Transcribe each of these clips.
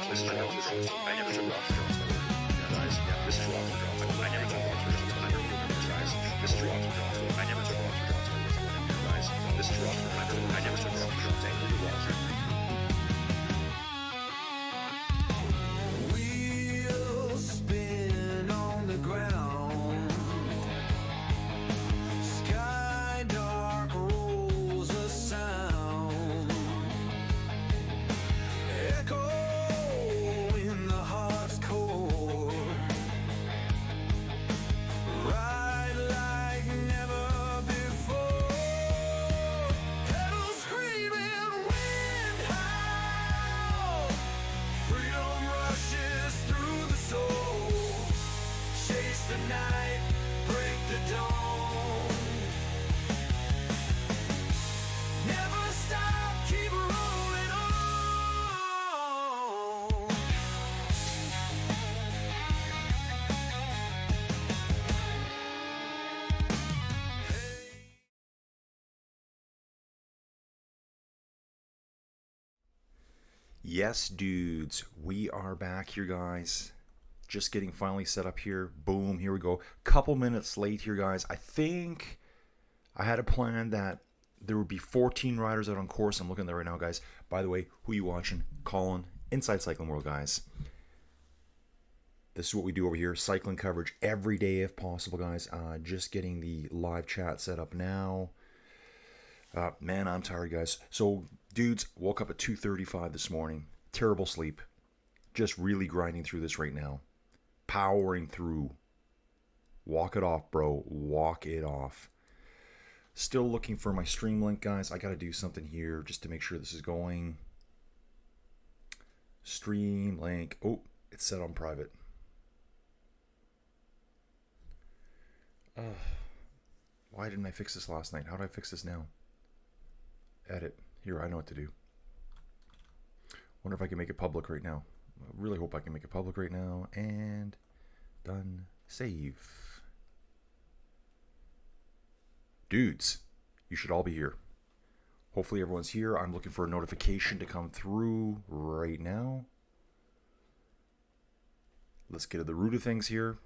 This is Rocks for Drops. I never took Rocks for Drops. Guys, yeah, this is Rocks for Drops. I never took Rocks for Drops. I never took Rocks, guys. This is Rocks for Drops. I never took Rocks for Drops. Guys, this is Rocks for Drops. I never took Rocks for Drops. I never took Rocks for Drops. Wheels spin on the ground. Sky dark rolls a sound. Echo in the heart's core. Ride like never before. Pedals screaming, wind howl. Freedom rushes through the soul. Chase the night, break the dawn. Never stop, keep rolling on. Yes, dudes, we are back here, guys. Just getting finally set up here. Boom, here we go. Couple minutes late here, guys. I think I had a plan that there would be 14 riders out on course. I'm looking there right now, guys. By the way, who you watching? Colin, Inside Cycling World, guys. This is what we do over here. Cycling coverage every day if possible, guys. Just getting the live chat set up now. Man, I'm tired, guys. So, dudes, woke up at 2:35 this morning. Terrible sleep. Just really grinding through this right now. Powering through. Walk it off, bro. Walk it off. Still looking for my stream link, guys. I got to do something here just to make sure this is going. Stream link. Oh, it's set on private. Why didn't I fix this last night? How do I fix this now? Edit. Here, I know what to do. Wonder if I can make it public right now. I really hope I can make it public right now. And done. Save. Dudes, you should all be here. Hopefully everyone's here. I'm looking for a notification to come through right now. Let's get to the root of things here.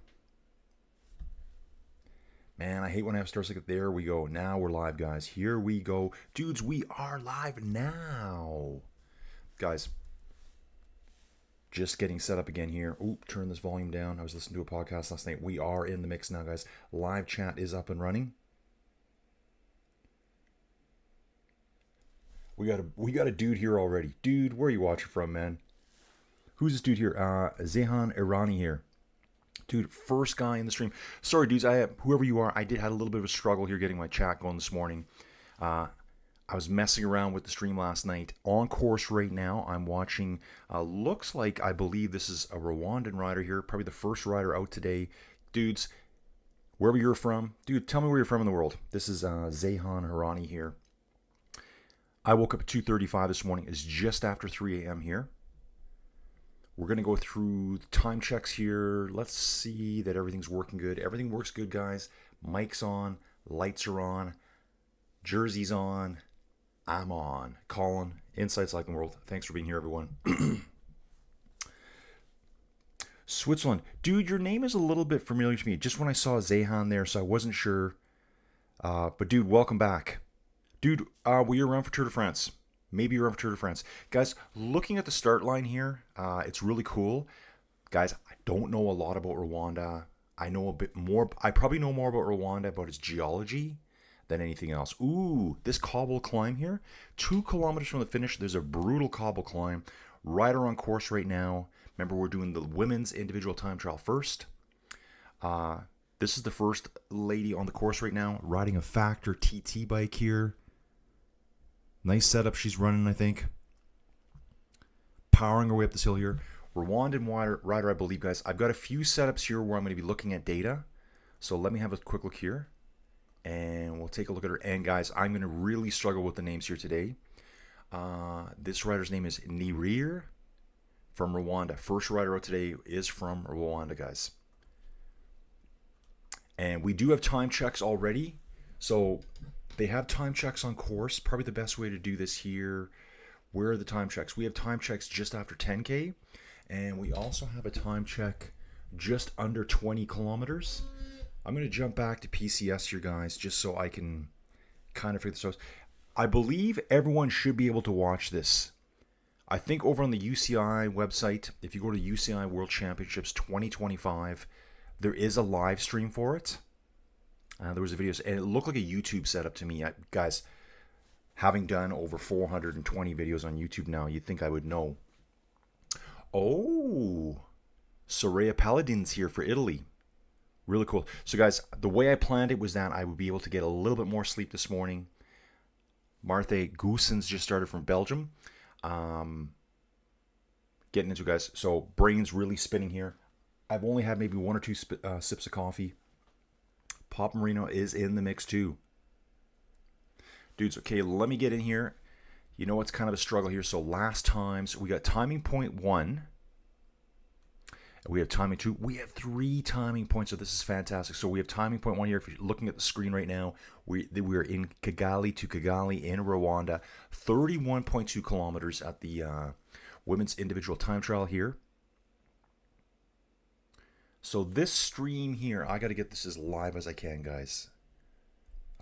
Man, I hate when I have to start like, there we go. Now we're live, guys. Here we go. Dudes, we are live now. Guys, just getting set up again here. Oop, turn this volume down. I was listening to a podcast last night. We are in the mix now, guys. Live chat is up and running. We got a dude here already. Dude, where are you watching from, man? Who's this dude here? Zehan Irani here. Dude, first guy in the stream. Sorry, dudes. Whoever you are, I had a little bit of a struggle here getting my chat going this morning. I was messing around with the stream last night. On course right now, I'm watching. Looks like I believe this is a Rwandan rider here. Probably the first rider out today. Dudes, wherever you're from, dude, tell me where you're from in the world. This is Zehan Harani here. I woke up at 2:35 this morning. It's just after 3 a.m. here. We're going to go through the time checks here. Let's see that everything's working good. Everything works good, guys. Mic's on. Lights are on. Jersey's on. I'm on. Colin, Inside Cycling World. Thanks for being here, everyone. Switzerland. Dude, your name is a little bit familiar to me. Just when I saw Zehan there, so I wasn't sure. But, dude, welcome back. Dude, were you around for Tour de France? Maybe you're around for Tour de France. Guys, looking at the start line here, it's really cool. Guys, I don't know a lot about Rwanda. I know a bit more. I probably know more about Rwanda, about its geology, than anything else. Ooh, this cobble climb here. 2 kilometers from the finish, there's a brutal cobble climb. Rider on course right now. Remember, we're doing the women's individual time trial first. This is the first lady on the course right now, riding a Factor TT bike here. Nice setup she's running, I think. Powering her way up this hill here. Rwandan rider, I believe, guys. I've got a few setups here where I'm going to be looking at data. So let me have a quick look here. And we'll take a look at her. And, guys, I'm going to really struggle with the names here today. This rider's name is Nirir from Rwanda. First rider out today is from Rwanda, guys. And we do have time checks already. So they have time checks on course. Probably the best way to do this here. Where are the time checks? We have time checks just after 10K. And we also have a time check just under 20 kilometers. I'm going to jump back to PCS here, guys, just so I can kind of figure this out. I believe everyone should be able to watch this. I think over on the UCI website, if you go to UCI World Championships 2025, there is a live stream for it. There was a video, and it looked like a YouTube setup to me. Guys, having done over 420 videos on YouTube now, you'd think I would know. Oh, Soraya Paladin's here for Italy. Really cool. So, guys, the way I planned it was that I would be able to get a little bit more sleep this morning. Martha Goossens just started from Belgium. Getting into it, guys. So, brain's really spinning here. I've only had maybe 1 or 2 sips of coffee. Pop Marino is in the mix too. Dudes, okay, let me get in here. You know it's kind of a struggle here. So last times we got timing point 1. We have timing 2. We have 3 timing points, so this is fantastic. So we have timing point 1 here. If you're looking at the screen right now, we are in Kigali to Kigali in Rwanda. 31.2 kilometers at the women's individual time trial here. So this stream here, I got to get this as live as I can, guys.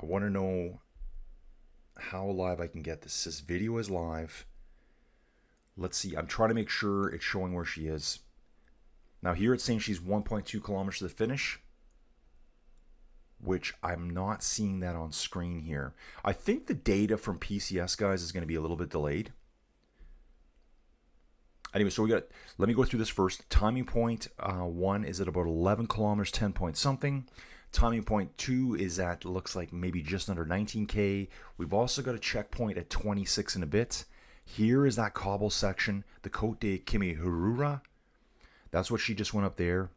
I want to know how live I can get this. This video is live. Let's see. I'm trying to make sure it's showing where she is. Now here it's saying she's 1.2 kilometers to the finish, which I'm not seeing that on screen here. I think the data from PCS, guys, is going to be a little bit delayed. Anyway, so let me go through this first. Timing point 1 is at about 11 kilometers, 10 point something. Timing point 2 is at, looks like maybe just under 19K. We've also got a checkpoint at 26 and a bit. Here is that cobble section, the Côte de Kimihurura. That's what she just went up there.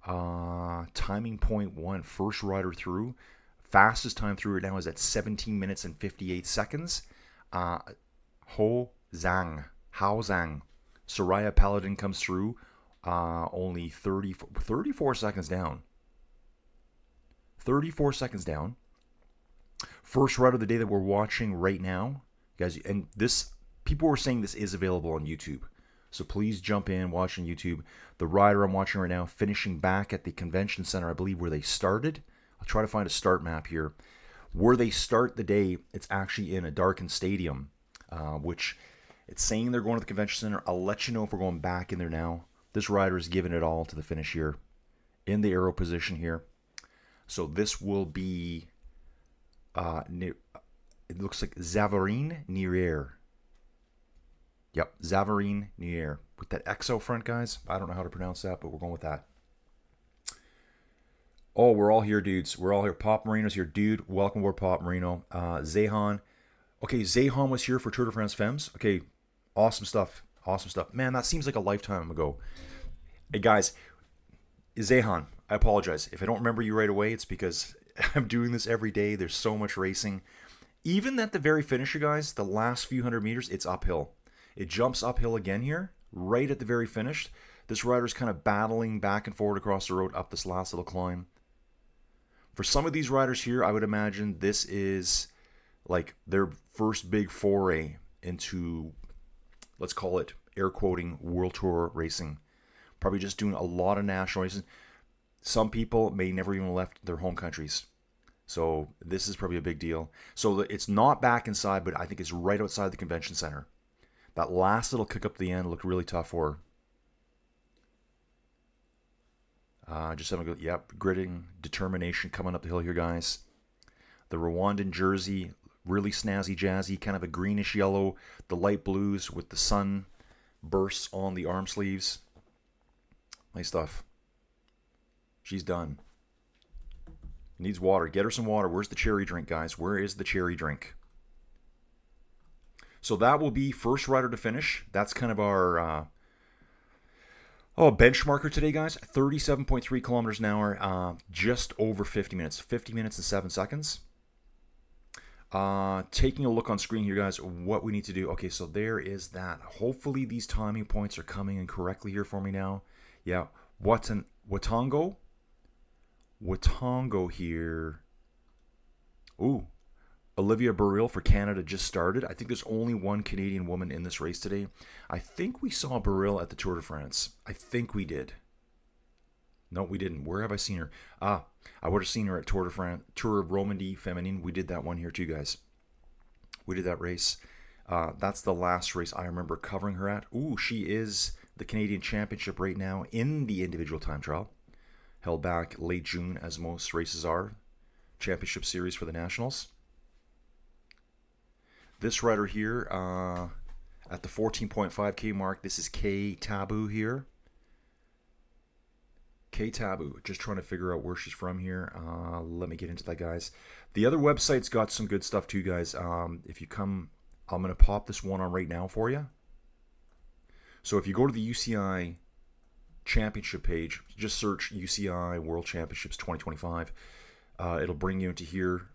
Timing point 1, first rider through. Fastest time through right now is at 17 minutes and 58 seconds. Hao Zhang. Soraya Paladin comes through, only 34 seconds down. 34 seconds down. First rider of the day that we're watching right now, guys, and this, people were saying this is available on YouTube. So please jump in, watch on YouTube. The rider I'm watching right now, finishing back at the convention center, I believe, where they started. I'll try to find a start map here. Where they start the day, it's actually in a darkened stadium. Which it's saying they're going to the convention center. I'll let you know if we're going back in there now. This rider is giving it all to the finish here in the arrow position here. So this will be, it looks like Zavarine Nier. Yep, Zavarine Nier. With that XO front, guys. I don't know how to pronounce that, but we're going with that. Oh, we're all here, dudes. We're all here. Pop Marino's here. Dude, welcome aboard, Pop Marino. Zehan. Okay, Zehan was here for Tour de France Femmes. Okay, awesome stuff. Awesome stuff. Man, that seems like a lifetime ago. Hey, guys, Zehan, I apologize. If I don't remember you right away, it's because I'm doing this every day. There's so much racing. Even at the very finish, you guys, the last few hundred meters, it's uphill. It jumps uphill again here, right at the very finish. This rider's kind of battling back and forward across the road up this last little climb. For some of these riders here, I would imagine this is like their first big foray into, let's call it, air quoting, World Tour racing. Probably just doing a lot of national racing. Some people may never even left their home countries. So this is probably a big deal. So it's not back inside, but I think it's right outside the convention center. That last little kick up to the end looked really tough for her. Just having a good, yep, gritting, determination coming up the hill here, guys. The Rwandan jersey, really snazzy, jazzy, kind of a greenish yellow. The light blues with the sun bursts on the arm sleeves. Nice stuff. She's done. Needs water. Get her some water. Where's the cherry drink, guys? Where is the cherry drink? So that will be first rider to finish. That's kind of our benchmarker today, guys. 37.3 kilometers an hour, just over 50 minutes. 50 minutes and 7 seconds. Taking a look on screen here, guys, what we need to do. Okay, so there is that. Hopefully these timing points are coming in correctly here for me now. Yeah, Watongo here. Ooh, Olivia Burrill for Canada just started. I think there's only one Canadian woman in this race today. I think we saw Burrill at the Tour de France. I think we did. No, we didn't. Where have I seen her? I would have seen her at Tour de France, Tour of Romandy Feminine. We did that one here too, guys. We did that race. That's the last race I remember covering her at. Ooh, she is the Canadian Championship right now in the individual time trial. Held back late June, as most races are. Championship series for the Nationals. This rider here at the 14.5K mark, this is K Taboo here. K Taboo, just trying to figure out where she's from here. Let me get into that, guys. The other website's got some good stuff too, guys. If you come, I'm going to pop this one on right now for you. So if you go to the UCI Championship page, just search UCI World Championships 2025. It'll bring you into here.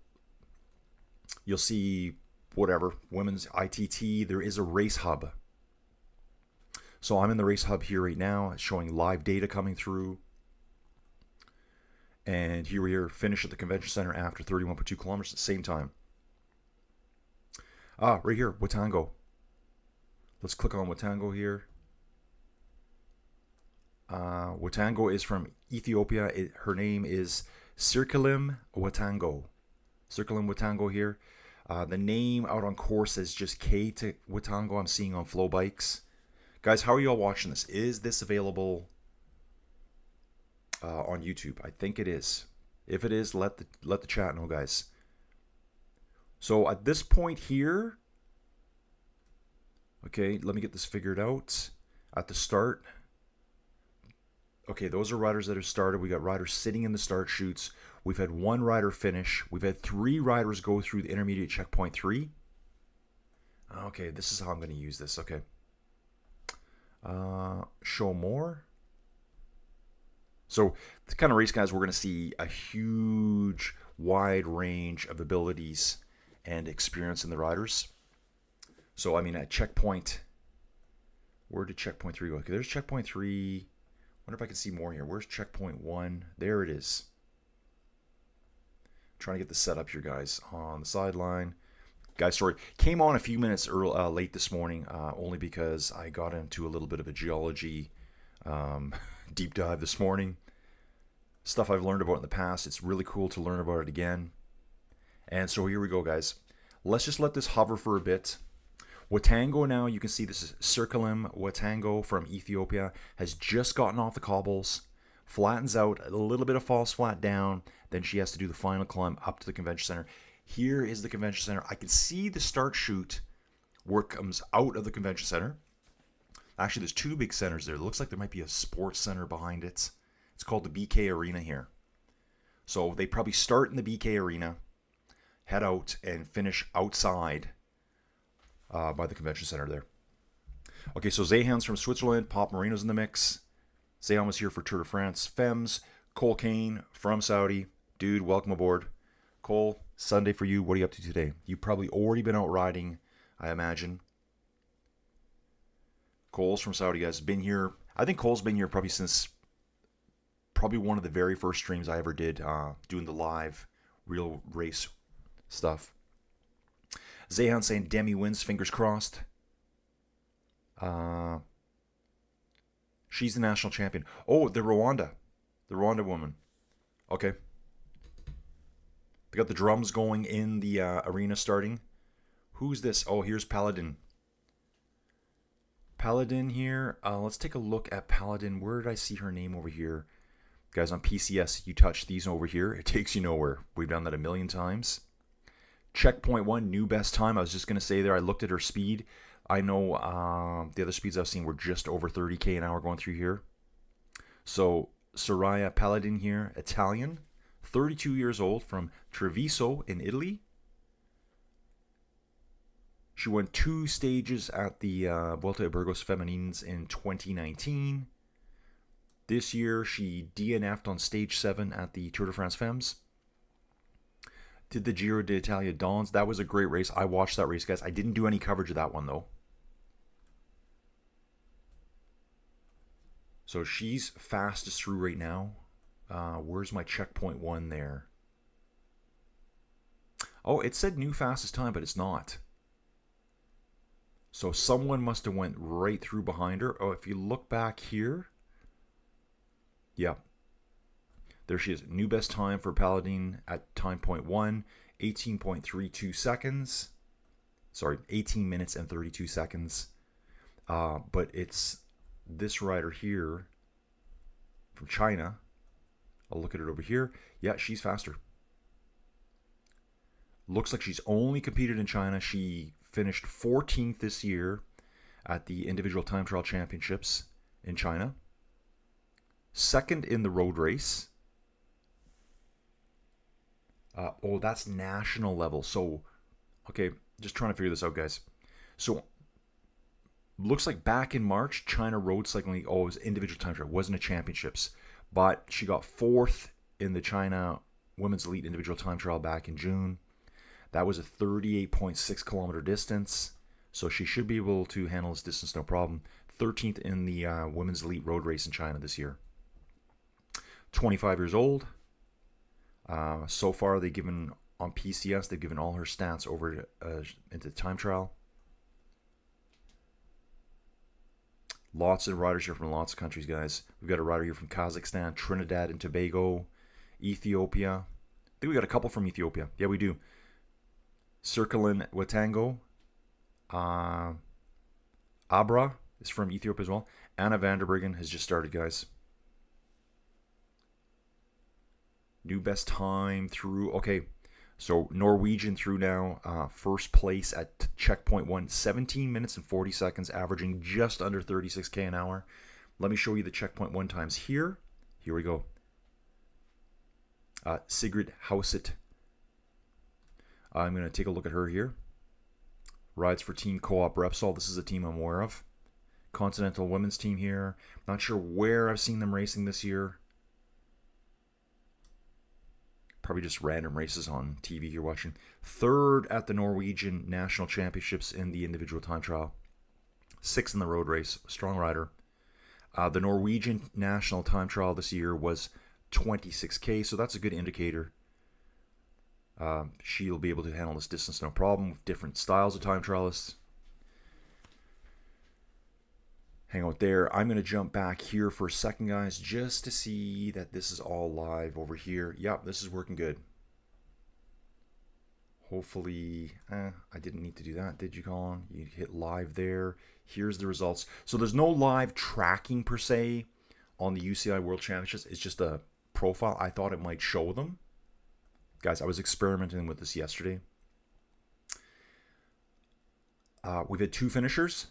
You'll see whatever, women's ITT. There is a race hub. So I'm in the race hub here right now. It's showing live data coming through. And here we are, finish at the convention center after 31.2 kilometers at the same time. Right here, Watango. Let's click on Watango here. Watango is from Ethiopia. Her name is Circulim Watango. Circulim Watango here. The name out on course is just K to Watango. I'm seeing on Flow Bikes. Guys, how are you all watching this? Is this available on YouTube? I think it is. If it is, let the chat know, guys. So at this point here, okay, let me get this figured out. At the start, okay, those are riders that have started. We got riders sitting in the start chutes. We've had one rider finish. We've had 3 riders go through the intermediate checkpoint 3. Okay, this is how I'm going to use this. Okay. Show more. So the kind of race, guys, we're going to see a huge, wide range of abilities and experience in the riders. So, I mean, at checkpoint, where did checkpoint 3 go? Okay, there's checkpoint 3. Wonder if I can see more here. Where's checkpoint 1? There it is. Trying to get the setup here, guys, on the sideline. Guys, sorry, came on a few minutes late this morning, only because I got into a little bit of a geology deep dive this morning. Stuff I've learned about in the past. It's really cool to learn about it again. And so here we go, guys. Let's just let this hover for a bit. Watango now, you can see this is Circulim Watango from Ethiopia, has just gotten off the cobbles, flattens out, a little bit of false flat down, then she has to do the final climb up to the convention center. Here is the convention center. I can see the start chute where it comes out of the convention center. Actually, there's 2 big centers there. It looks like there might be a sports center behind it. It's called the BK Arena here. So they probably start in the BK Arena, head out, and finish outside by the convention center there. Okay, so Zehan's from Switzerland. Pop Marino's in the mix. Zehan was here for Tour de France. Fems, Cole Kane from Saudi. Dude, welcome aboard. Cole, Sunday for you. What are you up to today? You've probably already been out riding, I imagine. Cole's from Saudi, guys. Been here. I think Cole's been here probably since one of the very first streams I ever did, doing the live real race stuff. Zehan saying Demi wins, fingers crossed. She's the national champion. Oh, the Rwanda woman. Okay. They got the drums going in the arena starting. Who's this? Oh, here's Paladin. Paladin here. Let's take a look at Paladin. Where did I see her name over here? Guys, on PCS, you touch these over here. It takes you nowhere. We've done that a million times. Checkpoint 1, new best time. I was just going to say there, I looked at her speed. I know the other speeds I've seen were just over 30k an hour going through here. So, Soraya Paladin here, Italian, 32 years old, from Treviso in Italy. She won 2 stages at the Vuelta a Burgos Feminines in 2019. This year, she DNF'd on stage 7 at the Tour de France Femmes. Did the Giro d'Italia Dons. That was a great race. I watched that race, guys. I didn't do any coverage of that one, though. So she's fastest through right now. Where's my checkpoint 1 there? Oh, it said new fastest time, but it's not. So someone must have went right through behind her. Oh, if you look back here, yeah, there she is. New best time for Paladin at time point 1, 18.32 seconds. Sorry, 18 minutes and 32 seconds. But it's this rider here from China. I'll look at it over here. Yeah, she's faster. Looks like she's only competed in China. She finished 14th this year at the individual time trial championships in China. Second in the road race. Oh, that's national level. So, okay, just trying to figure this out, guys. So, looks like back in March, China road cycling, it was individual time trial. It wasn't a championships. But she got 4th in the China Women's Elite Individual Time Trial back in June. That was a 38.6 kilometer distance. So she should be able to handle this distance no problem. 13th in the Women's Elite Road Race in China this year. 25 years old. So far, they've given, on PCS, they've given all her stats over into the time trial. Lots of riders here from lots of countries, guys. We've got a rider here from Kazakhstan, Trinidad and Tobago, Ethiopia. I think we got a couple from Ethiopia. Yeah, we do. Circulin Watango. Abra is from Ethiopia as well. Anna Vanderbergen has just started, guys. New best time through. Okay, so Norwegian through now. First place at checkpoint 1, 17 minutes and 40 seconds, averaging just under 36k an hour. Let me show you the checkpoint 1 times here. Here we go. Sigrid Hauset. I'm going to take a look at her here. Rides for Team Co-op Repsol. This is a team I'm aware of. Continental women's team here. Not sure where I've seen them racing this year. Probably just random races on TV you're watching. 3rd at the Norwegian National Championships in the individual time trial. 6th in the road race. Strong rider. The Norwegian National Time Trial this year was 26k, so that's a good indicator. She'll be able to handle this distance no problem with different styles of time trialists. Hang out there. I'm going to jump back here for a second, guys, just to see that this is all live over here. Yep, this is working good. Hopefully, I didn't need to do that, did you, Colin? You hit live there. Here's the results. So there's no live tracking per se on the UCI World Championships. It's just a profile. I thought it might show them. Guys, I was experimenting with this yesterday. We've had 2 finishers.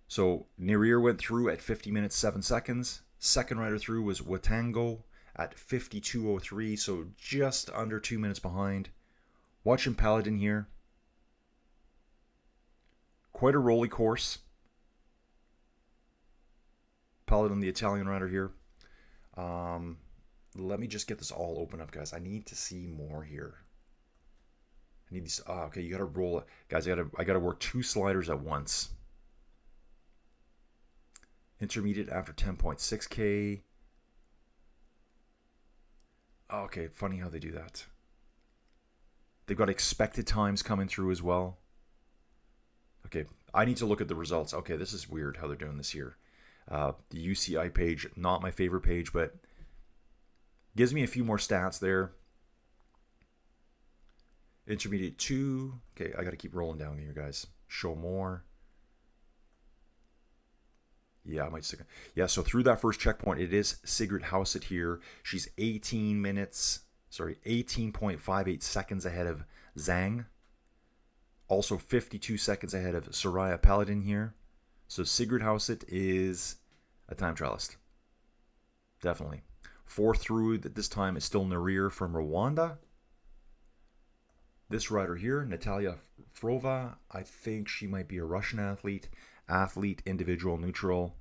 So Nirir went through at 50 minutes 7 seconds. Second rider through was Watango at 52.03, so just under 2 minutes behind. Watching Paladin here. Quite a rolly course. Paladin, the Italian rider here. Let me just get this all open up, guys. I need to see more here. I need these. Okay, you gotta roll it, guys. I gotta work 2 sliders at once. Intermediate after 10.6k. Okay, funny how they do that. They've got expected times coming through as well. Okay, I need to look at the results. Okay, this is weird how they're doing this here. The UCI page, not my favorite page, but gives me a few more stats there. Intermediate 2. Okay, I got to keep rolling down here, guys. Show more. Yeah, I might stick. Yeah, so through that first checkpoint, it is Sigrid Hauset here. She's 18.58 seconds ahead of Zhang. Also 52 seconds ahead of Soraya Paladin here. So Sigrid Hauset is a time trialist. Definitely. 4th through that this time is still Nirir from Rwanda. This rider here, Natalia Frova, I think she might be a Russian athlete. Athlete, individual, neutral.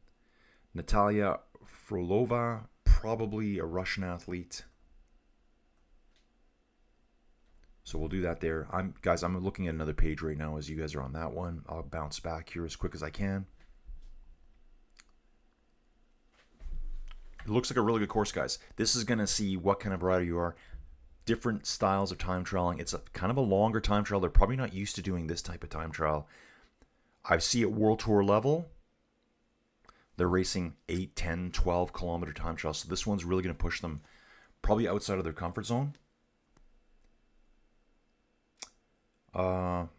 Natalia Frolova, probably a Russian athlete. So we'll do that there. I'm looking at another page right now as you guys are on that one. I'll bounce back here as quick as I can. It looks like a really good course, guys. This is going to see what kind of rider you are. different styles of time trialing. It's a kind of a longer time trial. They're probably not used to doing this type of time trial. I see at World Tour level, they're racing 8, 10, 12 kilometer time trials. So this one's really going to push them probably outside of their comfort zone. Popman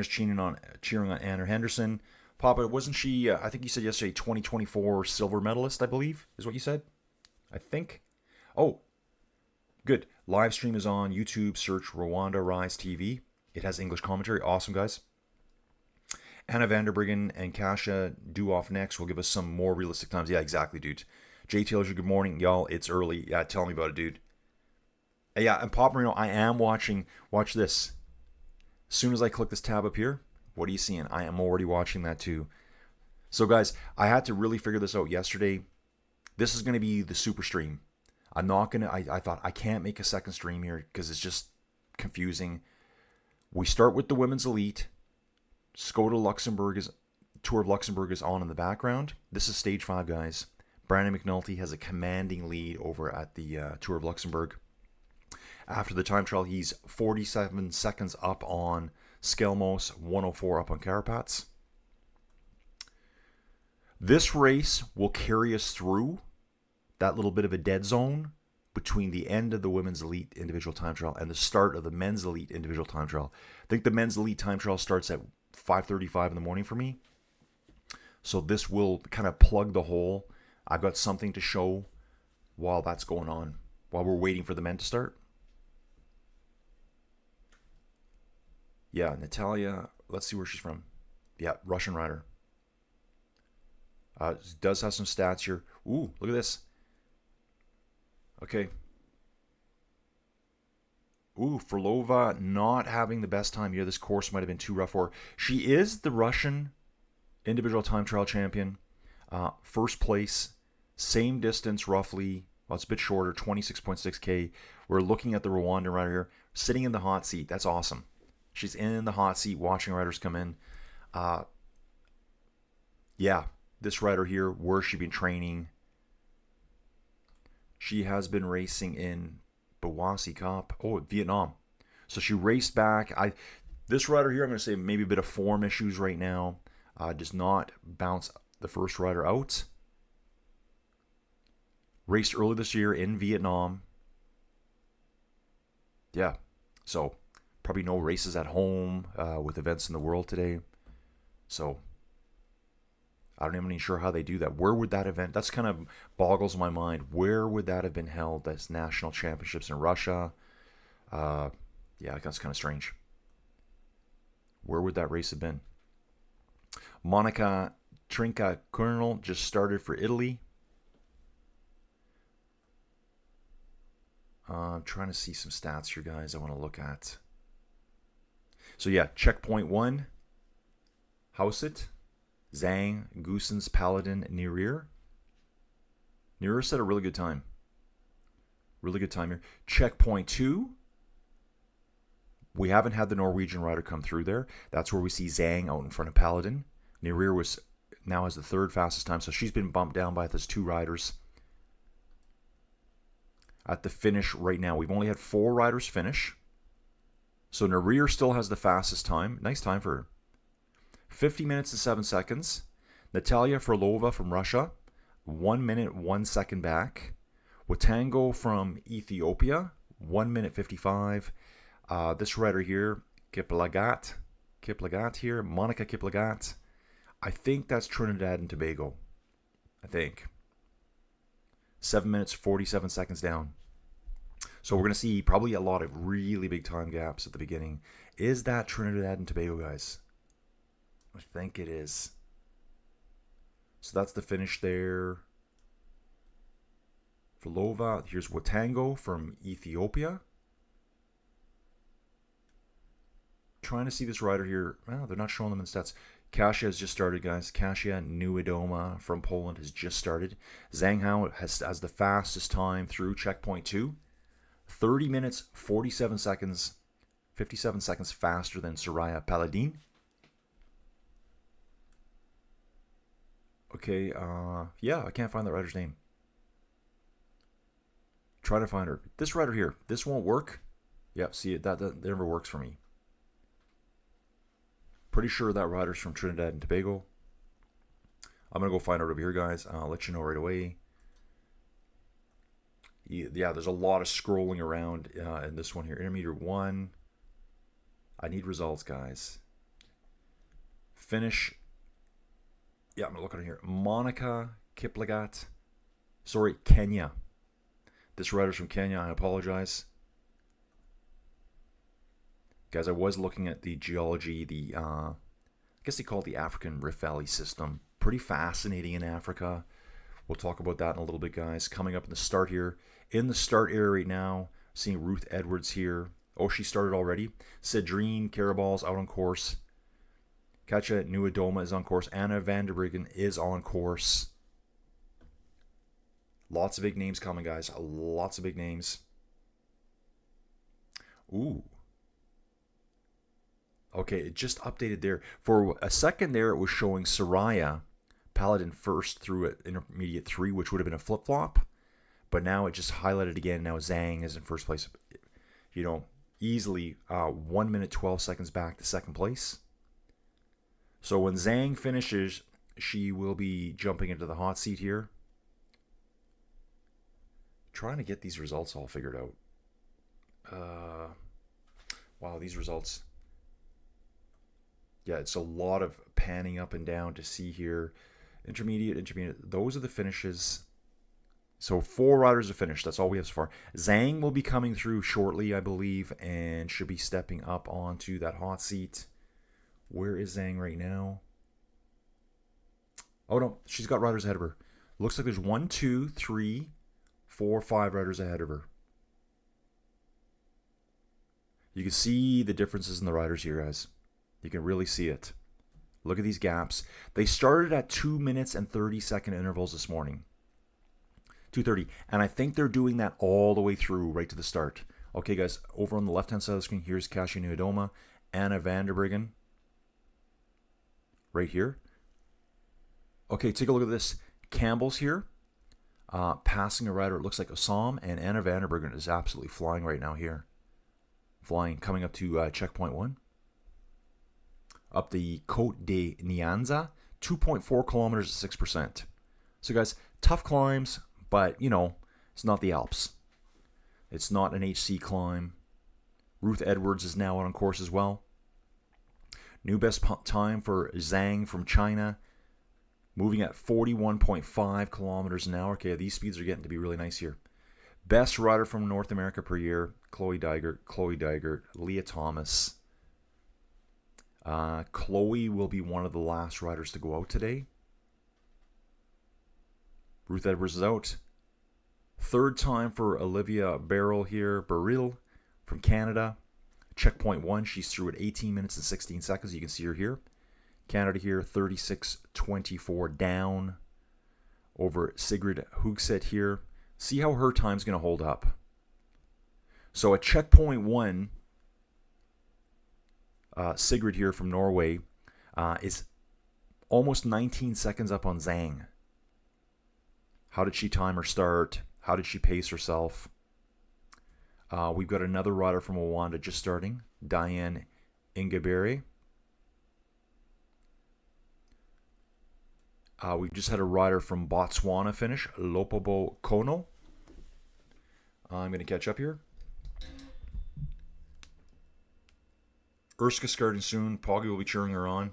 is cheering on Anna Henderson. Papa, wasn't she, I think you said yesterday, 2024 silver medalist, I believe, is what you said? I think. Oh, good. Live stream is on YouTube. Search Rwanda Rise TV. It has English commentary. Awesome, guys. Anna Vanderbriggen and Kasia Duoff next will give us some more realistic times. Yeah, exactly, dude. Jay Taylor, good morning, y'all. It's early. Yeah, tell me about it, dude. Yeah, and Pop Marino, I am watching. Watch this. As soon as I click this tab up here, what are you seeing? I am already watching that too. So, guys, I had to really figure this out yesterday. This is going to be the super stream. I'm not going to, I thought I can't make a second stream here because it's just confusing. We start with the women's elite. Tour of Luxembourg is on in the background. This is stage 5, guys. Brandon McNulty has a commanding lead over at the Tour of Luxembourg. After the time trial, he's 47 seconds up on Skelmos, 104 up on Carapaz. This race will carry us through that little bit of a dead zone between the end of the women's elite individual time trial and the start of the men's elite individual time trial. I think the men's elite time trial starts at 5:35 in the morning for me. So this will kind of plug the hole. I've got something to show while that's going on, while we're waiting for the men to start. Yeah, Natalia, let's see where she's from. Yeah, Russian rider. Does have some stats here. Ooh, look at this. Okay. Ooh, Frolova not having the best time here. This course might have been too rough for her. She is the Russian individual time trial champion. First place, same distance roughly. Well, it's a bit shorter, 26.6K. We're looking at the Rwandan rider here, sitting in the hot seat. That's awesome. She's in the hot seat watching riders come in. Yeah, this rider here, where's she been training? She has been racing in Bawasi Cup. Oh, Vietnam. So she raced back. This rider here, I'm going to say maybe a bit of form issues right now. Does not bounce the first rider out. Raced early this year in Vietnam. Yeah, so probably no races at home with events in the world today. So I don't even sure how they do that. Where would that event, that's kind of boggles my mind. Where would that have been held as national championships in Russia? Yeah, that's kind of strange. Where would that race have been? Monica Trinca Colonel just started for Italy. I'm trying to see some stats here, guys, I want to look at. So yeah, checkpoint 1, Hausit, Zhang, Goosens, Paladin, Nirir. Nirir set a really good time. Really good time here. Checkpoint 2. We haven't had the Norwegian rider come through there. That's where we see Zhang out in front of Paladin. Nirir now has the 3rd fastest time, so she's been bumped down by those 2 riders. At the finish right now, we've only had 4 riders finish. So Nirir still has the fastest time. Nice time for her. 50 minutes and 7 seconds. Natalia Frolova from Russia, 1 minute, 1 second back. Watango from Ethiopia, 1 minute 55. This rider here, Kiplagat here, Monica Kiplagat. I think that's Trinidad and Tobago. I think. 7 minutes, 47 seconds down. So we're going to see probably a lot of really big time gaps at the beginning. Is that Trinidad and Tobago, guys? I think it is. So that's the finish there. Frolova. Here's Watango from Ethiopia. Trying to see this rider here. Well, they're not showing them in stats. Kasia has just started, guys. Kasia Niewiadoma from Poland has just started. Zhang Hao has the fastest time through checkpoint 2. 30 minutes, 47 seconds. 57 seconds faster than Soraya Paladin. Okay, yeah, I can't find that rider's name. Trying to find her. This rider here. This won't work. Yep, see it. That never works for me. Pretty sure that rider's from Trinidad and Tobago. I'm going to go find out over here, guys. I'll let you know right away. Yeah, there's a lot of scrolling around in this one here. Intermediate 1. I need results, guys. Finish. Yeah, I'm looking here. Monica Kiplagat. Sorry, Kenya. This rider's from Kenya. I apologize. Guys, I was looking at the geology, I guess they call it the African Rift Valley system. Pretty fascinating in Africa. We'll talk about that in a little bit, guys. Coming up in the start here. In the start area right now, seeing Ruth Edwards here. Oh, she started already. Cedrine Carabal's out on course. Katja Nuadoma is on course. Anna van der Breggen is on course. Lots of big names coming, guys. Lots of big names. Ooh. Okay, it just updated there. For a second there, it was showing Soraya Paladin first through at intermediate 3, which would have been a flip-flop. But now it just highlighted again. Now Zhang is in first place. You know, easily 1 minute 12 seconds back to second place. So when Zhang finishes, she will be jumping into the hot seat here. Trying to get these results all figured out. Wow, these results. Yeah, it's a lot of panning up and down to see here. Intermediate. Those are the finishes. So 4 riders have finished. That's all we have so far. Zhang will be coming through shortly, I believe, and should be stepping up onto that hot seat. Where is Zhang right now? Oh, no. She's got riders ahead of her. Looks like there's 1, 2, 3, 4, 5 riders ahead of her. You can see the differences in the riders here, guys. You can really see it. Look at these gaps. They started at 2 minutes and 30-second intervals this morning. 2:30. And I think they're doing that all the way through, right to the start. Okay, guys, over on the left-hand side of the screen, here's Kasia Nuadoma, Anna van der Breggen. Right here. Okay, take a look at this. Campbell's here. Passing a rider, it looks like Osam, and Anna van der Breggen is absolutely flying right now here. Flying, coming up to checkpoint 1. Up the Côte de Nyanza, 2.4 kilometers at 6%. So, guys, tough climbs, but, you know, it's not the Alps. It's not an HC climb. Ruth Edwards is now on course as well. New best time for Zhang from China, moving at 41.5 kilometers an hour. Okay, these speeds are getting to be really nice here. Best rider from North America per year, Chloe Dygert, Leah Thomas. Chloe will be one of the last riders to go out today. Ruth Edwards is out. Third time for Olivia Beryl from Canada. Checkpoint 1, she's through at 18 minutes and 16 seconds. You can see her here. Canada here, 36.24 down over Sigrid Hugset here. See how her time's going to hold up. So at checkpoint 1, Sigrid here from Norway is almost 19 seconds up on Zhang. How did she time her start? How did she pace herself? We've got another rider from Rwanda just starting, Diane Ingabire. We've just had a rider from Botswana finish, Lopobo Kono. I'm going to catch up here. Urska starting soon. Poggy will be cheering her on.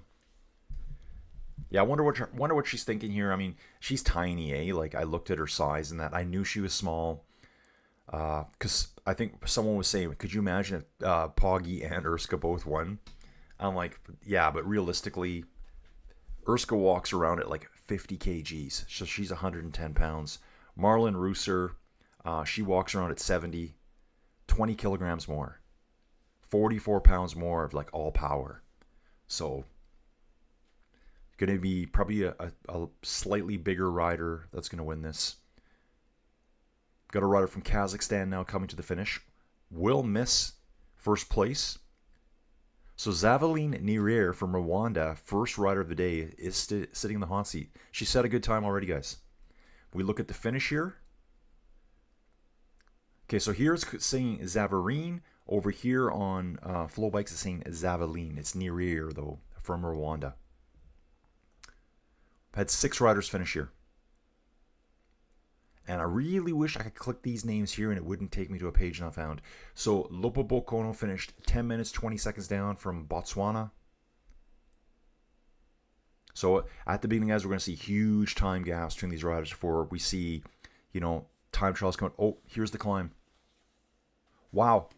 Yeah, I wonder what she's thinking here. I mean, she's tiny, eh? Like, I looked at her size and that. I knew she was small. Because I think someone was saying, could you imagine if Poggy and Urska both won? I'm like, yeah, but realistically, Urska walks around at like 50 kgs. So she's 110 pounds. Marlon Rooser, she walks around at 70, 20 kilograms more. 44 pounds more of like all power. So going to be probably a slightly bigger rider that's going to win this. Got a rider from Kazakhstan now coming to the finish. Will miss first place. So Zavaline Nirir from Rwanda, first rider of the day, is sitting in the hot seat. She set a good time already, guys. We look at the finish here. Okay, so here it's saying Zavarine. Over here on Flow Bikes, it's saying Zavaline. It's near here, though, from Rwanda. Had 6 riders finish here. And I really wish I could click these names here and it wouldn't take me to a page not found. So Lopobo Kono finished 10 minutes, 20 seconds down from Botswana. So at the beginning, guys, we're going to see huge time gaps between these riders before we see, you know, time trials coming. Oh, here's the climb. Wow.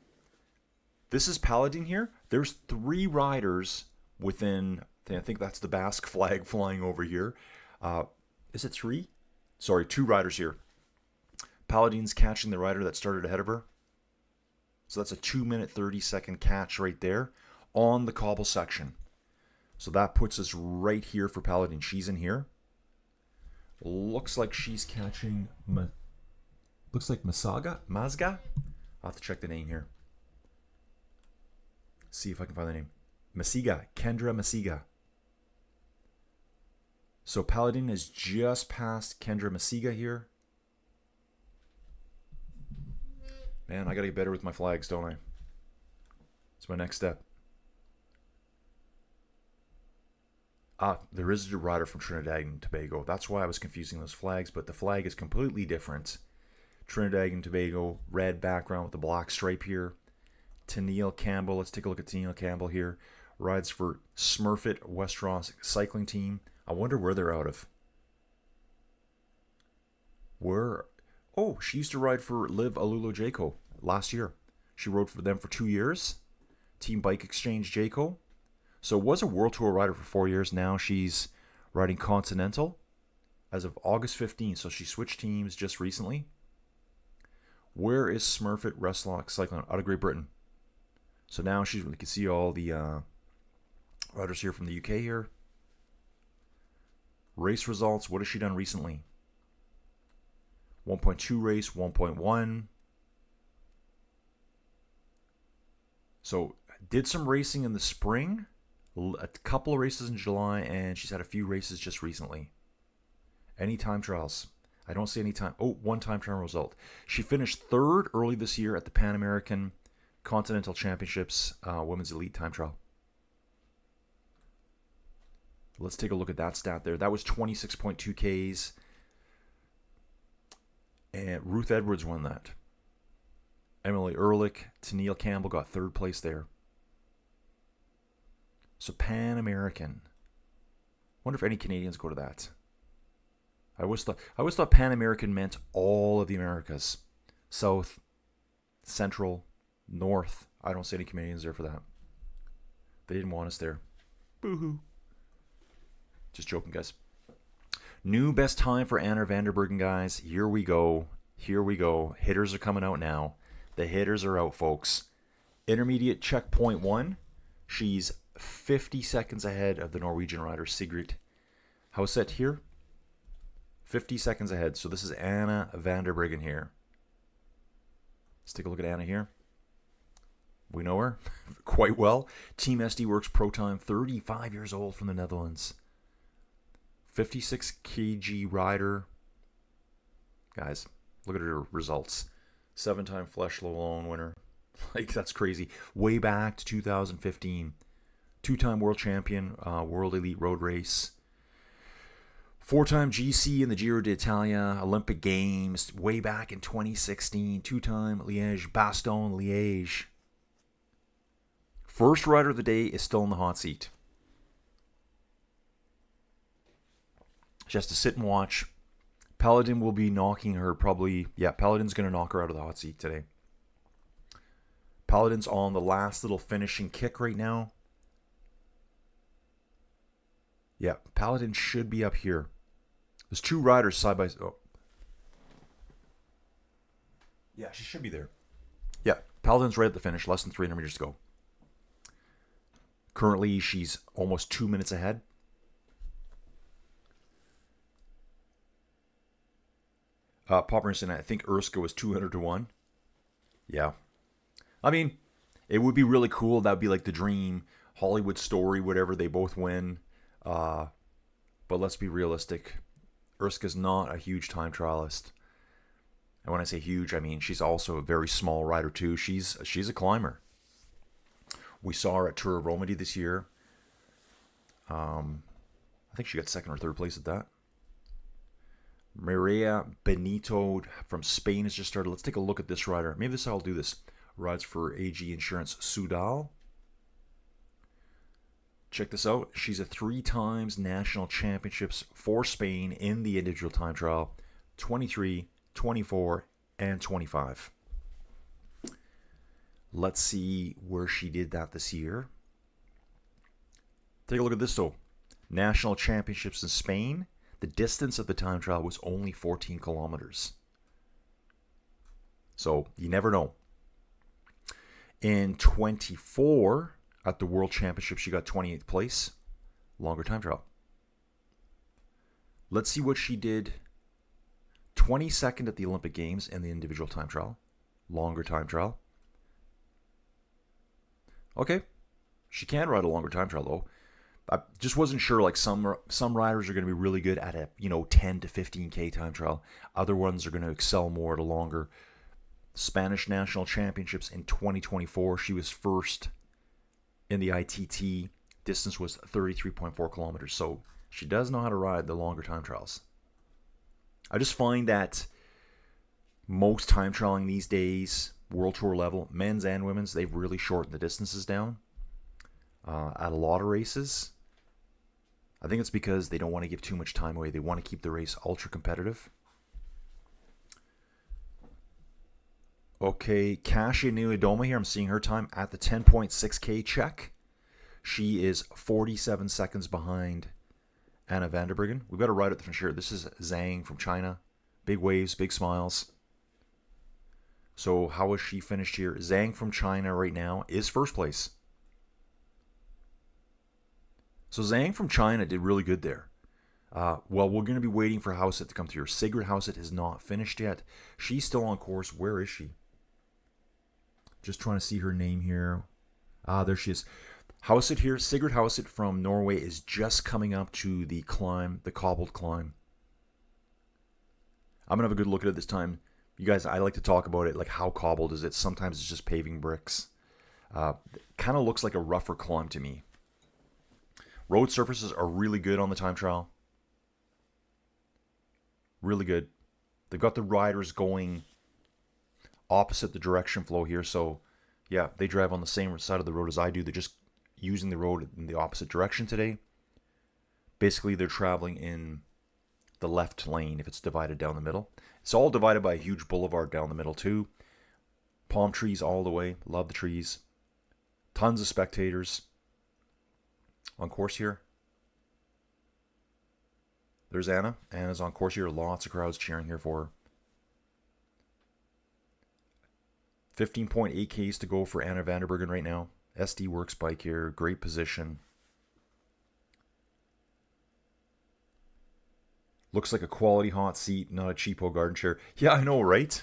This is Paladin here. There's 3 riders within, I think that's the Basque flag flying over here. Is it 3? Sorry, 2 riders here. Paladin's catching the rider that started ahead of her. So that's a 2-minute, 30-second catch right there on the cobble section. So that puts us right here for Paladin. She's in here. Looks like she's catching... Looks like Mazga? I'll have to check the name here. See if I can find the name. Masiga. Kendra Masiga. So Paladin has just passed Kendra Masiga here. Man, I gotta get better with my flags, don't I? It's my next step. There is a rider from Trinidad and Tobago. That's why I was confusing those flags, but the flag is completely different. Trinidad and Tobago, red background with the black stripe here. Tennille Campbell, let's take a look at Tennille Campbell here. Rides for Smurfit Westeros cycling team. I wonder where they're out of. Where? Oh, she used to ride for Live Alulo Jayco last year. She rode for them for 2 years. Team Bike Exchange Jayco. So was a World Tour rider for 4 years. Now she's riding Continental as of August 15th. So she switched teams just recently. Where is Smurfit Wrestlock Cycling? Out of Great Britain. So now we can see all the riders here from the UK here. Race results. What has she done recently? 1.2 race, 1.1. So did some racing in the spring. A couple of races in July, and she's had a few races just recently. Any time trials? I don't see any time. Oh, one time trial result. She finished 3rd early this year at the Pan American Continental Championships Women's Elite Time Trial. Let's take a look at that stat there. That was 26.2 Ks. And Ruth Edwards won that. Emily Ehrlich, Tennille Campbell got 3rd place there. So Pan American. Wonder if any Canadians go to that. I always thought Pan American meant all of the Americas. South, Central, North. I don't see any Canadians there for that. They didn't want us there. Boo-hoo. Just joking, guys. New best time for Anna Vanderbergen, guys. Here we go. Here we go. Hitters are coming out now. The hitters are out, folks. Intermediate checkpoint 1. She's 50 seconds ahead of the Norwegian rider Sigrid Hauset here. 50 seconds ahead. So this is Anna Vanderbergen here. Let's take a look at Anna here. We know her quite well. Team SD Works Pro Time, 35 years old from the Netherlands. 56 kg rider. Guys, look at her results. 7-time Flesh Lalone winner. Like, that's crazy. Way back to 2015. 2-time world champion, World Elite Road Race. 4-time GC in the Giro d'Italia, Olympic Games, way back in 2016. 2-time Liège-Bastogne-Liège. First rider of the day is still in the hot seat. She has to sit and watch. Paladin will be knocking her probably. Yeah, Paladin's going to knock her out of the hot seat today. Paladin's on the last little finishing kick right now. Yeah, Paladin should be up here. There's 2 riders side by side. Oh. Yeah, she should be there. Yeah, Paladin's right at the finish. Less than 300 meters to go. Currently, she's almost 2 minutes ahead. Popperson, I think Erska was 200 to 1. Yeah. I mean, it would be really cool. That would be like the dream Hollywood story, whatever. They both win. But let's be realistic. Erska's not a huge time trialist. And when I say huge, I mean she's also a very small rider too. She's a climber. We saw her at Tour of Luxembourg this year. I think she got second or third place at that. Maria Benito from Spain has just started. Let's take a look at this rider. Maybe this is how I'll do this. Rides for AG Insurance Sudal. Check this out. She's a 3 times national championships for Spain in the individual time trial. 23, 24, and 25. Let's see where she did that this year. Take a look at this though. National championships in Spain. The distance of the time trial was only 14 kilometers. So you never know. In 24 at the World Championship, she got 28th place. Longer time trial. Let's see what she did. 22nd at the Olympic Games in the individual time trial. Longer time trial. Okay. She can ride a longer time trial though. I just wasn't sure, like some riders are going to be really good at a 10 to 15K time trial. Other ones are going to excel more at a longer. Spanish National Championships in 2024, she was first in the ITT. Distance was 33.4 kilometers. So she does know how to ride the longer time trials. I just find that most time trialing these days, World Tour level, men's and women's, they've really shortened the distances down at a lot of races. I think it's because they don't want to give too much time away. They want to keep the race ultra competitive. Okay, Kasia Niudoma here. I'm seeing her time at the 10.6K check. She is 47 seconds behind Anna van der Breggen. We've got a rider at the front here. This is Zhang from China. Big waves, big smiles. So how is she finished here? Zhang from China right now is first place. So Zhang from China did really good there. Well, we're going to be waiting for Hauset to come through. Sigrid Hauset has not finished yet. She's still on course. Where is she? Just trying to see her name here. There she is. Hauset here. Sigrid Hauset from Norway is just coming up to the climb, the cobbled climb. I'm going to have a good look at it this time. You guys, I like to talk about it, like how cobbled is it? Sometimes it's just paving bricks. Kind of looks like a rougher climb to me. Road surfaces are really good on the time trial. Really good. They've got the riders going opposite the direction flow here. So, yeah, they drive on the same side of the road as I do. They're just using the road in the opposite direction today. Basically, they're traveling in the left lane if it's divided down the middle. It's all divided by a huge boulevard down the middle, too. Palm trees all the way. Love the trees. Tons of spectators on course here. There's Anna. Anna's on course here. Lots of crowds cheering here for her. 15.8 Ks to go for Anna van der Breggen right now. SD Works bike here. Great position. Looks like a quality hot seat, not a cheapo garden chair. Yeah, I know, right?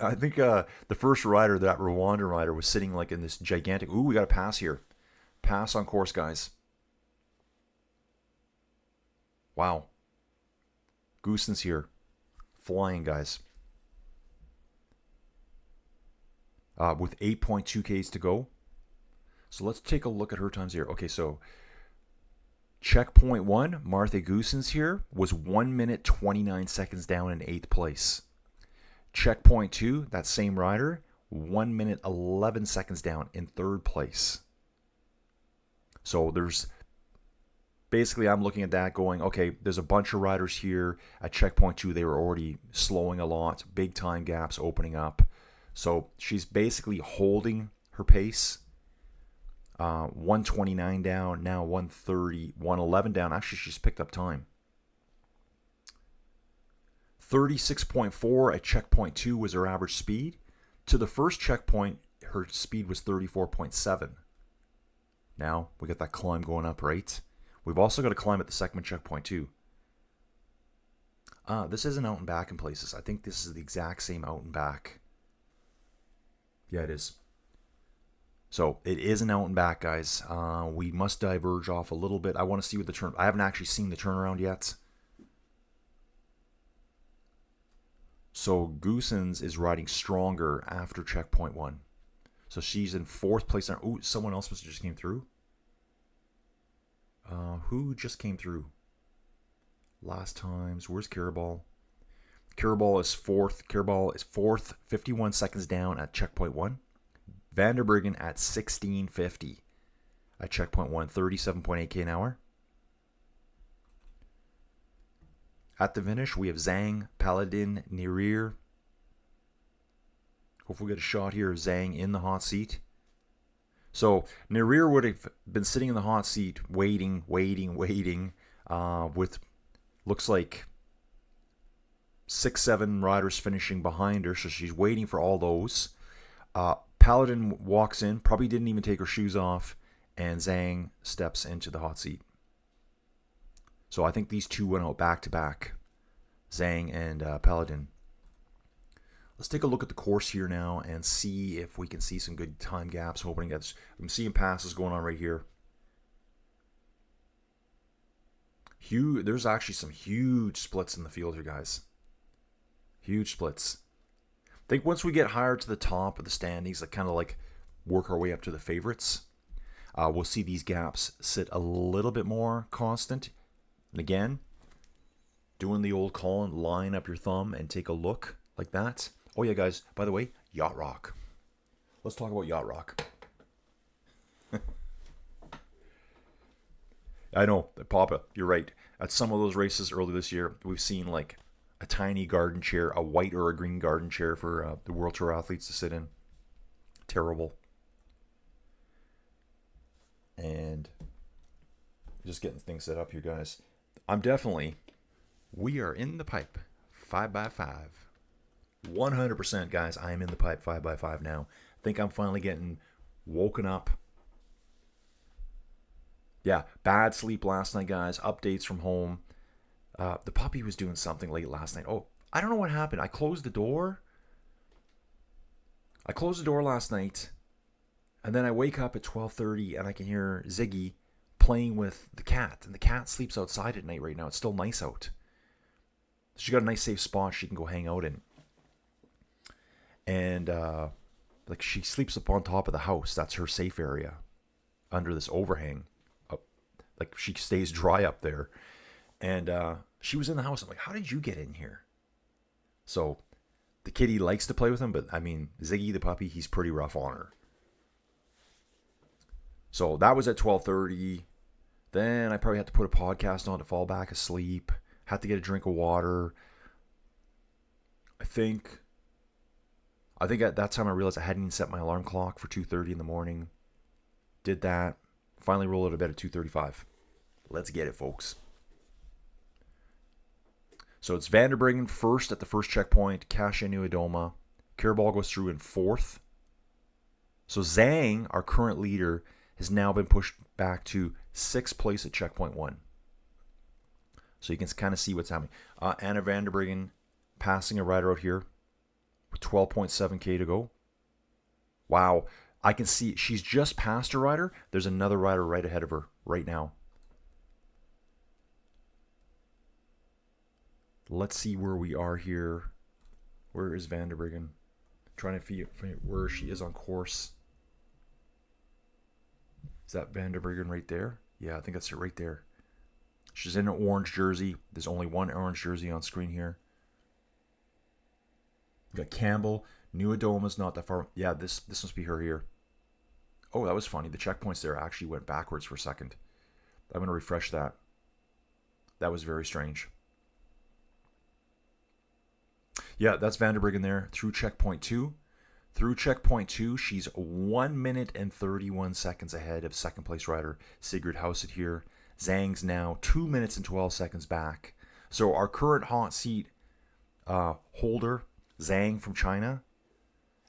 I think the first rider, that Rwanda rider, was sitting like in this gigantic... Ooh, we got a pass here. Pass on course, guys. Wow. Goosens here. Flying, guys. With 8.2 Ks to go. So let's take a look at her times here. Okay, so checkpoint 1, Martha Goosens here, was 1 minute 29 seconds down in 8th place. Checkpoint 2, that same rider, 1 minute 11 seconds down in 3rd place. So there's basically, I'm looking at that going, okay, there's a bunch of riders here at checkpoint 2. They were already slowing a lot, big time gaps opening up. So she's basically holding her pace. 129 down, now 130, 111 down. Actually, she's picked up time. 36.4 at checkpoint 2 was her average speed. To the first checkpoint, her speed was 34.7. Now, we got that climb going up, right? We've also got a climb at the second checkpoint, too. This isn't out and back in places. I think this is the exact same out and back. Yeah, it is. So, it is an out and back, guys. We must diverge off a little bit. I want to see what the turn... I haven't actually seen the turnaround yet. So Goosens is riding stronger after checkpoint 1. So she's in 4th place now. Ooh, someone else just came through. Who just came through? Last times. Where's Carabal? Carabal is 4th. Carabal is 4th, 51 seconds down at checkpoint 1. Vanderbryggen at 16:50 at checkpoint 1, 37.8k an hour. At the finish, we have Zhang, Paladin, Nirir. Hopefully we get a shot here of Zhang in the hot seat. So Nirir would have been sitting in the hot seat waiting, with looks like 6-7 riders finishing behind her, so she's waiting for all those. Paladin walks in, probably didn't even take her shoes off, and Zhang steps into the hot seat. So I think these two went out back to back, Zhang and Paladin. Let's take a look at the course here now and see if we can see some good time gaps. Hoping I'm seeing passes going on right here. There's actually some huge splits in the field here, guys. Huge splits. I think once we get higher to the top of the standings, like kind of like work our way up to the favorites, we'll see these gaps sit a little bit more constant. And again, doing the old Colin, line up your thumb and take a look like that. Oh yeah, guys, by the way, Yacht Rock. Let's talk about Yacht Rock. I know, Papa, you're right. At some of those races earlier this year, we've seen like a tiny garden chair, a white or a green garden chair for the World Tour athletes to sit in. Terrible. And just getting things set up here, guys. We are in the pipe, 5x5. 100%, guys, I am in the pipe 5x5 now. I think I'm finally getting woken up. Yeah, bad sleep last night, guys. Updates from home. The puppy was doing something late last night. Oh, I don't know what happened. I closed the door. Last night, and then I wake up at 12:30 and I can hear Ziggy playing with the cat. And the cat sleeps outside at night right now. It's still nice out. She got a nice safe spot she can go hang out in. And like she sleeps up on top of the house. That's her safe area under this overhang. Like she stays dry up there. And she was in the house. I'm like, how did you get in here? So the kitty likes to play with him, but I mean, Ziggy the puppy, he's pretty rough on her. So that was at 12:30. Then I probably had to put a podcast on to fall back asleep. Had to get a drink of water. I think at that time I realized I hadn't even set my alarm clock for 2:30 in the morning. Did that. Finally rolled out of bed at 2:35. Let's get it, folks. So it's Vanderbryggen first at the first checkpoint. Kasia Nuadoma. Carabal goes through in 4th. So Zhang, our current leader, has now been pushed back to 6th place at checkpoint 1. So you can kind of see what's happening. Anna Vanderbryggen passing a rider out here with 12.7k to go. Wow. I can see she's just passed a rider. There's another rider right ahead of her right now. Let's see where we are here. Where is Vanderbryggen? Trying to figure where she is on course. Is that Vanderbryggen right there? Yeah, I think that's it right there. She's in an orange jersey. There's only one orange jersey on screen here. We got Campbell. Nuadoma's not that far. Yeah, this must be her here. Oh, that was funny. The checkpoints there actually went backwards for a second. I'm going to refresh that. That was very strange. Yeah, that's Vanderbryggen there through checkpoint 2. Through checkpoint 2, she's 1 minute and 31 seconds ahead of second place rider Sigrid Hauset here. Zhang's now 2 minutes and 12 seconds back. So our current hot seat holder, Zhang from China,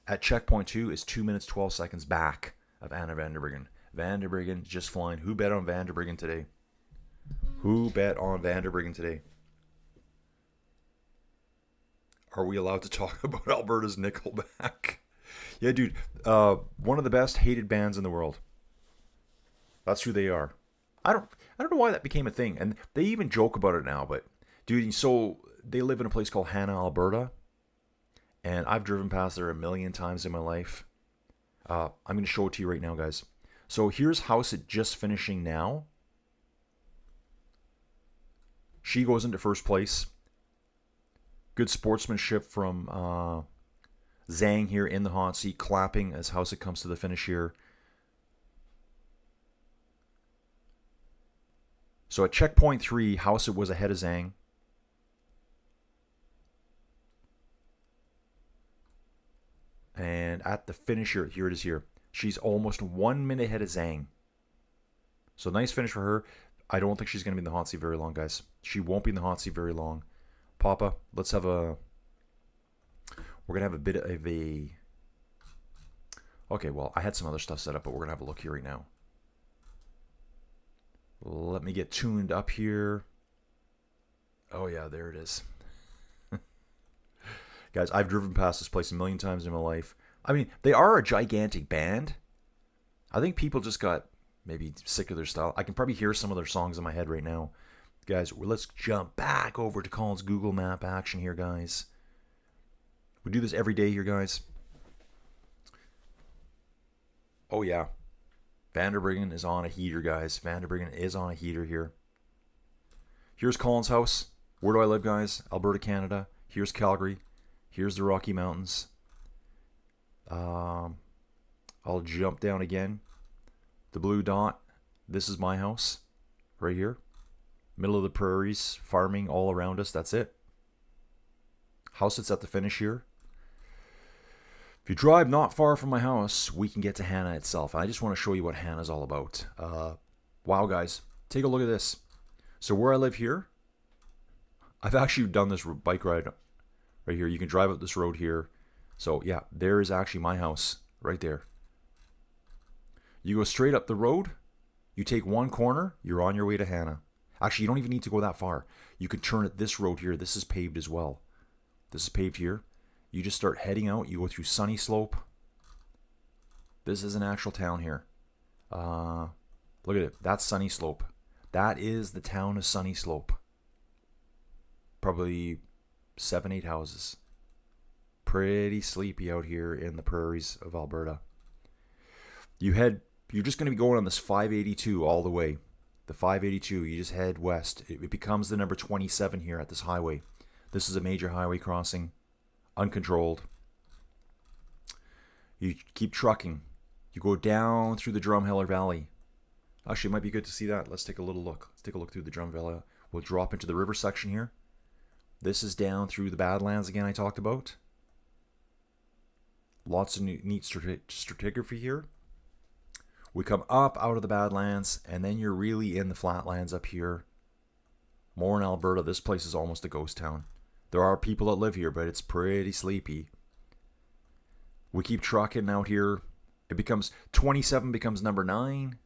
at checkpoint 2 is 2 minutes 12 seconds back of Anna Vanderbryggen. Vanderbryggen just flying. Who bet on Vanderbryggen today? Who bet on Vanderbryggen today? Are we allowed to talk about Alberta's Nickelback? Yeah, dude. One of the best hated bands in the world. That's who they are. I don't know why that became a thing. And they even joke about it now. But, dude, so they live in a place called Hanna, Alberta. And I've driven past there a million times in my life. I'm going to show it to you right now, guys. So here's Hauset just finishing now. She goes into first place. Good sportsmanship from Zhang here in the hot seat, clapping as Hauset comes to the finish here. So at checkpoint 3, Hauset was ahead of Zhang. And at the finish here it is here. She's almost 1 minute ahead of Zhang. So nice finish for her. I don't think she's going to be in the hot seat very long, guys. She won't be in the hot seat very long. Papa, let's have a... We're going to have a bit of a... Okay, well, I had some other stuff set up, but we're going to have a look here right now. Let me get tuned up here. Oh, yeah, there it is. Guys, I've driven past this place a million times in my life. I mean, they are a gigantic band. I think people just got maybe sick of their style. I can probably hear some of their songs in my head right now. Guys, let's jump back over to Colin's Google Map action here, guys. We do this every day here, guys. Oh, yeah. Vanderbruggen is on a heater, guys. Vanderbruggen is on a heater here. Here's Colin's house. Where do I live, guys? Alberta, Canada. Here's Calgary. Here's the Rocky Mountains. I'll jump down again. The blue dot. This is my house. Right here. Middle of the prairies. Farming all around us. That's it. House that's at the finish here. If you drive not far from my house, we can get to Hannah itself. I just want to show you what Hannah's all about. Wow, guys. Take a look at this. So where I live here, I've actually done this bike ride right here. You can drive up this road here. So yeah, there is actually my house right there. You go straight up the road. You take one corner. You're on your way to Hannah. Actually, you don't even need to go that far. You can turn at this road here. This is paved as well. This is paved here. You just start heading out. You go through Sunny Slope. This is an actual town here. Look at it. That's Sunny Slope. That is the town of Sunny Slope. Probably 7, 8 houses. Pretty sleepy out here in the prairies of Alberta. You're just going to be going on this 582 all the way. The 582, you just head west. It becomes the number 27 here at this highway. This is a major highway crossing. Uncontrolled. You keep trucking. You go down through the Drumheller Valley. Actually, it might be good to see that. Let's take a little look. Let's take a look through the Drumheller. We'll drop into the river section here. This is down through the Badlands again I talked about. Lots of neat stratigraphy here. We come up out of the Badlands, and then you're really in the flatlands up here. More in Alberta. This place is almost a ghost town. There are people that live here, but it's pretty sleepy. We keep trucking out here. It becomes 27 becomes number 9.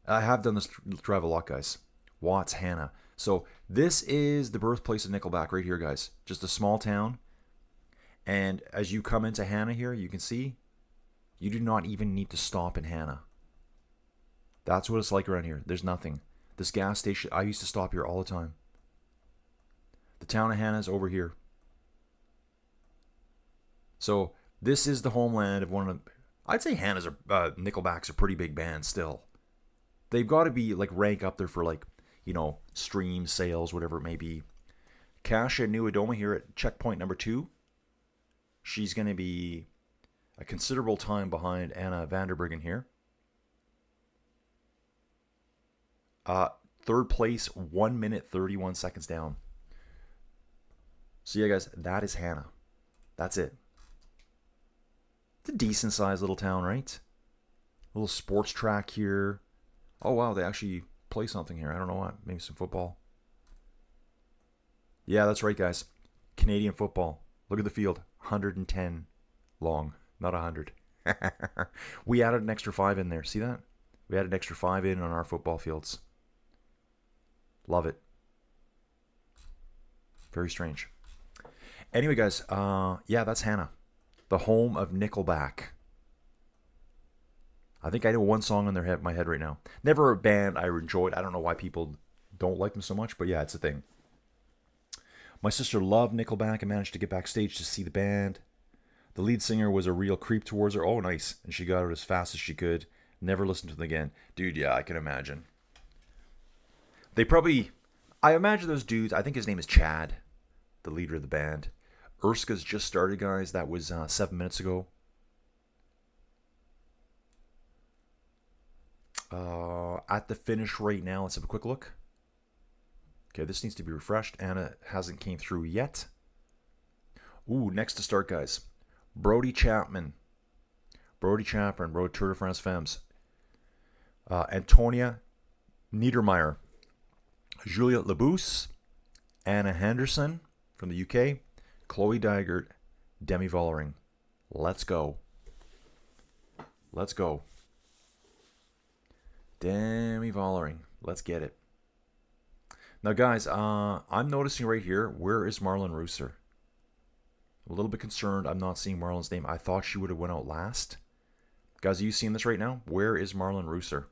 I have done this drive a lot, guys. Watts, Hannah. So this is the birthplace of Nickelback right here, guys. Just a small town. And as you come into Hannah here, you can see you do not even need to stop in Hannah. That's what it's like around here. There's nothing. This gas station, I used to stop here all the time. The town of Hannah is over here. So this is the homeland of one of, I'd say Hannah's Nickelback's a pretty big band still. They've got to be like rank up there for like, you know, stream sales, whatever it may be. Kasia Nuadoma here at checkpoint number 2. She's going to be a considerable time behind Anna Vanderbruggen here. Third place, 1 minute 31 seconds down. So yeah, guys, that is Hannah. That's it. It's a decent sized little town, right? A little sports track here. Oh wow, they actually play something here. I don't know what. Maybe some football. Yeah, that's right, guys. Canadian football. Look at the field. 110 long, not 100. We added an extra 5 in there. See that? We added an extra 5 in on our football fields. Love it. Very strange. Anyway, guys, yeah, that's Hannah. The home of Nickelback. I think I know one song in my head right now. Never a band I enjoyed. I don't know why people don't like them so much, but yeah, it's a thing. My sister loved Nickelback and managed to get backstage to see the band. The lead singer was a real creep towards her. Oh, nice. And she got out as fast as she could. Never listened to them again. Dude, yeah, I can imagine. They probably... I imagine those dudes... I think his name is Chad, the leader of the band. Erska's just started, guys. That was 7 minutes ago. At the finish right now, let's have a quick look. Okay, this needs to be refreshed. Anna hasn't came through yet. Ooh, next to start, guys. Brody Chapman. Brody Chapman rode Tour de France Femmes. Antonia Niedermeyer. Julia Labousse. Anna Henderson from the UK. Chloe Dygert. Demi Vollering. Let's go. Let's go. Demi Vollering. Let's get it. Now, guys, I'm noticing right here, where is Marlon Rooser? A little bit concerned. I'm not seeing Marlon's name. I thought she would have went out last. Guys, are you seeing this right now? Where is Marlon Rooser?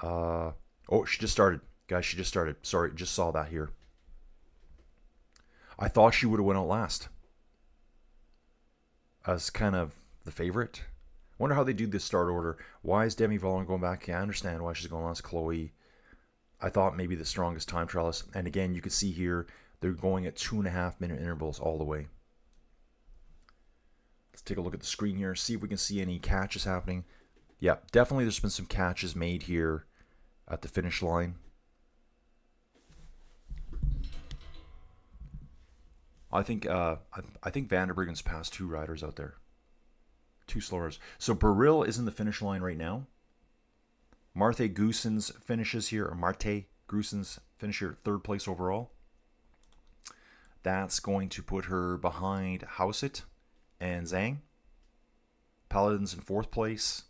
Oh, she just started. Guys, she just started. Sorry, just saw that here. I thought she would have went out last. As kind of the favorite. Wonder how they do this start order. Why is Demi Vollering going back? Yeah, I understand why she's going last. Chloe. I thought maybe the strongest time trialist. And again, you can see here, they're going at 2.5 minute intervals all the way. Let's take a look at the screen here, see if we can see any catches happening. Yeah, definitely there's been some catches made here at the finish line. I think Vanderbruggen's passed 2 riders out there. 2 slowers. So Baril is in the finish line right now. Marthe Goossens finishes here, or Marte Goossens finish here 3rd place overall. That's going to put her behind Hauset and Zhang. Paladin's in 4th place.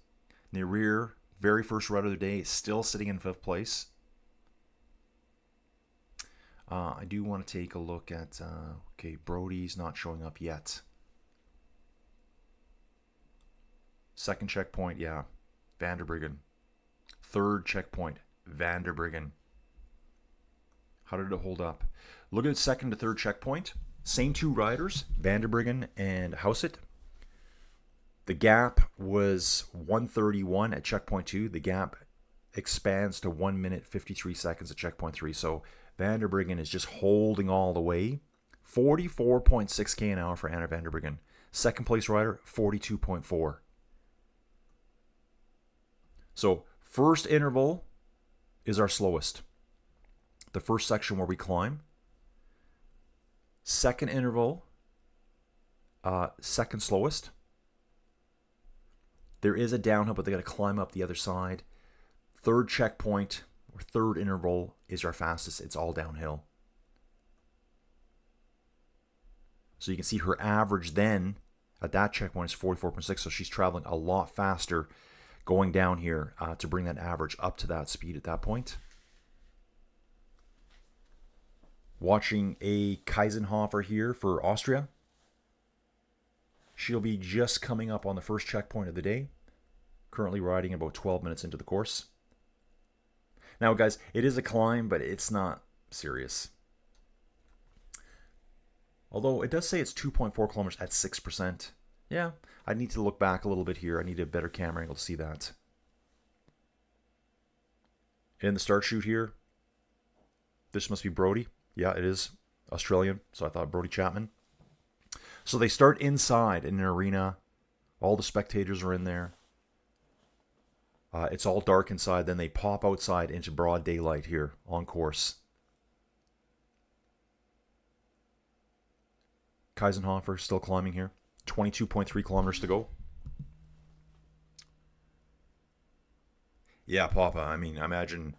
Nerir, very first rider of the day, still sitting in 5th place. I do want to take a look at, okay, Brody's not showing up yet. 2nd checkpoint, yeah, Vanderbruggen. 3rd checkpoint, Vanderbruggen. How did it hold up? Look at 2nd to 3rd checkpoint. Same 2 riders, Vanderbruggen and Hauset. The gap was 1:31 at checkpoint 2. The gap expands to 1 minute 53 seconds at checkpoint 3. So Vanderbruggen is just holding all the way. 44.6 an hour for Anna Vanderbruggen. 2nd place rider, 42.4. So first interval is our slowest. The first section where we climb. 2nd interval, 2nd slowest. There is a downhill, but they got to climb up the other side. 3rd checkpoint, or 3rd interval, is our fastest. It's all downhill. So you can see her average then at that checkpoint is 44.6. So she's traveling a lot faster going down here to bring that average up to that speed at that point. Watching a Kaisenhofer here for Austria. She'll be just coming up on the first checkpoint of the day. Currently riding about 12 minutes into the course. Now, guys, it is a climb, but it's not serious. Although it does say it's 2.4 kilometers at 6%. Yeah, I need to look back a little bit here. I need a better camera angle to see that. In the start chute here, this must be Brody. Yeah, it is Australian, so I thought Brody Chapman. So they start inside in an arena. All the spectators are in there. It's all dark inside. Then they pop outside into broad daylight here on course. Kaisenhofer still climbing here. 22.3 kilometers to go. Yeah, Papa. I mean, imagine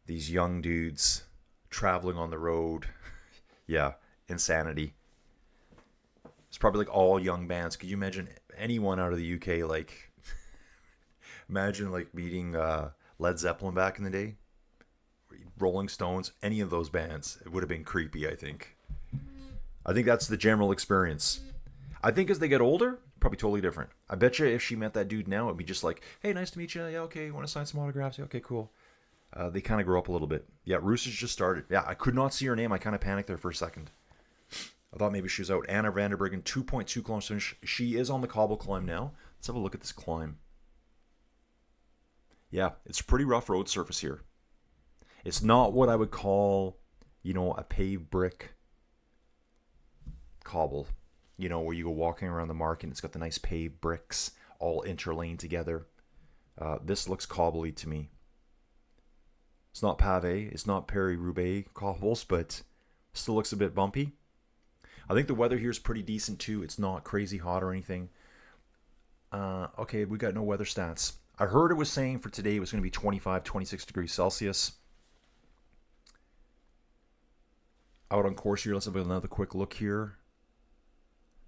these young dudes traveling on the road. Yeah, insanity. It's probably like all young bands. Could you imagine anyone out of the UK, like, imagine like meeting Led Zeppelin back in the day? Rolling Stones, any of those bands. It would have been creepy, I think. I think that's the general experience. I think as they get older, probably totally different. I bet you if she met that dude now, it'd be just like, hey, nice to meet you. Yeah, okay, want to sign some autographs? Yeah, okay, cool. They kind of grow up a little bit. Yeah, Roos's just started. Yeah, I could not see her name. I kind of panicked there for a second. I thought maybe she was out. Anna Vanderbryggen, 2.2 kilometers finish. She is on the cobble climb now. Let's have a look at this climb. Yeah, it's a pretty rough road surface here. It's not what I would call, a paved brick cobble. Where you go walking around the market and it's got the nice paved bricks all interlaned together. This looks cobbly to me. It's not pave, it's not Paris-Roubaix cobbles, but still looks a bit bumpy. I think the weather here is pretty decent too. It's not crazy hot or anything. Okay, we got no weather stats. I heard it was saying for today it was going to be 25, 26 degrees Celsius. Out on course here, let's have another quick look here.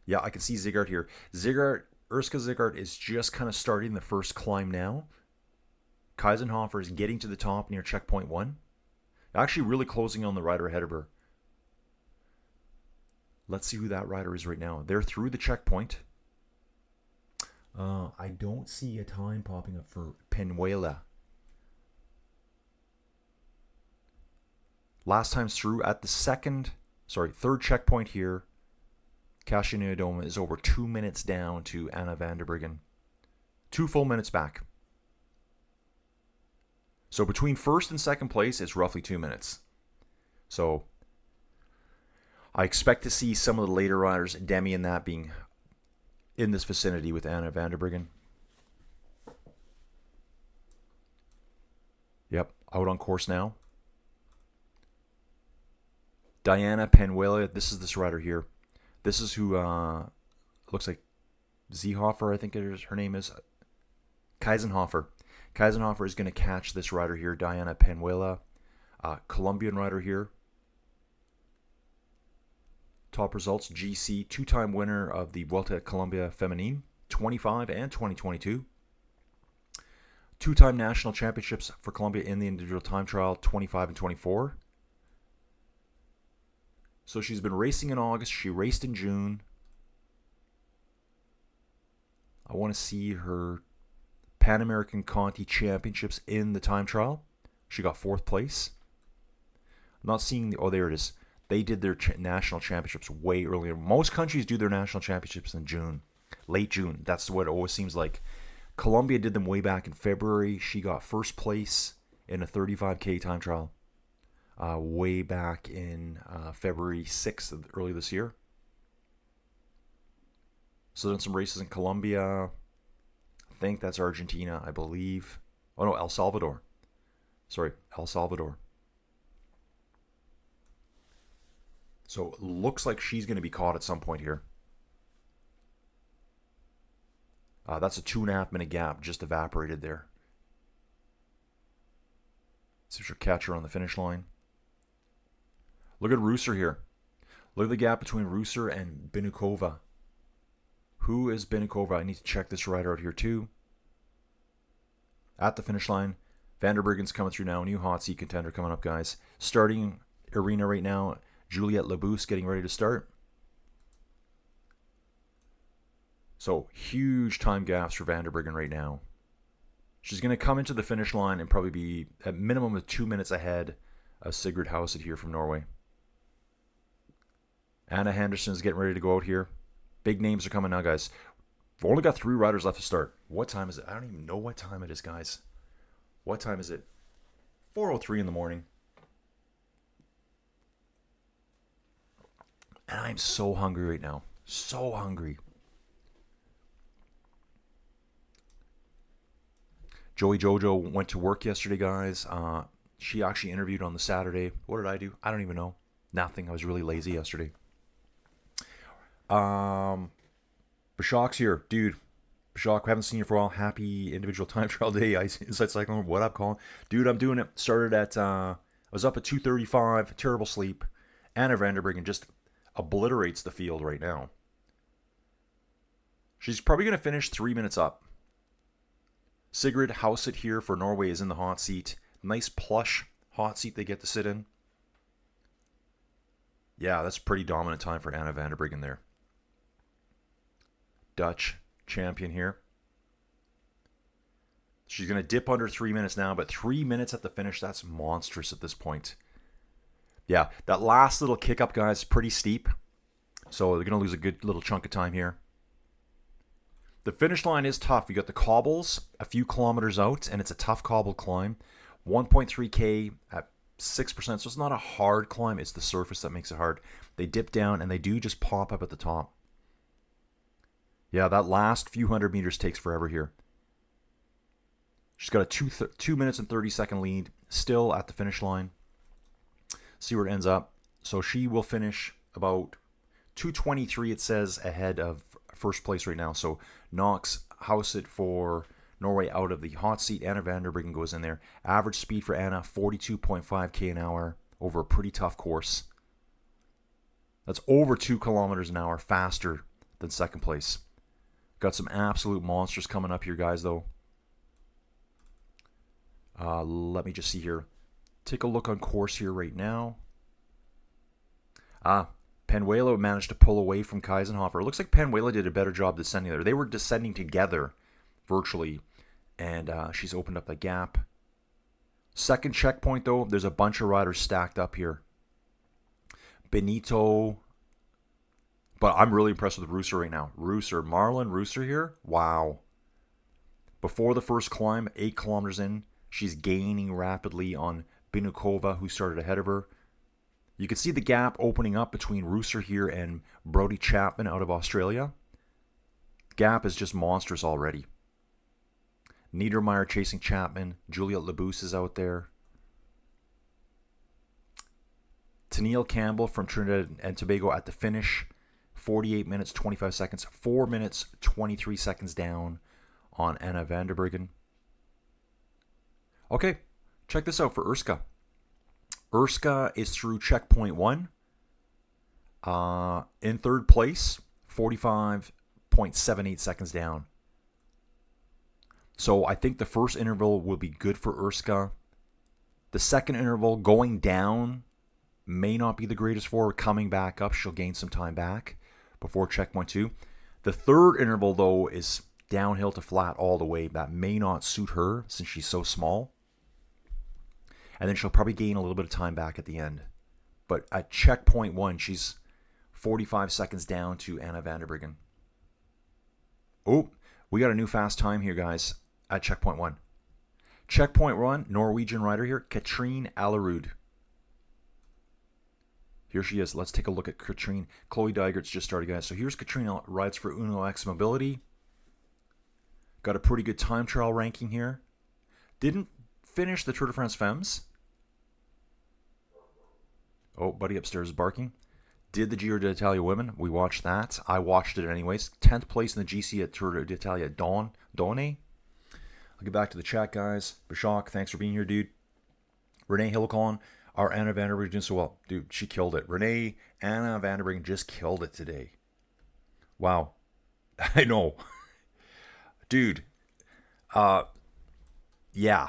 Yeah, I can see Zigart here. Urska Zigart is just kind of starting the first climb now. Kaisenhofer is getting to the top near checkpoint 1. Actually really closing on the rider ahead of her. Let's see who that rider is right now. They're through the checkpoint. I don't see a time popping up for Penuela. Last time's through at the third checkpoint here. Kasia Niewiadoma is over 2 minutes down to Anna Vanderbryggen. 2 full minutes back. So between first and second place, it's roughly 2 minutes. So I expect to see some of the later riders, Demi and that, being in this vicinity with Anna Vanderbryggen. Yep, out on course now. Diana Penuela, this is this rider here. This is who looks like Seehofer, I think her name is. Kaisenhofer. Kaisenhofer is going to catch this rider here, Diana Penuela. Colombian rider here. Top results, GC, 2-time winner of the Vuelta a Colombia Femenine, 25 and 2022. 2-time national championships for Colombia in the individual time trial, 25 and 24. So she's been racing in August. She raced in June. I want to see her Pan American Conti Championships in the time trial. She got 4th place. I'm not seeing there it is. They did their national championships way earlier. Most countries do their national championships in June. Late June. That's what it always seems like. Colombia did them way back in February. She got 1st place in a 35K time trial. Way back in February 6th, early this year. So done some races in Colombia. I think that's Argentina, I believe. Oh no, El Salvador. Sorry, El Salvador. So it looks like she's going to be caught at some point here. That's a 2.5 minute gap just evaporated there. See if she'll catch her on the finish line. Look at Rooser here. Look at the gap between Rooser and Binukova. Who is Binukova? I need to check this rider out here too. At the finish line. Vanderbryggen's coming through now. New hot seat contender coming up, guys. Starting arena right now. Juliette Labousse getting ready to start. So huge time gaps for Vanderbryggen right now. She's going to come into the finish line and probably be at minimum of 2 minutes ahead of Sigrid Hauset here from Norway. Anna Henderson's getting ready to go out here. Big names are coming now, guys. We've only got 3 riders left to start. What time is it? I don't even know what time it is, guys. What time is it? 4:03 in the morning. And I'm so hungry right now. So hungry. Joey Jojo went to work yesterday, guys. She actually interviewed on the Saturday. What did I do? I don't even know. Nothing. I was really lazy yesterday. Bashak's here. Dude, Bashak, haven't seen you for a while. Happy individual time trial day. Inside Cycling, what up, Colin? Dude, I'm doing it. Started at, I was up at 2:35. Terrible sleep. Anna Vanderbryggen just obliterates the field right now. She's probably going to finish 3 minutes up. Sigrid Hauset here for Norway is in the hot seat. Nice plush hot seat they get to sit in. Yeah, that's pretty dominant time for Anna Vanderbryggen there. Dutch champion here. She's She's going to dip under 3 minutes now, but 3 minutes at the finish, that's monstrous at this point. Yeah, that last little kick up, guys, is pretty steep. So they're going to lose a good little chunk of time here. The finish line is tough. You got the cobbles a few kilometers out, and it's a tough cobble climb. 1.3K at 6%, so it's not a hard climb. It's the surface that makes it hard. They dip down, and they do just pop up at the top. Yeah, that last few hundred meters takes forever here. She's got a 2 minutes and 30-second lead, still at the finish line. See where it ends up. So she will finish about 2:23, it says, ahead of first place right now. So knocks Hauset for Norway out of the hot seat. Anna van der Breggen goes in there. Average speed for Anna, 42.5 an hour over a pretty tough course. That's over 2 kilometers an hour faster than second place. Got some absolute monsters coming up here, guys, though. Let me just see here. Take a look on course here right now. Penuelo managed to pull away from Kaisenhofer. It looks like Penuelo did a better job descending there. They were descending together, virtually, and she's opened up the gap. Second checkpoint, though, there's a bunch of riders stacked up here. Benito, but I'm really impressed with Rooser right now. Marlon Rooser here, wow. Before the first climb, 8 kilometers in, she's gaining rapidly on Binukova, who started ahead of her. You can see the gap opening up between Rooser here and Brodie Chapman out of Australia. Gap is just monstrous already. Niedermeyer chasing Chapman. Juliette Labousse is out there. Tennille Campbell from Trinidad and Tobago at the finish. 48 minutes, 25 seconds. 4 minutes, 23 seconds down on Anna van der Breggen. Okay, check this out for Urska. Urska is through checkpoint 1. In third place, 45.78 seconds down. So I think the first interval will be good for Urska. The second interval going down may not be the greatest for her. Coming back up, she'll gain some time back before checkpoint 2. The third interval, though, is downhill to flat all the way. That may not suit her since she's so small. And then she'll probably gain a little bit of time back at the end. But at checkpoint 1, she's 45 seconds down to Anna van der Breggen. Oh, we got a new fast time here, guys, at checkpoint 1. Checkpoint 1, Norwegian rider here, Katrine Allerud. Here she is. Let's take a look at Katrine. Chloe Dygert's just started, guys. So here's Katrine, rides for Uno X Mobility. Got a pretty good time trial ranking here. Didn't finish the Tour de France Femmes. Oh, buddy upstairs is barking. Did the Giro d'Italia Women. We watched that. I watched it anyways. 10th place in the GC at Tour d'Italia Donne. I'll get back to the chat, guys. Bashak, thanks for being here, dude. Renee Hillcon, our Anna van der Breggen doing so well. Dude, she killed it. Anna van der Breggen just killed it today. Wow. I know. Dude. Yeah.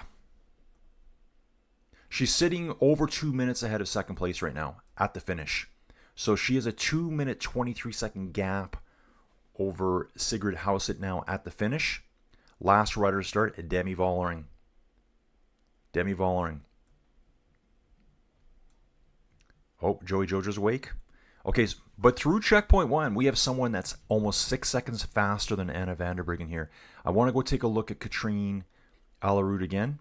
She's sitting over 2 minutes ahead of second place right now at the finish. So she has a 2 minute 23 second gap over Sigrid Hauset now at the finish. Last rider to start, Demi Vollering. Oh, Joey Jojo's awake. Okay, but through checkpoint 1, we have someone that's almost 6 seconds faster than Anna van der Breggen here. I want to go take a look at Katrine Allerud again.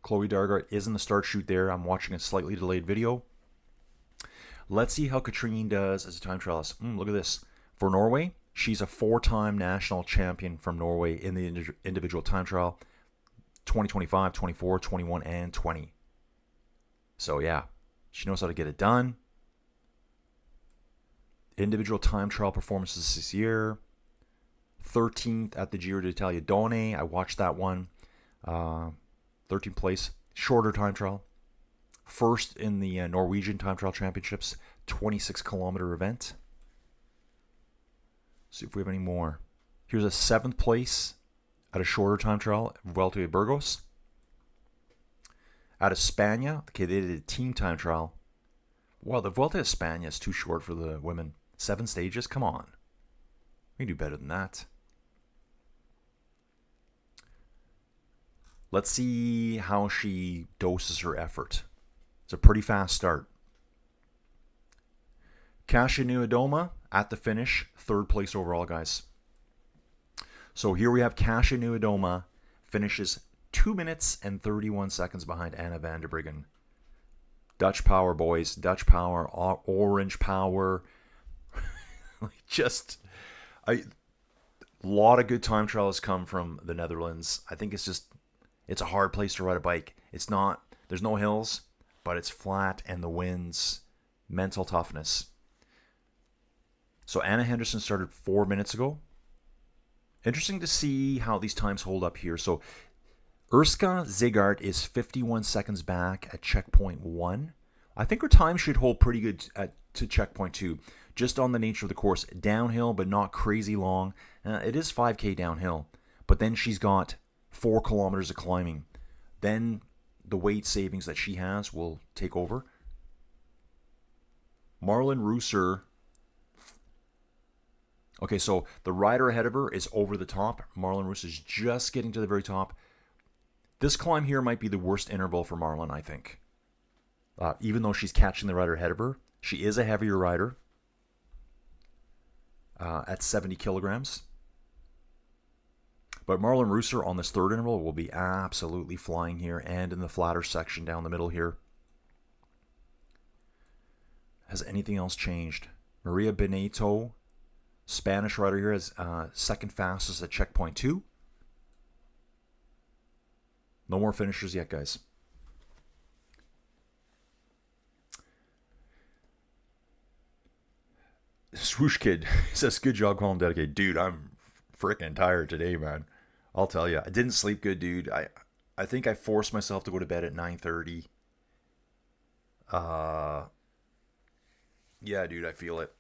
Chloe Dargart is in the start chute there. I'm watching a slightly delayed video. Let's see how Katrine does as a time trialist. Look at this. For Norway, she's a 4-time national champion from Norway in the individual time trial. 2025, 24, 21, and 20. So yeah, she knows how to get it done. Individual time trial performances this year. 13th at the Giro d'Italia Donne. I watched that one. 13th place, shorter time trial. First in the Norwegian Time Trial Championships, 26-kilometer event. See if we have any more. Here's a 7th place at a shorter time trial, Vuelta a Burgos. Out of Spania, okay, they did a team time trial. Wow, the Vuelta a Spania is too short for the women. 7 stages? Come on. We can do better than that. Let's see how she doses her effort. It's a pretty fast start. Kasia Niewiadoma at the finish, 3rd place overall, guys. So here we have Kasia Niewiadoma finishes 2 minutes and 31 seconds behind Anna van der Breggen. Dutch power, boys. Dutch power, orange power. A lot of good time trials come from the Netherlands. I think it's a hard place to ride a bike. There's no hills, but it's flat and the winds, mental toughness. So Anna Henderson started 4 minutes ago. Interesting to see how these times hold up here. So Urska Zegart is 51 seconds back at checkpoint 1. I think her time should hold pretty good to checkpoint 2, just on the nature of the course. Downhill, but not crazy long. It is 5K downhill, but then she's got 4 kilometers of climbing. Then the weight savings that she has will take over. Marlon Reusser. Okay, so the rider ahead of her is over the top. Marlon Reusser is just getting to the very top. This climb here might be the worst interval for Marlon, I think. Even though she's catching the rider ahead of her, she is a heavier rider at 70 kilograms. But Marlon Reusser on this 3rd interval will be absolutely flying here and in the flatter section down the middle here. Has anything else changed? Maria Benito, Spanish rider here, is 2nd fastest at checkpoint 2. No more finishers yet, guys. Swoosh Kid says, good job calling dedicated. Dude, I'm freaking tired today, man. I'll tell you. I didn't sleep good, dude. I think I forced myself to go to bed at 9:30. Yeah, dude, I feel it.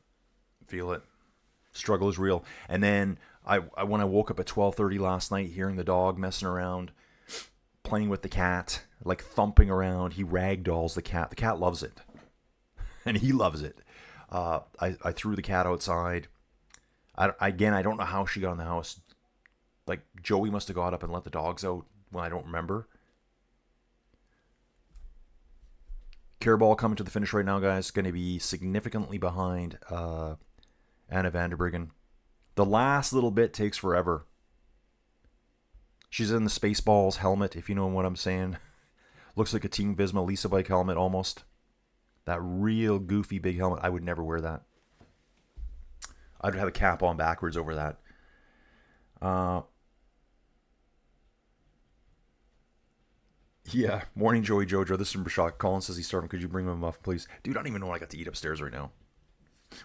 Struggle is real. And then when I woke up at 12:30 last night, hearing the dog messing around, playing with the cat, like thumping around. He ragdolls the cat. The cat loves it. And he loves it. I threw the cat outside. I don't know how she got in the house. Like, Joey must have got up and let the dogs out when I don't remember. Carabao coming to the finish right now, guys. Going to be significantly behind Anna van der Breggen. The last little bit takes forever. She's in the Spaceballs helmet, if you know what I'm saying. Looks like a Team Visma Lisa bike helmet almost. That real goofy big helmet. I would never wear that. I'd have a cap on backwards over that. Yeah, morning Joey Jojo. This is from Brashak. Colin says he's starving. Could you bring him a muffin, please? Dude, I don't even know what I got to eat upstairs right now.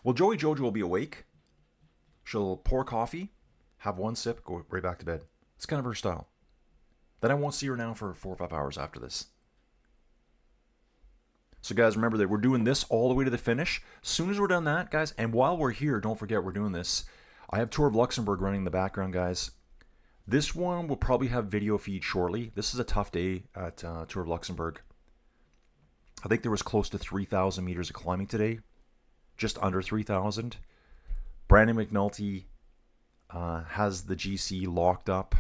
Well, Joey Jojo will be awake. She'll pour coffee, have one sip, go right back to bed. It's kind of her style. Then I won't see her now for 4 or 5 hours after this. So guys, remember that we're doing this all the way to the finish. As soon as we're done that, guys, and while we're here, don't forget we're doing this. I have Tour of Luxembourg running in the background, guys. This one will probably have video feed shortly. This is a tough day at Tour of Luxembourg. I think there was close to 3,000 meters of climbing today. Just under 3,000. Brandon McNulty has the GC locked up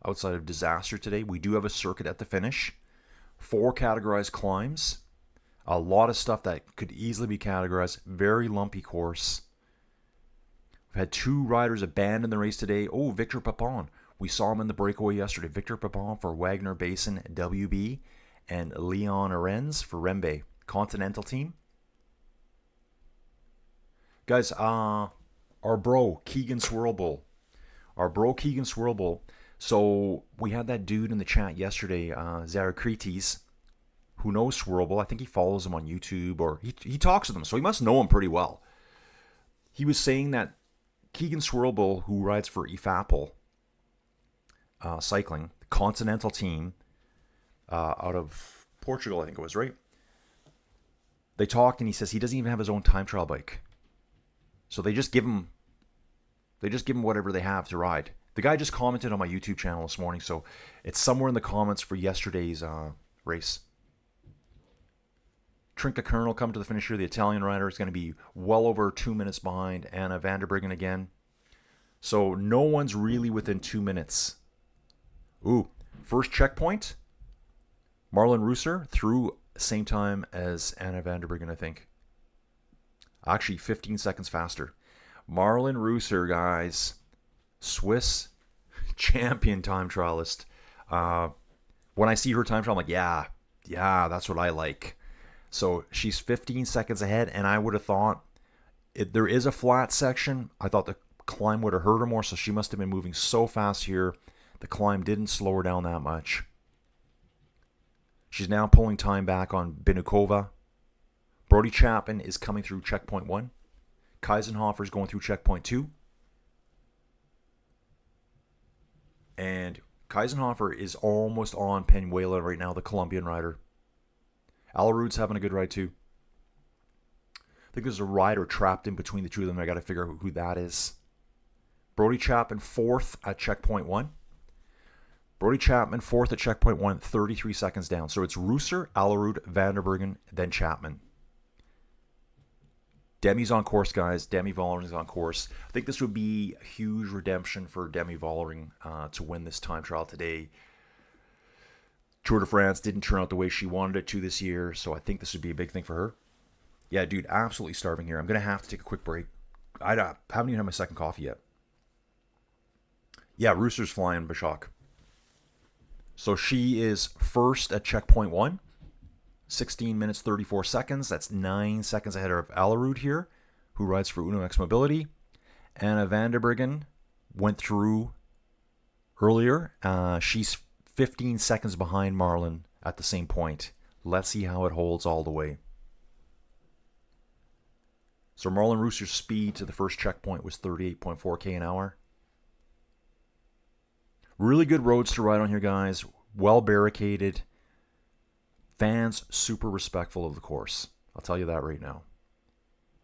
outside of disaster today. We do have a circuit at the finish. 4 categorized climbs. A lot of stuff that could easily be categorized. Very lumpy course. We've had 2 riders abandon the race today. Oh, Victor Papon. We saw him in the breakaway yesterday. Victor Papon for Wagner Basin WB and Leon Arens for Rembe. Continental team. Guys, our bro, Keegan Swirlbull. So we had that dude in the chat yesterday, Zarakritis, who knows Swirlbull. I think he follows him on YouTube, or he talks to them, so he must know him pretty well. He was saying that Keegan Swirlbull, who rides for IFAPL Cycling, the Continental team out of Portugal, I think it was, right? They talked, and he says he doesn't even have his own time trial bike. So they just give him whatever they have to ride. The guy just commented on my YouTube channel this morning, so it's somewhere in the comments for yesterday's race. Trinka Kernel come to the finish here. The Italian rider is going to be well over 2 minutes behind Anna van der Breggen again. So no one's really within 2 minutes. Ooh, First checkpoint, Marlon Reusser through same time as Anna van der Breggen, I think. Actually, 15 seconds faster. Marlon Reusser, guys, Swiss champion time trialist. When I see her time trial, I'm like, yeah, that's what I like. So she's 15 seconds ahead, and I would have thought there is a flat section. I thought the climb would have hurt her more, so she must have been moving so fast here. The climb didn't slow her down that much. She's now pulling time back on Binukova. Brody Chapman is coming through checkpoint 1. Kaisenhofer is going through checkpoint 2. And Kaisenhofer is almost on Penuela right now, the Colombian rider. Alarud's having a good ride too. I think there's a rider trapped in between the two of them. I got to figure out who that is. Brody Chapman 4th at checkpoint 1. Brody Chapman 4th at checkpoint 1, 33 seconds down. So it's Reusser, Alarud, van der Breggen, then Chapman. Demi's on course, guys. Demi Vollering's on course. I think this would be a huge redemption for Demi Vollering to win this time trial today. Tour de France didn't turn out the way she wanted it to this year, so I think this would be a big thing for her. Yeah, dude, absolutely starving here. I'm going to have to take a quick break. I haven't even had my second coffee yet. Yeah, Reusser's flying Bashak. So she is first at checkpoint 1. 16 minutes, 34 seconds. That's 9 seconds ahead of Alarud here, who rides for Uno X Mobility. Anna van der Breggen went through earlier. She's 15 seconds behind Marlon at the same point. Let's see how it holds all the way. So Marlon Reusser's speed to the first checkpoint was 38.4 k an hour. Really good roads to ride on here, guys. Well barricaded. Fans super respectful of the course. I'll tell you that right now.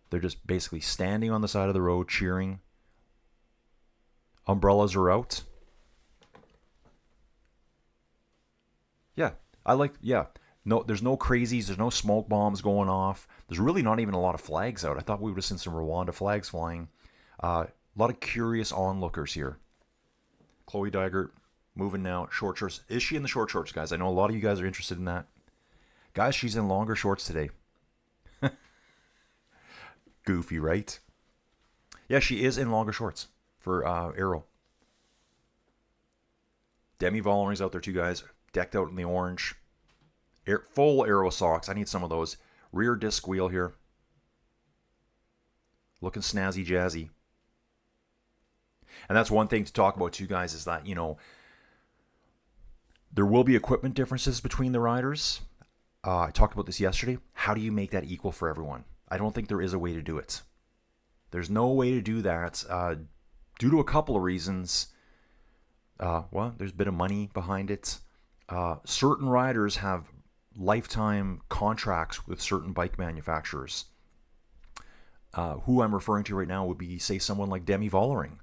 They're just basically standing on the side of the road cheering. Umbrellas are out. No, there's no crazies. There's no smoke bombs going off. There's really not even a lot of flags out. I thought we would have seen some Rwanda flags flying. A lot of curious onlookers here. Chloe Dygert moving now. Short shorts. Is she in the short shorts, guys? I know a lot of you guys are interested in that. Guys, she's in longer shorts today. Goofy, right? Yeah, she is in longer shorts for Aero. Demi Vollering's out there too, guys. Decked out in the orange. Full Aero socks. I need some of those. Rear disc wheel here. Looking snazzy jazzy. And that's one thing to talk about too, guys, is that, there will be equipment differences between the riders. I talked about this yesterday. How do you make that equal for everyone? I don't think there is a way to do it. There's no way to do that due to a couple of reasons. There's a bit of money behind it. Certain riders have lifetime contracts with certain bike manufacturers. Who I'm referring to right now would be, say, someone like Demi Vollering.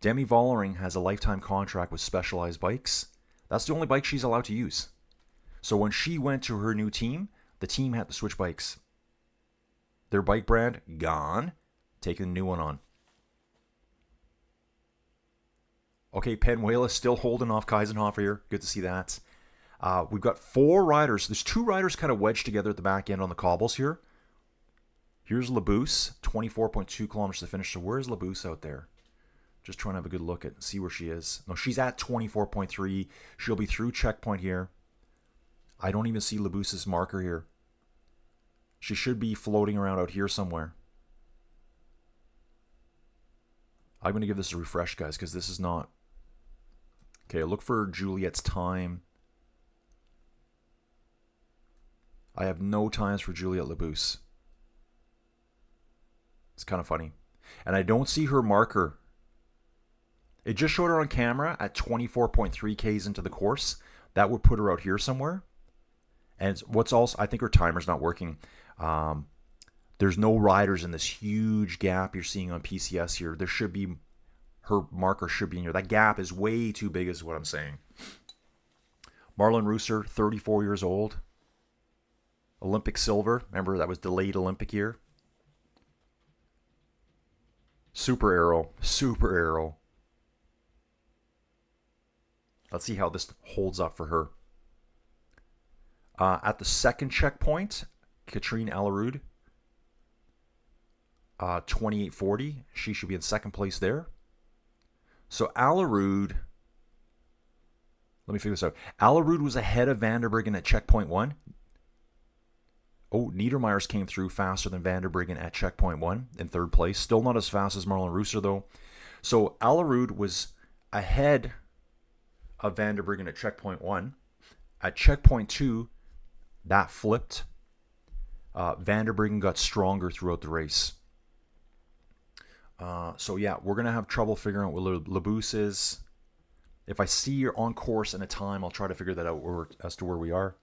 Demi Vollering has a lifetime contract with Specialized Bikes. That's the only bike she's allowed to use. So when she went to her new team, the team had to switch bikes. Their bike brand, gone. Taking a new one on. Okay, Penuela still holding off Kaisenhofer here. Good to see that. We've got 4 riders. There's 2 riders kind of wedged together at the back end on the cobbles here. Here's Labousse, 24.2 kilometers to finish. So where's Labousse out there? Just trying to have a good look at see where she is. No, she's at 24.3. She'll be through checkpoint here. I don't even see Labousse's marker here. She should be floating around out here somewhere. I'm going to give this a refresh, guys, because this is not... Okay, look for Juliet's time. I have no times for Juliet Labousse. It's kind of funny. And I don't see her marker. It just showed her on camera at 24.3 Ks into the course. That would put her out here somewhere. And what's also, I think her timer's not working. There's no riders in this huge gap you're seeing on PCS here. There should be, her marker should be in here. That gap is way too big is what I'm saying. Marlon Reusser, 34 years old. Olympic silver. Remember, that was delayed Olympic year. Super Aero. Super Aero. Let's see how this holds up for her. At the second checkpoint, Katrine Alerud, 28:40. She should be in second place there. So Alerud, let me figure this out. Alerud was ahead of Vanderbryggen at checkpoint 1. Oh, Niedermeyer's came through faster than Vanderbryggen at checkpoint 1 in third place. Still not as fast as Marlon Rooster, though. So Alerud was ahead of Vanderbryggen at checkpoint 1. At checkpoint 2, that flipped. Vanderbryggen got stronger throughout the race. So yeah, we're going to have trouble figuring out what Labous is. If I see you're on course and a time, I'll try to figure that out as to where we are.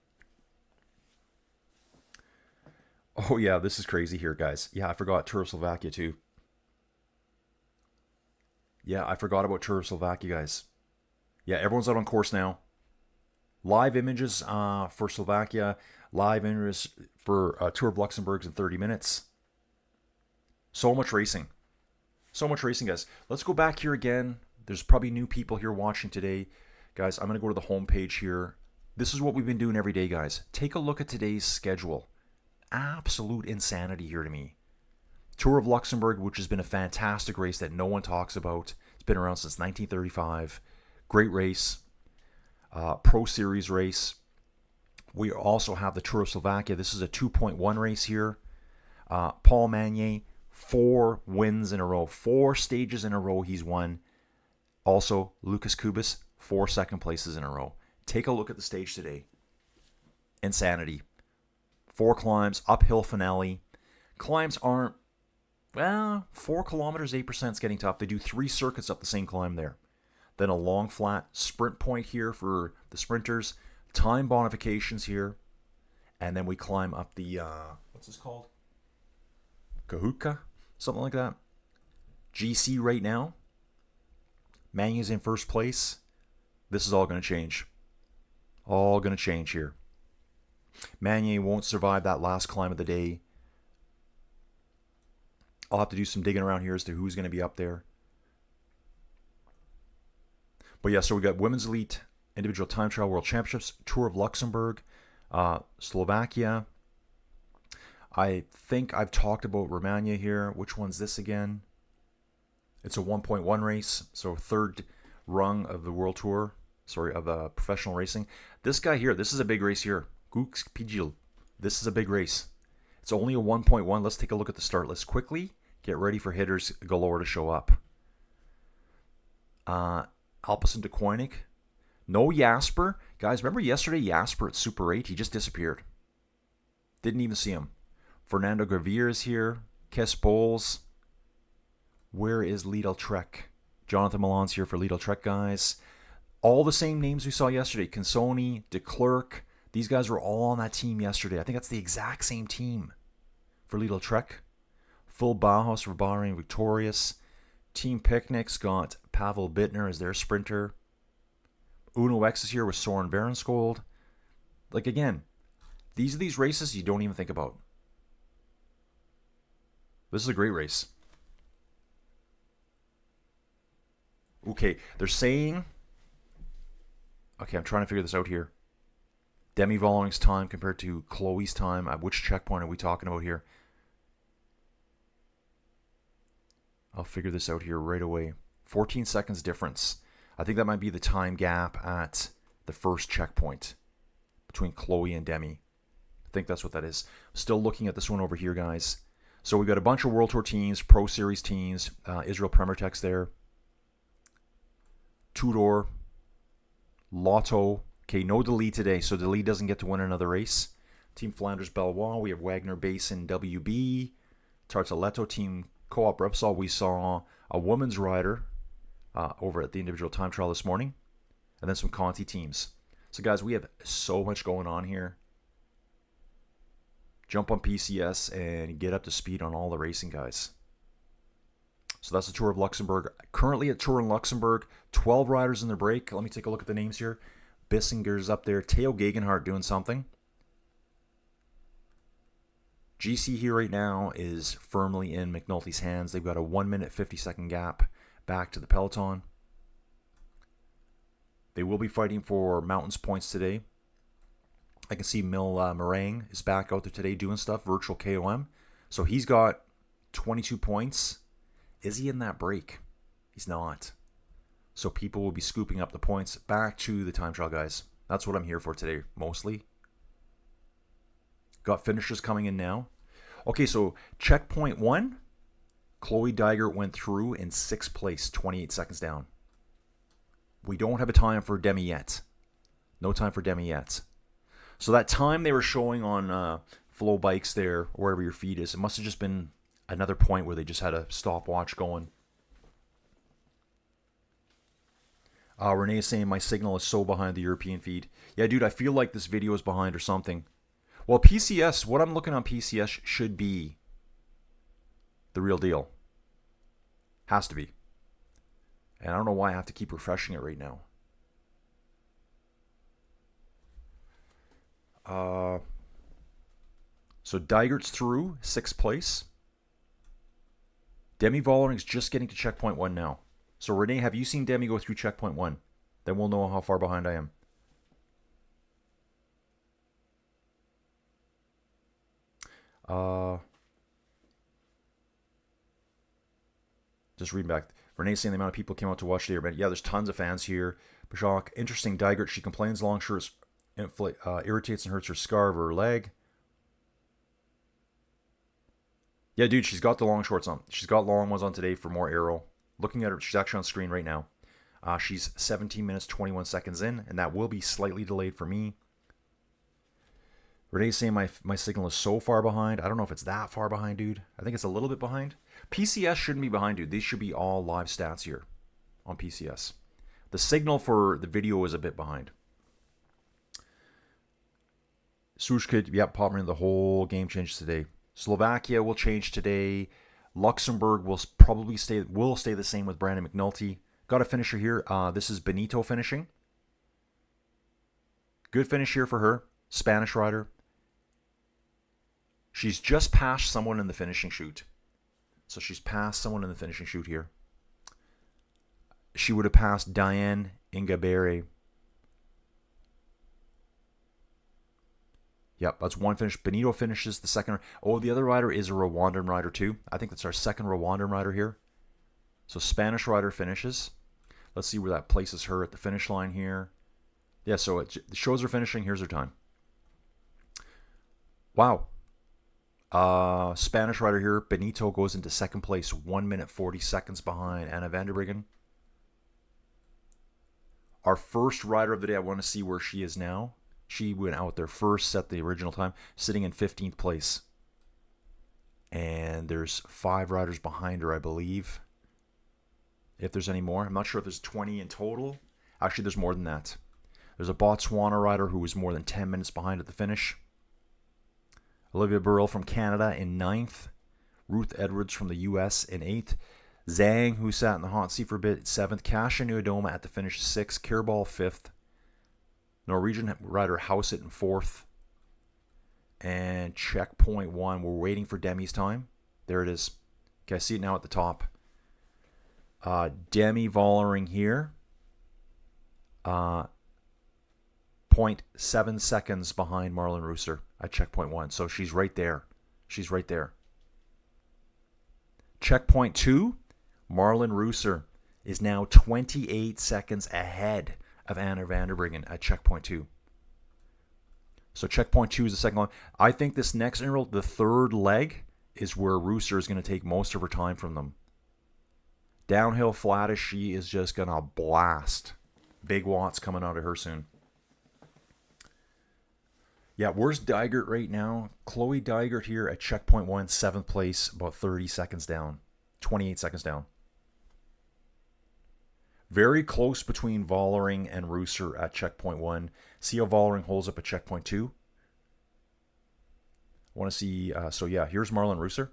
Oh yeah, this is crazy here, guys. Yeah, I forgot Tour of Slovakia too. Yeah, I forgot about Tour of Slovakia, guys. Yeah, everyone's out on course now. Live images for Slovakia. Live images for Tour of Luxembourg in 30 minutes. So much racing. So much racing, guys. Let's go back here again. There's probably new people here watching today. Guys, I'm going to go to the home page here. This is what we've been doing every day, guys. Take a look at today's schedule. Absolute insanity here to me. Tour of Luxembourg, which has been a fantastic race that no one talks about. It's been around since 1935. Great race. Pro Series race. We also have the Tour of Slovakia. This is a 2.1 race here. Paul Magnier, 4 wins in a row. 4 stages in a row he's won. Also, Lucas Kubis, 4 second places in a row. Take a look at the stage today. Insanity. 4 climbs, uphill finale. Climbs aren't, well, 4 kilometers, 8% is getting tough. They do 3 circuits up the same climb there. Then a long flat sprint point here for the sprinters. Time bonifications here. And then we climb up the, what's this called? Kahuka? Something like that. GC right now. Manny's in first place. This is all going to change. All going to change here. Magnier won't survive that last climb of the day. I'll have to do some digging around here as to who's going to be up there. But yeah, so we got Women's Elite, Individual Time Trial World Championships, Tour of Luxembourg, Slovakia. I think I've talked about Romania here. Which one's this again? It's a 1.1 race, so third rung of the World Tour. Sorry, of professional racing. This guy here, this is a big race here. Gux Pijil. This is a big race. It's only a 1.1. Let's take a look at the start list quickly. Get ready for hitters galore to show up. Alpecin de Koenig. No Jasper. Guys, remember yesterday Jasper at Super 8? He just disappeared. Didn't even see him. Fernando Gravier is here. Kes Bowles. Where is Lidl Trek? Jonathan Milan's here for Lidl Trek, guys. All the same names we saw yesterday. Consoni, De Klerk. These guys were all on that team yesterday. I think that's the exact same team for Lidl Trek. Full Bauhaus for Bahrain victorious. Team Picnics got Pavel Bittner as their sprinter. Uno X is here with Soren Berenskold. Like, again, these are these races you don't even think about. This is a great race. Okay, they're saying... Okay, I'm trying to figure this out here. Demi Vollong's time compared to Chloe's time. Which checkpoint are we talking about here? I'll figure this out here right away. 14 seconds difference. I think that might be the time gap at the first checkpoint between Chloe and Demi. I think that's what that is. Still looking at this one over here, guys. So we've got a bunch of World Tour teams, Pro Series teams. Israel Premier Tech's there. Tudor. Lotto. Okay, no Deli today, so Deli doesn't get to win another race. Team Flanders Bellois, we have Wagner Basin WB. Tartaletto Team Co-op Repsol, we saw a women's rider over at the individual time trial this morning. And then some Conti teams. So guys, we have so much going on here. Jump on PCS and get up to speed on all the racing, guys. So that's the Tour of Luxembourg. Currently at Tour in Luxembourg, 12 riders in the break. Let me take a look at the names here. Bissinger's up there. Theo Gegenhardt doing something. GC here right now is firmly in McNulty's hands. They've got a 1 minute 50 second gap back to the peloton. They will be fighting for Mountains points today. I can see Mil Meringue is back out there today doing stuff, virtual KOM. So he's got 22 points. Is he in that break? He's not. So people will be scooping up the points. Back to the time trial, guys. That's what I'm here for today, mostly. Got finishers coming in now. Okay, so checkpoint 1. Chloe Dygert went through in 6th place, 28 seconds down. We don't have a time for Demi yet. No time for Demi yet. So that time they were showing on Flow Bikes there, or wherever your feed is, it must have just been another point where they just had a stopwatch going. Renee is saying my signal is so behind the European feed. Yeah, dude, I feel like this video is behind or something. Well, PCS, what I'm looking on PCS should be the real deal. Has to be. And I don't know why I have to keep refreshing it right now. So Dygert's through, 6th place. Demi Vollering's just getting to checkpoint 1 now. So Renee, have you seen Demi go through checkpoint 1? Then we'll know how far behind I am. Just reading back. Renee's saying the amount of people came out to watch the event. Yeah, there's tons of fans here. Bashak, interesting. Dygert, she complains long shirts irritates and hurts her scarf or her leg. Yeah, dude, she's got the long shorts on. She's got long ones on today for more aero. Looking at her, she's actually on screen right now. She's 17 minutes, 21 seconds in, and that will be slightly delayed for me. Renee's saying my signal is so far behind. I don't know if it's that far behind, dude. I think it's a little bit behind. PCS shouldn't be behind, dude. These should be all live stats here on PCS. The signal for the video is a bit behind. Sushkid, yeah, Pomeranian, the whole game changed today. Slovakia will change today. Luxembourg will probably stay the same with Brandon McNulty. Got a finisher here. This is Benito finishing. Good finish here for her. Spanish rider. She's just passed someone in the finishing chute. So she's passed someone in the finishing chute here. She would have passed Diane Ingabere. Yep, that's one finish. Benito finishes the second. Oh, the other rider is a Rwandan rider too. I think that's our second Rwandan rider here. So Spanish rider finishes. Let's see where that places her at the finish line here. Yeah, so it shows her finishing. Here's her time. Wow. Spanish rider here. Benito goes into second place. 1 minute 40 seconds behind Anna Vanderbriggen. Our first rider of the day, I want to see where she is now. She went out there first, set the original time, sitting in 15th place. And there's 5 riders behind her, I believe. If there's any more. I'm not sure if there's 20 in total. Actually, there's more than that. There's a Botswana rider who was more than 10 minutes behind at the finish. Olivia Burrell from Canada in 9th. Ruth Edwards from the US in 8th. Zhang, who sat in the hot seat for a bit, 7th. Kasia Nuadoma at the finish, 6th. Kirball, 5th. Norwegian rider Hauset in 4th. And checkpoint 1. We're waiting for Demi's time. There it is. Okay, I see it now at the top. Demi Vollering here. 0.7 seconds behind Marlon Reusser at checkpoint 1. So she's right there. She's right there. Checkpoint 2. Marlon Reusser is now 28 seconds ahead of Anna Vanderbriggen at checkpoint 2. So checkpoint 2 is the second line. I think this next interval, the third leg, is where Reusser is going to take most of her time from them. Downhill flattish, she is just going to blast. Big watts coming out of her soon. Yeah, where's Dygert right now? Chloe Dygert here at checkpoint 1, 7th place, about 30 seconds down. 28 seconds down. Very close between Vollering and Reusser at checkpoint 1. See how Vollering holds up at checkpoint 2. I want to see, so yeah, here's Marlon Reusser.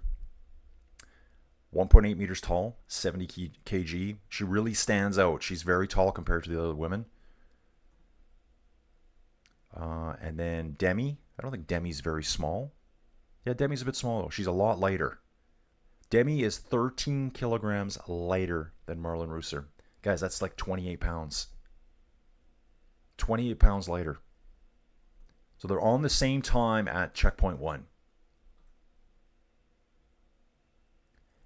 1.8 meters tall, 70 kg. She really stands out. She's very tall compared to the other women. And then Demi. I don't think Demi's very small. Yeah, Demi's a bit small though. She's a lot lighter. Demi is 13 kilograms lighter than Marlon Reusser. Guys, that's like 28 pounds. 28 pounds lighter. So they're on the same time at checkpoint 1.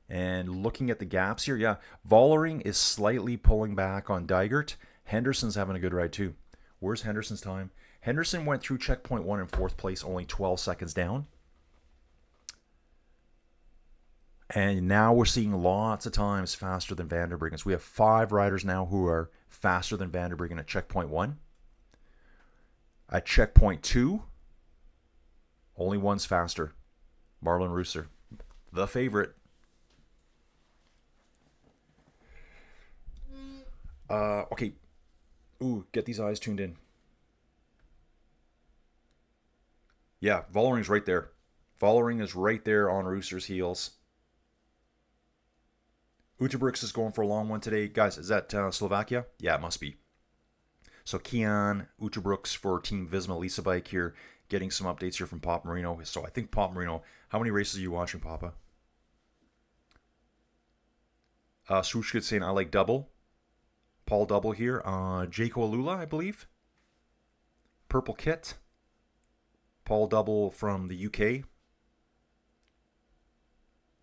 And looking at the gaps here, yeah, Vollering is slightly pulling back on Dijkert. Henderson's having a good ride too. Where's Henderson's time? Henderson went through checkpoint 1 in 4th place, only 12 seconds down. And now we're seeing lots of times faster than Van der Breggen. So we have 5 riders now who are faster than Van der Breggen at checkpoint 1. At checkpoint 2, only one's faster. Marlon Reusser, the favorite. Okay. Ooh, get these eyes tuned in. Yeah, Vollering's right there. Vollering is right there on Reusser's heels. Uterbrooks is going for a long one today. Guys, is that Slovakia? Yeah, it must be. So Kian Uterbrooks for Team Visma Lisa Bike here, getting some updates here from Papa Marino. So I think Papa Marino, how many races are you watching, Papa? Swooshkid saying I like double. Paul Double here. Jaco Alula, I believe. Purple Kit. Paul Double from the UK.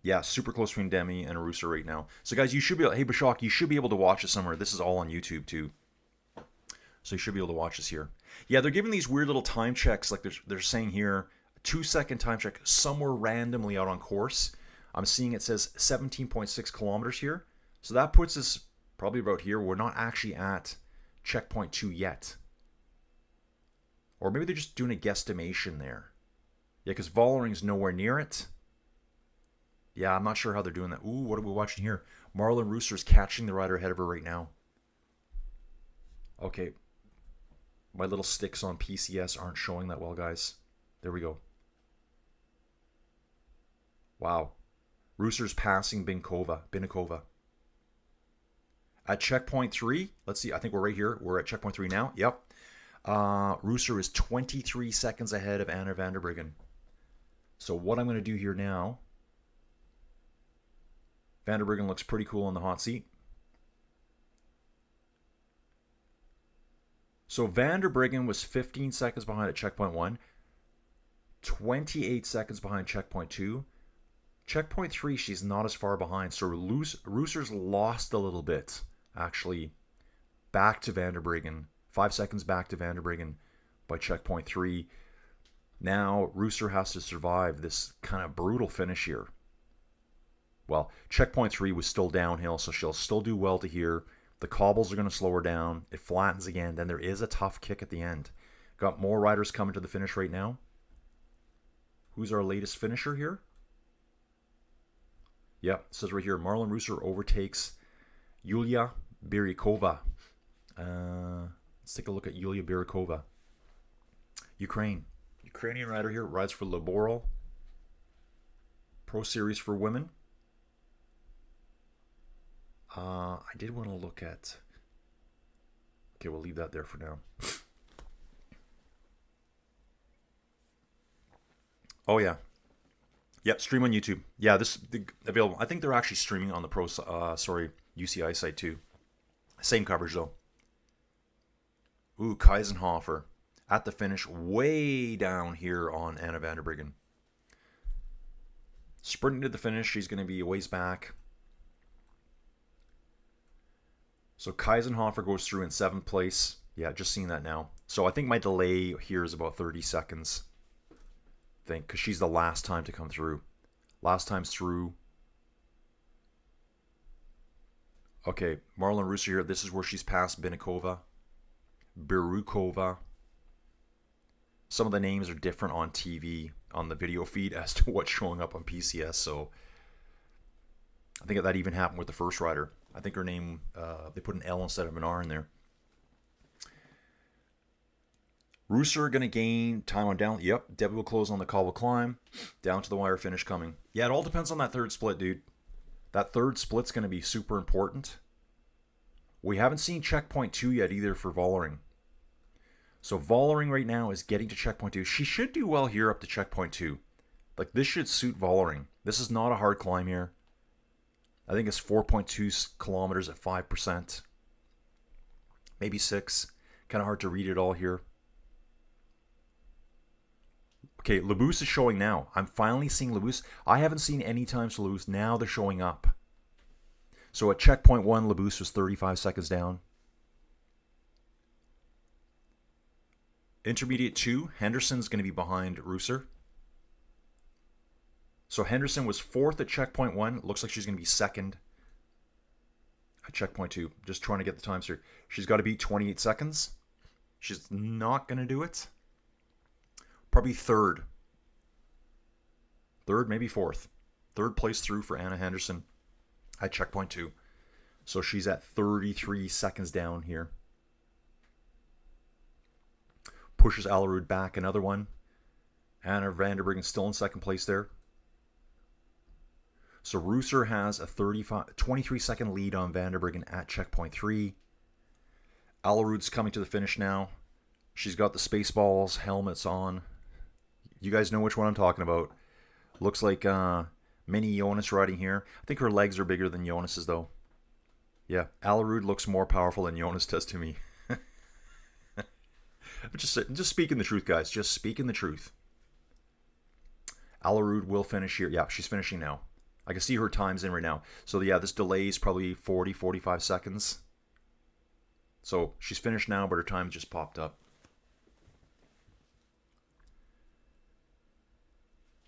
Yeah, super close between Demi and Reusser right now. So guys, you should be able, hey Bashak, you should be able to watch this somewhere. This is all on YouTube too. So you should be able to watch this here. Yeah, they're giving these weird little time checks, like they're saying here, a 2-second time check somewhere randomly out on course. I'm seeing it says 17.6 kilometers here. So that puts us probably about here. We're not actually at checkpoint 2 yet. Or maybe they're just doing a guesstimation there. Yeah, because Vollering's nowhere near it. Yeah, I'm not sure how they're doing that. Ooh, what are we watching here? Marlon Reusser's catching the rider ahead of her right now. Okay. My little sticks on PCS aren't showing that well, guys. There we go. Wow. Reusser's passing Binkova. At checkpoint 3, let's see, I think we're right here. We're at checkpoint 3 now. Yep. Reusser is 23 seconds ahead of Anna van der Breggen. So what I'm going to do here now, Van der Breggen looks pretty cool in the hot seat. So Van der Breggen was 15 seconds behind at checkpoint 1, 28 seconds behind checkpoint 2. Checkpoint 3, she's not as far behind. So Reusser's lost a little bit, actually, back to Van der Breggen. 5 seconds back to Van der Breggen by checkpoint 3. Now Reusser has to survive this kind of brutal finish here. Well, checkpoint 3 was still downhill, so she'll still do well to here. The cobbles are going to slow her down. It flattens again. Then there is a tough kick at the end. Got more riders coming to the finish right now. Who's our latest finisher here? Yeah, it says right here, Marlon Reusser overtakes Yulia Birykova. Let's take a look at Yulia Birykova. Ukrainian rider here, rides for Laboral. Pro Series for women. I did want to look at... Okay, we'll leave that there for now. Oh, yeah. Yep, stream on YouTube. Yeah, available. I think they're actually streaming on the UCI site too. Same coverage though. Ooh, Kaisenhofer at the finish, way down here on Anna van der Breggen. Sprinting to the finish, she's going to be a ways back. So Kaisenhofer goes through in 7th place. Yeah, just seeing that now. So I think my delay here is about 30 seconds. I think, because she's the last time to come through. Last time's through. Okay, Marlon Reusser here. This is where she's past Birykova. Some of the names are different on TV, on the video feed, as to what's showing up on PCS. So I think that even happened with the first rider. I think her name, they put an L instead of an R in there. Reusser going to gain time on down. Yep, Debbie will close on the cobble climb. Down to the wire finish coming. Yeah, it all depends on that third split, dude. That third split's going to be super important. We haven't seen checkpoint 2 yet either for Vollering. So Vollering right now is getting to checkpoint 2. She should do well here up to checkpoint 2. Like, this should suit Vollering. This is not a hard climb here. I think it's 4.2 kilometers at 5%. Maybe 6. Kind of hard to read it all here. Okay, Labous is showing now. I'm finally seeing Labous. I haven't seen any times for Labous. Now they're showing up. So at checkpoint 1, Labous was 35 seconds down. Intermediate 2, Henderson's going to be behind Rooser. So Henderson was 4th at checkpoint 1. Looks like she's going to be 2nd at checkpoint 2. Just trying to get the times here. She's got to beat 28 seconds. She's not going to do it. Probably 3rd. 3rd, maybe 4th. 3rd place through for Anna Henderson at checkpoint 2. So she's at 33 seconds down here. Pushes Alerud back another one. Anna Vanderbruggen still in 2nd place there. So Rooser has a 23-second lead on Vanderbruggen at checkpoint 3. Alerud's coming to the finish now. She's got the Spaceballs helmets on. You guys know which one I'm talking about. Looks like mini Jonas riding here. I think her legs are bigger than Jonas's though. Yeah, Alerud looks more powerful than Jonas does to me. Just speaking the truth, guys. Just speaking the truth. Alerud will finish here. Yeah, she's finishing now. I can see her times in right now. So yeah, this delay is probably 40, 45 seconds. So she's finished now, but her time just popped up.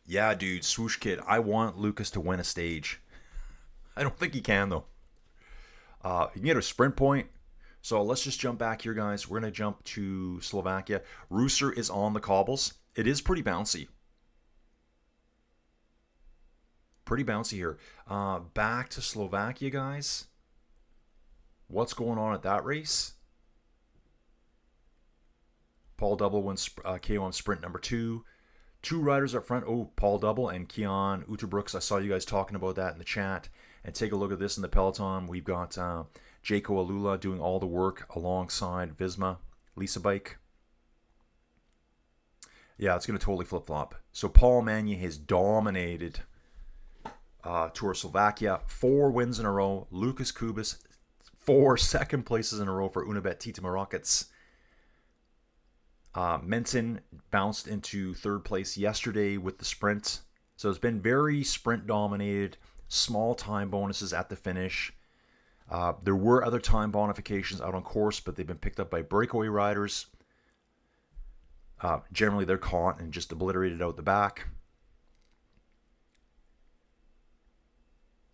Yeah, dude, Swoosh Kid. I want Lucas to win a stage. I don't think he can, though. He can get a sprint point. So let's just jump back here, guys. We're going to jump to Slovakia. Rooster is on the cobbles. It is pretty bouncy. Pretty bouncy here. Back to Slovakia, guys. What's going on at that race? Paul Double wins KO on sprint number 2. 2 riders up front. Oh, Paul Double and Keon Uterbrooks. I saw you guys talking about that in the chat. And take a look at this in the peloton. We've got Jaco Alula doing all the work alongside Visma, Lisa Bike. Yeah, it's going to totally flip-flop. So Paul Magny has dominated Tour of Slovakia. 4 wins in a row. Lucas Kubis, 4 second places in a row for Unibet Titama Rockets. Menton bounced into 3rd place yesterday with the sprint. So it's been very sprint dominated. Small time bonuses at the finish. There were other time bonifications out on course, but they've been picked up by breakaway riders. Generally, they're caught and just obliterated out the back.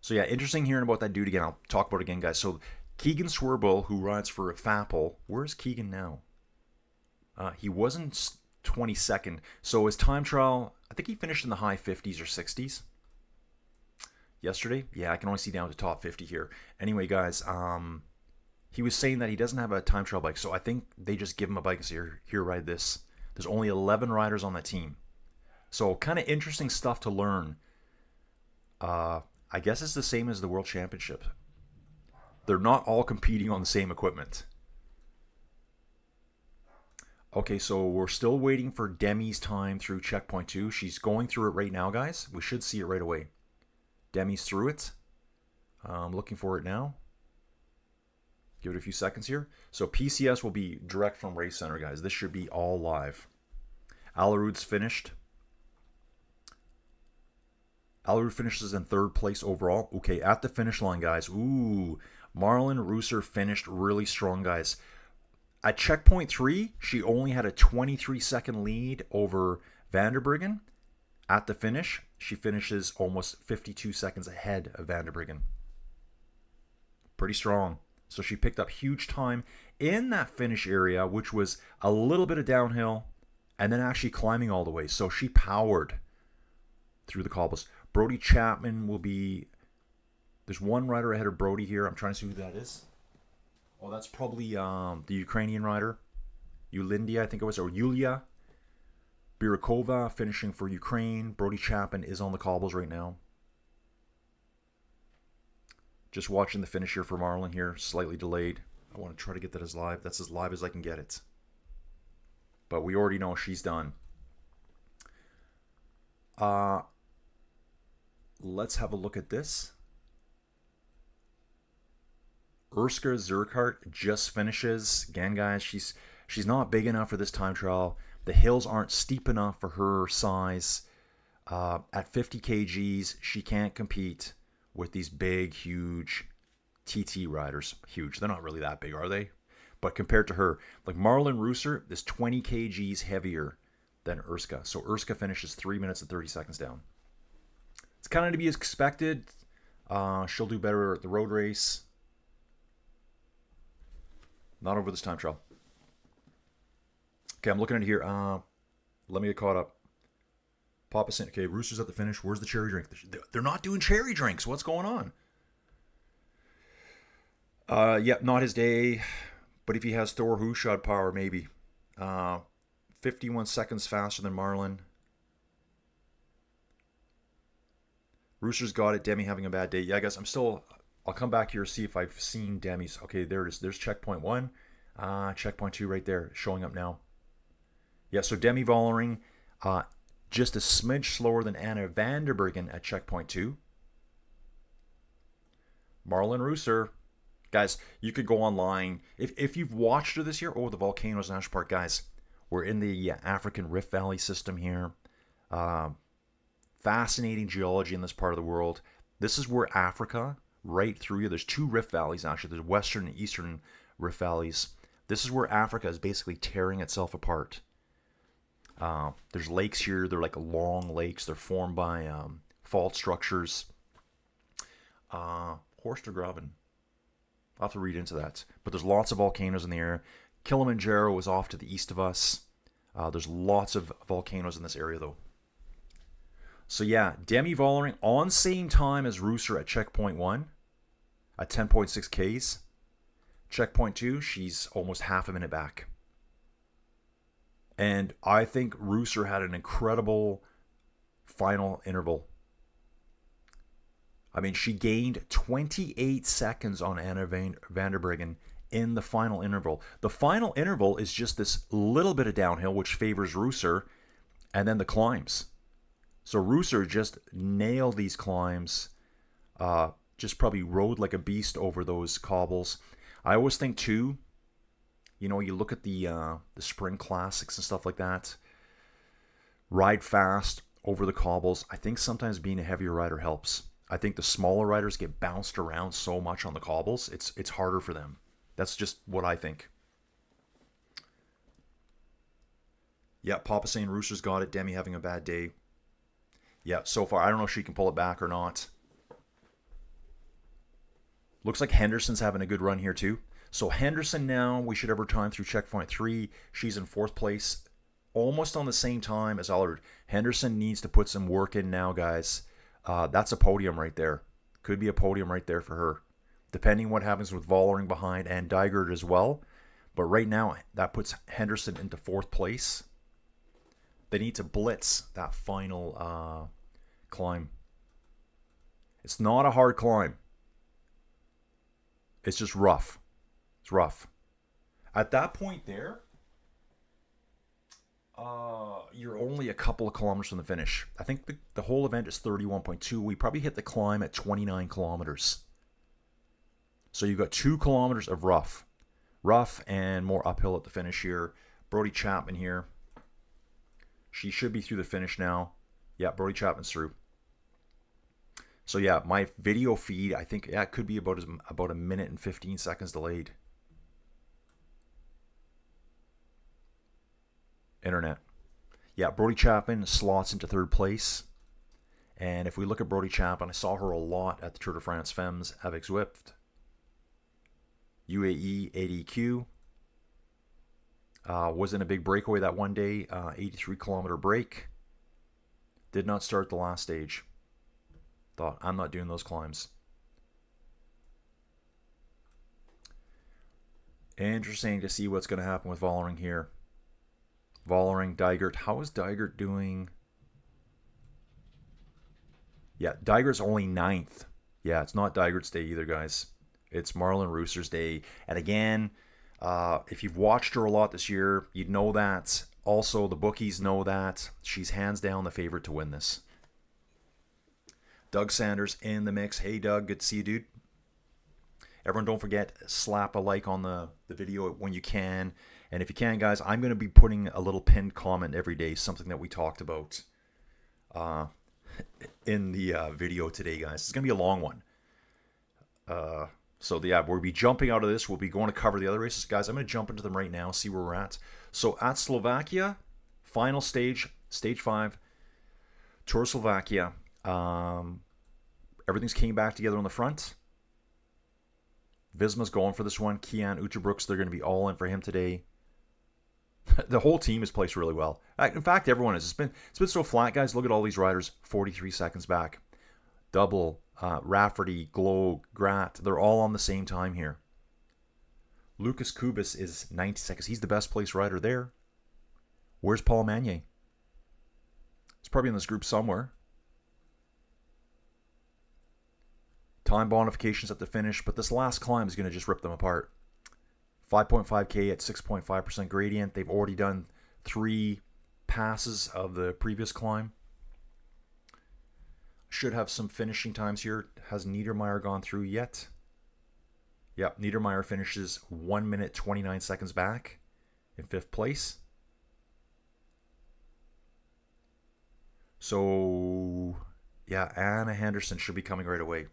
So yeah, interesting hearing about that dude again. I'll talk about it again, guys. So Keegan Swerbull, who rides for Fapple. Where's Keegan now? He wasn't 22nd. So his time trial, I think he finished in the high 50s or 60s. Yesterday? Yeah, I can only see down to top 50 here. Anyway, guys, he was saying that he doesn't have a time trial bike, so I think they just give him a bike and say, here, ride this. There's only 11 riders on that team. So kind of interesting stuff to learn. I guess it's the same as the World Championship. They're not all competing on the same equipment. Okay, so we're still waiting for Demi's time through checkpoint 2. She's going through it right now, guys. We should see it right away. Demi's through it. I'm looking for it now. Give it a few seconds here. So PCS will be direct from Race Center, guys. This should be all live. Alerud's finished. Alerud finishes in 3rd place overall. Okay, at the finish line, guys. Ooh, Marlon Rooser finished really strong, guys. At checkpoint 3, she only had a 23-second lead over Vanderbruggen. At the finish, she finishes almost 52 seconds ahead of Vanderbruggen. Pretty strong. So she picked up huge time in that finish area, which was a little bit of downhill, and then actually climbing all the way. So she powered through the cobbles. Brody Chapman will be... There's one rider ahead of Brody here. I'm trying to see who that is. Oh, that's probably the Ukrainian rider. Yulindia, I think it was, or Yulia. Birakova finishing for Ukraine. Brody Chapman is on the cobbles right now. Just watching the finish here for Marlon here. Slightly delayed. I want to try to get that as live. That's as live as I can get it. But we already know she's done. Let's have a look at this. Urska Zurkart just finishes. Again, guys, she's She's not big enough for this time trial. The hills aren't steep enough for her size. At 50 kgs, she can't compete with these big, huge TT riders. Huge. They're not really that big, are they? But compared to her, like Marlon Rooser is 20 kgs heavier than Urska. So Urska finishes 3 minutes and 30 seconds down. It's kind of to be expected. She'll do better at the road race. Not over this time trial. Okay, I'm looking at it here. Let me get caught up. Papa Saint. Okay, Rooster's at the finish. Where's the cherry drink? They're not doing cherry drinks. What's going on? Yep, not his day. But if he has Thor Hushad power, maybe. 51 seconds faster than Marlon. Rooster's got it. Demi having a bad day. Yeah, I guess I'll come back here, see if I've seen Demi's. Okay, there it is. There's checkpoint 1. Checkpoint 2 right there, showing up now. Yeah, so Demi Vollering, just a smidge slower than Anna Vanderbergen at checkpoint 2. Marlon Rooser. Guys, you could go online. If you've watched her this year, the Volcanoes National Park, guys, we're in the African Rift Valley system here. Fascinating geology in this part of the world. This is where Africa, right through here, there's 2 rift valleys actually. There's western and eastern rift valleys. This is where Africa is basically tearing itself apart. There's lakes here. They're like long lakes. They're formed by fault structures. Horstergraven. I'll have to read into that. But there's lots of volcanoes in the area. Kilimanjaro is off to the east of us. There's lots of volcanoes in this area, though. So yeah, Demi Vollering on same time as Rooster at checkpoint 1 at 10.6 Ks. Checkpoint 2, she's almost half a minute back. And I think Rooster had an incredible final interval. I mean, she gained 28 seconds on Anna Vanderbergen in the final interval. The final interval is just this little bit of downhill, which favors Rooster, and then the climbs. So Rooster just nailed these climbs, just probably rode like a beast over those cobbles. I always think too, you know, you look at the spring classics and stuff like that, ride fast over the cobbles. I think sometimes being a heavier rider helps. I think the smaller riders get bounced around so much on the cobbles, it's harder for them. That's just what I think. Yeah, Papa saying Rooster's got it. Demi having a bad day. Yeah, so far, I don't know if she can pull it back or not. Looks like Henderson's having a good run here too. So Henderson now, we should have her time through checkpoint 3. She's in 4th place, almost on the same time as Allard. Henderson needs to put some work in now, guys. That's a podium right there. Could be a podium right there for her. Depending what happens with Vollering behind and Dygert as well. But right now, that puts Henderson into 4th place. They need to blitz that final climb. It's not a hard climb. It's just rough. It's rough. At that point there, you're only a couple of kilometers from the finish. I think the whole event is 31.2. We probably hit the climb at 29 kilometers. So you've got 2 kilometers of rough. Rough and more uphill at the finish here. Brody Chapman here. She should be through the finish now. Yeah, Brody Chapman's through. So yeah, my video feed, I think, it could be about a minute and 15 seconds delayed. Internet. Yeah, Brody Chapman slots into 3rd place. And if we look at Brody Chapman, I saw her a lot at the Tour de France Femmes avec Zwift. UAE ADQ. Was in a big breakaway that one day, 83 kilometer break. Did not start the last stage. Thought, I'm not doing those climbs. Interesting to see what's going to happen with Vollering here. Vollering, Dygert. How is Dygert doing? Yeah, Dygert's only 9th. Yeah, it's not Dygert's day either, guys. It's Marlon Rooster's day. And again, if you've watched her a lot this year, you'd know that. Also, the bookies know that. She's hands down the favorite to win this. Doug Sanders in the mix. Hey, Doug. Good to see you, dude. Everyone, don't forget, slap a like on the video when you can. And if you can, guys, I'm going to be putting a little pinned comment every day, something that we talked about in the video today, guys. It's going to be a long one. So, yeah, we'll be jumping out of this. We'll be going to cover the other races. Guys, I'm going to jump into them right now, see where we're at. So, at Slovakia, final stage, stage 5, Tour of Slovakia. Everything's came back together on the front. Visma's going for this one. Kian Uterbrooks, they're going to be all in for him today. The whole team is placed really well. In fact, everyone is. It's been so flat, guys. Look at all these riders, 43 seconds back. Double, Rafferty, Glow, Grat, they're all on the same time here. Lucas Kubis is 90 seconds. He's the best placed rider there. Where's Paul Magnier? He's probably in this group somewhere. Time bonifications at the finish, but this last climb is going to just rip them apart. 5.5K at 6.5% gradient. They've already done 3 passes of the previous climb. Should have some finishing times here. Has Niedermeyer gone through yet? Yep, Niedermeyer finishes 1 minute 29 seconds back in 5th place. So, yeah, Anna Henderson should be coming right away.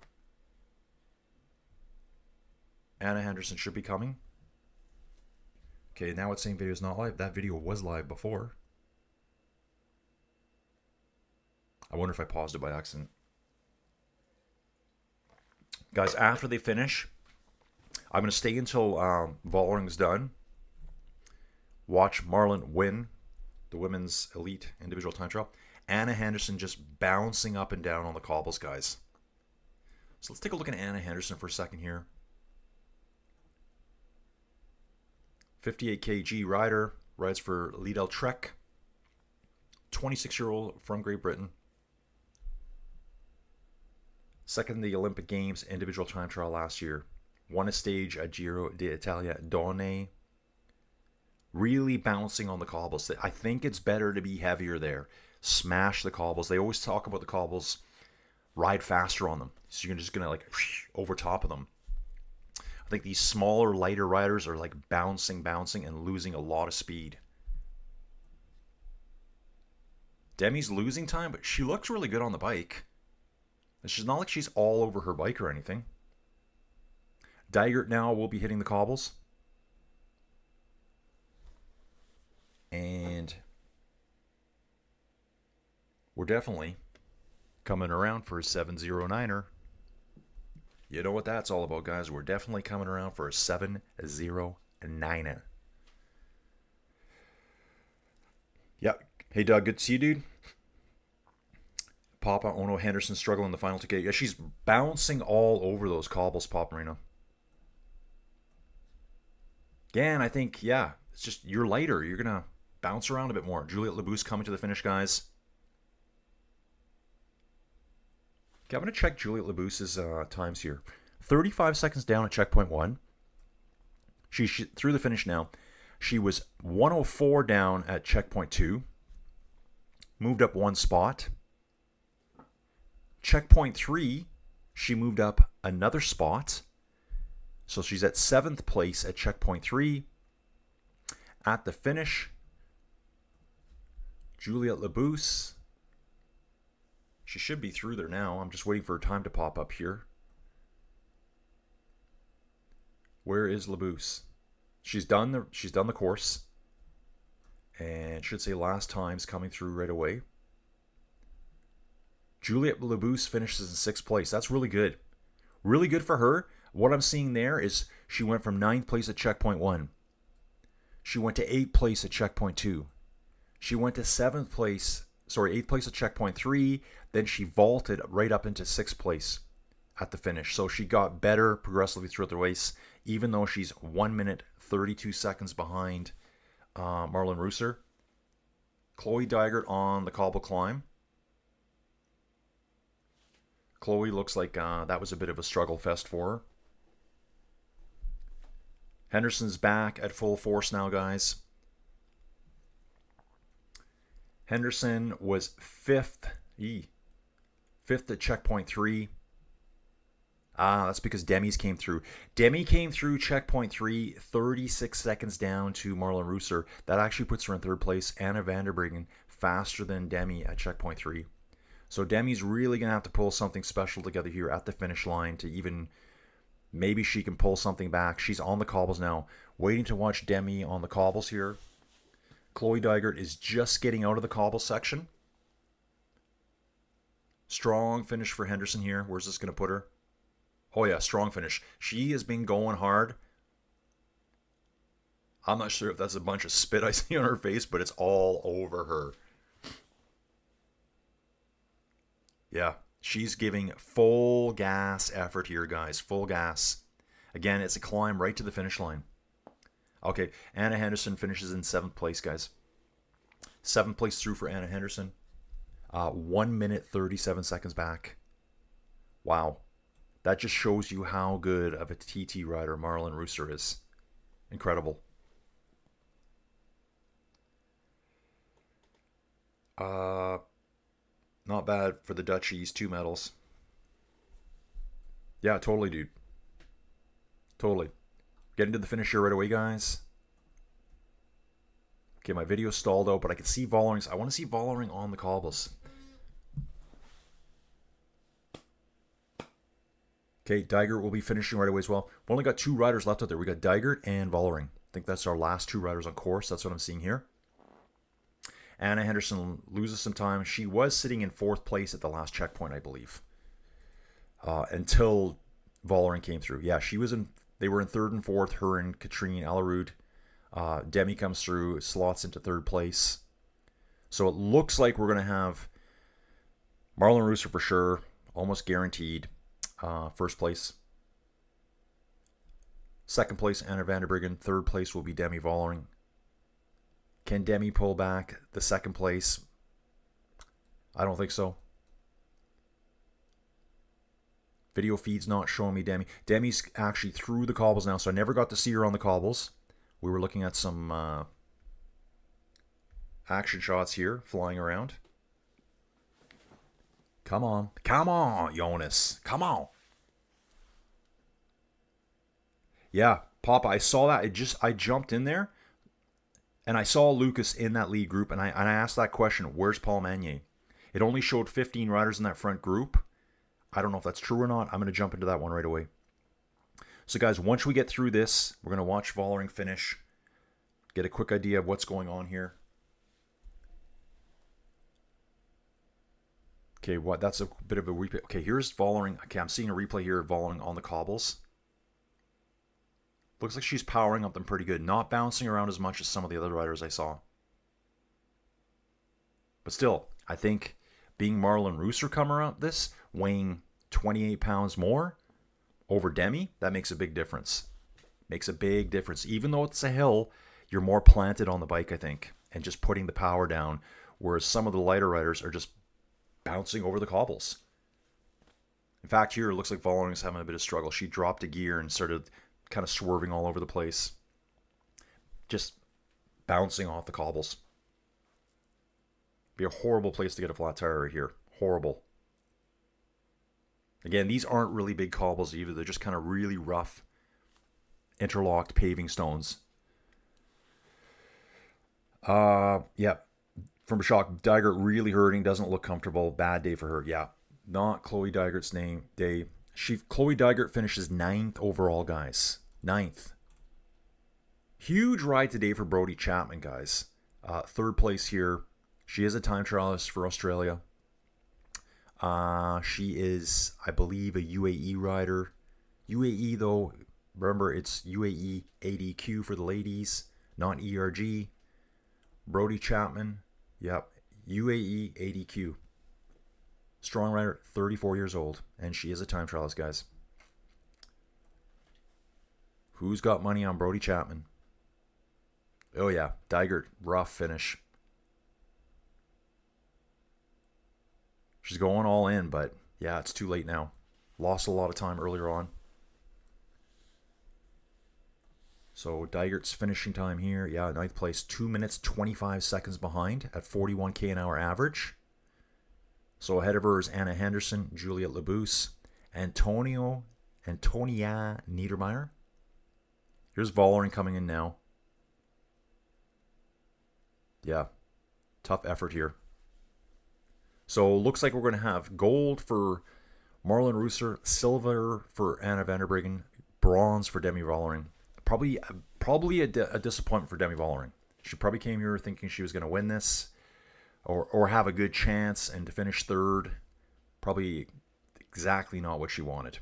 Anna Henderson should be coming. Okay, now it's saying video is not live. That video was live before. I wonder if I paused it by accident. Guys, after they finish, I'm going to stay until Vollering's done. Watch Marlon win the women's elite individual time trial. Anna Henderson just bouncing up and down on the cobbles, guys. So let's take a look at Anna Henderson for a second here. 58 kg rider, rides for Lidl Trek. 26-year-old from Great Britain. Second in the Olympic Games individual time trial last year. Won a stage at Giro d'Italia Donne. Really bouncing on the cobbles. I think it's better to be heavier there. Smash the cobbles. They always talk about the cobbles. Ride faster on them. So you're just going to like over top of them. I think these smaller, lighter riders are like bouncing, and losing a lot of speed. Demi's losing time, but she looks really good on the bike. It's not like she's all over her bike or anything. Dygert now will be hitting the cobbles. And we're definitely coming around for a 709er. You know what that's all about, guys. We're definitely coming around for a 709er. Yep. Hey, Doug. Good to see you, dude. Papa Ono Henderson struggling in the final 2K. Yeah, she's bouncing all over those cobbles, Papa Marino. Again, I think, yeah, it's just you're lighter. You're going to bounce around a bit more. Juliette Labousse coming to the finish, guys. Okay, I'm going to check Juliette Labousse's times here. 35 seconds down at checkpoint 1. She through the finish now. She was 104 down at checkpoint 2. Moved up 1 spot. Checkpoint 3, she moved up another spot. So she's at 7th place at checkpoint 3. At the finish, Juliette Labousse. She should be through there now. I'm just waiting for her time to pop up here. Where is Labousse? She's done the course. And should say last time's coming through right away. Juliette Labousse finishes in 6th place. That's really good. Really good for her. What I'm seeing there is she went from 9th place at checkpoint 1. She went to 8th place at checkpoint 2. She went to 8th place at checkpoint 3. Then she vaulted right up into 6th place at the finish. So she got better progressively throughout the race, even though she's 1 minute 32 seconds behind Marlon Reusser. Chloe Dygert on the cobble climb. Chloe looks like that was a bit of a struggle fest for her. Henderson's back at full force now, guys. Henderson was 5th at checkpoint 3. That's because Demi's came through. Demi came through checkpoint 3, 36 seconds down to Marlon Rooser. That actually puts her in third place. Anna Vanderbregen faster than Demi at checkpoint 3. So Demi's really going to have to pull something special together here at the finish line to even... Maybe she can pull something back. She's on the cobbles now. Waiting to watch Demi on the cobbles here. Chloe Dygert is just getting out of the cobble section. Strong finish for Henderson here. Where's this going to put her? Oh yeah, strong finish. She has been going hard. I'm not sure if that's a bunch of spit I see on her face, but it's all over her. Yeah, she's giving full gas effort here, guys. Full gas. Again, it's a climb right to the finish line. Okay, Anna Henderson finishes in 7th place, guys. 7th place through for Anna Henderson. 1 minute, 37 seconds back. Wow. That just shows you how good of a TT rider Marlon Rooser is. Incredible. Not bad for the Dutchies. 2 medals. Yeah, totally, dude. Totally. Getting to the finish here right away, guys. Okay, my video stalled out, but I can see Vollering. I want to see Vollering on the cobbles. Okay, Dygert will be finishing right away as well. We've only got 2 riders left out there. We got Dygert and Vollering. I think that's our last 2 riders on course. That's what I'm seeing here. Anna Henderson loses some time. She was sitting in 4th place at the last checkpoint, I believe. Until Vollering came through. Yeah, she was in. They were in 3rd and 4th, her and Katrine Allerud. Demi comes through, slots into 3rd place. So it looks like we're going to have Marlon Rooser for sure, almost guaranteed. 1st place. 2nd place, Anna Vanderbregen. 3rd place will be Demi Vollering. Can Demi pull back the 2nd place? I don't think so. Video feed's not showing me Demi. Demi's actually through the cobbles now, so I never got to see her on the cobbles. We were looking at some action shots here, flying around. Come on. Come on, Jonas. Come on. Yeah, Papa, I saw that. I jumped in there, and I saw Lucas in that lead group, and I asked that question, where's Paul Magnier? It only showed 15 riders in that front group. I don't know if that's true or not. I'm going to jump into that one right away. So, guys, once we get through this, we're going to watch Vollering finish, get a quick idea of what's going on here. Okay, what? That's a bit of a replay. Okay, here's Vollering. Okay, I'm seeing a replay here of Vollering on the cobbles. Looks like she's powering up them pretty good. Not bouncing around as much as some of the other riders I saw. But still, I think being Marlon Rooser coming up this, weighing 28 pounds more over Demi, that makes a big difference. Makes a big difference. Even though it's a hill, you're more planted on the bike, I think, and just putting the power down, whereas some of the lighter riders are just bouncing over the cobbles. In fact, here it looks like Vollering's having a bit of struggle. She dropped a gear and started kind of swerving all over the place. Just bouncing off the cobbles. Be a horrible place to get a flat tire right here. Horrible. Again, these aren't really big cobbles either. They're just kind of really rough, interlocked paving stones. Yeah. From a shock, Dygert really hurting, doesn't look comfortable. Bad day for her. Yeah, not Chloe Dygert's day. Chloe Dygert finishes 9th overall, guys. 9th. Huge ride today for Brodie Chapman, guys. 3rd place here. She is a time trialist for Australia. She is, I believe, a UAE rider. UAE, though, remember, it's UAE ADQ for the ladies, not ERG. Brodie Chapman. Yep, UAE ADQ. Strong rider, 34 years old, and she is a time trialist, guys. Who's got money on Brodie Chapman? Oh yeah, Dygert, rough finish. She's going all in, but yeah, it's too late now. Lost a lot of time earlier on. So Dygert's finishing time here, yeah, 9th place, 2 minutes, 25 seconds behind at 41k an hour average. So ahead of her is Anna Henderson, Juliette Labousse, Antonio Antonia Niedermeyer. Here's Vollering coming in now. Yeah, tough effort here. So looks like we're going to have gold for Marlon Reusser, silver for Anna van der Breggen, bronze for Demi Vollering. Probably a disappointment for Demi Vollering. She probably came here thinking she was going to win this or have a good chance and to finish third. Probably exactly not what she wanted.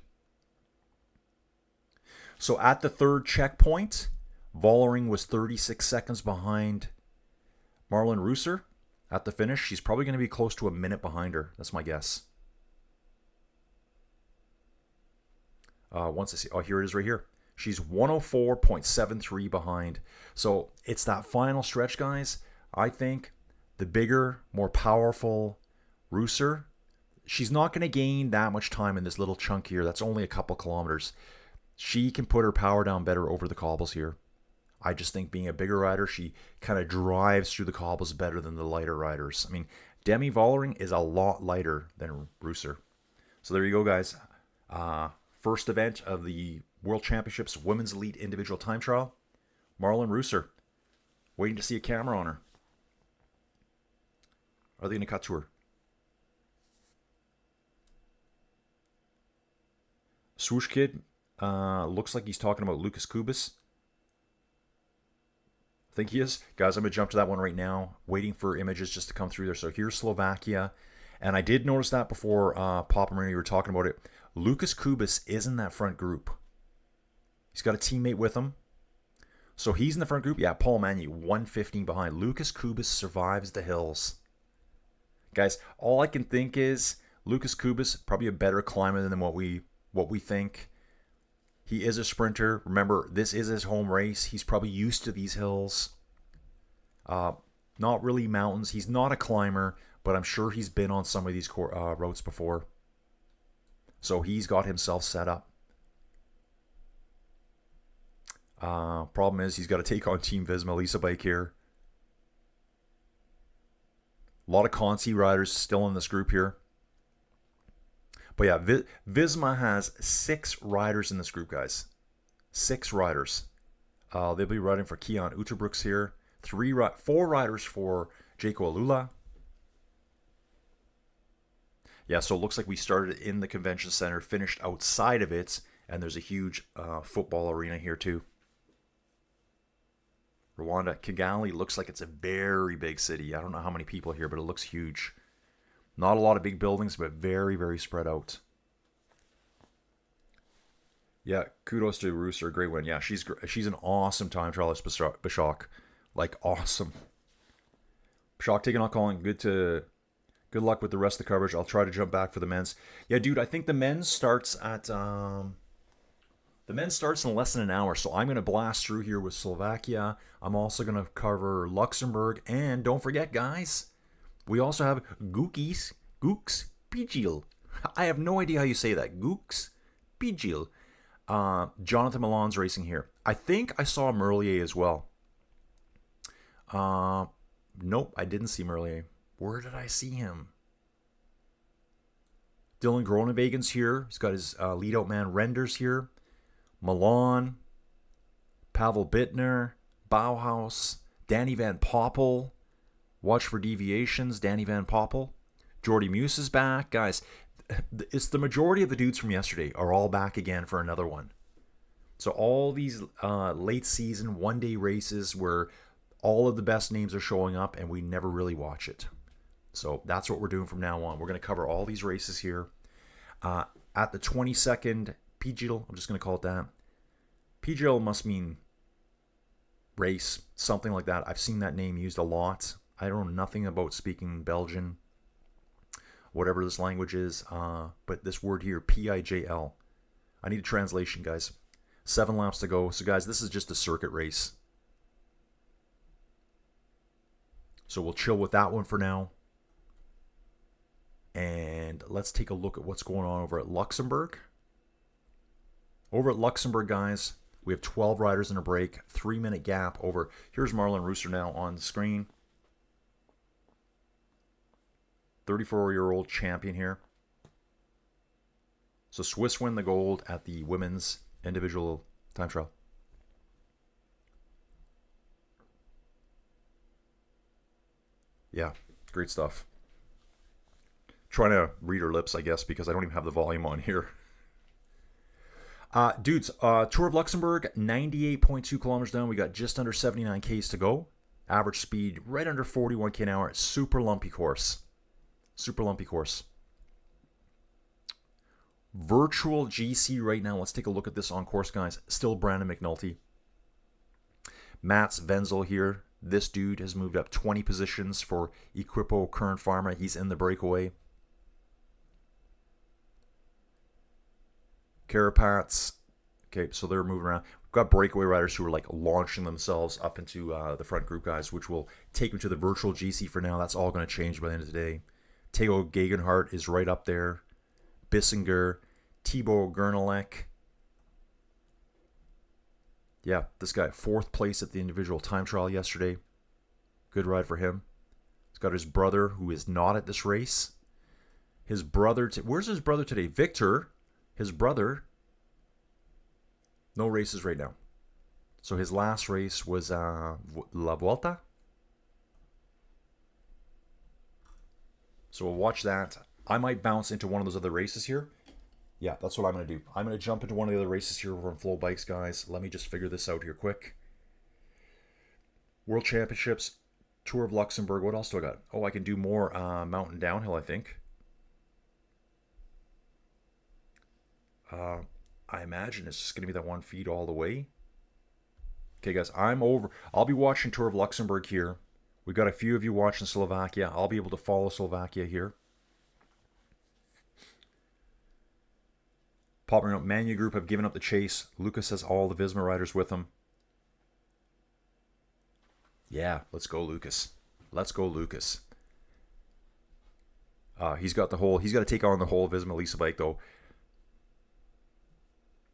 So at the third checkpoint, Vollering was 36 seconds behind Marlon Reusser. At the finish, she's probably going to be close to a minute behind her. That's my guess. Once I see, oh, here it is right here. She's 104.73 behind. So it's that final stretch, guys. I think the bigger, more powerful Reusser, she's not going to gain that much time in this little chunk here. That's only a couple kilometers. She can put her power down better over the cobbles here. I just think being a bigger rider, she kind of drives through the cobbles better than the lighter riders. I mean, Demi Vollering is a lot lighter than Reusser. So there you go, guys. First event of the World Championships Women's Elite Individual Time Trial. Marlon Reusser. Waiting to see a camera on her. Are they going to cut to her? Swoosh Kid looks like he's talking about Lucas Kubis. I think he is. Guys, I'm going to jump to that one right now. Waiting for images just to come through there. So here's Slovakia. And I did notice that before Papa Marina, you were talking about it. Lucas Kubis is in that front group. He's got a teammate with him. So he's in the front group. Yeah, Paul Magny, 115 behind. Lucas Kubis survives the hills. Guys, all I can think is Lucas Kubis, probably a better climber than what we think. He is a sprinter. Remember, this is his home race. He's probably used to these hills. Not really mountains. He's not a climber, but I'm sure he's been on some of these roads before. So he's got himself set up. Problem is, he's got to take on Team Visma Lisa Bike here. A lot of Conti riders still in this group here. But yeah, Visma has 6 riders in this group, guys. 6 riders. They'll be riding for Keon Uterbrooks here. 4 riders for Jaco Alula. Yeah, so it looks like we started in the convention center, finished outside of it, and there's a huge football arena here too. Rwanda, Kigali looks like it's a very big city. I don't know how many people here, but it looks huge. Not a lot of big buildings, but very, very spread out. Yeah, kudos to Reusser. Great win. Yeah, she's an awesome time trialist, Bashak. Like, awesome. Bashak taking on calling. Good luck with the rest of the coverage. I'll try to jump back for the men's. Yeah, dude, I think the men's starts at... the men's starts in less than an hour, so I'm going to blast through here with Slovakia. I'm also going to cover Luxembourg. And don't forget, guys... we also have Gooks Pijil. I have no idea how you say that. Gooks Pijil. Jonathan Milan's racing here. I think I saw Merlier as well. Nope, I didn't see Merlier. Where did I see him? Dylan Groeneweghen's here. He's got his lead-out man Renders here. Milan. Pavel Bittner. Bauhaus. Danny Van Poppel. Watch for deviations, Danny Van Poppel. Jordy Muse is back. Guys, it's the majority of the dudes from yesterday are all back again for another one. So all these late season one-day races where all of the best names are showing up and we never really watch it. So that's what we're doing from now on. We're going to cover all these races here. At the 22nd PGL, I'm just going to call it that. PGL must mean race, something like that. I've seen that name used a lot. I don't know nothing about speaking Belgian, whatever this language is, but this word here, P-I-J-L. I need a translation, guys. 7 laps to go. So, guys, this is just a circuit race. So we'll chill with that one for now. And let's take a look at what's going on over at Luxembourg. Over at Luxembourg, guys, we have 12 riders in a break, 3-minute gap over. Here's Marlon Reusser now on the screen. 34-year-old champion here. So Swiss win the gold at the women's individual time trial. Yeah, great stuff. Trying to read her lips, I guess, because I don't even have the volume on here. Dudes, Tour of Luxembourg, 98.2 kilometers down. We got just under 79 Ks to go. Average speed right under 41 K an hour. Super lumpy course. Super lumpy course. Virtual GC right now. Let's take a look at this on course, guys. Still Brandon McNulty. Mats Wenzel here. This dude has moved up 20 positions for Equipo Current Pharma. He's in the breakaway. Carapats. Okay, so they're moving around. We've got breakaway riders who are like launching themselves up into the front group, guys, which will take them to the virtual GC for now. That's all going to change by the end of the day. Theo Gegenhardt is right up there. Bissinger, Thibaut Gernelek. Yeah, this guy, 4th place at the individual time trial yesterday. Good ride for him. He's got his brother who is not at this race. His brother, where's his brother today? Victor, his brother, no races right now. So his last race was La Vuelta. So we'll watch that. I might bounce into one of those other races here. Yeah, that's what I'm going to do. I'm going to jump into one of the other races here over on Flow Bikes, guys. Let me just figure this out here quick. World Championships, Tour of Luxembourg. What else do I got? Oh, I can do more mountain downhill, I think. I imagine it's just going to be that one feed all the way. Okay, guys, I'm over. I'll be watching Tour of Luxembourg here. We've got a few of you watching Slovakia. I'll be able to follow Slovakia here. Popular note, Manu Group have given up the chase. Lucas has all the Visma riders with him. Yeah, let's go, Lucas. Let's go, Lucas. He's got to take on the whole Visma Lisa bike, though.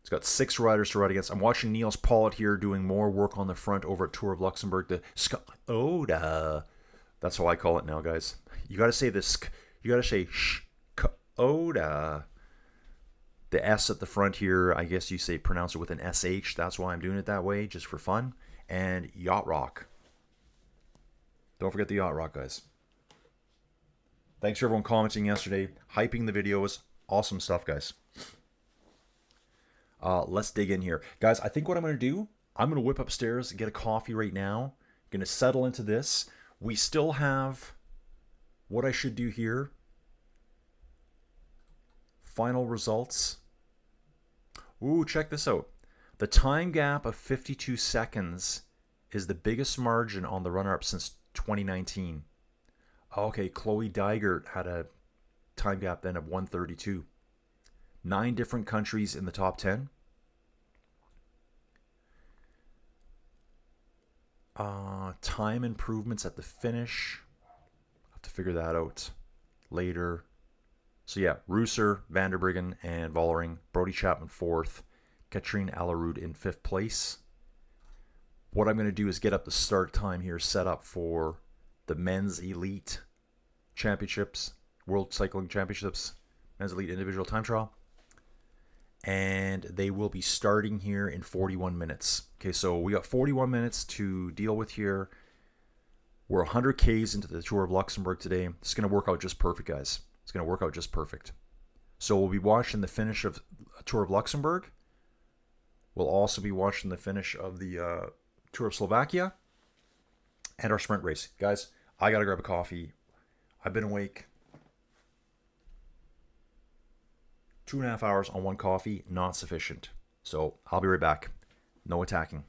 He's got 6 riders to ride against. I'm watching Niels Pollitt here doing more work on the front over at Tour of Luxembourg. The Skoda. That's how I call it now, guys. You got to say this. You got to say Skoda. The S at the front here, I guess you say pronounce it with an SH. That's why I'm doing it that way, just for fun. And Yacht Rock. Don't forget the Yacht Rock, guys. Thanks for everyone commenting yesterday, hyping the videos. Awesome stuff, guys. Let's dig in here. Guys, I think what I'm going to do, I'm going to whip upstairs and get a coffee right now. Going to settle into this. We still have what I should do here. Final results. Ooh, check this out. The time gap of 52 seconds is the biggest margin on the runner-up since 2019. Okay, Chloe Dygert had a time gap then of 132. 9 different countries in the top 10. Time improvements at the finish. I'll have to figure that out later. So yeah, Rooser, Vanderbriggen, and Vollering. Brody Chapman 4th. Katrine Allerud in 5th place. What I'm going to do is get up the start time here set up for the Men's Elite Championships, World Cycling Championships, Men's Elite Individual Time Trial. And they will be starting here in 41 minutes. Okay, so we got 41 minutes to deal with here. We're 100 Ks into the Tour of Luxembourg today. It's going to work out just perfect, guys. It's going to work out just perfect. So we'll be watching the finish of Tour of Luxembourg. We'll also be watching the finish of the Tour of Slovakia and our sprint race. Guys, I got to grab a coffee. I've been awake 2.5 hours on one coffee, not sufficient. So I'll be right back. No attacking.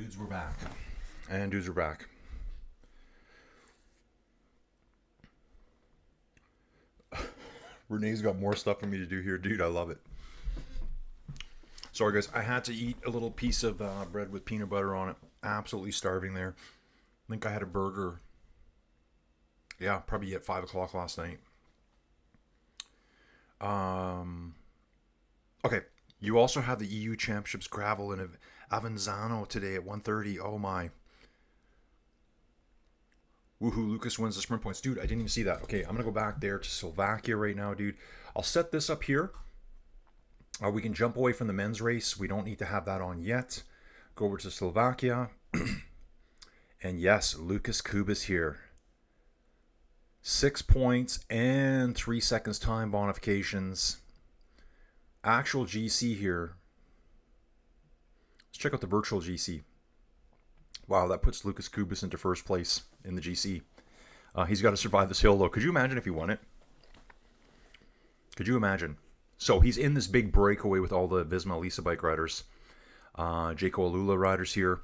dudes, we're back. And dudes are back. Renee's got more stuff for me to do here. Dude, I love it. Sorry, guys. I had to eat a little piece of bread with peanut butter on it. Absolutely starving there. I think I had a burger. Yeah, probably at 5 o'clock last night. Okay. You also have the EU Championships gravel in Avanzano today at 1:30. Oh, my. Woohoo, Lucas wins the sprint points. Dude, I didn't even see that. Okay, I'm going to go back there to Slovakia right now, dude. I'll set this up here. We can jump away from the men's race. We don't need to have that on yet. Go over to Slovakia. And yes, Lucas Kubis here. 6 points and 3 seconds time bonifications. Actual GC here. Let's check out the virtual GC. Wow, that puts Lucas Kubis into first place in the GC. He's got to survive this hill, though. Could you imagine if he won it? Could you imagine? So he's in this big breakaway with all the Visma Lisa bike riders. Jaco Alula riders here.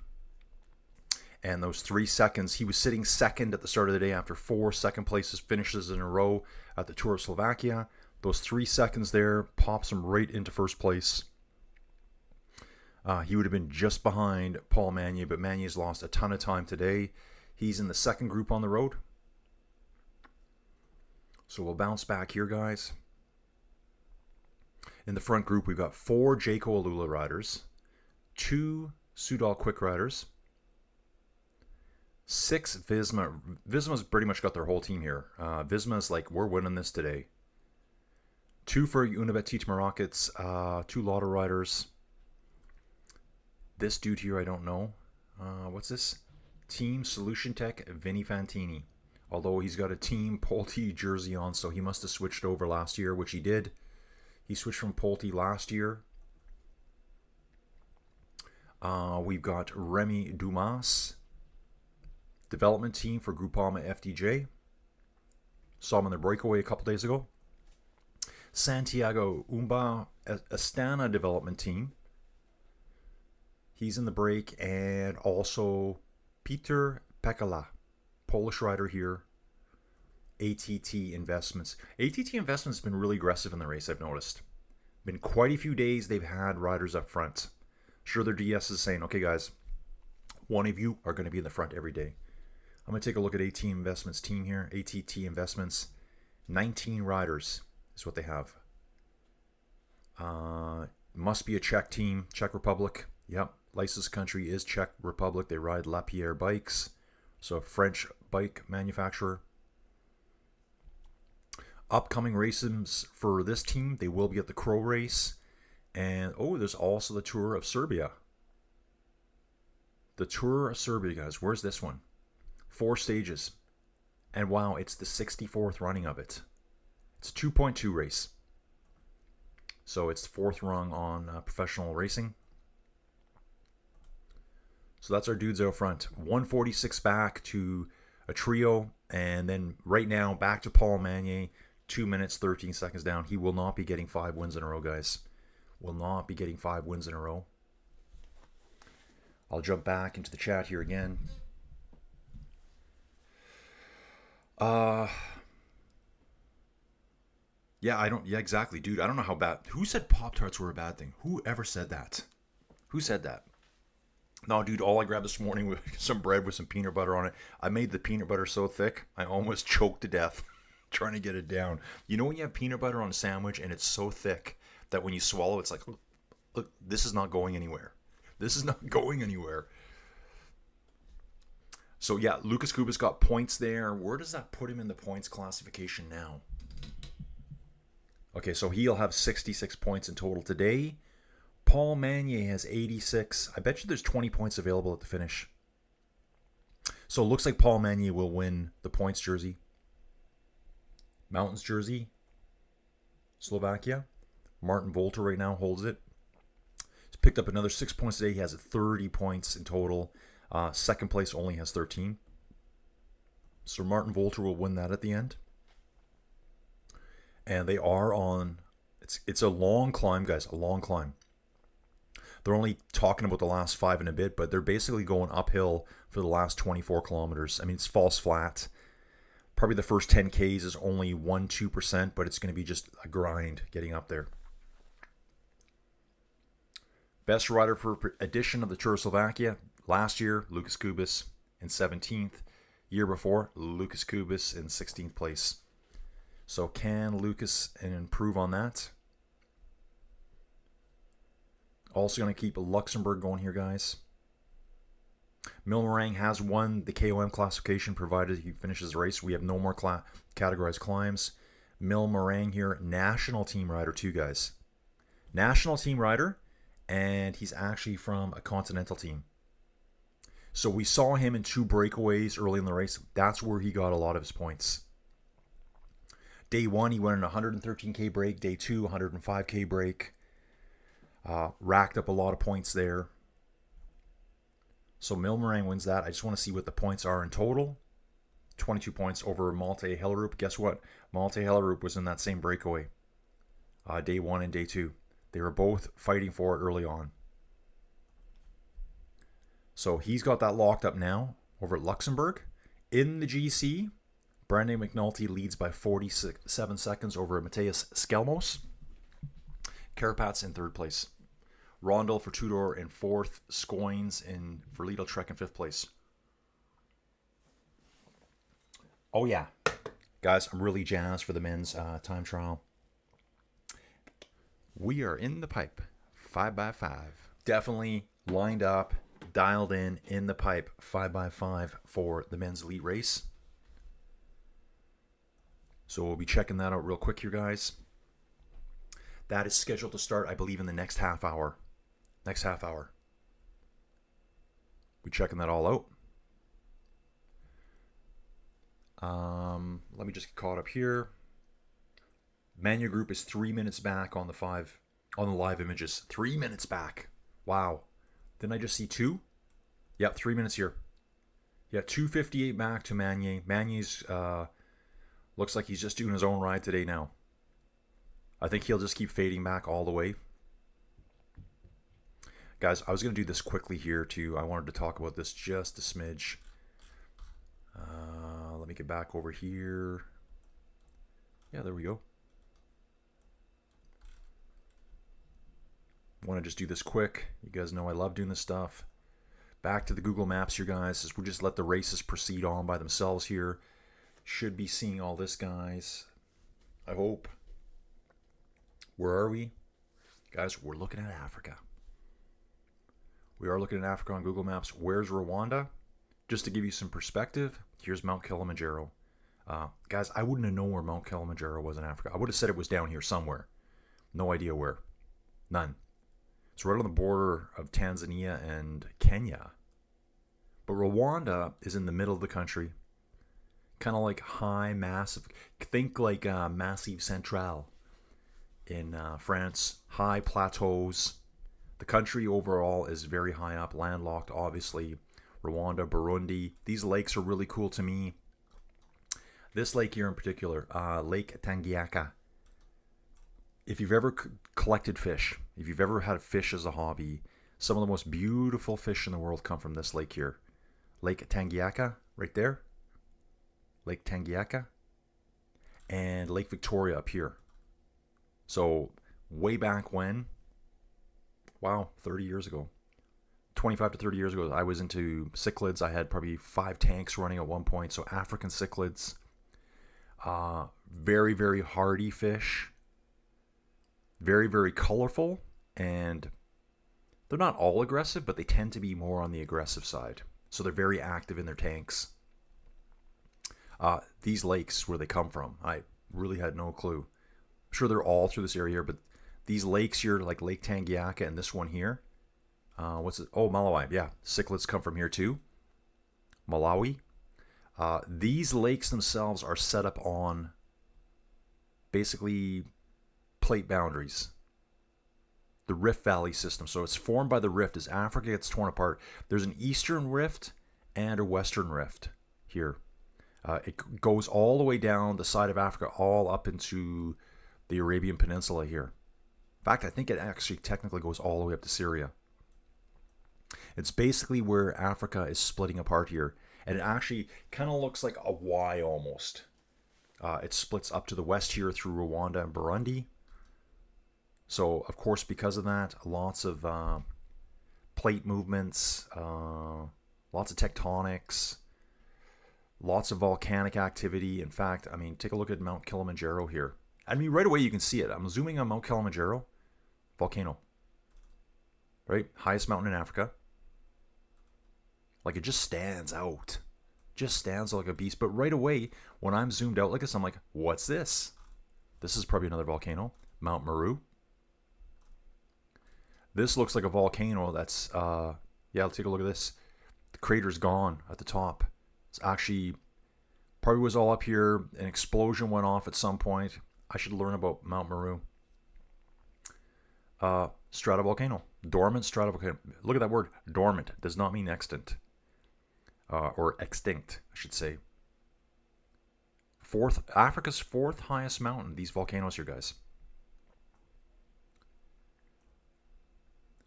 And those 3 seconds, he was sitting second at the start of the day after 4 second places finishes in a row at the Tour of Slovakia. Those 3 seconds there pops him right into first place. He would have been just behind Paul Magnier, but Magnier's lost a ton of time today. He's in the second group on the road. So we'll bounce back here, guys. In the front group, we've got 4 Jaco Alula riders, 2 Soudal Quick riders, 6 Visma. Visma's pretty much got their whole team here. Visma's like, we're winning this today. 2 for Unibet Teachma Rockets, 2 Lotto riders. This dude here, I don't know. What's this? Team Solution Tech, Vinny Fantini. Although he's got a Team Pulte jersey on, so he must have switched over last year, which he did. He switched from Pulte last year. We've got Remy Dumas, development team for Groupama FDJ. Saw him in the breakaway a couple days ago. Santiago Umba, Astana development team. He's in the break, and also Peter Pekala, Polish rider here. ATT Investments. ATT Investments has been really aggressive in the race, I've noticed. Been quite a few days they've had riders up front. Sure, their DS is saying, okay, guys, one of you are going to be in the front every day. I'm going to take a look at ATT Investments team here. ATT Investments. 19 riders is what they have. Must be a Czech team. Czech Republic. Yep. Licensed country is Czech Republic. They ride Lapierre bikes. So a French bike manufacturer. Upcoming races for this team. They will be at the Crow race. And, oh, there's also the Tour of Serbia. The Tour of Serbia, guys. Where's this one? 4 stages. And, wow, it's the 64th running of it. It's a 2.2 race. So it's the 4th rung on professional racing. So that's our dudes out front. 146 back to a trio. And then right now, back to Paul Magnier. 2 minutes, 13 seconds down. He will not be getting 5 wins in a row, guys. Will not be getting 5 wins in a row. I'll jump back into the chat here again. Yeah, exactly, dude. I don't know how bad. Who said Pop-Tarts were a bad thing? Who ever said that? Who said that? No, dude, all I grabbed this morning was some bread with some peanut butter on it. I made the peanut butter so thick, I almost choked to death trying to get it down. You know when you have peanut butter on a sandwich and it's so thick that when you swallow, it's like, look, this is not going anywhere. This is not going anywhere. So, yeah, Lucas Kubis got points there. Where does that put him in the points classification now? Okay, so he'll have 66 points in total today. Paul Magnier has 86. I bet you there's 20 points available at the finish. So it looks like Paul Magnier will win the points jersey. Mountains jersey. Slovakia. Martin Volter right now holds it. He's picked up another 6 points today. He has 30 points in total. Second place only has 13. So Martin Volter will win that at the end. And they are on... It's a long climb, guys. A long climb. They're only talking about the last 5 and a bit, but they're basically going uphill for the last 24 kilometers. I mean, it's false flat. Probably the first 10 Ks is only 1-2%, but it's going to be just a grind getting up there. Best rider per edition of the Tour of Slovakia. Last year, Lukas Kubis in 17th. Year before, Lukas Kubis in 16th place. So can Lukas improve on that? Also going to keep Luxembourg going here, guys. Milmarang has won the KOM classification provided he finishes the race. We have no more categorized climbs. Milmarang here, national team rider too, guys. National team rider, and he's actually from a continental team. So we saw him in 2 breakaways early in the race. That's where he got a lot of his points. Day 1, he went on a 113K break. Day 2, 105K break. Racked up a lot of points there. So Milmarang wins that. I just want to see what the points are in total. 22 points over Malte Hellerup. Guess what? Malte Hellerup was in that same breakaway. Day 1 and day 2. They were both fighting for it early on. So he's got that locked up now over at Luxembourg. In the GC, Brandon McNulty leads by 47 seconds over Matthias Skelmos. Carapaz in 3rd place. Rondel for Tudor in 4th. Scoins for Lidl Trek in 5th place. Oh yeah. Guys, I'm really jazzed for the men's time trial. We are in the pipe. 5x5. Definitely lined up, dialed in the pipe. 5x5 for the men's elite race. So we'll be checking that out real quick here, guys. That is scheduled to start, I believe, in the next half hour. Next half hour. We're checking that all out. Let me just get caught up here. Manu Group is 3 minutes back on the live images. 3 minutes back. Wow. Didn't I just see 2? Yep, 3 minutes here. Yeah, 2:58 back to Manier. Manier's looks like he's just doing his own ride today now. I think he'll just keep fading back all the way. Guys, I was going to do this quickly here too. I wanted to talk about this just a smidge. Let me get back over here. Yeah, there we go. Want to just do this quick. You guys know I love doing this stuff. Back to the Google Maps here, guys. As we just let the races proceed on by themselves here. Should be seeing all this, guys. I hope. Where are we? Guys, we're looking at Africa. We are looking at Africa on Google Maps. Where's Rwanda? Just to give you some perspective, here's Mount Kilimanjaro. Guys, I wouldn't have known where Mount Kilimanjaro was in Africa. I would have said it was down here somewhere. No idea where. None. It's right on the border of Tanzania and Kenya. But Rwanda is in the middle of the country. Kind of like high, massive. Think like Massif Central in France. High plateaus. The country overall is very high up, landlocked, obviously. Rwanda, Burundi. These lakes are really cool to me. This lake here in particular, Lake Tanganyika. If you've ever collected fish, if you've ever had fish as a hobby, some of the most beautiful fish in the world come from this lake here. Lake Tanganyika, right there. Lake Tanganyika. And Lake Victoria up here. So, way back when, wow, 30 years ago. 25 to 30 years ago, I was into cichlids. I had probably 5 tanks running at one point. So African cichlids, very, very hardy fish, very, very colorful, and they're not all aggressive, but they tend to be more on the aggressive side. So they're very active in their tanks. These lakes, where they come from, I really had no clue. I'm sure they're all through this area here, but these lakes here, like Lake Tanganyika and this one here, what's it? Oh, Malawi. Yeah, cichlids come from here too. Malawi. These lakes themselves are set up on basically plate boundaries. The Rift Valley system. So it's formed by the rift as Africa gets torn apart. There's an eastern rift and a western rift here. It goes all the way down the side of Africa, all up into the Arabian Peninsula here. In fact, I think it actually technically goes all the way up to Syria. It's basically where Africa is splitting apart here. And it actually kind of looks like a Y almost. It splits up to the west here through Rwanda and Burundi. So, of course, because of that, lots of plate movements, lots of tectonics, lots of volcanic activity. In fact, I mean, take a look at Mount Kilimanjaro here. I mean, right away you can see it. I'm zooming on Mount Kilimanjaro, volcano. Right? Highest mountain in Africa. Like, it just stands out. Just stands out like a beast. But right away, when I'm zoomed out like this, I'm like, what's this? This is probably another volcano. Mount Meru. This looks like a volcano that's, yeah, let's take a look at this. The crater's gone at the top. It's actually, probably was all up here. An explosion went off at some point. I should learn about Mount Meru. Stratovolcano. Dormant stratovolcano. Look at that word. Dormant. Does not mean extant. Or extinct, I should say. Africa's fourth highest mountain. These volcanoes here, guys.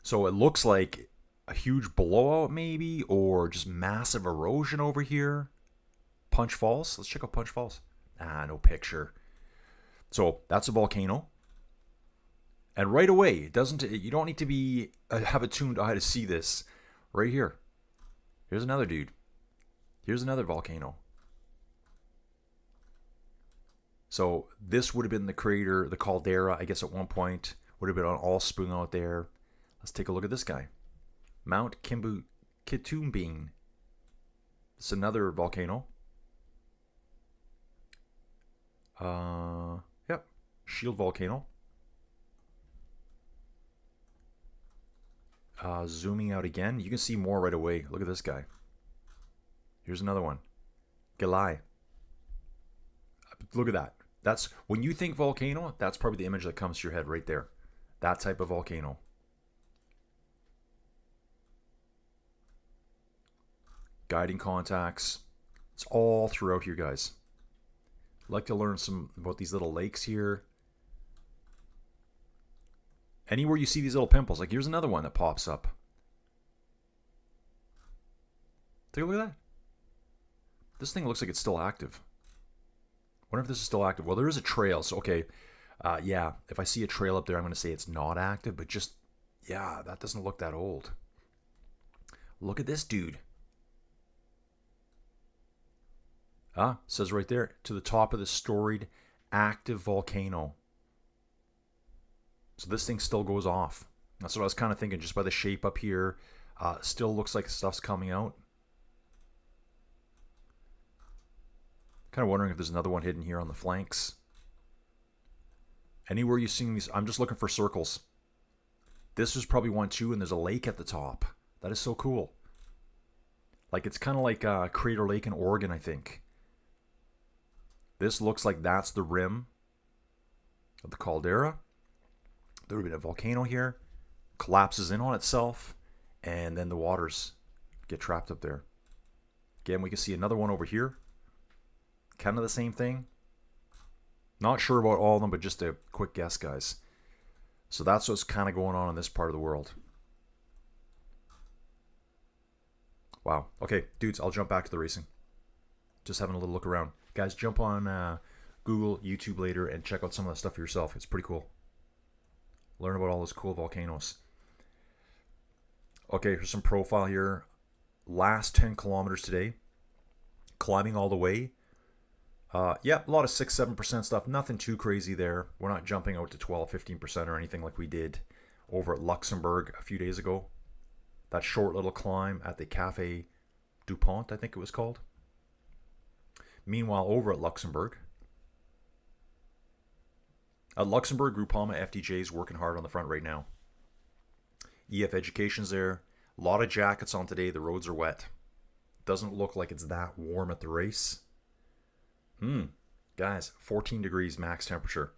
So it looks like a huge blowout maybe, or just massive erosion over here. Punch Falls. Let's check out Punch Falls. No picture. So that's a volcano. And right away, you don't need to be have a tuned eye to see this. Right here. Here's another dude. Here's another volcano. So this would have been the crater, the caldera, I guess at one point. Would have been all spewing out there. Let's take a look at this guy. Mount Kitumbing. It's another volcano. Yep. Shield volcano. Zooming out again. You can see more right away. Look at this guy. Here's another one. Galai. Look at that. That's when you think volcano, that's probably the image that comes to your head right there. That type of volcano. Guiding contacts. It's all throughout here, guys. I'd like to learn some about these little lakes here. Anywhere you see these little pimples, like here's another one that pops up. Take a look at that. This thing looks like it's still active. Wonder if this is still active. Well, there is a trail, so okay. Yeah, if I see a trail up there, I'm going to say it's not active, but just, yeah, that doesn't look that old. Look at this dude. Says right there, to the top of the storied active volcano. So this thing still goes off. That's what I was kind of thinking, just by the shape up here. Still looks like stuff's coming out. Kind of wondering if there's another one hidden here on the flanks. Anywhere you're seeing these, I'm just looking for circles. This is probably one too, and there's a lake at the top. That is so cool. Like, it's kind of like Crater Lake in Oregon, I think. This looks like that's the rim of the caldera. There would have been a volcano here. Collapses in on itself. And then the waters get trapped up there. Again, we can see another one over here. Kind of the same thing. Not sure about all of them, but just a quick guess, guys. So that's what's kind of going on in this part of the world. Wow. Okay, dudes, I'll jump back to the racing. Just having a little look around. Guys, jump on Google, YouTube later, and check out some of that stuff for yourself. It's pretty cool. Learn about all those cool volcanoes. Okay, here's some profile here. Last 10 kilometers today. Climbing all the way. Yeah, a lot of 6-7% stuff. Nothing too crazy there. We're not jumping out to 12-15% or anything like we did over at Luxembourg a few days ago. That short little climb at the Café DuPont, I think it was called. Meanwhile, over at Luxembourg, Groupama FDJ is working hard on the front right now. EF Education's there. A lot of jackets on today. The roads are wet. Doesn't look like it's that warm at the race. Guys, 14 degrees max temperature.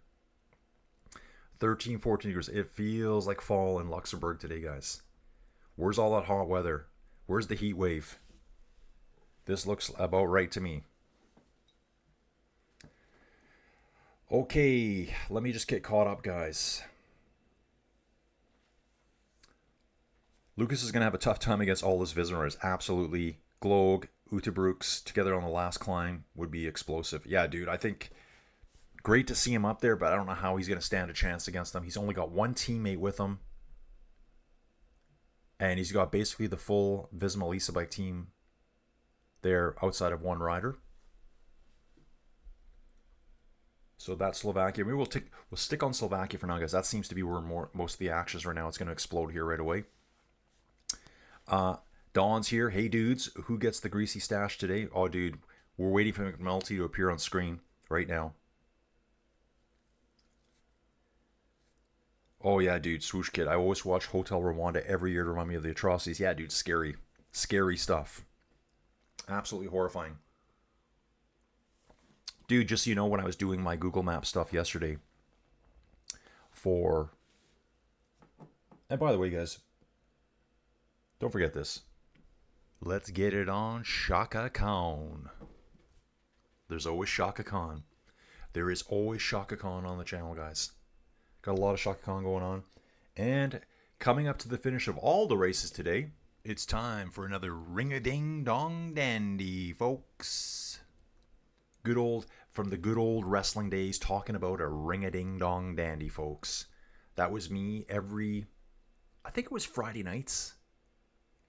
13, 14 degrees. It feels like fall in Luxembourg today, guys. Where's all that hot weather? Where's the heat wave? This looks about right to me. Okay, let me just get caught up, guys. Lucas is going to have a tough time against all his visitors. Absolutely. Glog, Utebrooks together on the last climb would be explosive. Yeah, dude, I think great to see him up there, but I don't know how he's going to stand a chance against them. He's only got one teammate with him. And he's got basically the full Visma Lisa bike team there outside of one rider. So that's Slovakia. Maybe we'll stick on Slovakia for now, guys. That seems to be where most of the action is right now. It's going to explode here right away. Don's here. Hey, dudes. Who gets the greasy stash today? Oh, dude. We're waiting for McNulty to appear on screen right now. Oh, yeah, dude. Swoosh Kid. I always watch Hotel Rwanda every year to remind me of the atrocities. Yeah, dude. Scary. Scary stuff. Absolutely horrifying. Dude, just so you know, when I was doing my Google Maps stuff yesterday and by the way, guys, don't forget this. Let's get it on Shaka Khan. There's always Shaka Khan. There is always Shaka Khan on the channel, guys. Got a lot of Shaka Khan going on. And coming up to the finish of all the races today, it's time for another ring-a-ding-dong dandy, folks. From the good old wrestling days, talking about a ring-a-ding-dong dandy, folks. That was me I think it was Friday nights.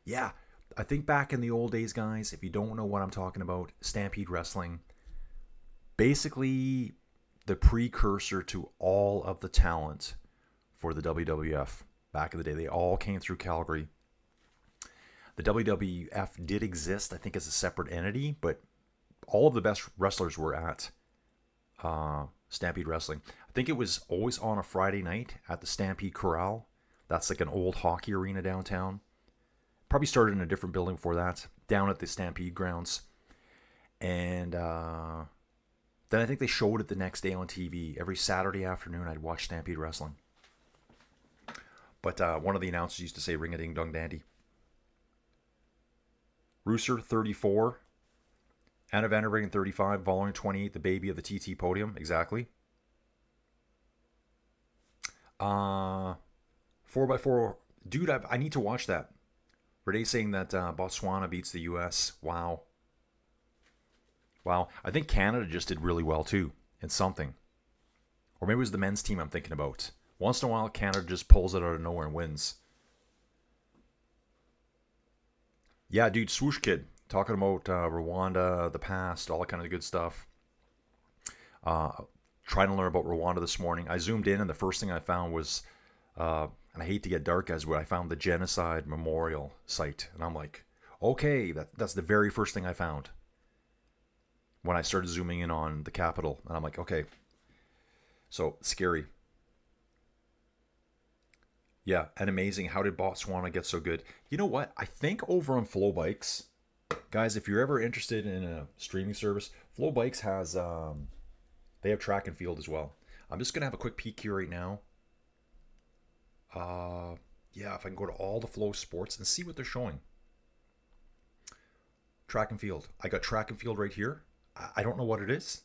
Yeah, I think back in the old days, guys, if you don't know what I'm talking about, Stampede Wrestling, basically the precursor to all of the talent for the WWF back in the day. They all came through Calgary. The WWF did exist, I think, as a separate entity, but all of the best wrestlers were at Stampede Wrestling. I think it was always on a Friday night at the Stampede Corral. That's like an old hockey arena downtown. Probably started in a different building before that, down at the Stampede grounds. And then I think they showed it the next day on TV. Every Saturday afternoon, I'd watch Stampede Wrestling. But one of the announcers used to say, ring-a-ding-dong dandy. Rooster, 34. Anna Vanderbregen, 35. Vollering, 28. The baby of the TT podium. Exactly. 4x4. Dude, I need to watch that. Renee's saying that Botswana beats the U.S. Wow. Wow. I think Canada just did really well, too, in something. Or maybe it was the men's team I'm thinking about. Once in a while, Canada just pulls it out of nowhere and wins. Yeah, dude, Swoosh Kid. Talking about Rwanda, the past, all that kind of good stuff. Trying to learn about Rwanda this morning. I zoomed in, and the first thing I found was, and I hate to get dark, guys, but I found the Genocide Memorial site. And I'm like, okay, that's the very first thing I found when I started zooming in on the capital. And I'm like, okay. So, scary. Yeah, and amazing. How did Botswana get so good? You know what? I think over on Flow Bikes, guys, if you're ever interested in a streaming service, Flow Bikes has, they have track and field as well. I'm just going to have a quick peek here right now. Yeah, if I can go to all the Flow Sports and see what they're showing. Track and field. I got track and field right here. I don't know what it is.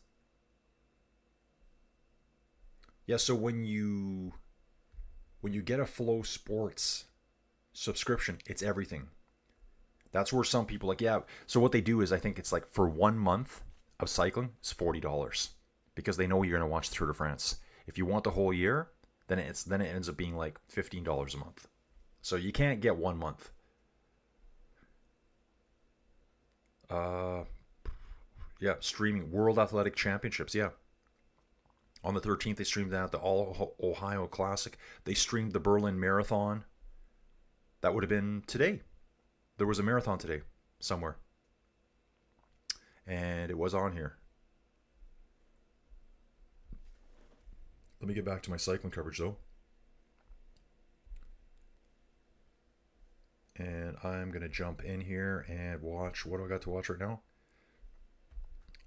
Yeah, so when you get a Flow Sports subscription, it's everything. That's where some people like, yeah. So what they do is, I think it's like for 1 month of cycling, it's $40 because they know you're going to watch the Tour de France. If you want the whole year, then it ends up being like $15 a month. So you can't get 1 month. Yeah, streaming World Athletic Championships. Yeah. On the 13th, they streamed that, the All Ohio Classic. They streamed the Berlin Marathon. That would have been today. There was a marathon today somewhere. And it was on here. Let me get back to my cycling coverage, though. And I'm going to jump in here and watch. What do I got to watch right now?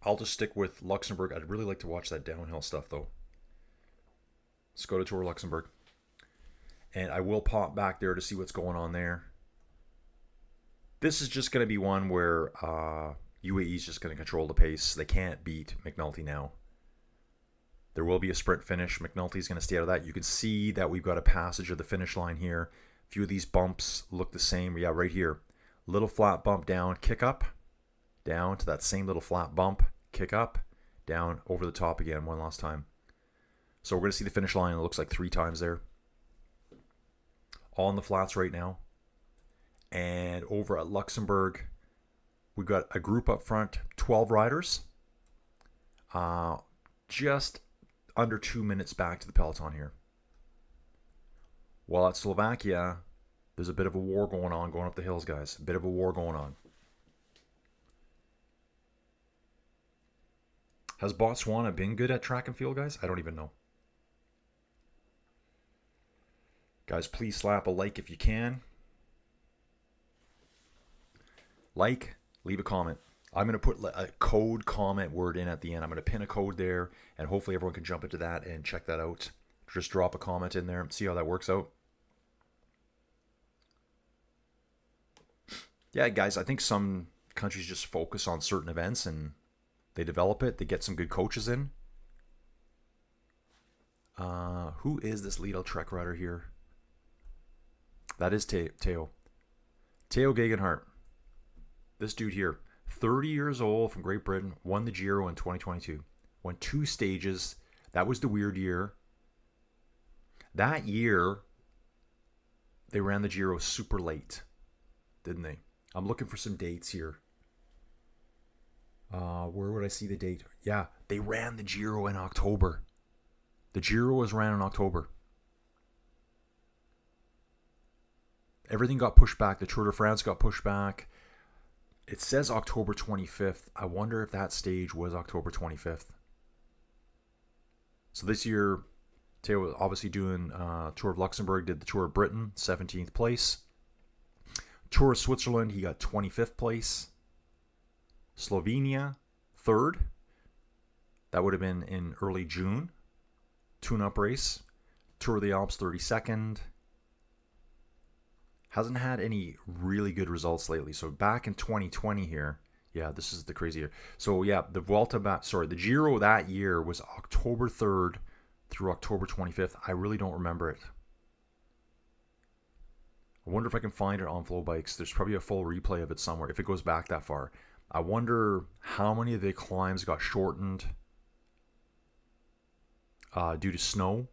I'll just stick with Luxembourg. I'd really like to watch that downhill stuff, though. Let's go to Tour of Luxembourg. And I will pop back there to see what's going on there. This is just going to be one where UAE is just going to control the pace. They can't beat McNulty now. There will be a sprint finish. McNulty's going to stay out of that. You can see that we've got a passage of the finish line here. A few of these bumps look the same. Yeah, right here. Little flat bump down, kick up, down to that same little flat bump, kick up, down, over the top again one last time. So we're going to see the finish line. It looks like 3 times there. All in the flats right now. And over at Luxembourg, we've got a group up front, 12 riders. Just under 2 minutes back to the peloton here. While at Slovakia, there's a bit of a war going on, going up the hills, guys. A bit of a war going on. Has Botswana been good at track and field, guys? I don't even know. Guys, please slap a like if you can. Like, leave a comment. I'm going to put a code comment word in at the end. I'm going to pin a code there, and hopefully everyone can jump into that and check that out. Just drop a comment in there and see how that works out. Yeah, guys, I think some countries just focus on certain events and they develop it. They get some good coaches in. Who is this Lidl Trek rider here? That is Theo. Theo Gegenhardt. This dude here. 30 years old from Great Britain. Won the Giro in 2022. Won 2 stages. That was the weird year. That year, they ran the Giro super late. Didn't they? I'm looking for some dates here. Where would I see the date? Yeah, they ran the Giro in October. The Giro was ran in October. Everything got pushed back. The Tour de France got pushed back. It says October 25th. I wonder if that stage was October 25th. So this year, Theo was obviously doing Tour of Luxembourg, did the Tour of Britain, 17th place. Tour of Switzerland, he got 25th place. Slovenia, 3rd. That would have been in early June. Tune-up race. Tour of the Alps, 32nd. Hasn't had any really good results lately. So back in 2020 here, yeah, this is the crazy year. So yeah, the the Giro that year was October 3rd through October 25th. I really don't remember it. I wonder if I can find it on Flow Bikes. There's probably a full replay of it somewhere if it goes back that far. I wonder how many of the climbs got shortened due to snow.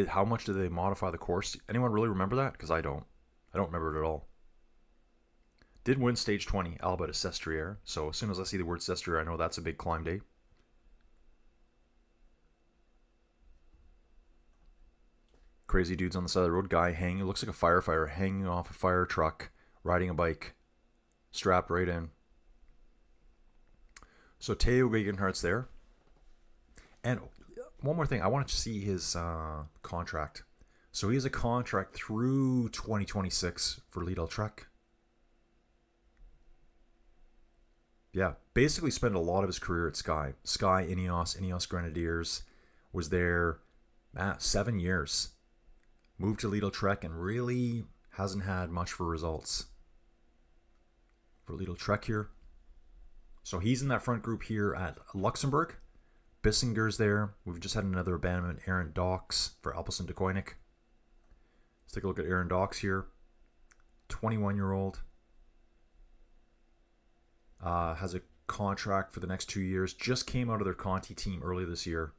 How much did they modify the course? Anyone really remember that? Because I don't. I don't remember it at all. Did win stage 20, Alba to Sestriere. So as soon as I see the word Sestriere, I know that's a big climb day. Crazy dudes on the side of the road. Guy hanging. It looks like a firefighter hanging off a fire truck, riding a bike, strapped right in. So Theo Gegenhardt's there. And one more thing. I wanted to see his contract. So he has a contract through 2026 for Lidl Trek. Yeah, basically spent a lot of his career at Sky. Sky, Ineos Grenadiers. Was there 7 years. Moved to Lidl Trek and really hasn't had much for results for Lidl Trek here. So he's in that front group here at Luxembourg. Bissinger's there. We've just had another abandonment, Aaron Docks for Alpecin de Koenig. Let's take a look at Aaron Docks here. 21-year-old. Has a contract for the next 2 years. Just came out of their Conti team early this year.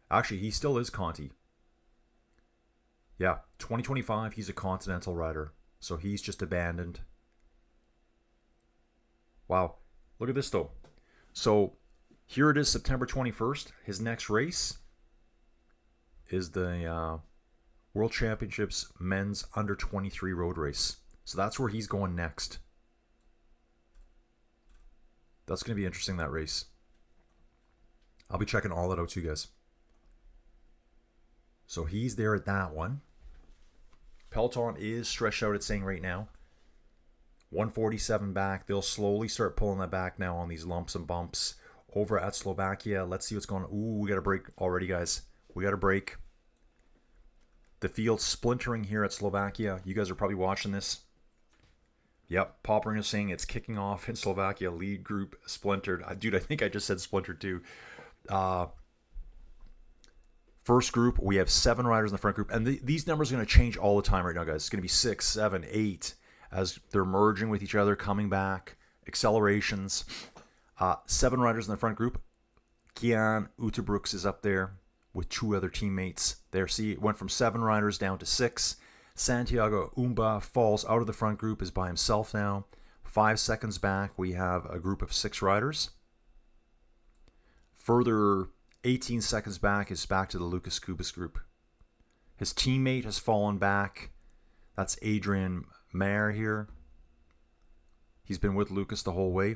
Actually, he still is Conti. Yeah, 2025, he's a Continental rider. So he's just abandoned. Wow. Look at this, though. So here it is, September 21st. His next race is the World Championships Men's Under 23 Road Race. So that's where he's going next. That's going to be interesting, that race. I'll be checking all that out too, guys. So he's there at that one. Peloton is stretched out, it's saying right now. 147 back. They'll slowly start pulling that back now on these lumps and bumps. Over at Slovakia, let's see what's going on. Ooh, we got a break already, guys. We got a break. The field's splintering here at Slovakia. You guys are probably watching this. Yep, Poppering is saying it's kicking off in Slovakia. Lead group splintered. Dude, I think I just said splintered too. First group, we have 7 riders in the front group. And these numbers are going to change all the time right now, guys. It's going to be 6, 7, 8 as they're merging with each other, coming back, accelerations. 7 riders in the front group. Kian Uterbrooks is up there with 2 other teammates. There, see, it went from 7 riders down to 6. Santiago Umba falls out of the front group, is by himself now. 5 seconds back, we have a group of 6 riders. Further 18 seconds back is back to the Lucas Kubis group. His teammate has fallen back. That's Adrian Mayer here. He's been with Lucas the whole way.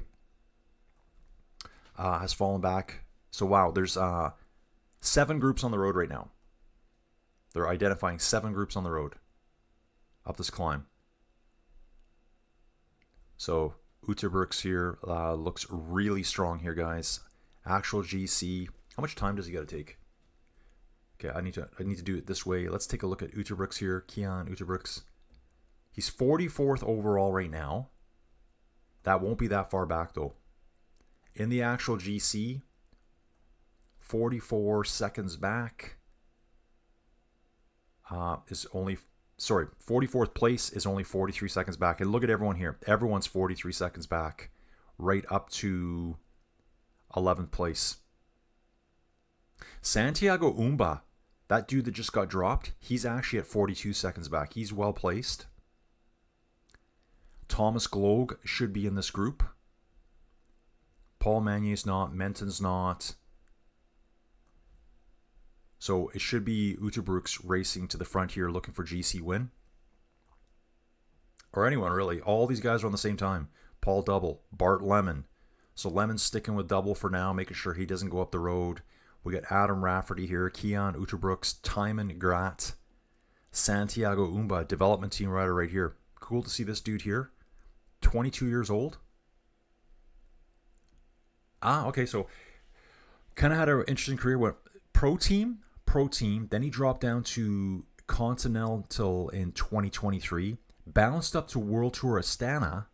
Has fallen back. So wow, there's 7 groups on the road right now. They're identifying 7 groups on the road up this climb. So Uterbrooks here looks really strong here, guys. Actual GC. How much time does he got to take? Okay, I need to do it this way. Let's take a look at Uterbrooks here. Kian Uterbrooks. He's 44th overall right now. That won't be that far back though. In the actual GC, 44 seconds back is only, 44th place is only 43 seconds back. And look at everyone here. Everyone's 43 seconds back, right up to 11th place. Santiago Umba, that dude that just got dropped, he's actually at 42 seconds back. He's well placed. Thomas Gloag should be in this group. Paul Manier's not. Menton's not. So it should be Uterbrooks racing to the front here looking for GC win. Or anyone really. All these guys are on the same time. Paul Double. Bart Lemon. So Lemon's sticking with Double for now, making sure he doesn't go up the road. We got Adam Rafferty here. Kian Uterbrooks. Timon Grat. Santiago Umba. Development team rider right here. Cool to see this dude here. 22 years old. Okay, so kind of had an interesting career. Went pro team, then he dropped down to Continental in 2023, bounced up to World Tour Astana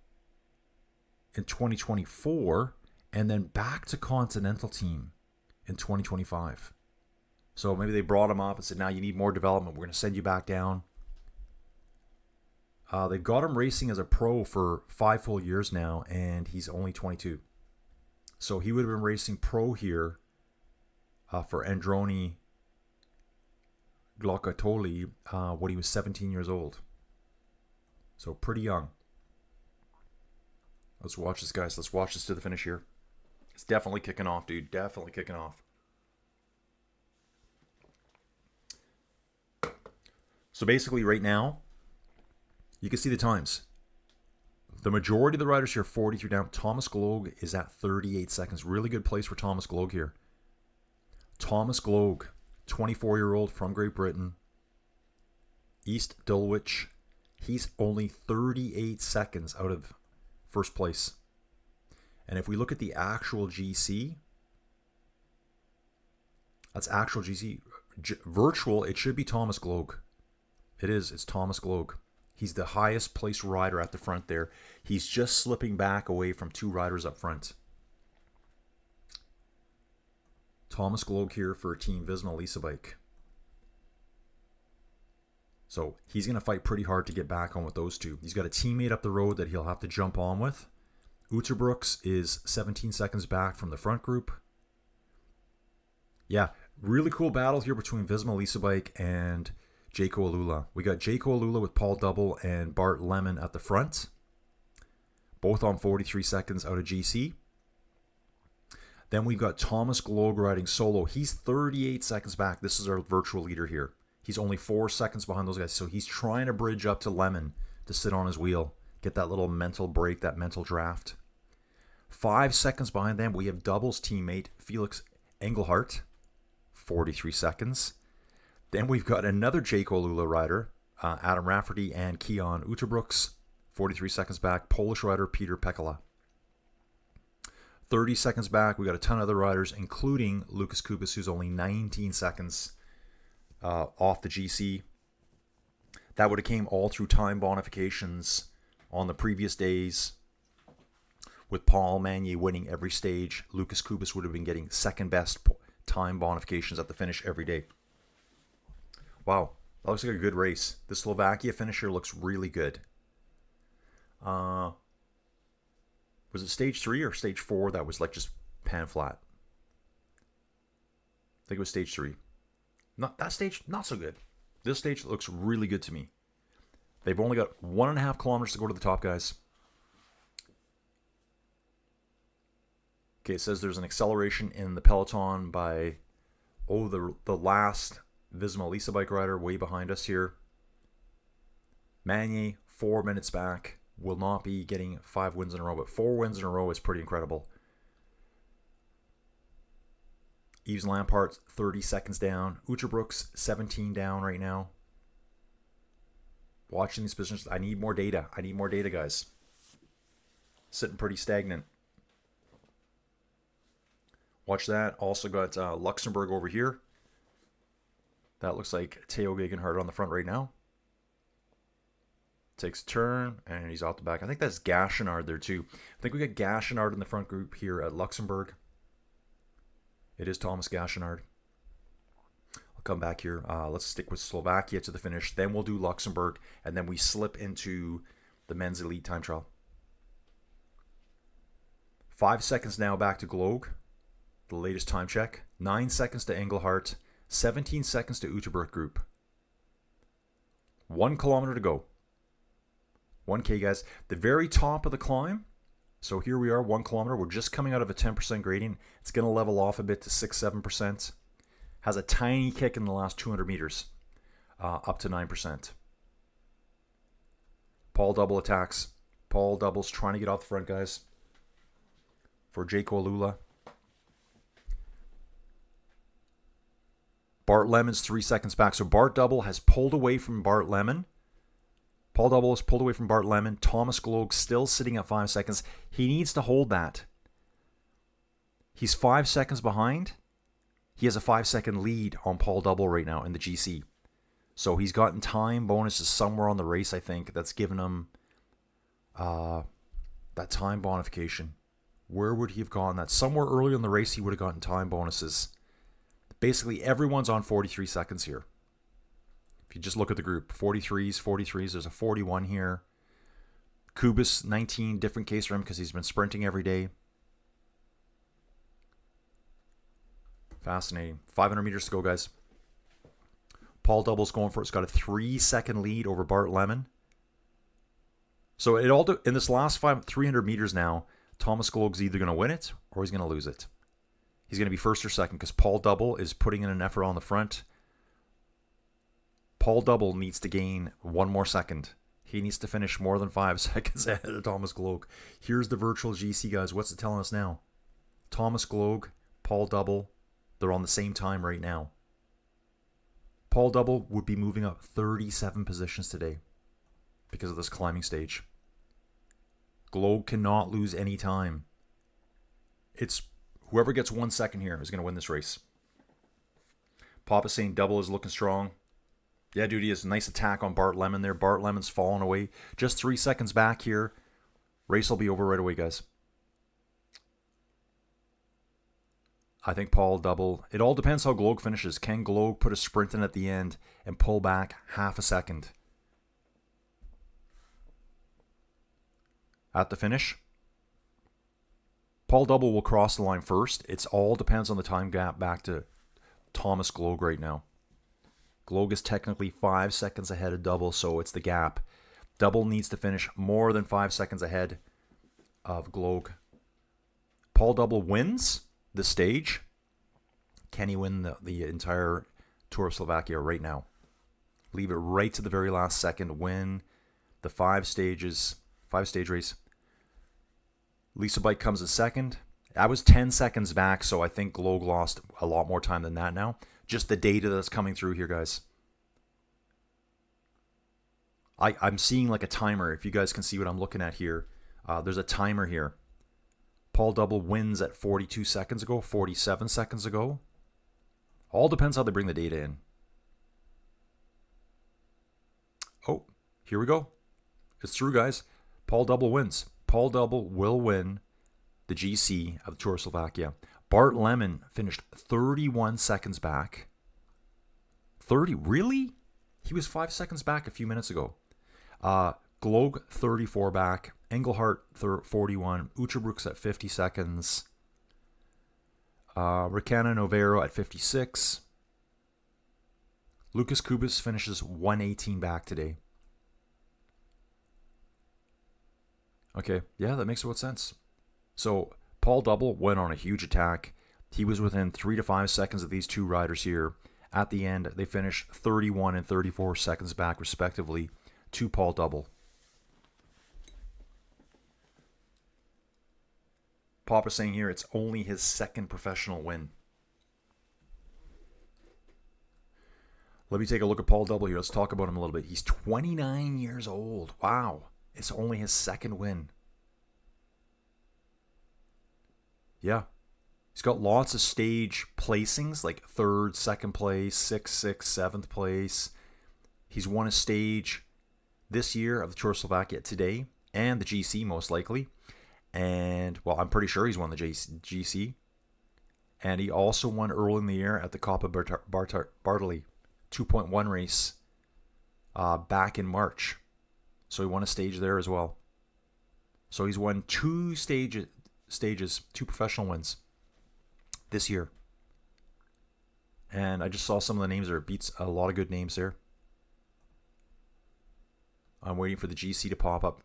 in 2024, and then back to Continental team in 2025. So maybe they brought him up and said, now you need more development. We're going to send you back down. They've got him racing as a pro for 5 full years now, and he's only 22. So he would have been racing pro here for Androni Glocatoli when he was 17 years old. So pretty young. Let's watch this, guys. Let's watch this to the finish here. It's definitely kicking off, dude. Definitely kicking off. So basically right now, you can see the times. The majority of the riders here are 43 down. Thomas Gloag is at 38 seconds. Really good place for Thomas Gloag here. Thomas Gloag, 24-year-old from Great Britain. East Dulwich. He's only 38 seconds out of first place. And if we look at the actual GC, that's actual GC. Virtual, it should be Thomas Gloag. It is. It's Thomas Gloag. He's the highest placed rider at the front there. He's just slipping back away from 2 riders up front. Thomas Gloag here for Team Visma Lisa Bike. So he's going to fight pretty hard to get back on with those 2. He's got a teammate up the road that he'll have to jump on with. Uterbrooks is 17 seconds back from the front group. Yeah, really cool battle here between Visma Lisa Bike and Jaco Alula. We got Jaco Alula with Paul Double and Bart Lemon at the front. Both on 43 seconds out of GC. Then we've got Thomas Gloag riding solo. He's 38 seconds back. This is our virtual leader here. He's only 4 seconds behind those guys. So he's trying to bridge up to Lemon to sit on his wheel. Get that little mental break, that mental draft. 5 seconds behind them, we have Double's teammate, Felix Engelhardt. 43 seconds. Then we've got another Jaco Alula rider, Adam Rafferty and Kian Uterbrooks, 43 seconds back. Polish rider Peter Pekala. 30 seconds back, we got a ton of other riders, including Lucas Kubis, who's only 19 seconds off the GC. That would have came all through time bonifications on the previous days. With Paul Manier winning every stage, Lucas Kubis would have been getting second best time bonifications at the finish every day. Wow, that looks like a good race. The Slovakia finisher looks really good. Was it stage 3 or stage 4 that was like just pan flat? I think it was stage 3. Not that stage, not so good. This stage looks really good to me. They've only got 1.5 kilometers to go to the top, guys. Okay, it says there's an acceleration in the peloton by, the last Visma Lisa bike rider way behind us here. Magnier, 4 minutes back. Will not be getting 5 wins in a row, but 4 wins in a row is pretty incredible. Yves Lampart, 30 seconds down. Uterbrooks, 17 down right now. Watching these positions, I need more data. I need more data, guys. Sitting pretty stagnant. Watch that. Also got Luxembourg over here. That looks like Theo Gegenhardt on the front right now. Takes a turn, and he's off the back. I think that's Gachenard there, too. I think we got Gachenard in the front group here at Luxembourg. It is Thomas Gachenard. I'll come back here. Let's stick with Slovakia to the finish. Then we'll do Luxembourg, and then we slip into the men's elite time trial. 5 seconds now back to Gloag, the latest time check. 9 seconds to Engelhardt. 17 seconds to Uterberg group. 1 kilometer to go. 1K, guys. The very top of the climb. So here we are, 1 kilometer. We're just coming out of a 10% gradient. It's going to level off a bit to 6-7%. Has a tiny kick in the last 200 meters, up to 9%. Paul Double attacks. Paul Double's trying to get off the front, guys, for Jaco Alula. Bart Lemon's 3 seconds back. So Bart Double has pulled away from Bart Lemon. Paul Double has pulled away from Bart Lemon. Thomas Gloag still sitting at 5 seconds. He needs to hold that. He's 5 seconds behind. He has a 5-second lead on Paul Double right now in the GC. So he's gotten time bonuses somewhere on the race, I think, that's given him that time bonification. Where would he have gone? That somewhere early in the race he would have gotten time bonuses. Basically, everyone's on 43 seconds here. If you just look at the group, 43s, there's a 41 here. Kubis, 19, different case for him because he's been sprinting every day. Fascinating. 500 meters to go, guys. Paul Double's going for it. It's got a 3-second lead over Bart Lemon. So it all in this last 300 meters now, Thomas Gloag's either going to win it or he's going to lose it. He's going to be first or second because Paul Double is putting in an effort on the front. Paul Double needs to gain 1 more second. He needs to finish more than 5 seconds ahead of Thomas Gloag. Here's the virtual GC, guys. What's it telling us now? Thomas Gloag, Paul Double, they're on the same time right now. Paul Double would be moving up 37 positions today because of this climbing stage. Gloag cannot lose any time. It's whoever gets 1 second here is going to win this race. Papa's saying Double is looking strong. Yeah, dude, he has a nice attack on Bart Lemon there. Bart Lemon's falling away. Just 3 seconds back here. Race will be over right away, guys. I think Paul Double. It all depends how Gloag finishes. Can Gloag put a sprint in at the end and pull back half a second? At the finish, Paul Double will cross the line first. It all depends on the time gap back to Thomas Gloag right now. Gloag is technically 5 seconds ahead of Double, so it's the gap. Double needs to finish more than 5 seconds ahead of Gloag. Paul Double wins the stage. Can he win the entire Tour of Slovakia right now? Leave it right to the very last second. Win the 5-stage race. Lisa Bike comes in second. I was 10 seconds back, so I think Gloag lost a lot more time than that now. Just the data that's coming through here, guys. I'm seeing like a timer. If you guys can see what I'm looking at here, there's a timer here. Paul Double wins at 42 seconds ago, 47 seconds ago. All depends how they bring the data in. Oh, here we go. It's through, guys. Paul Double wins. Paul Double will win the GC of the Tour of Slovakia. Bart Lemon finished 31 seconds back. 30? Really? He was 5 seconds back a few minutes ago. Glog 34 back. Engelhart 41. Uterbrooks at 50 seconds. Ricana Novero at 56. Lucas Kubis finishes 118 back today. Okay, yeah, that makes a lot of sense. So Paul Double went on a huge attack. He was within 3 to 5 seconds of these two riders here. At the end, they finished 31 and 34 seconds back, respectively, to Paul Double. Papa saying here it's only his second professional win. Let me take a look at Paul Double here. Let's talk about him a little bit. He's 29 years old. Wow. It's only his second win. Yeah. He's got lots of stage placings, like 3rd, 2nd place, 6th, 7th place. He's won a stage this year of the Tour of Slovakia today, and the GC most likely. And, well, I'm pretty sure he's won the GC. And he also won early in the year at the Coppa Bartoli 2.1 race back in March. So he won a stage there as well. So he's won 2 stages, 2 professional wins this year. And I just saw some of the names there. It beats a lot of good names there. I'm waiting for the GC to pop up.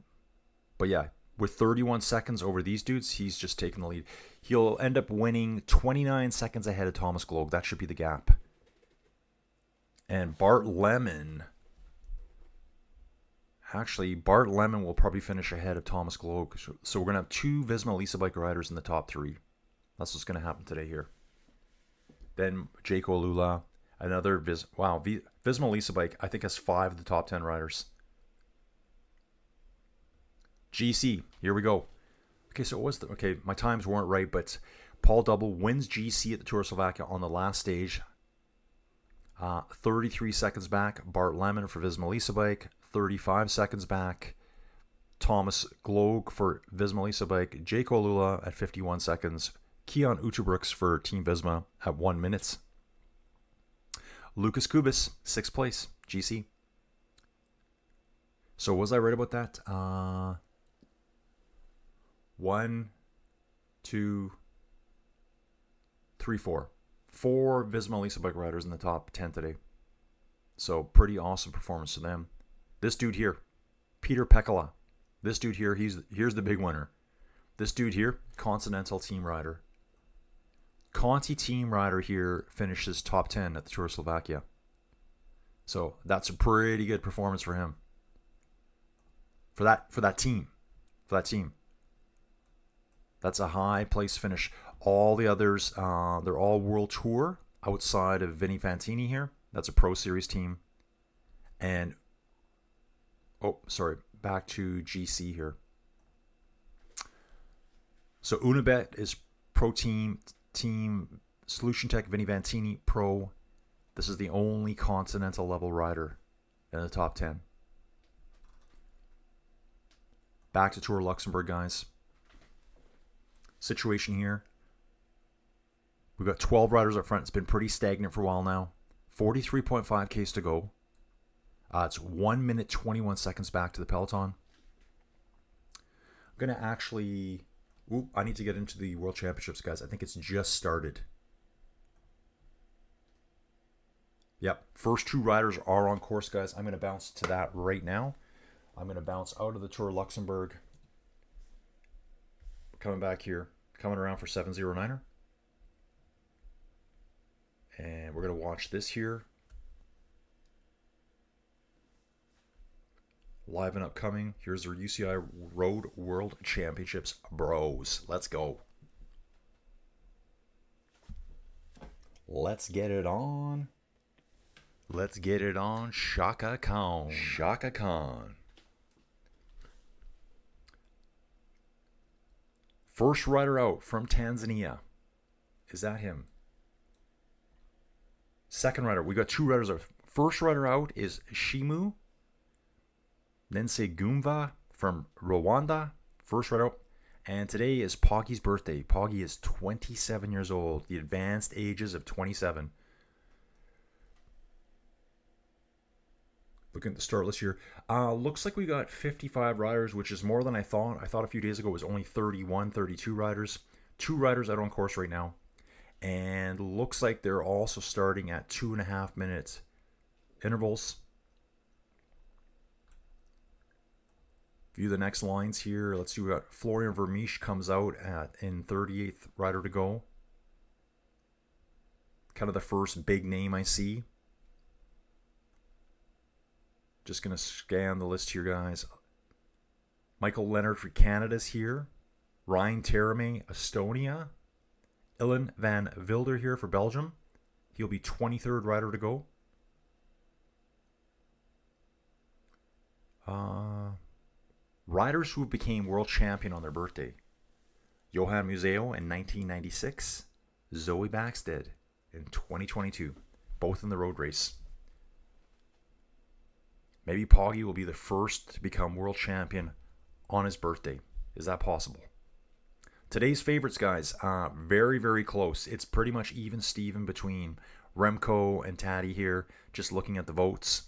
But yeah, with 31 seconds over these dudes, he's just taking the lead. He'll end up winning 29 seconds ahead of Thomas Glog. That should be the gap. And Bart Lemon... Actually, Bart Lemon will probably finish ahead of Thomas Glog. So we're going to have 2 Visma Lisa bike riders in the top 3. That's what's going to happen today here. Then Jaco Lula, another Visma Lisa bike, I think has 5 of the top 10 riders. GC, here we go. Okay, so it was my times weren't right, but Paul Double wins GC at the Tour of Slovakia on the last stage. 33 seconds back, Bart Lemon for Visma Lisa bike. 35 seconds back, Thomas Glog for Visma Lisa bike. Jaco Lula at 51 seconds. Keon Uterbrooks for Team Visma at 1 minute. Lucas Kubis, 6th place, GC. So was I right about that? 1, 2, 3, 4. 4 Visma Lisa bike riders in the top 10 today. So pretty awesome performance to them. This dude here, Peter Pekala. This dude here, here's the big winner. This dude here, Continental team rider. Conti team rider here finishes top 10 at the Tour of Slovakia. So that's a pretty good performance for him. For that team. That's a high place finish. All the others, they're all World Tour outside of Vinny Fantini here. That's a Pro Series team. And back to GC here. So Unibet is Pro Team Solution Tech Vinny Fantini Pro. This is the only continental level rider in the top 10. Back to Tour of Luxembourg, guys. Situation here. We've got 12 riders up front. It's been pretty stagnant for a while now. 43.5 Ks to go. It's 1 minute 21 seconds back to the peloton. I'm going to actually... I need to get into the World Championships, guys. I think it's just started. Yep, first 2 riders are on course, guys. I'm going to bounce to that right now. I'm going to bounce out of the Tour of Luxembourg. Coming back here. Coming around for 709er. And we're going to watch this here. Live and upcoming. Here's the UCI Road World Championships Bros. Let's go. Let's get it on. Let's get it on. Chaka Khan. Chaka Khan. First rider out from Tanzania. Is that him? Second rider. We got 2 riders out. First rider out is Shimu Nensegumva from Rwanda. First rider out. And today is Poggy's birthday. Poggy is 27 years old. The advanced ages of 27. Looking at the start list here. Looks like we got 55 riders, which is more than I thought. I thought a few days ago it was only 31, 32 riders. 2 riders out on course right now. And looks like they're also starting at 2.5 minute intervals. View the next lines here. Let's see, we got Florian Vermeesch comes out in 38th rider to go. Kind of the first big name I see. Just going to scan the list here, guys. Michael Leonard for Canada's here. Ryan Terame, Estonia. Ilan van Wilder here for Belgium. He'll be 23rd rider to go. Riders who became world champion on their birthday. Johan Museo in 1996. Zoe Backstead in 2022. Both in the road race. Maybe Poggy will be the first to become world champion on his birthday. Is that possible? Today's favorites, guys, very, very close. It's pretty much even Steven between Remco and Taddy here, just looking at the votes.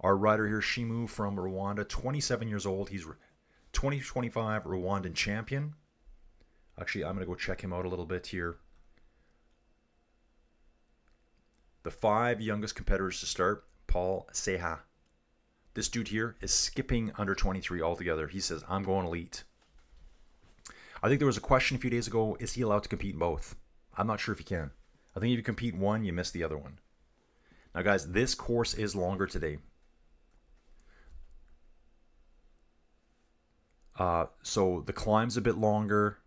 Our rider here, Shimu from Rwanda, 27 years old. He's 2025 Rwandan champion. Actually, I'm going to go check him out a little bit here. The 5 youngest competitors to start, Paul Seha. This dude here is skipping under 23 altogether. He says, I'm going elite. I think there was a question a few days ago, is he allowed to compete in both? I'm not sure if he can. I think if you compete in one, you miss the other one. Now, guys, this course is longer today. So the climb's a bit longer.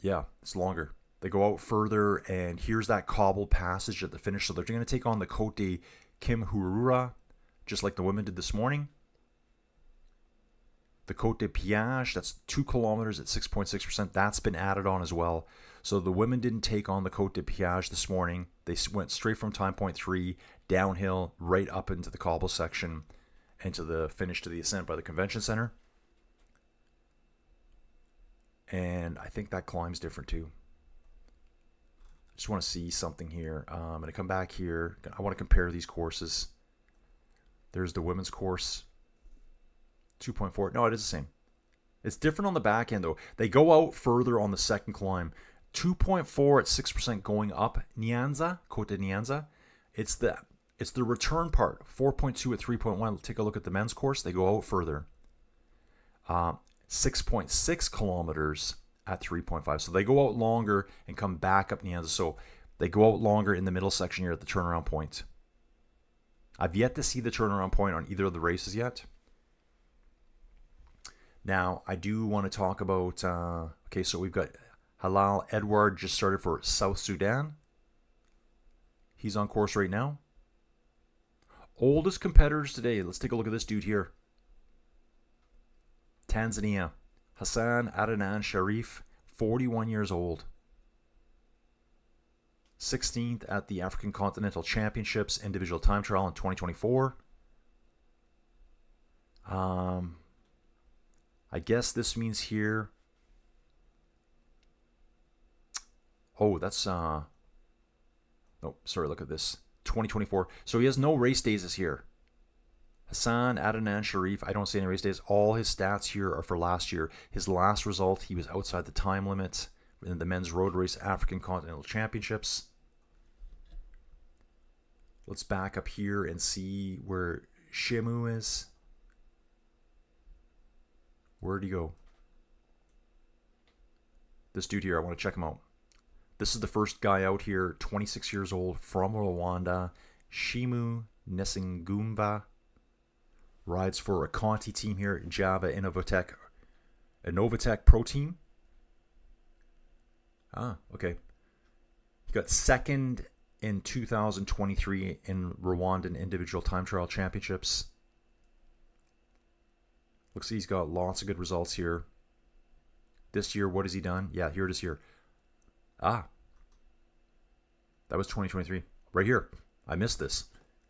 Yeah, it's longer. They go out further, and here's that cobbled passage at the finish. So they're going to take on the Côte de Kimhurura, just like the women did this morning. The Côte de Piage, that's 2 kilometers at 6.6%. That's been added on as well. So the women didn't take on the Côte de Piage this morning. They went straight from time point 3 downhill right up into the cobble section and to the finish to the ascent by the convention center. And I think that climb's different too. I just want to see something here. I'm going to come back here. I want to compare these courses. There's the women's course. 2.4. No, it is the same. It's different on the back end, though. They go out further on the second climb. 2.4 at 6% going up Nyanza, Côte de Nyanza. It's the return part. 4.2 at 3.1. Take a look at the men's course. They go out further. 6.6 kilometers at 3.5. So they go out longer and come back up Nyanza. So they go out longer in the middle section here at the turnaround point. I've yet to see the turnaround point on either of the races yet. Now, I do want to talk about, okay, so we've got Halal Edward just started for South Sudan. He's on course right now. Oldest competitors today. Let's take a look at this dude here. Tanzania. Hassan Adnan Sharif, 41 years old. 16th at the African Continental Championships individual time trial in 2024. I guess this means here. Oh, that's oh, sorry, look at this. 2024. So he has no race days this year. Hassan Adnan Sharif, I don't see any race days. All his stats here are for last year. His last result, he was outside the time limit in the men's road race African Continental Championships. Let's back up here and see where Shemu is. Where'd he go? This dude here, I want to check him out. This is the first guy out here, 26 years old, from Rwanda. Shimu Nesingumva. Rides for a Conti team here at Java Innovatech. A Novatech Pro Team. Ah, okay. He got second in 2023 in Rwandan Individual Time Trial Championships. Looks like he's got lots of good results here. This year, what has he done? Yeah, here it is here. Ah. That was 2023. Right here. I missed this.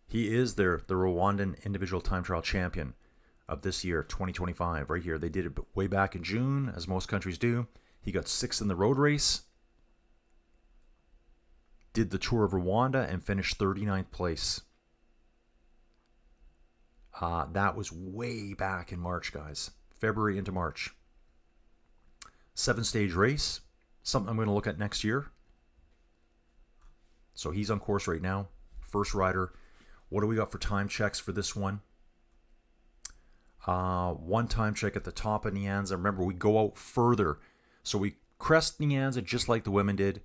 He is the Rwandan Individual Time Trial Champion of this year, 2025. Right here. They did it way back in June, as most countries do. He got 6th in the road race. did the Tour of Rwanda and finished 39th place. That was way back in March, guys. February into March. 7-stage race. Something I'm going to look at next year. So he's on course right now. First rider. What do we got for time checks for this one? One time check at the top of Nyanza. Remember, we go out further. So we crest Nyanza just like the women did.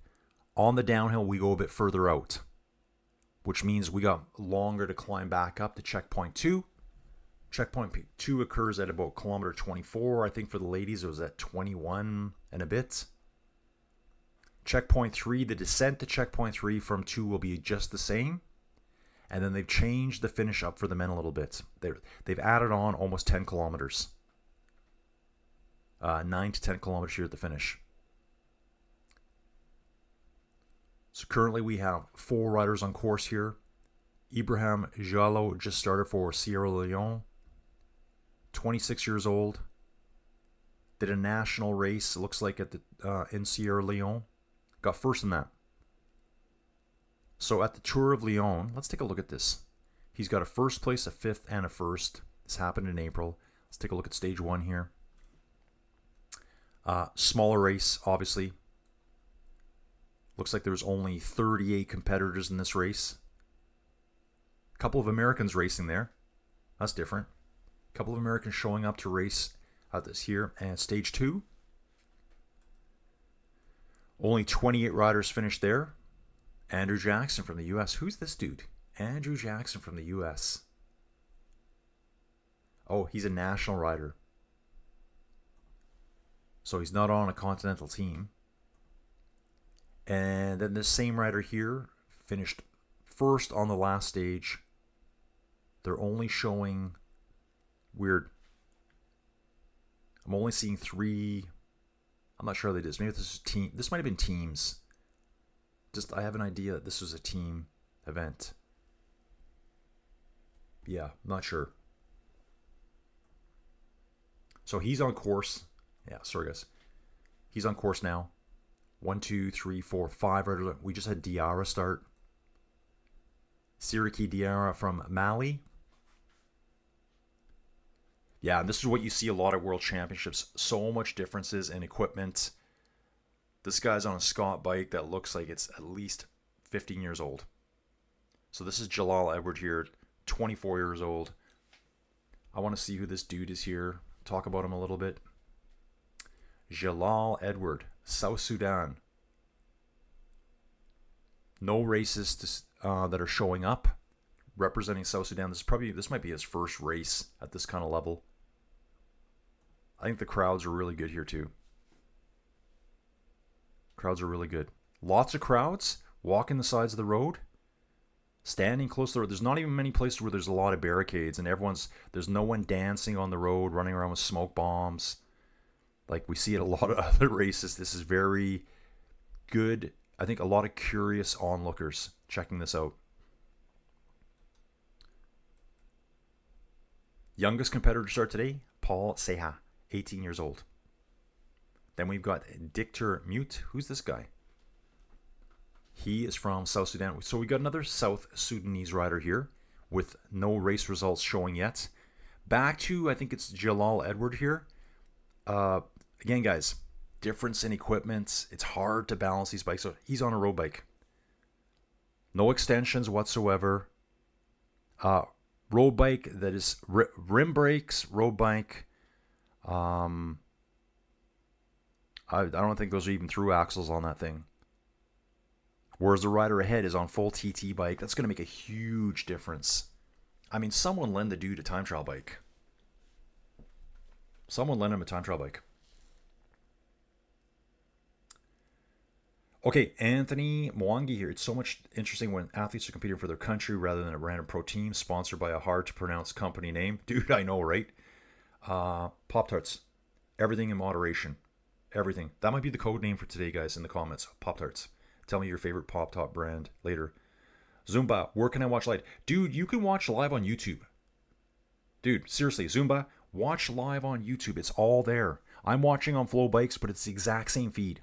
On the downhill, we go a bit further out, which means we got longer to climb back up to checkpoint 2. Checkpoint 2 occurs at about kilometer 24. I think for the ladies, it was at 21 and a bit. Checkpoint 3, the descent to checkpoint 3 from 2 will be just the same. And then they've changed the finish up for the men a little bit. They've added on almost 10 kilometers. 9 to 10 kilometers here at the finish. So currently we have 4 riders on course here. Ibrahim Jallo just started for Sierra Leone. 26 years old. Did a national race, looks like at the in Sierra Leone. Got first in that. So at the Tour of Leon, let's take a look at this. He's got a first place, a fifth, and a first. This happened in April. Let's take a look at stage 1 here. Smaller race, obviously. Looks like there was only 38 competitors in this race. A couple of Americans racing there. That's different. A couple of Americans showing up to race at this here. And stage 2. Only 28 riders finished there. Andrew Jackson from the U.S. Who's this dude? Andrew Jackson from the U.S. Oh, he's a national rider. So he's not on a continental team. And then this same rider here finished first on the last stage. They're only showing... Weird. I'm only seeing 3... I'm not sure how they did this. Maybe this is team. This might have been teams. Just, I have an idea that this was a team event. Yeah, I'm not sure. So he's on course. Yeah, sorry guys. He's on course now. 1, 2, 3, 4, 5. We just had Diarra start. Siriki Diarra from Mali. Yeah, and this is what you see a lot of World Championships. So much differences in equipment. This guy's on a Scott bike that looks like it's at least 15 years old. So this is Jalal Edward here, 24 years old. I want to see who this dude is here. Talk about him a little bit. Jalal Edward, South Sudan. No races that are showing up representing South Sudan. This might be his first race at this kind of level. I think the crowds are really good here too. Crowds are really good. Lots of crowds walking the sides of the road, standing close to the road. There's not even many places where there's a lot of barricades, and there's no one dancing on the road, running around with smoke bombs like we see at a lot of other races. This is very good. I think a lot of curious onlookers checking this out. Youngest competitor to start today, Paul Seha, 18 years old. Then we've got Dictor Mute. Who's this guy? He is from South Sudan. So we got another South Sudanese rider here with no race results showing yet. Back to, I think it's Jalal Edward here. Again, guys, difference in equipment. It's hard to balance these bikes. So he's on a road bike. No extensions whatsoever. Road bike that is rim brakes, road bike. I don't think those are even through axles on that thing. Whereas the rider ahead is on full TT bike. That's going to make a huge difference. I mean, someone lend the dude a time trial bike. Someone lend him a time trial bike. Okay, Anthony Mwangi here. It's so much interesting when athletes are competing for their country rather than a random pro team sponsored by a hard-to-pronounce company name. Dude, I know, right? Pop-Tarts. Everything in moderation. Everything. That might be the code name for today, guys, in the comments. Pop-Tarts. Tell me your favorite Pop-Tart brand later. Zumba. Where can I watch live? Dude, you can watch live on YouTube. Dude, seriously, Zumba, watch live on YouTube. It's all there. I'm watching on Flow Bikes, but it's the exact same feed.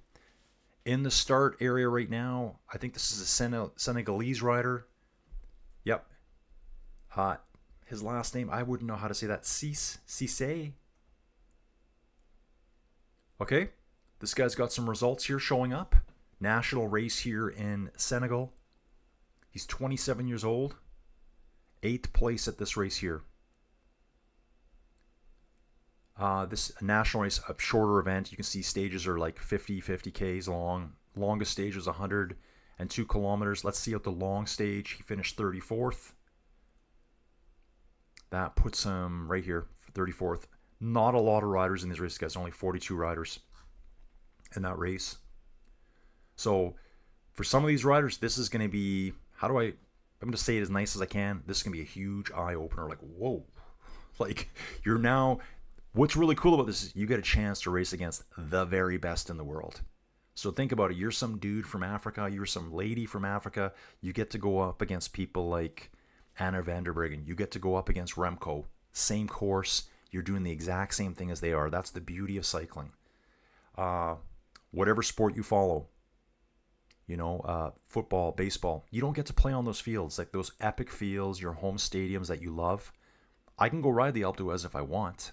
in the start area right now. I think this is a Senegalese rider. Yep. His last name, I wouldn't know how to say that. Cisse. Okay. This guy's got some results here showing up. National race here in Senegal. He's 27 years old. 8th place at this race here. This national race, a shorter event. You can see stages are like 50 Ks long. Longest stage was 102 kilometers. Let's see out the long stage. He finished 34th. That puts him right here, 34th. Not a lot of riders in this race, guys. Only 42 riders in that race. So for some of these riders, this is going to be, I'm going to say it as nice as I can. This is going to be a huge eye opener. Like, whoa. Like, you're now, what's really cool about this is you get a chance to race against the very best in the world. So think about it. You're some dude from Africa. You're some lady from Africa. You get to go up against people like Anna van der Breggen. You get to go up against Remco. Same course. You're doing the exact same thing as they are. That's the beauty of cycling. Whatever sport you follow, football, baseball, you don't get to play on those fields, like those epic fields, your home stadiums that you love. I can go ride the Alpe d'Huez if I want.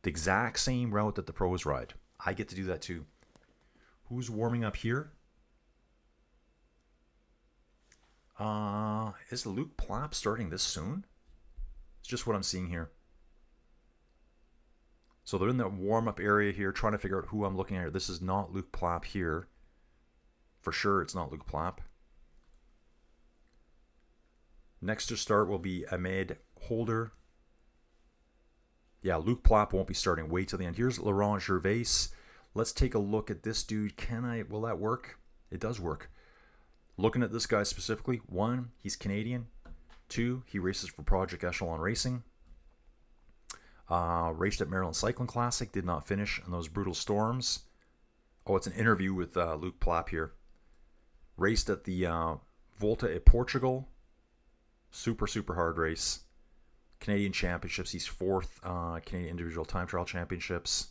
The exact same route that the pros ride. I get to do that too. Who's warming up here? Is Luke Plapp starting this soon? It's just what I'm seeing here. So they're in the warm-up area here, trying to figure out who I'm looking at. This is not Luke Plapp here. For sure, it's not Luke Plapp. Next to start will be Ahmed Holder. Yeah, Luke Plapp won't be starting. Wait till the end. Here's Laurent Gervais. Let's take a look at this dude. Will that work? It does work. Looking at this guy specifically, 1, he's Canadian. 2, he races for Project Echelon Racing. Raced at Maryland Cycling Classic, did not finish in those brutal storms. Oh, it's an interview with Luke Plapp here. Raced at the Volta at Portugal. Super hard race. Canadian Championships, he's 4th Canadian Individual Time Trial Championships.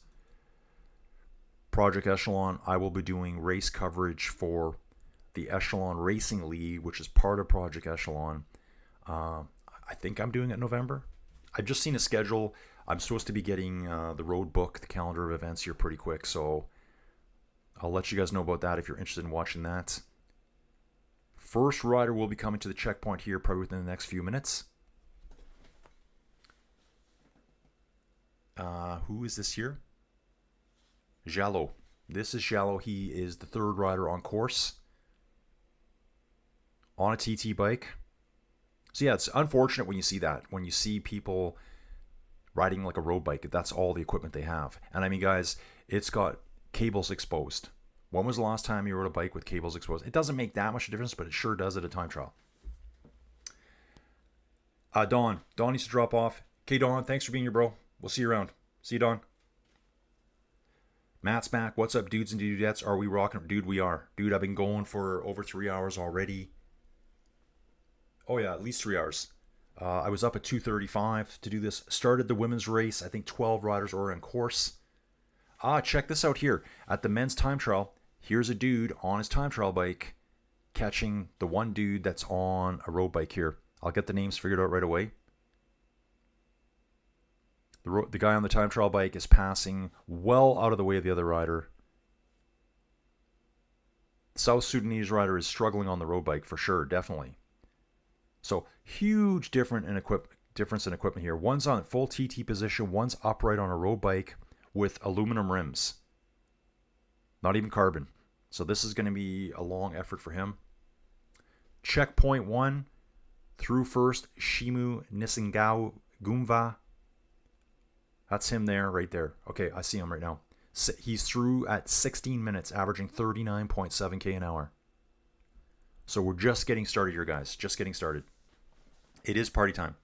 Project Echelon, I will be doing race coverage for the Echelon Racing League, which is part of Project Echelon. I think I'm doing it in November. I've just seen a schedule. I'm supposed to be getting the road book, the calendar of events here pretty quick, so I'll let you guys know about that if you're interested in watching that. First rider will be coming to the checkpoint here probably within the next few minutes. Who is this here? Jallo. This is Jallo. He is the 3rd rider on course on a TT bike. So yeah, it's unfortunate when you see that. When you see people riding like a road bike, that's all the equipment they have. And I mean, guys, it's got cables exposed. When was the last time you rode a bike with cables exposed? It doesn't make that much difference, but it sure does at a time trial. Don needs to drop off. Okay, Don, thanks for being here, bro. We'll see you around. See you, Don. Matt's back. What's up, dudes and dudettes? Are we rocking? Dude, we are. Dude, I've been going for over 3 hours already. Oh, yeah, at least 3 hours. I was up at 2:35 to do this. Started the women's race. I think 12 riders are on course. Check this out here. At the men's time trial, here's a dude on his time trial bike catching the one dude that's on a road bike here. I'll get the names figured out right away. The guy on the time trial bike is passing well out of the way of the other rider. The South Sudanese rider is struggling on the road bike for sure, definitely. So huge difference in equipment here. One's on full TT position, one's upright on a road bike with aluminum rims. Not even carbon. So this is going to be a long effort for him. Checkpoint 1, through first, Shimu Nisingao Gumva. That's him there, right there. Okay, I see him right now. He's through at 16 minutes, averaging 39.7 k an hour. So we're just getting started here, guys. Just getting started. It is party time.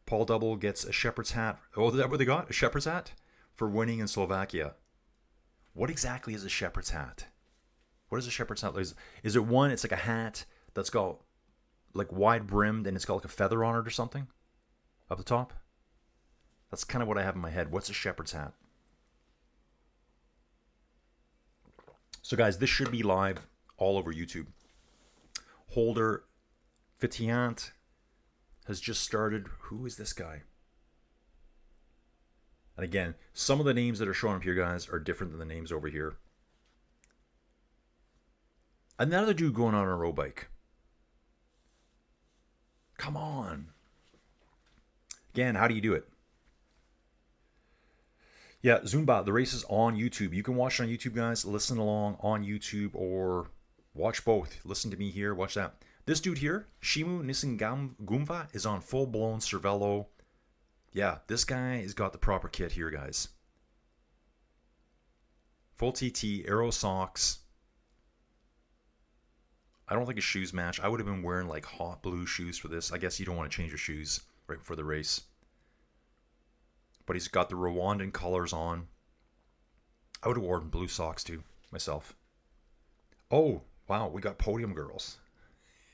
Paul Double gets a shepherd's hat. Oh, is that what they got? A shepherd's hat? For winning in Slovakia. What exactly is a shepherd's hat? What is a shepherd's hat? Is it one, it's like a hat that's got like wide brimmed and it's got like a feather on it or something? Up the top? That's kind of what I have in my head. What's a shepherd's hat? So guys, this should be live all over YouTube. Holder Fitiant has just started. Who is this guy? And again, some of the names that are showing up here, guys, are different than the names over here. Another dude going on a road bike. Come on. Again, how do you do it? Yeah, Zumba, the race is on YouTube. You can watch it on YouTube, guys. Listen along on YouTube or watch both. Listen to me here, watch that. This dude here, Shimu Nisingumva, is on full-blown Cervelo. Yeah, this guy has got the proper kit here, guys. Full TT, Aero socks. I don't think his shoes match. I would have been wearing like hot blue shoes for this. I guess you don't want to change your shoes right before the race. But he's got the Rwandan colors on. I would have worn blue socks too, myself. Oh, wow, we got podium girls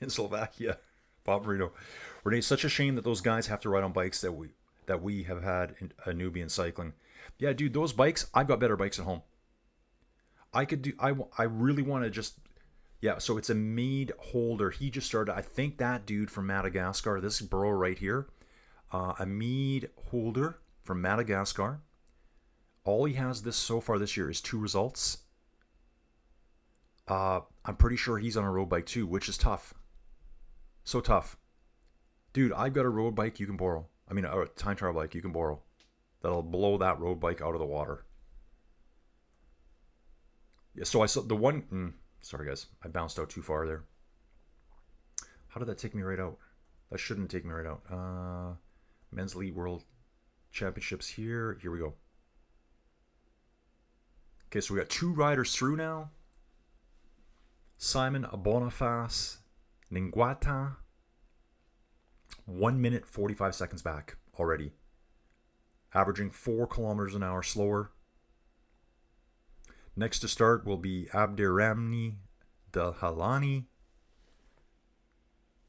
in Slovakia. Bob Marino. Renee, such a shame that those guys have to ride on bikes that we have had in a newbie in cycling. Yeah, dude, those bikes, I've got better bikes at home. I really want to just, yeah, so it's a Mead Holder. He just started, I think that dude from Madagascar, this bro right here, a Mead Holder from Madagascar. All he has this so far this year is 2 results. I'm pretty sure he's on a road bike too, which is tough. So tough. Dude, I've got a road bike you can borrow. I mean, a time trial bike you can borrow. That'll blow that road bike out of the water. Yeah, so I saw the one... sorry, guys. I bounced out too far there. How did that take me right out? That shouldn't take me right out. Men's Elite World Championships here. Here we go. Okay, so we got 2 riders through now. Simon Boniface Ningwata. 1 minute 45 seconds back already. Averaging 4 kilometers an hour slower. Next to start will be Abdirahmani Delhalani.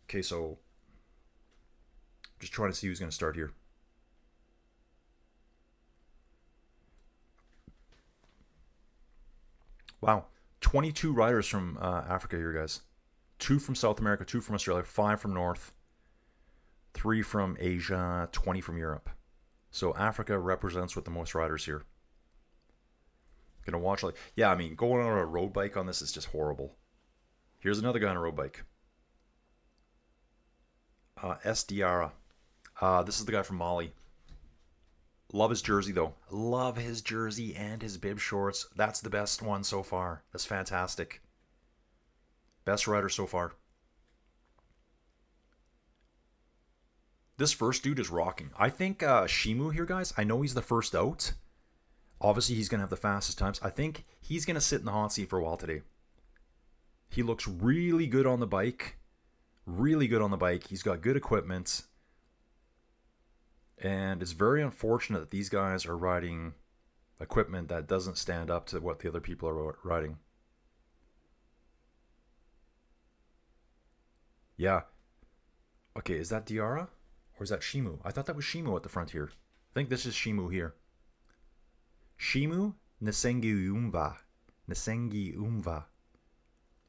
Okay, so just trying to see who's going to start here. Wow, 22 riders from Africa here, guys. 2 from South America, 2 from Australia, 5 from North, 3 from Asia, 20 from Europe. So Africa represents with the most riders here. Gonna watch like, yeah, I mean, going on a road bike on this is just horrible. Here's another guy on a road bike. S. Diarra. This is the guy from Mali. Love his jersey though. Love his jersey and his bib shorts. That's the best one so far. That's fantastic. Best rider so far. This first dude is rocking. I think Shimu here, guys. I know he's the first out. Obviously, he's going to have the fastest times. I think he's going to sit in the hot seat for a while today. He looks really good on the bike. Really good on the bike. He's got good equipment. And it's very unfortunate that these guys are riding equipment that doesn't stand up to what the other people are riding. Yeah. Okay, is that Diarra? Or is that Shimu? I thought that was Shimu at the front here. I think this is Shimu here. Shimu Nisengiumva. Nisengiumva.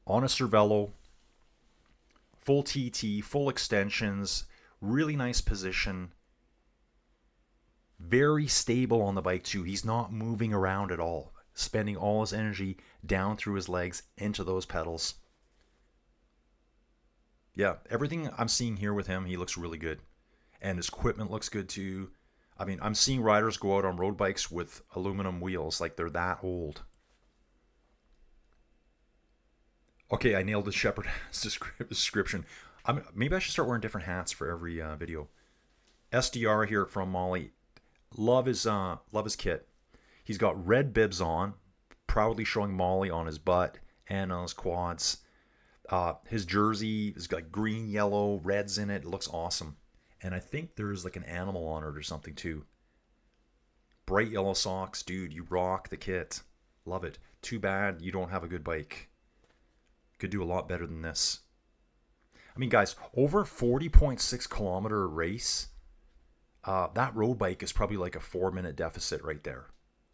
On a Cervelo. Full TT, full extensions. Really nice position. Very stable on the bike too. He's not moving around at all. Spending all his energy down through his legs into those pedals. Yeah, everything I'm seeing here with him, he looks really good. And his equipment looks good too. I mean, I'm seeing riders go out on road bikes with aluminum wheels like they're that old. Okay, I nailed the Shepherd description. Maybe I should start wearing different hats for every video. SDR here from Mali. Love his kit. He's got red bibs on, proudly showing Mali on his butt and on his quads. His jersey has got green, yellow, reds in it. It looks awesome. And I think there's like an animal on it or something too. Bright yellow socks. Dude, you rock the kit. Love it. Too bad you don't have a good bike. Could do a lot better than this. I mean, guys, over 40.6 kilometer race. That road bike is probably like a 4-minute deficit right there.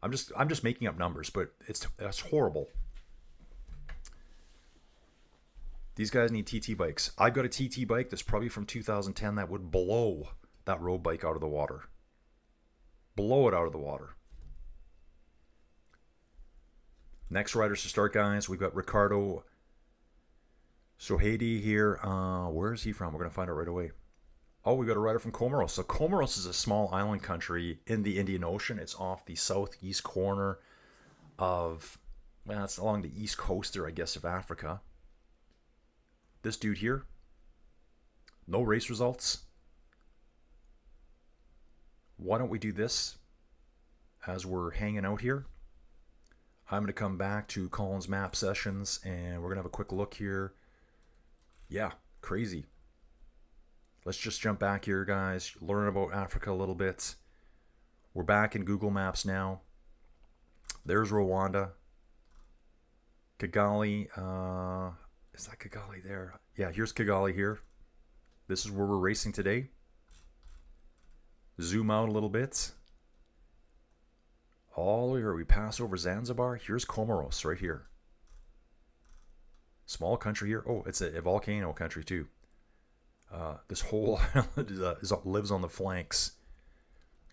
I'm just making up numbers, but that's horrible. These guys need TT bikes. I've got a TT bike that's probably from 2010 that would blow that road bike out of the water. Blow it out of the water. Next riders to start, guys. We've got Ricardo Sohedi here. Where is he from? We're going to find out right away. Oh, we got a rider from Comoros. So Comoros is a small island country in the Indian Ocean. It's off the southeast corner of, well, it's along the east coast there, I guess, of Africa. This dude here, no race results. Why don't we do this as we're hanging out here? I'm going to come back to Colin's map sessions and we're going to have a quick look here. Yeah, crazy. Let's just jump back here, guys. Learn about Africa a little bit. We're back in Google Maps now. There's Rwanda. Kigali. Is that Kigali there? Yeah, here's Kigali here. This is where we're racing today. Zoom out a little bit. All the way here, we pass over Zanzibar. Here's Comoros right here. Small country here. Oh, it's a volcano country too. This whole island lives on the flanks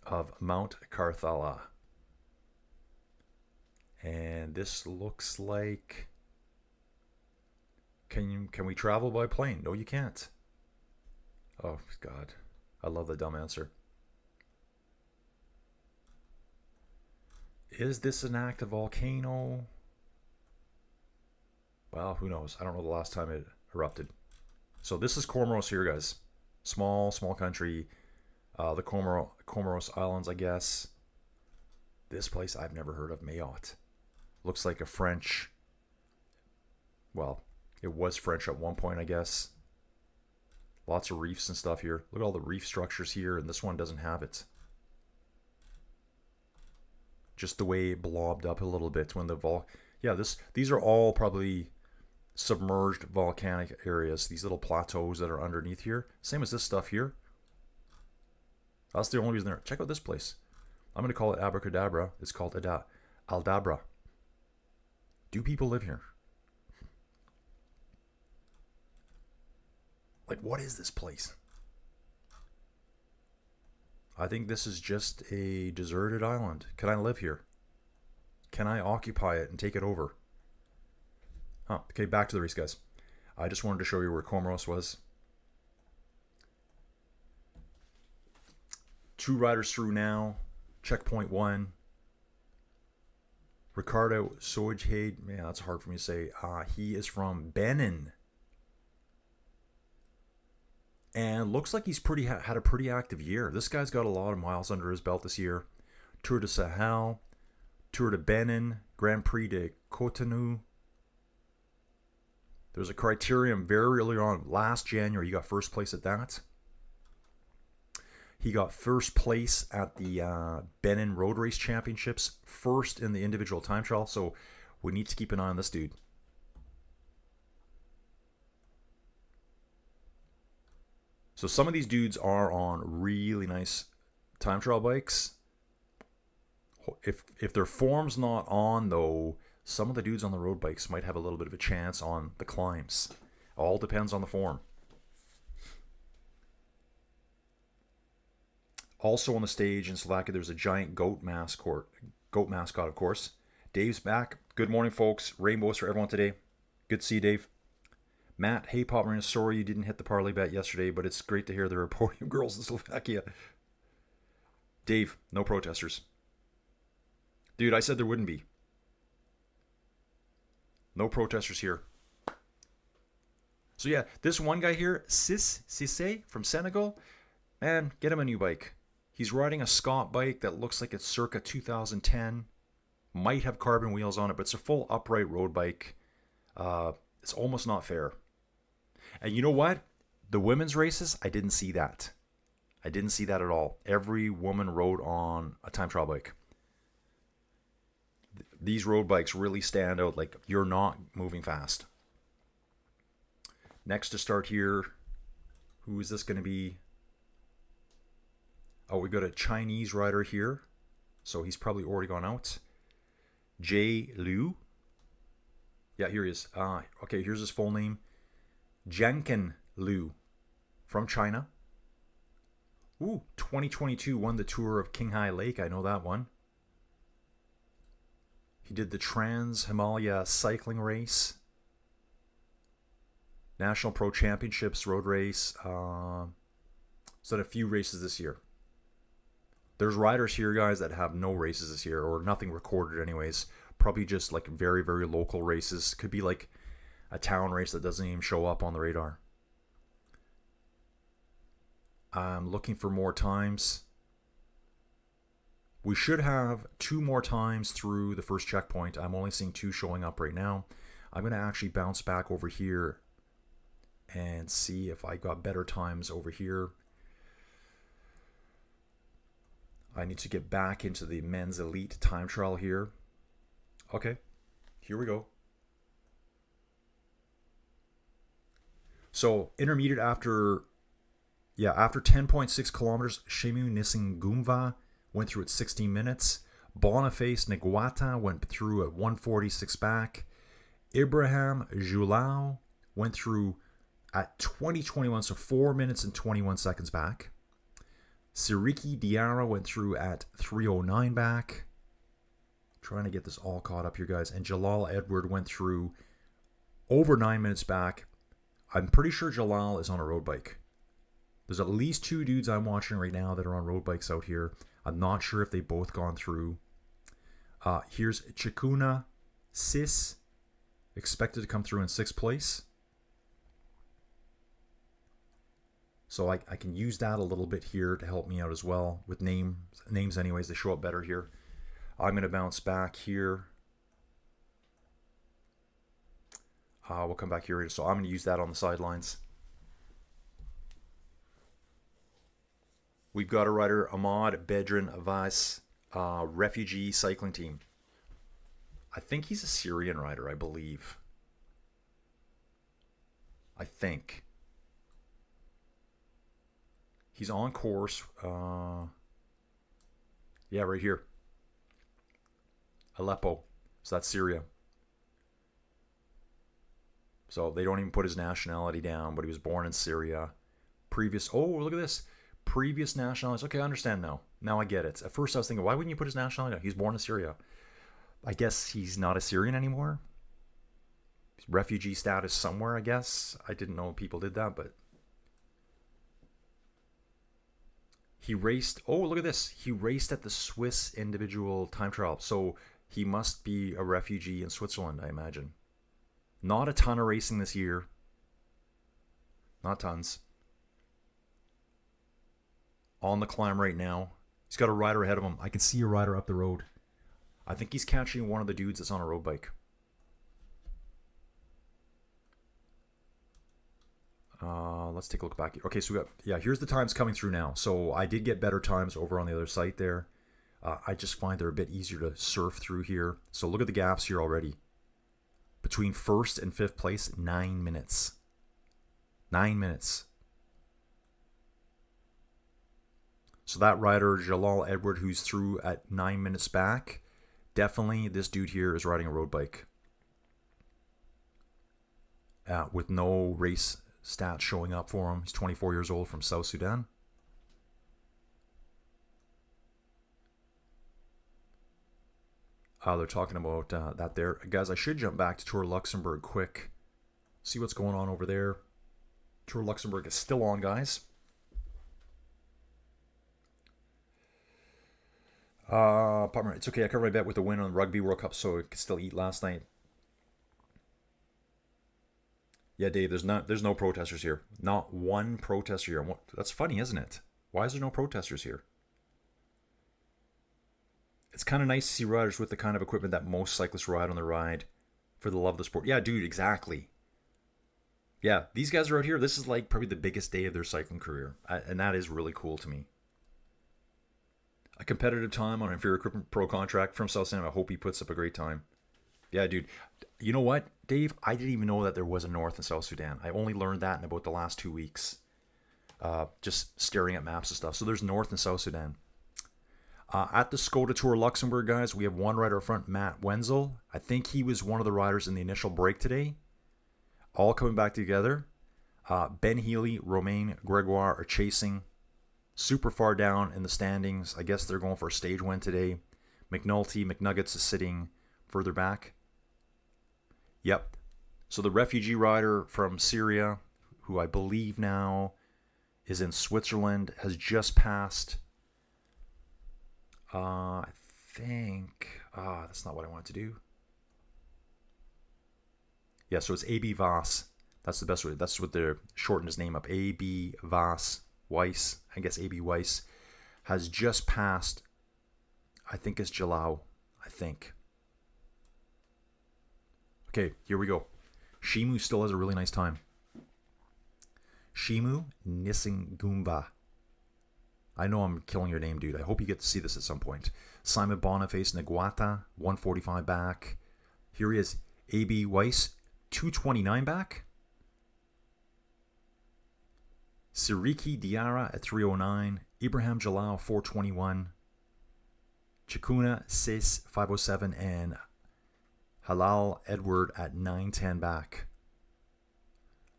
of Mount Karthala. And this looks like... Can we travel by plane? No, you can't. Oh, God. I love the dumb answer. Is this an active volcano? Well, who knows? I don't know the last time it erupted. So this is Comoros here, guys. Small country. The Comoros Islands, I guess. This place I've never heard of, Mayotte. Looks like a French... Well, it was French at one point, I guess. Lots of reefs and stuff here. Look at all the reef structures here, and this one doesn't have it. Just the way it blobbed up a little bit when the these are all probably submerged volcanic areas. These little plateaus that are underneath here. Same as this stuff here. That's the only reason there. Check out this place. I'm going to call it Abracadabra. It's called Aldabra. Do people live here? Like, what is this place? I think this is just a deserted island. Can I live here? Can I occupy it and take it over? Huh. Okay, back to the race, guys. I just wanted to show you where Comoros was. 2 riders through now. Checkpoint 1. Ricardo Sohedi. Man, that's hard for me to say. He is from Benin. And looks like he's had a pretty active year. This guy's got a lot of miles under his belt this year. Tour de Sahel, Tour de Benin, Grand Prix de Cotonou. There's a criterium very early on. Last January, he got first place at that. He got first place at the Benin Road Race Championships. First in the individual time trial. So we need to keep an eye on this dude. So some of these dudes are on really nice time trial bikes. If their form's not on, though, some of the dudes on the road bikes might have a little bit of a chance on the climbs. All depends on the form. Also on the stage in Slovakia, there's a giant goat mascot, of course. Dave's back. Good morning, folks. Rainbows for everyone today. Good to see you, Dave. Matt, hey, Pop Marina, sorry you didn't hit the parlay bet yesterday, but it's great to hear there are podium girls in Slovakia. Dave, no protesters. Dude, I said there wouldn't be. No protesters here. So yeah, this one guy here, Cissé from Senegal, man, get him a new bike. He's riding a Scott bike that looks like it's circa 2010. Might have carbon wheels on it, but it's a full upright road bike. It's almost not fair. And you know what? The women's races, I didn't see that. I didn't see that at all. Every woman rode on a time trial bike. These road bikes really stand out. Like, you're not moving fast. Next to start here, who is this going to be? Oh, we got a Chinese rider here. So he's probably already gone out. Jay Liu. Yeah, here he is. Okay, here's his full name. Jianken Liu from China. Ooh, 2022 won the Tour of Qinghai Lake. I know that one. He did the Trans Himalaya cycling race. National Pro Championships road race. So a few races this year. There's riders here, guys, that have no races this year, or nothing recorded anyways. Probably just like very, very local races. Could be like a town race that doesn't even show up on the radar. I'm looking for more times. We should have 2 more times through the first checkpoint. I'm only seeing 2 showing up right now. I'm going to actually bounce back over here and see if I got better times over here. I need to get back into the men's elite time trial here. Okay, here we go. So intermediate after 10.6 kilometers, Shemu Nisingumva went through at 16 minutes. Boniface Ngwata went through at 146 back. Ibrahim Julao went through at 20:21, so 4 minutes and 21 seconds back. Siriki Diarra went through at 3:09 back. Trying to get this all caught up here, guys. And Jalal Edward went through over 9 minutes back. I'm pretty sure Jalal is on a road bike. There's at least 2 dudes I'm watching right now that are on road bikes out here. I'm not sure if they've both gone through. Here's Chikuna Sis, expected to come through in 6th place. So I can use that a little bit here to help me out as well with names anyways. They show up better here. I'm going to bounce back here. We'll come back here. So I'm going to use that on the sidelines. We've got a rider, Ahmad Bedrin Avais, refugee cycling team. I think he's a Syrian rider, I believe. I think. He's on course. Yeah, right here. Aleppo. So that's Syria. So they don't even put his nationality down, but he was born in Syria. Oh, look at this. Previous nationalities. Okay, I understand now. Now I get it. At first I was thinking, why wouldn't you put his nationality down? He's born in Syria. I guess he's not a Syrian anymore. Refugee status somewhere, I guess. I didn't know people did that, but he raced. Oh, look at this. He raced at the Swiss individual time trial. So he must be a refugee in Switzerland, I imagine. Not a ton of racing this year. Not tons. On the climb right now. He's got a rider ahead of him. I can see a rider up the road. I think he's catching one of the dudes that's on a road bike. Let's take a look back here. Okay, so we got, here's the times coming through now. So I did get better times over on the other site there. I just find they're a bit easier to surf through here. So look at the gaps here already. Between 1st and 5th place, 9 minutes. 9 minutes. So that rider, Jalal Edward, who's through at 9 minutes back, definitely this dude here is riding a road bike. With no race stats showing up for him. He's 24 years old from South Sudan. They're talking about that there. Guys, I should jump back to Tour of Luxembourg quick. See what's going on over there. Tour of Luxembourg is still on, guys. It's okay. I covered my bet with the win on the Rugby World Cup, so I could still eat last night. Yeah, Dave, there's no protesters here. Not one protester here. That's funny, isn't it? Why is there no protesters here? It's kind of nice to see riders with the kind of equipment that most cyclists ride on the ride for the love of the sport. Yeah, dude, exactly. Yeah, these guys are out here. This is like probably the biggest day of their cycling career. And that is really cool to me. A competitive time on an inferior equipment pro contract from South Sudan. I hope he puts up a great time. Yeah, dude. You know what, Dave? I didn't even know that there was a North and South Sudan. I only learned that in about the last 2 weeks. Just staring at maps and stuff. So there's North and South Sudan. At the Skoda Tour Luxembourg, guys, we have one rider up front, Matt Wenzel. I think he was one of the riders in the initial break today. All coming back together. Ben Healy, Romain Gregoire are chasing. Super far down in the standings. I guess they're going for a stage win today. McNuggets is sitting further back. Yep. So the refugee rider from Syria, who I believe now is in Switzerland, has just passed. I think... that's not what I wanted to do. Yeah, so it's AB Voss. That's the best way. That's what they're shortened his name up. AB Voss. Weiss, I guess AB Weiss, has just passed, I think it's Jalau, I think. Okay, here we go. Shimu still has a really nice time. Shimu Nisingumba. I know I'm killing your name, dude. I hope you get to see this at some point. Simon Boniface Nguata, 145 back. Here he is, AB Weiss, 229 back. Siriki Diarra at 309, Ibrahim Jalal 421, Chikuna Sis 507, and Halal Edward at 910 back.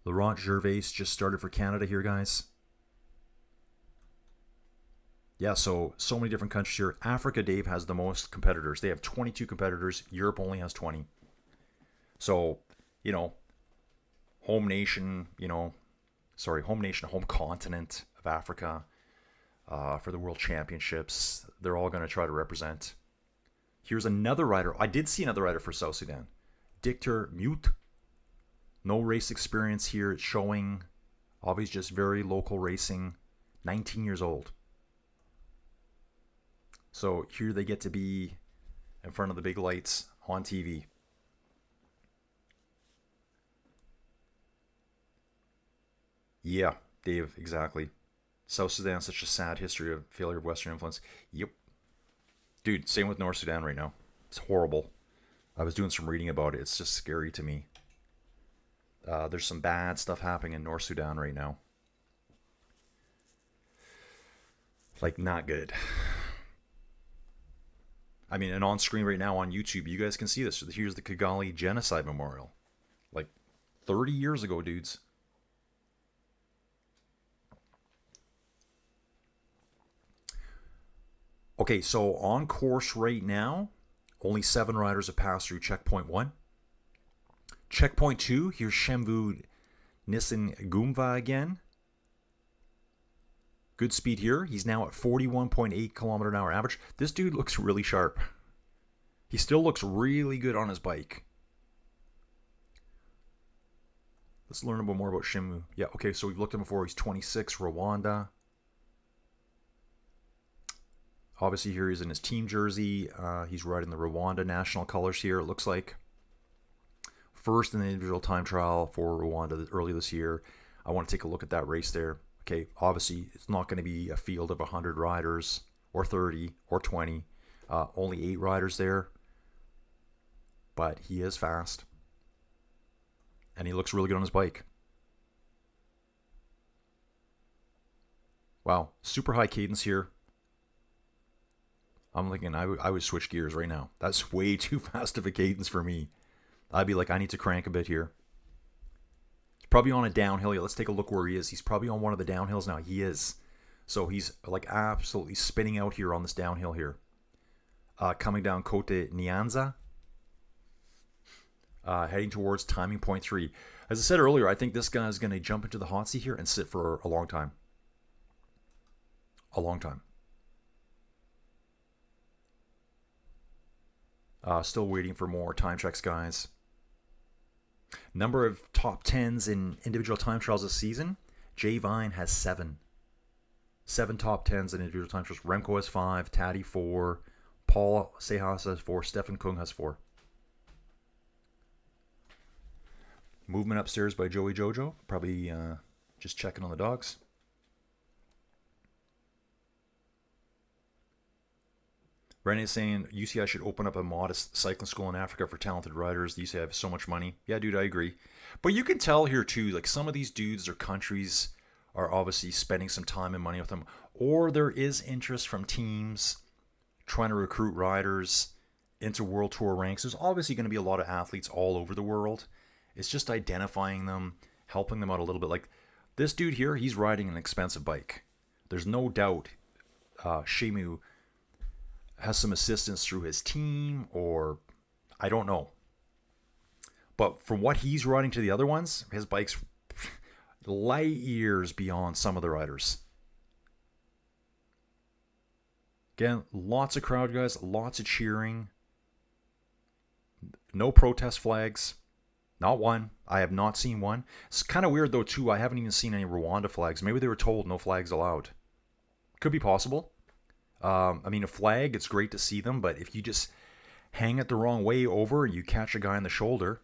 Laurent Gervais just started for Canada here, guys. Yeah, so many different countries here. Africa, Dave, has the most competitors. They have 22 competitors. Europe only has 20. So, home nation, home continent of Africa for the World Championships. They're all going to try to represent. Here's another rider. I did see another rider for South Sudan. Dictor Mute. No race experience here. It's showing. Obviously just very local racing. 19 years old. So here they get to be in front of the big lights on TV. Yeah, Dave, exactly. South Sudan, such a sad history of failure of Western influence. Yep. Dude, same with North Sudan right now. It's horrible. I was doing some reading about it. It's just scary to me. There's some bad stuff happening in North Sudan right now. Like, not good. I mean, and on screen right now on YouTube, you guys can see this. Here's the Kigali Genocide Memorial. Like, 30 years ago, dudes. Okay, so on course right now, only 7 riders have passed through checkpoint 1. Checkpoint 2, here's Shemvu Nisingumva again. Good speed here. He's now at 41.8 kilometer an hour average. This dude looks really sharp. He still looks really good on his bike. Let's learn a bit more about Shemvu. Yeah, okay, so we've looked at him before. He's 26, Rwanda. Obviously here he's in his team jersey. He's riding the Rwanda national colors here, it looks like. First in the individual time trial for Rwanda early this year. I want to take a look at that race there. Okay, obviously it's not going to be a field of 100 riders or 30 or 20. Only 8 riders there. But he is fast. And he looks really good on his bike. Wow, super high cadence here. I'm thinking I would switch gears right now. That's way too fast of a cadence for me. I'd be like, I need to crank a bit here. He's probably on a downhill. Yeah, let's take a look where he is. He's probably on one of the downhills now. He is. So he's like absolutely spinning out here on this downhill here. Coming down Cote Nyanza. Heading towards timing point 3. As I said earlier, I think this guy is going to jump into the hot seat here and sit for a long time. A long time. Still waiting for more time checks, guys. Number of top 10s in individual time trials this season. Jay Vine has 7. 7 top 10s in individual time trials. Remco has 5. Taddy 4. Paul Sejas has 4. Stefan Kung has 4. Movement upstairs by Joey Jojo. Probably just checking on the dogs. Brennan is saying UCI should open up a modest cycling school in Africa for talented riders. The UCI have so much money. Yeah, dude, I agree. But you can tell here too, like some of these dudes or countries are obviously spending some time and money with them. Or there is interest from teams trying to recruit riders into World Tour ranks. There's obviously going to be a lot of athletes all over the world. It's just identifying them, helping them out a little bit. Like This dude here, he's riding an expensive bike. There's no doubt Shemu has some assistance through his team, or I don't know. But from what he's riding to the other ones, his bike's light years beyond some of the riders. Again, lots of crowd, guys, lots of cheering. No protest flags. Not one. I have not seen one. It's kind of weird, though, too. I haven't even seen any Rwanda flags. Maybe they were told no flags allowed. Could be possible. I mean, a flag, it's great to see them, but if you just hang it the wrong way over, you catch a guy on the shoulder.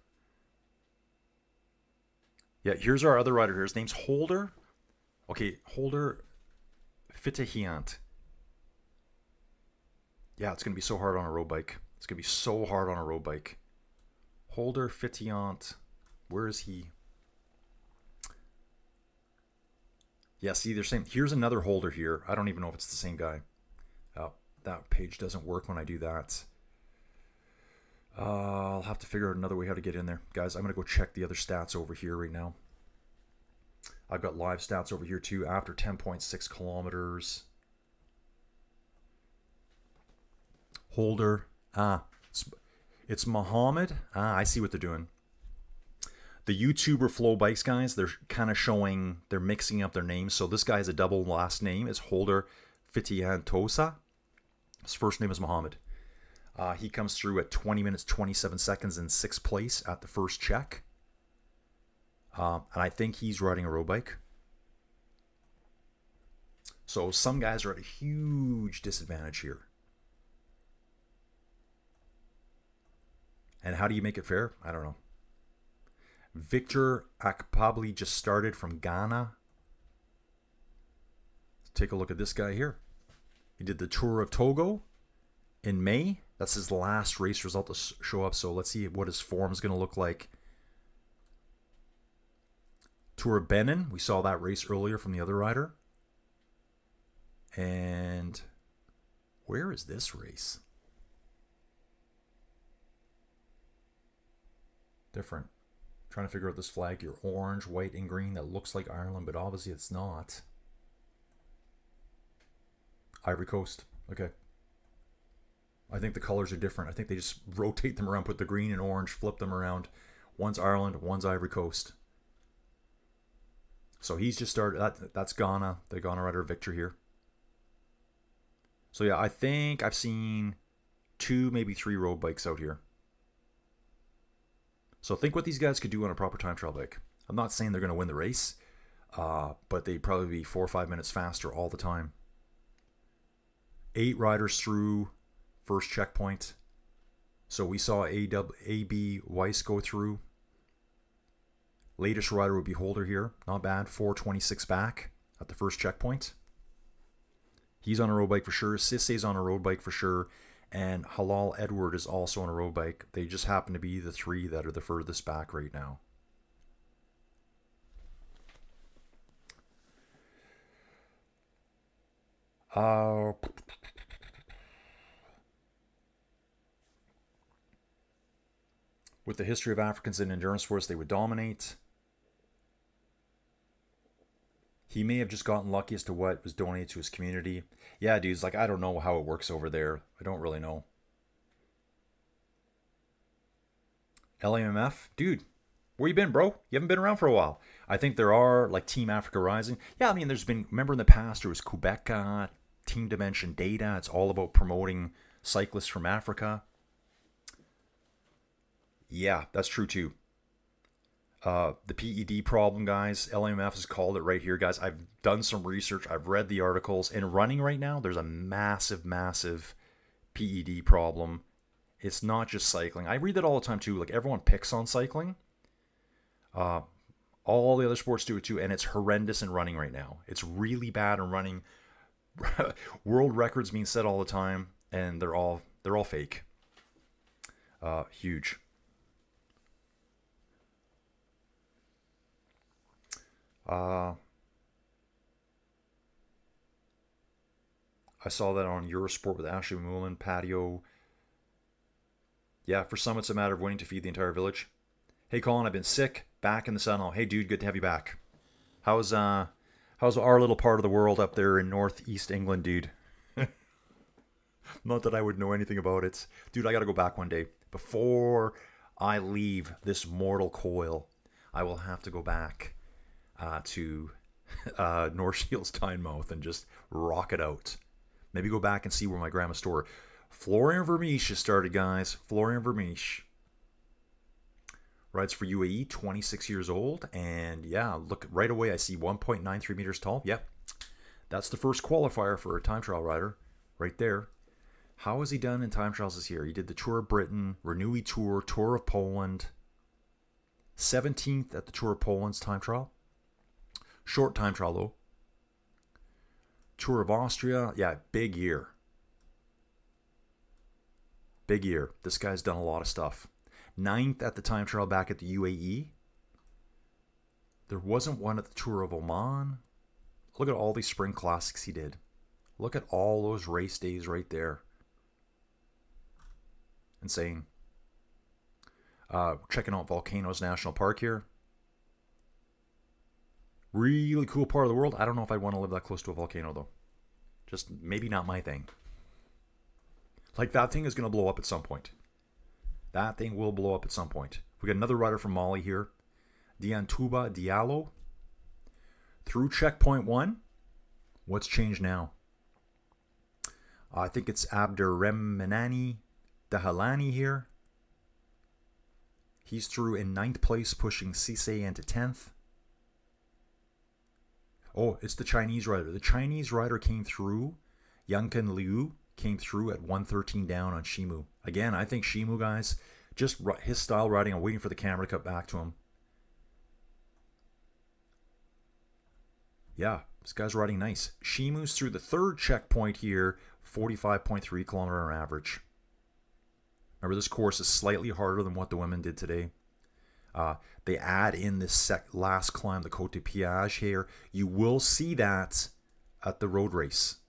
Yeah, here's our other rider here. His name's Holder. Okay, Holder Fitehiant. Yeah, it's going to be so hard on a road bike. It's going to be so hard on a road bike. Holder Fitiant. Where is he? Yeah, see, they're saying, here's another Holder here. I don't even know if it's the same guy. That page doesn't work when I do that. I'll have to figure out another way how to get in there. Guys, I'm going to go check the other stats over here right now. I've got live stats over here too. After 10.6 kilometers. Holder. It's Muhammad. I see what they're doing. The YouTuber Flow Bikes guys, they're kind of showing, they're mixing up their names. So this guy has a double last name. It's Holder Fitiantosa. His first name is Muhammad. He comes through at 20 minutes, 27 seconds in 6th place at the first check. And I think he's riding a road bike. So some guys are at a huge disadvantage here. And how do you make it fair? I don't know. Victor Akpabli just started from Ghana. Let's take a look at this guy here. He did the Tour of Togo in May. That's his last race result to show up. So let's see what his form is going to look like. Tour of Benin. We saw that race earlier from the other rider. And where is this race? Different. Trying to figure out this flag here. Orange, white, and green. That looks like Ireland, but obviously it's not. Ivory Coast. Okay. I think the colors are different. I think they just rotate them around, put the green and orange, flip them around. One's Ireland, one's Ivory Coast. So he's just started. That's Ghana. The Ghana rider Victor here. So yeah, I think I've seen 2, maybe 3 road bikes out here. So think what these guys could do on a proper time trial bike. I'm not saying they're going to win the race, but they'd probably be 4 or 5 minutes faster all the time. 8 riders through first checkpoint. So we saw AB Weiss go through. Latest rider would be Holder here. Not bad. 4:26 back at the first checkpoint. He's on a road bike for sure. Sisse's on a road bike for sure. And Halal Edward is also on a road bike. They just happen to be the 3 that are the furthest back right now. With the history of Africans in endurance sports, they would dominate. He may have just gotten lucky as to what was donated to his community. Yeah, dudes, like, I don't know how it works over there. I don't really know. LAMF? Dude, where you been, bro? You haven't been around for a while. I think there are, like, Team Africa Rising. Yeah, I mean, there's been, remember in the past, there was Quebeca, Team Dimension Data. It's all about promoting cyclists from Africa. Yeah, that's true, too. The PED problem, guys. LMF has called it right here, guys. I've done some research. I've read the articles. In running right now, there's a massive, massive PED problem. It's not just cycling. I read that all the time, too. Like, everyone picks on cycling. All the other sports do it, too. And it's horrendous in running right now. It's really bad in running. World records being set all the time. And they're all fake. Huge. I saw that on Eurosport with Ashley Moulin, patio. Yeah, for some it's a matter of winning to feed the entire village. Hey Colin, I've been sick, back in the sun. Hey dude, good to have you back. How's our little part of the world up there in northeast England, dude? Not that I would know anything about it. Dude, I gotta go back one day. Before I leave this mortal coil, I will have to go back to North Shields Tynemouth and just rock it out. Maybe go back and see where my grandma's store. Florian Vermeesch has started, guys. Florian Vermeesch. Rides for UAE, 26 years old. And yeah, look, right away I see 1.93 meters tall. Yep. That's the first qualifier for a time trial rider right there. How has he done in time trials this year? He did the Tour of Britain, Renewal Tour, Tour of Poland. 17th at the Tour of Poland's time trial. Short time trial though. Tour of Austria. Yeah, big year. Big year. This guy's done a lot of stuff. 9th at the time trial back at the UAE. There wasn't one at the Tour of Oman. Look at all these spring classics he did. Look at all those race days right there. Insane. Checking out Volcanoes National Park here. Really cool part of the world. I don't know if I want to live that close to a volcano though. Just maybe not my thing. Like that thing is going to blow up at some point. That thing will blow up at some point. We got another rider from Mali here. Diantouba Diallo. Through checkpoint 1. What's changed now? I think it's Abderrahmani Dahalani here. He's through in 9th place, pushing Cisse into 10th. Oh, it's the Chinese rider. The Chinese rider came through. Yankan Liu came through at 113 down on Shimu. Again, I think Shimu, guys, just his style riding. I'm waiting for the camera to cut back to him. Yeah, this guy's riding nice. Shimu's through the 3rd checkpoint here, 45.3 kilometer average. Remember, this course is slightly harder than what the women did today. They add in this last climb, the Côte de Piage here. You will see that at the road race.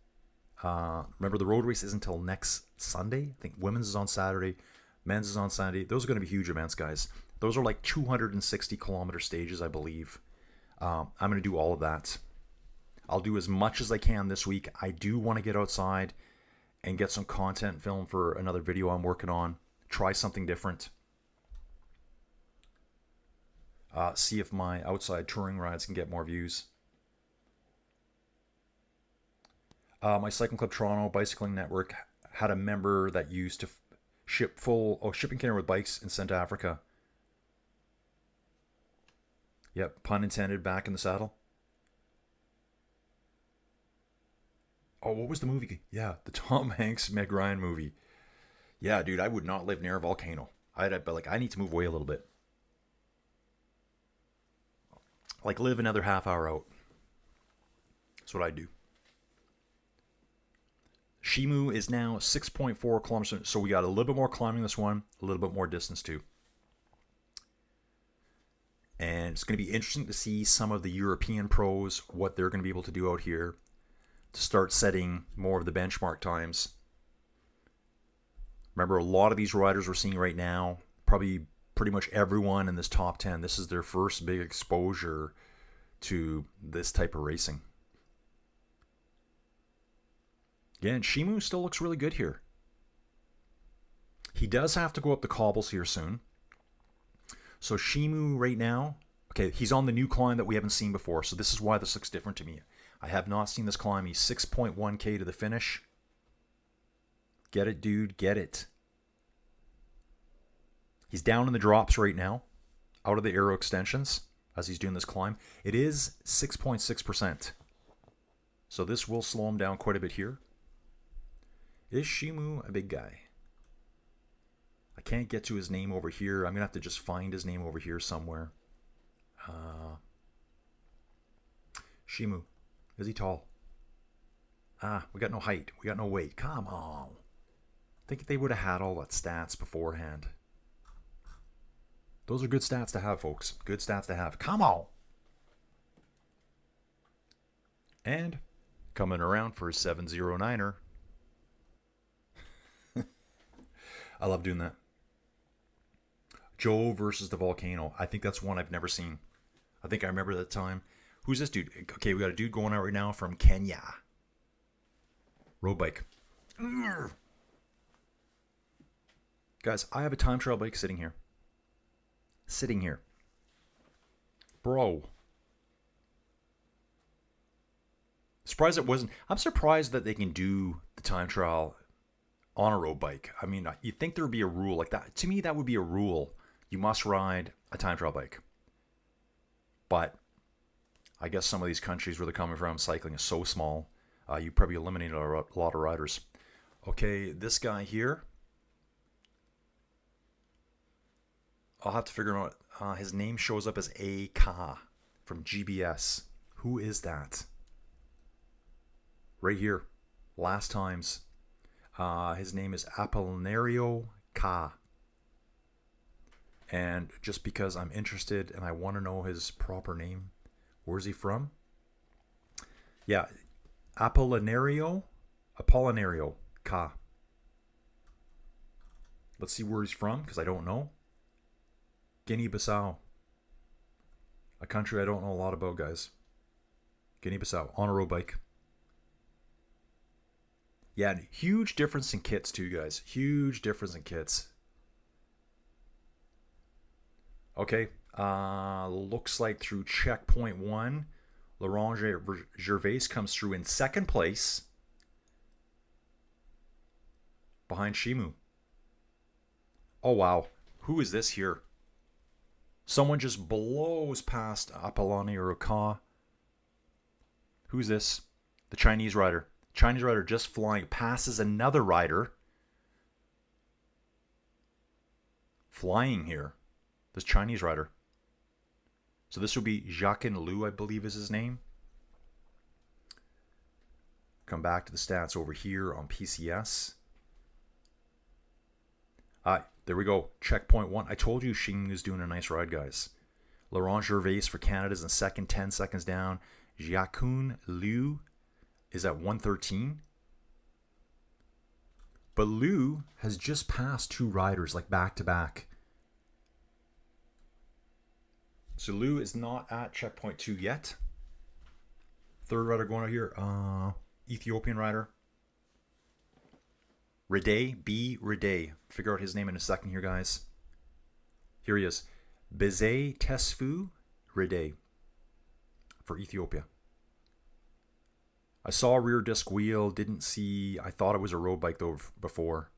Remember, the road race isn't until next Sunday. I think women's is on Saturday, men's is on Sunday. Those are going to be huge events, guys. Those are like 260 kilometer stages, I believe. I'm going to do all of that. I'll do as much as I can this week. I do want to get outside and get some content filmed for another video I'm working on. Try something different. See if my outside touring rides can get more views. My Cycling Club Toronto Bicycling Network had a member that used to ship shipping container with bikes and sent to Africa. Yep, pun intended, back in the saddle. Oh, what was the movie? Yeah, the Tom Hanks Meg Ryan movie. Yeah, dude, I would not live near a volcano. I need to move away a little bit. Like live another half hour out. That's what I do. Shimu is now 6.4 kilometers. So we got a little bit more climbing this one, a little bit more distance too. And it's going to be interesting to see some of the European pros, what they're going to be able to do out here to start setting more of the benchmark times. Remember, a lot of these riders we're seeing right now, probably pretty much everyone in this top 10, this is their first big exposure to this type of racing. Again, Shimu still looks really good here. He does have to go up the cobbles here soon. So Shimu right now, okay, he's on the new climb that we haven't seen before. So this is why this looks different to me. I have not seen this climb. He's 6.1k to the finish. Get it, dude. Get it. He's down in the drops right now, out of the aero extensions as he's doing this climb. It is 6.6%. So this will slow him down quite a bit here. Is Shimu a big guy? I can't get to his name over here. I'm going to have to just find his name over here somewhere. Shimu. Is he tall? We got no height. We got no weight. Come on. I think they would have had all that stats beforehand. Those are good stats to have, folks. Good stats to have. Come on. And coming around for a 709er. I love doing that. Joe versus the volcano. I think that's one I've never seen. I think I remember that time. Who's this dude? Okay, we got a dude going out right now from Kenya. Road bike. Urgh. Guys, I have a time trial bike sitting here. Sitting here. Bro. Surprised it wasn't. I'm surprised that they can do the time trial on a road bike. I mean, you'd think there would be a rule like that. To me, that would be a rule. You must ride a time trial bike. But I guess some of these countries where they're coming from, cycling is so small, you probably eliminated a lot of riders. Okay, this guy here, I'll have to figure out. His name shows up as A.K. from GBS. Who is that? Right here. Last times. His name is Apollinario K. And just because I'm interested and I want to know his proper name, where's he from? Yeah, Apollinario K. Let's see where he's from, because I don't know. Guinea-Bissau. A country I don't know a lot about, guys. Guinea-Bissau, on a road bike. Yeah, huge difference in kits too, guys. Huge difference in kits. Okay, looks like through checkpoint 1, Laurent Gervais comes through in second place behind Shimu. Oh, wow. Who is this here? Someone just blows past Apollinario K. Who's this? The Chinese rider. Chinese rider just flying, passes another rider. Flying here. This Chinese rider. So this would be Jacques Liu, I believe is his name. Come back to the stats over here on PCS. There we go. Checkpoint 1. I told you Xing was doing a nice ride, guys. Laurent Gervais for Canada is in second, 10 seconds down. Jacques Liu is at 113. But Liu has just passed two riders, like back to back. So Liu is not at checkpoint 2 yet. Third rider going out here, Ethiopian rider. B. Rede. Figure out his name in a second here, guys. Here he is. Beze Tesfu Rede for Ethiopia. I saw a rear disc wheel, didn't see, I thought it was a road bike though before.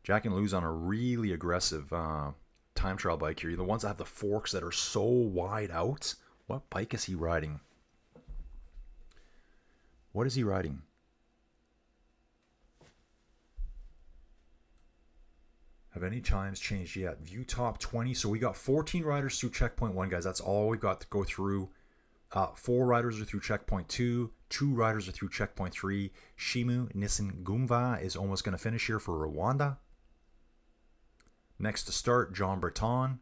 Jack and Lou's on a really aggressive time trial bike here. The ones that have the forks that are so wide out. What bike is he riding? What is he riding? Have any times changed yet? View top 20. So we got 14 riders through checkpoint 1, guys. That's all we've got to go through. 4 riders are through checkpoint 2. 2 riders are through checkpoint 3. Shimu Nisingumva is almost going to finish here for Rwanda. Next to start, John Breton.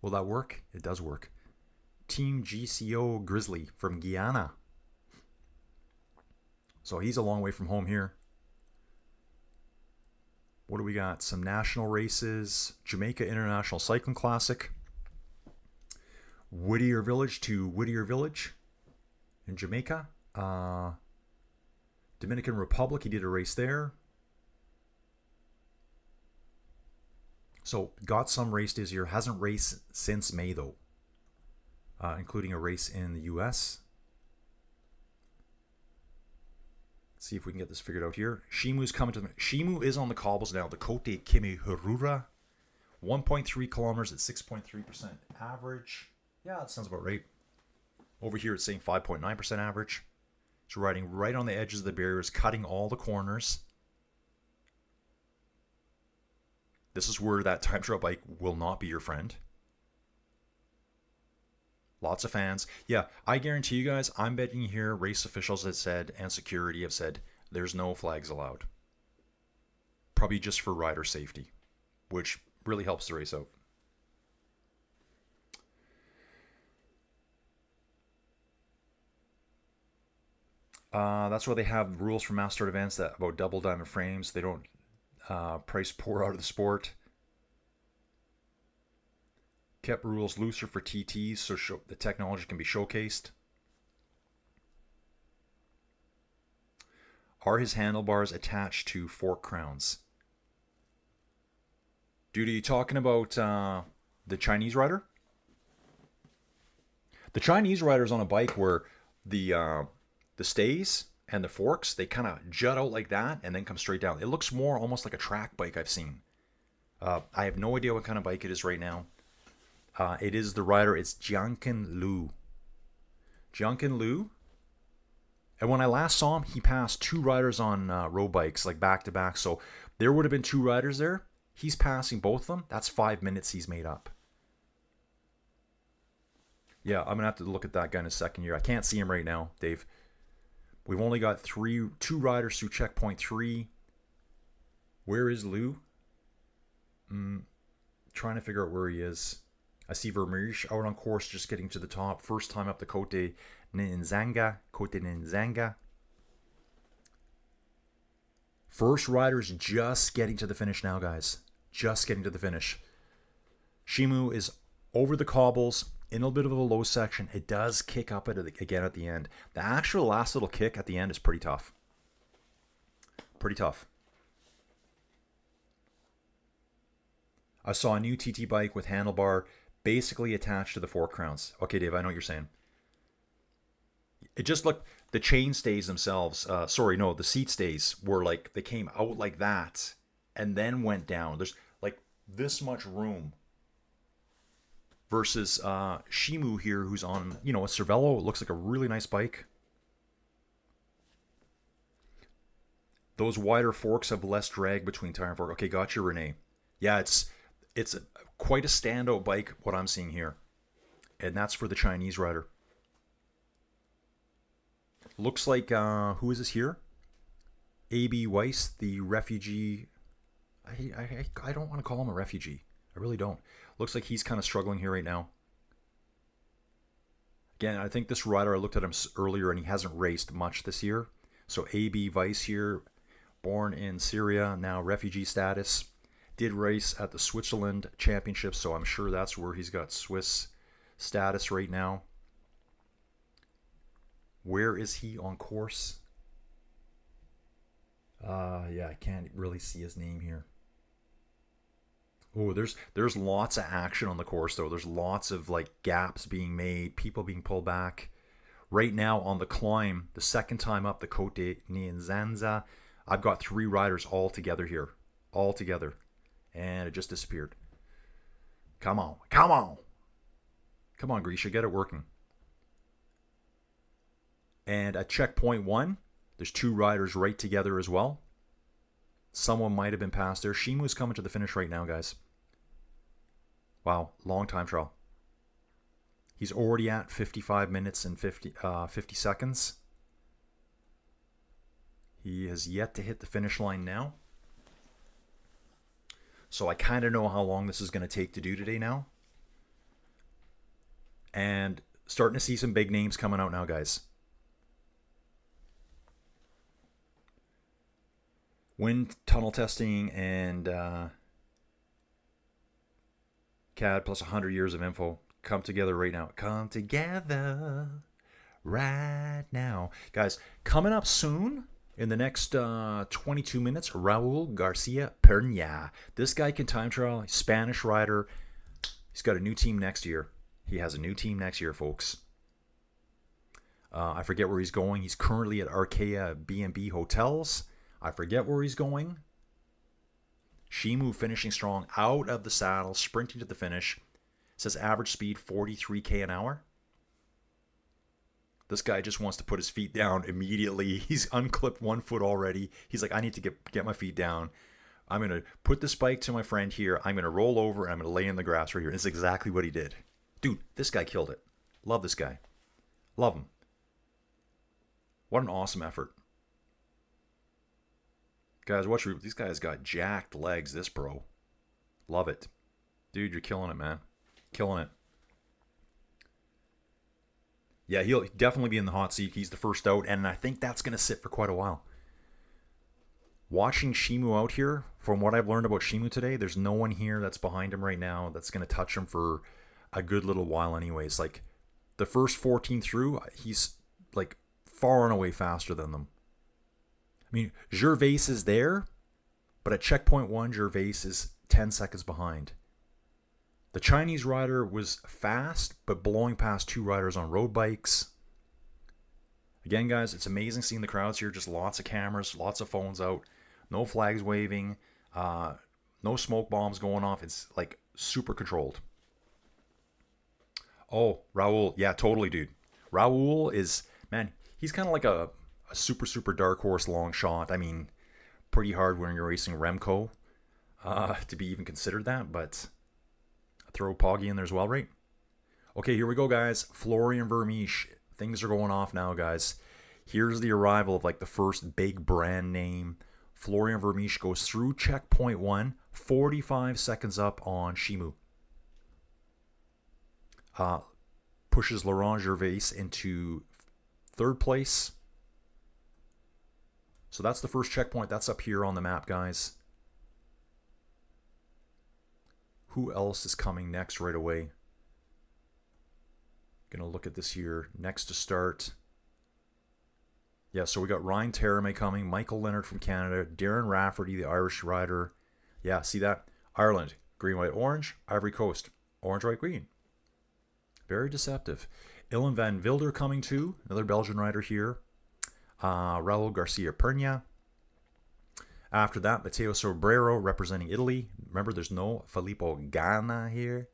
Will that work? It does work. Team GCO Grizzly from Guyana. So he's a long way from home here. What do we got? Some national races. Jamaica International Cycling Classic. Whittier Village to Whittier Village in Jamaica. Dominican Republic, he did a race there. So got some race days here. Hasn't raced since May though. Including a race in the US. Let's see if we can get this figured out here. Shimu's coming to the... Shimu is on the cobbles now. The Côte de Kimihurura. 1.3 kilometers at 6.3% average. Yeah, that sounds about right. Over here it's saying 5.9% average. It's riding right on the edges of the barriers, cutting all the corners. This is where that time trial bike will not be your friend. Lots of fans. Yeah, I guarantee you guys, I'm betting here race officials have said and security have said there's no flags allowed. Probably just for rider safety, which really helps the race out. That's why they have rules for mass start events that about double diamond frames. They don't price pour out of the sport. Kept rules looser for TTs so the technology can be showcased. Are his handlebars attached to fork crowns? Dude, are you talking about the Chinese rider? The Chinese rider's on a bike where the stays and the forks, they kind of jut out like that and then come straight down. It looks more almost like a track bike I've seen. I have no idea what kind of bike it is right now. It is the rider. It's Jianken Liu. Jianken Liu. And when I last saw him, he passed 2 riders on road bikes, like back to back. So there would have been 2 riders there. He's passing both of them. That's 5 minutes he's made up. Yeah, I'm going to have to look at that guy in a second here. I can't see him right now, Dave. We've only got 2 riders through checkpoint 3. Where is Liu? Trying to figure out where he is. I see Vermeersch out on course, just getting to the top. First time up the Côte de Nzanga. First rider's just getting to the finish now, guys. Just getting to the finish. Shimu is over the cobbles, in a bit of a low section. It does kick up again at the end. The actual last little kick at the end is pretty tough. Pretty tough. I saw a new TT bike with handlebar basically attached to the fork crowns. Okay, Dave, I know what you're saying. It just looked, the chain stays themselves, the seat stays were like, they came out like that and then went down. There's like this much room. Versus Shimu here, who's on, a Cervelo. It looks like a really nice bike. Those wider forks have less drag between tire and fork. Okay, gotcha, Renee. Yeah, it's quite a standout bike, what I'm seeing here. And that's for the Chinese rider. Looks like, who is this here? A.B. Weiss, the refugee. I don't want to call him a refugee. I really don't. Looks like he's kind of struggling here right now. Again, I think this rider, I looked at him earlier and he hasn't raced much this year. So A.B. Weiss here, born in Syria, now refugee status. Did race at the Switzerland Championship, so I'm sure that's where he's got Swiss status right now. Where is he on course? Yeah, I can't really see his name here. Oh, there's lots of action on the course, though. There's lots of like gaps being made, people being pulled back. Right now on the climb, the second time up the Côte de Nzanga, I've got 3 riders all together here. All together. And it just disappeared. Come on. Come on. Come on, Grisha. Get it working. And at checkpoint 1, there's 2 riders right together as well. Someone might have been passed there. Shimu's coming to the finish right now, guys. Wow, long time trial. He's already at 55 minutes and 50 seconds. He has yet to hit the finish line now. So I kind of know how long this is going to take to do today now. And starting to see some big names coming out now, guys. Wind tunnel testing and CAD plus 100 years of info come together right now. Come together right now. Guys, coming up soon in the next 22 minutes, Raul Garcia Pernia. This guy can time trial, Spanish rider. He's got a new team next year. He has a new team next year, folks. I forget where he's going. He's currently at Arkea B&B Hotels. I forget where he's going. Shimu finishing strong out of the saddle, sprinting to the finish. Says average speed 43k an hour. This guy just wants to put his feet down immediately. He's unclipped 1 foot already. He's like, I need to get my feet down. I'm going to put this bike to my friend here. I'm going to roll over and I'm going to lay in the grass right here. And it's exactly what he did. Dude, this guy killed it. Love this guy. Love him. What an awesome effort. Guys, watch. These guys got jacked legs, this bro. Love it. Dude, you're killing it, man. Killing it. Yeah, he'll definitely be in the hot seat. He's the first out, and I think that's going to sit for quite a while. Watching Shimu out here, from what I've learned about Shimu today, there's no one here that's behind him right now that's going to touch him for a good little while anyways. Like the first 14 through, he's like far and away faster than them. I mean, Gervais is there, but at checkpoint 1, Gervais is 10 seconds behind. The Chinese rider was fast, but blowing past 2 riders on road bikes. Again, guys, it's amazing seeing the crowds here. Just lots of cameras, lots of phones out, no flags waving, no smoke bombs going off. It's like super controlled. Oh, Raul. Yeah, totally, dude. Raul is, man, he's kind of like a super dark horse long shot. I mean, pretty hard when you're racing Remco to be even considered that, but throw Poggy in there as well, right? Okay, here we go, guys. Florian Vermeesch. Things are going off now, guys. Here's the arrival of like the first big brand name. Florian Vermeesch goes through checkpoint 1, 45 seconds up on Shimu. Pushes Laurent Gervais into 3rd place. So that's the first checkpoint. That's up here on the map, guys. Who else is coming next right away? Gonna look at this here. Next to start. Yeah, so we got Ryan Terame coming, Michael Leonard from Canada, Darren Rafferty, the Irish rider. Yeah, see that? Ireland, green, white, orange. Ivory Coast, orange, white, green. Very deceptive. Ilan van Wilder coming too, another Belgian rider here. Raul Garcia Pernia. After that, Matteo Sobrero representing Italy. Remember, there's no Filippo Ganna here.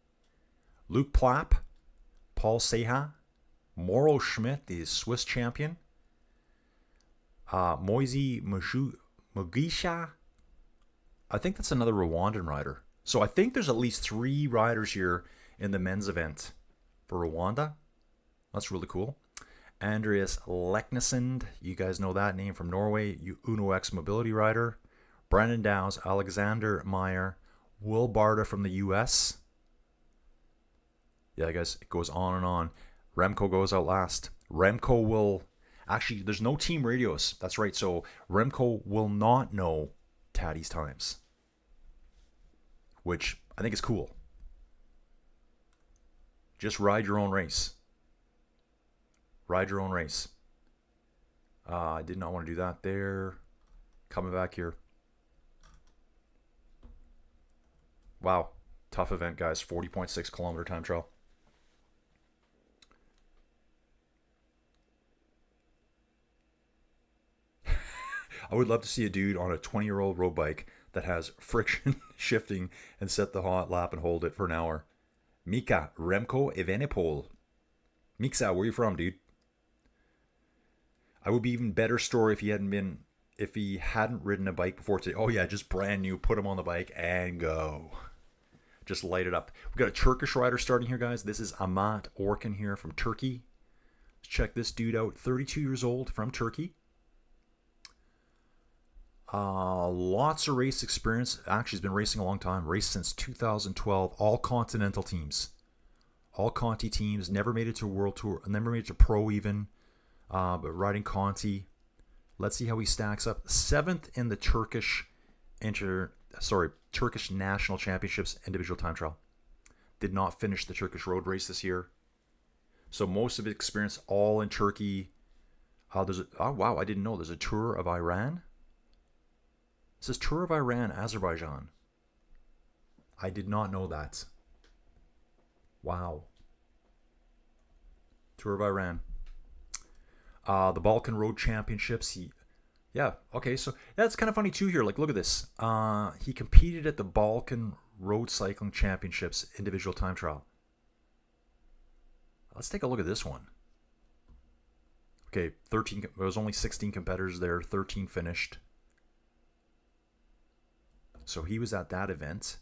Luke Plapp, Paul Seha, Mauro Schmidt, the Swiss champion. Moise Mugisha. I think that's another Rwandan rider. So I think there's at least 3 riders here in the men's event for Rwanda. That's really cool. Andreas Leknesund, you guys know that name from Norway. Uno X Mobility rider. Brandon Dowes, Alexander Meyer, Will Barta from the US. Yeah, guys, it goes on and on. Remco goes out last. Remco will... Actually, there's no team radios. That's right. So Remco will not know Taddy's times, which I think is cool. Just ride your own race. Ride your own race. I did not want to do that there. Coming back here. Wow. Tough event, guys. 40.6 kilometer time trial. I would love to see a dude on a 20-year-old road bike that has friction shifting and set the hot lap and hold it for an hour. Mika Remco Evenepoel. Miksa, where you from, dude? I would be even better story if he hadn't ridden a bike before today. Oh yeah, just brand new. Put him on the bike and go. Just light it up. We got a Turkish rider starting here, guys. This is Amat Orkan here from Turkey. Let's check this dude out. 32 years old from Turkey. Lots of race experience. Actually, he's been racing a long time. Raced since 2012. All continental teams. All Conti teams. Never made it to World Tour. Never made it to Pro even. But riding Conti. Let's see how he stacks up. 7th in the Turkish National Championships individual time trial. Did not finish the Turkish road race this year. So most of his experience all in Turkey. Oh wow, I didn't know there's a Tour of Iran. It says Tour of Iran, Azerbaijan. I did not know that. Wow. Tour of Iran. The Balkan Road Championships. Yeah, okay, so that's kind of funny too here. Like, look at this. He competed at the Balkan Road Cycling Championships individual time trial. Let's take a look at this one. Okay, 13. There was only 16 competitors there. 13 finished. So he was at that event.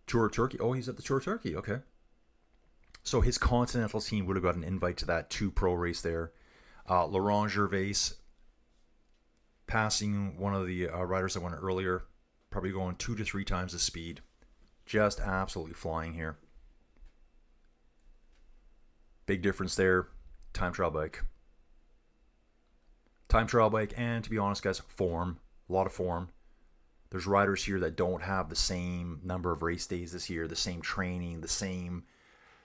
Tour of Turkey. Oh, he's at the Tour of Turkey. Okay. So his continental team would have got an invite to that 2 pro race there. Laurent Gervais passing one of the riders that went earlier. Probably going 2 to 3 times the speed. Just absolutely flying here. Big difference there. Time trial bike. Time trial bike, and to be honest, guys, form. A lot of form. There's riders here that don't have the same number of race days this year, the same training, the same...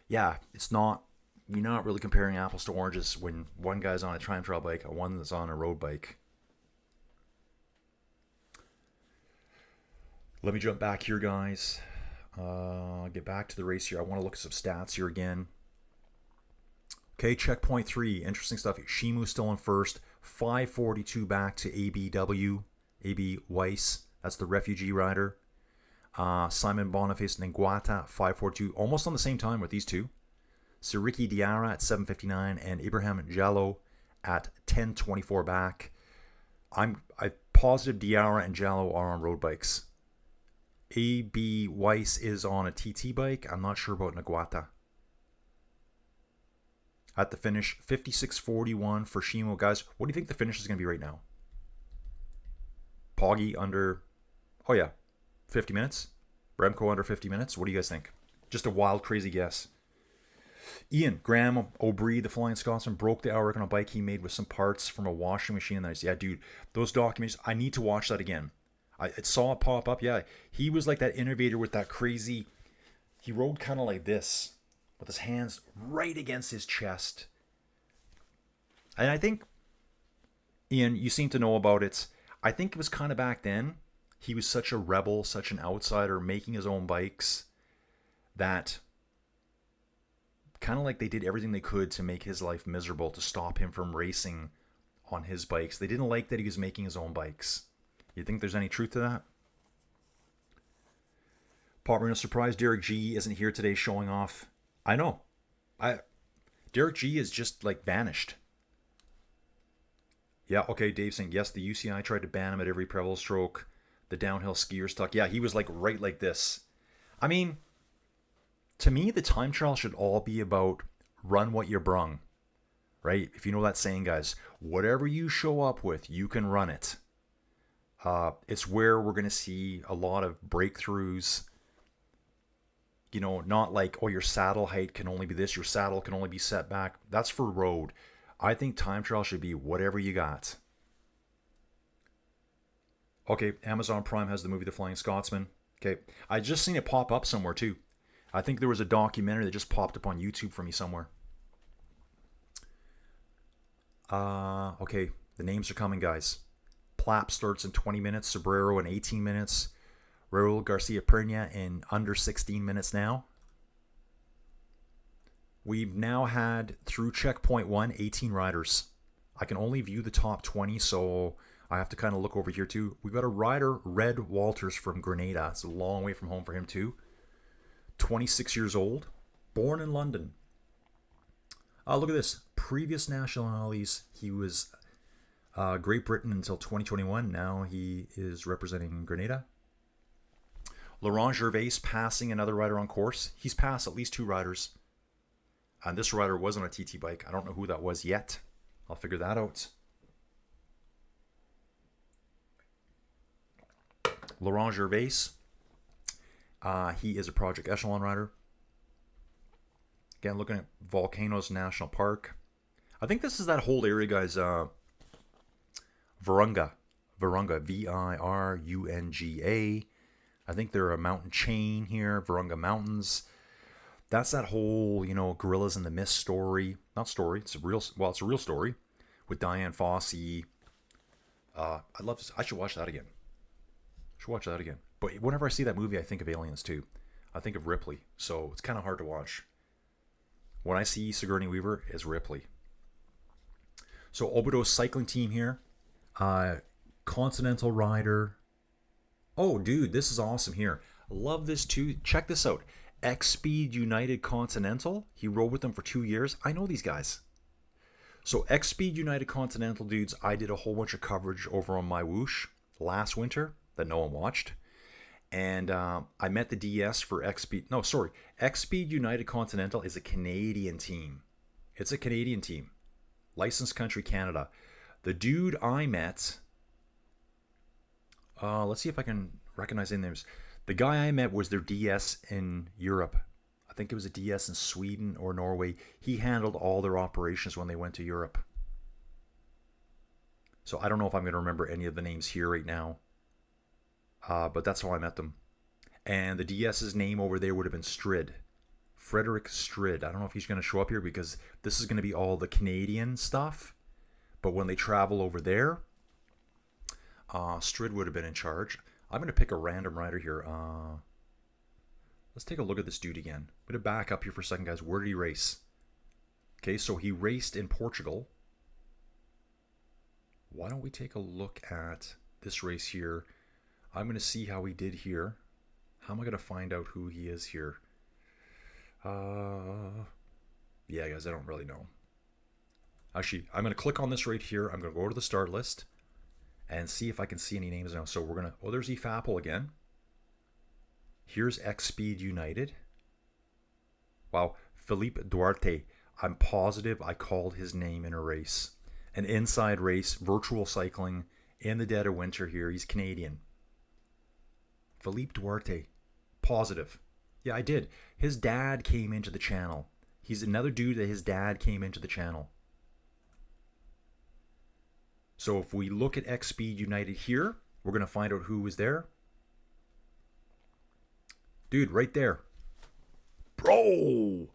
Yeah, it's not... You're not really comparing apples to oranges when one guy's on a time trial bike and one that's on a road bike. Let me jump back here, guys. Get back to the race here. I want to look at some stats here again. Okay, checkpoint 3. Interesting stuff. Shimu still in first. 542 back to AB Weiss. That's the refugee rider. Simon Boniface and Nguata, 542. Almost on the same time with these two. Siriki Diarra at 7:59 and Ibrahim Jallo at 10:24 back. I'm positive Diarra and Jallo are on road bikes. AB Weiss is on a TT bike. I'm not sure about Nguata. At the finish, 56:41 for Shimo. Guys, what do you think the finish is going to be right now? Poggy under, 50 minutes. Remco under 50 minutes. What do you guys think? Just a wild, crazy guess. Ian Graham O'Brien, the Flying Scotsman, broke the hour on a bike he made with some parts from a washing machine. Yeah, dude, those documents, I need to watch that again. I saw it pop up. Yeah, he was like that innovator with that crazy... He rode kind of like this, with his hands right against his chest. And I think, Ian, you seem to know about it. I think it was kind of back then. He was such a rebel, such an outsider, making his own bikes, that kind of like they did everything they could to make his life miserable, to stop him from racing on his bikes. They didn't like that he was making his own bikes. You think there's any truth to that? Pop Marino, surprised Derek G isn't here today showing off. I know. Derek G is just like vanished. Yeah, okay, Dave saying, yes, the UCI tried to ban him at every Preble stroke. The downhill skier stuck. Yeah, he was like right like this. I mean, to me, the time trial should all be about run what you brung. Right? If you know that saying, guys, whatever you show up with, you can run it. It's where we're going to see a lot of breakthroughs. You know, not like, oh, your saddle height can only be this, your saddle can only be set back. That's for road. I think time trial should be whatever you got. Okay, Amazon Prime has the movie The Flying Scotsman. Okay, I just seen it pop up somewhere too. I think there was a documentary that just popped up on YouTube for me somewhere. Okay, the names are coming, guys. Plapp starts in 20 minutes, Sobrero in 18 minutes, Raul Garcia Pernia in under 16 minutes now. We've now had, through checkpoint 1, 18 riders. I can only view the top 20, so I have to kind of look over here too. We've got a rider, Red Walters from Grenada. It's a long way from home for him too. 26 years old, born in London. Look at this. Previous nationalities, he was Great Britain until 2021. Now he is representing Grenada. Laurent Gervais passing another rider on course. He's passed at least 2 riders. And this rider was on a TT bike. I don't know who that was yet. I'll figure that out. Laurent Gervais. He is a Project Echelon rider. Again, looking at Volcanoes National Park. I think this is that whole area, guys. Virunga. Virunga. I think they're a mountain chain here. Virunga Mountains. That's that whole, you know, Gorillas in the Mist story. Not story. It's a real story with Diane Fossey. I should watch that again. But whenever I see that movie, I think of Aliens too. I think of Ripley. So it's kind of hard to watch. When I see Sigourney Weaver, it's Ripley. So Obido's cycling team here. Continental rider. Oh, dude, this is awesome here. Love this too. Check this out. X-Speed United Continental. He rode with them for 2 years. I know these guys. So X-Speed United Continental dudes, I did a whole bunch of coverage over on my Whoosh last winter that no one watched. And I met the DS for X-Speed. No, sorry. X-Speed United Continental is a Canadian team. It's a Canadian team. Licensed country Canada. The dude I met... let's see if I can recognize any names. The guy I met was their DS in Europe. I think it was a DS in Sweden or Norway. He handled all their operations when they went to Europe. So I don't know if I'm going to remember any of the names here right now. but that's how I met them. And the DS's name over there would have been Strid. Frederick Strid. I don't know if he's going to show up here because this is going to be all the Canadian stuff. But when they travel over there, Strid would have been in charge. I'm going to pick a random rider here. Let's take a look at this dude again. I'm going to back up here for a second, guys. Where did he race? Okay, so he raced in Portugal. Why don't we take a look at this race here? I'm going to see how he did here. How am I going to find out who he is here? Yeah, guys, I don't really know. Actually, I'm going to click on this right here. I'm going to go to the start list and see if I can see any names now. So we're going to... Oh, there's EFAPL again. Here's X Speed United. Wow, Philippe Duarte. I'm positive I called his name in a race. An inside race, virtual cycling, in the dead of winter here. He's Canadian. Philippe Duarte. Positive. Yeah, I did. His dad came into the channel. He's another dude that his dad came into the channel. So if we look at X Speed United here, we're going to find out who was there. Dude, right there. Bro!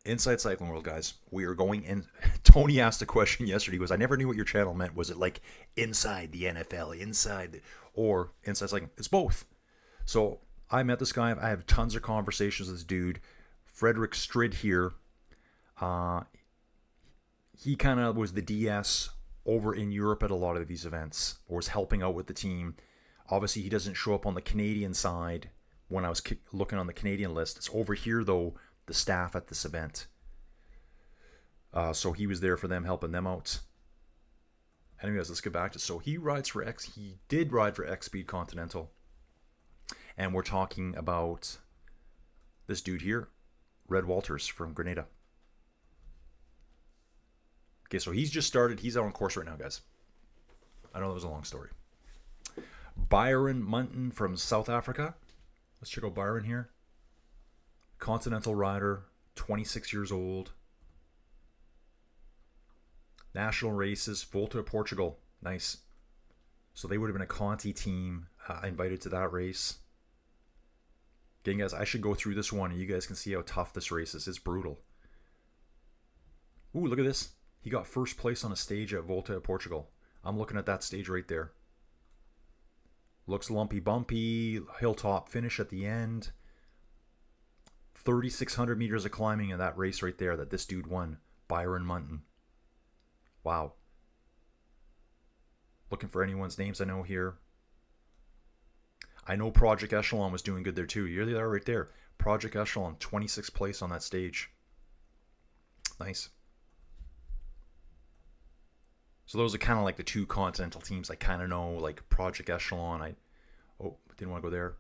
Inside Cycling World, guys. We are going in. Tony asked a question yesterday. He goes, I never knew what your channel meant. Was it like inside the NFL, or inside cycling? It's both. So I met this guy. I have tons of conversations with this dude. Frederick Strid here. He kind of was the DS over in Europe at a lot of these events, or was helping out with the team. Obviously, he doesn't show up on the Canadian side when I was looking on the Canadian list. It's over here, though, the staff at this event. So he was there for them, helping them out. Anyways, let's get back to... So he did ride for X Speed Continental. And we're talking about this dude here, Red Walters from Grenada. Okay, so he's just started. He's out on course right now, guys. I know that was a long story. Byron Munton from South Africa. Let's check out Byron here. Continental rider, 26 years old. National races, Volta of Portugal. Nice. So they would have been a Conti team invited to that race. Again, guys, I should go through this one and you guys can see how tough this race is. It's brutal. Ooh, look at this. He got first place on a stage at Volta of Portugal. I'm looking at that stage right there. Looks lumpy bumpy, hilltop finish at the end. 3,600 meters of climbing in that race right there that this dude won. Byron Munton. Wow. Looking for anyone's names I know here. I know Project Echelon was doing good there too. Here they are right there. Project Echelon, 26th place on that stage. Nice. So those are kind of like the two continental teams I kind of know, like Project Echelon. Oh, didn't want to go there.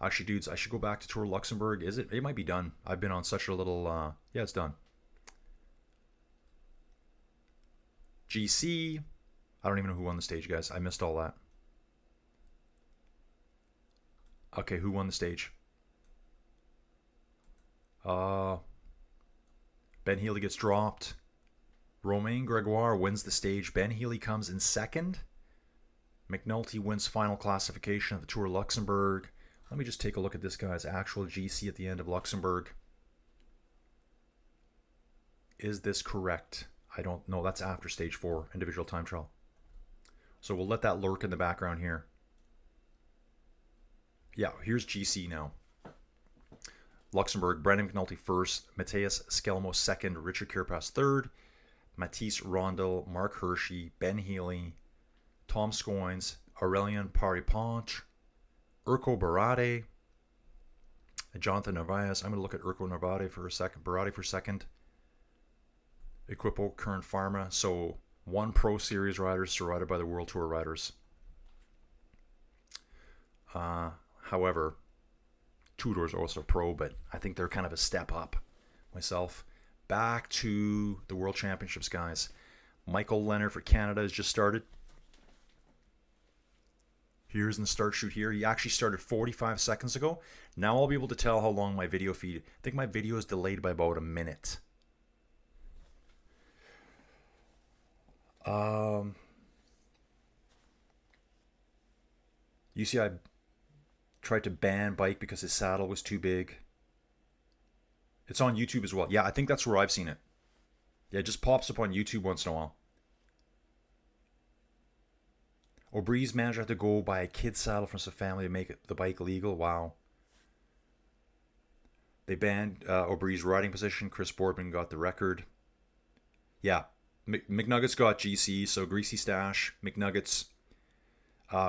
Actually, dudes, I should go back to Tour of Luxembourg. Is it? It might be done. I've been on such a little... yeah, it's done. GC. I don't even know who won the stage, guys. I missed all that. Okay, who won the stage? Ben Healy gets dropped. Romain Gregoire wins the stage. Ben Healy comes in second. McNulty wins final classification of the Tour of Luxembourg. Let me just take a look at this guy's actual GC at the end of Luxembourg. Is this correct? I don't know. That's after stage 4, individual time trial. So we'll let that lurk in the background here. Yeah, here's GC now. Luxembourg, Brendan McNulty first, Matthias Skelmo second, Richard Carapaz third, Matisse Rondel, Mark Hershey, Ben Healy, Tom Scoins, Aurelien Pariponch, Urko Barate, Jonathan Narvaez. I'm going to look at Urko Barate for a second. Equipo Kern Pharma. So one Pro Series rider surrounded by the World Tour riders. However, Tudor's also pro, but I think they're kind of a step up myself. Back to the World Championships, guys. Michael Leonard for Canada has just started. Here's in the start shoot here. He actually started 45 seconds ago. Now I'll be able to tell how long my video feed. I think my video is delayed by about a minute. UCI tried to ban Bike because his saddle was too big. It's on YouTube as well. Yeah, I think that's where I've seen it. Yeah, it just pops up on YouTube once in a while. Aubry's manager had to go buy a kid's saddle from some family to make the bike legal. Wow. They banned Aubry's riding position. Chris Boardman got the record. Yeah, McNuggets got GC, so Greasy Stash, McNuggets.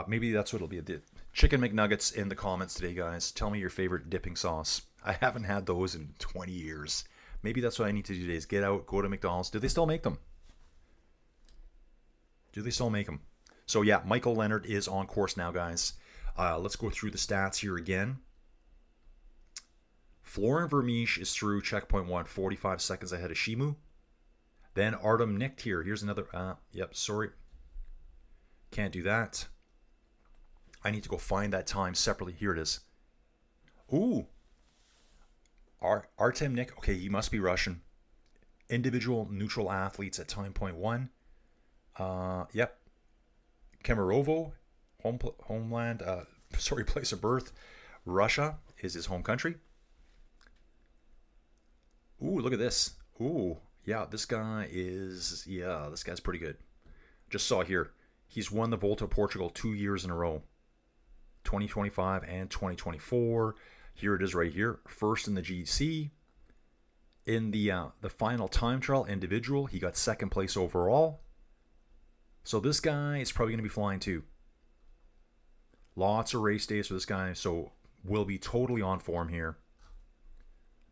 Maybe that's what it'll be. Chicken McNuggets in the comments today, guys. Tell me your favorite dipping sauce. I haven't had those in 20 years. Maybe that's what I need to do today is get out, go to McDonald's. Do they still make them? Do they still make them? So yeah, Michael Leonard is on course now, guys. Let's go through the stats here again. Florian Vermeesch is through checkpoint 1, 45 seconds ahead of Shimu. Then Artem nicked here. Here's another. Yep, sorry. Can't do that. I need to go find that time separately. Here it is. Ooh. Artem Nick. Okay, he must be Russian. Individual neutral athletes at time point 1. Yep. Kemerovo, homeland. Place of birth. Russia is his home country. Ooh, look at this. Ooh, yeah, this guy's pretty good. Just saw here. He's won the Volta of Portugal 2 years in a row. 2025 and 2024. Here it is right here. First in the GC. In the final time trial individual, he got second place overall. So this guy is probably going to be flying too. Lots of race days for this guy, so will be totally on form here.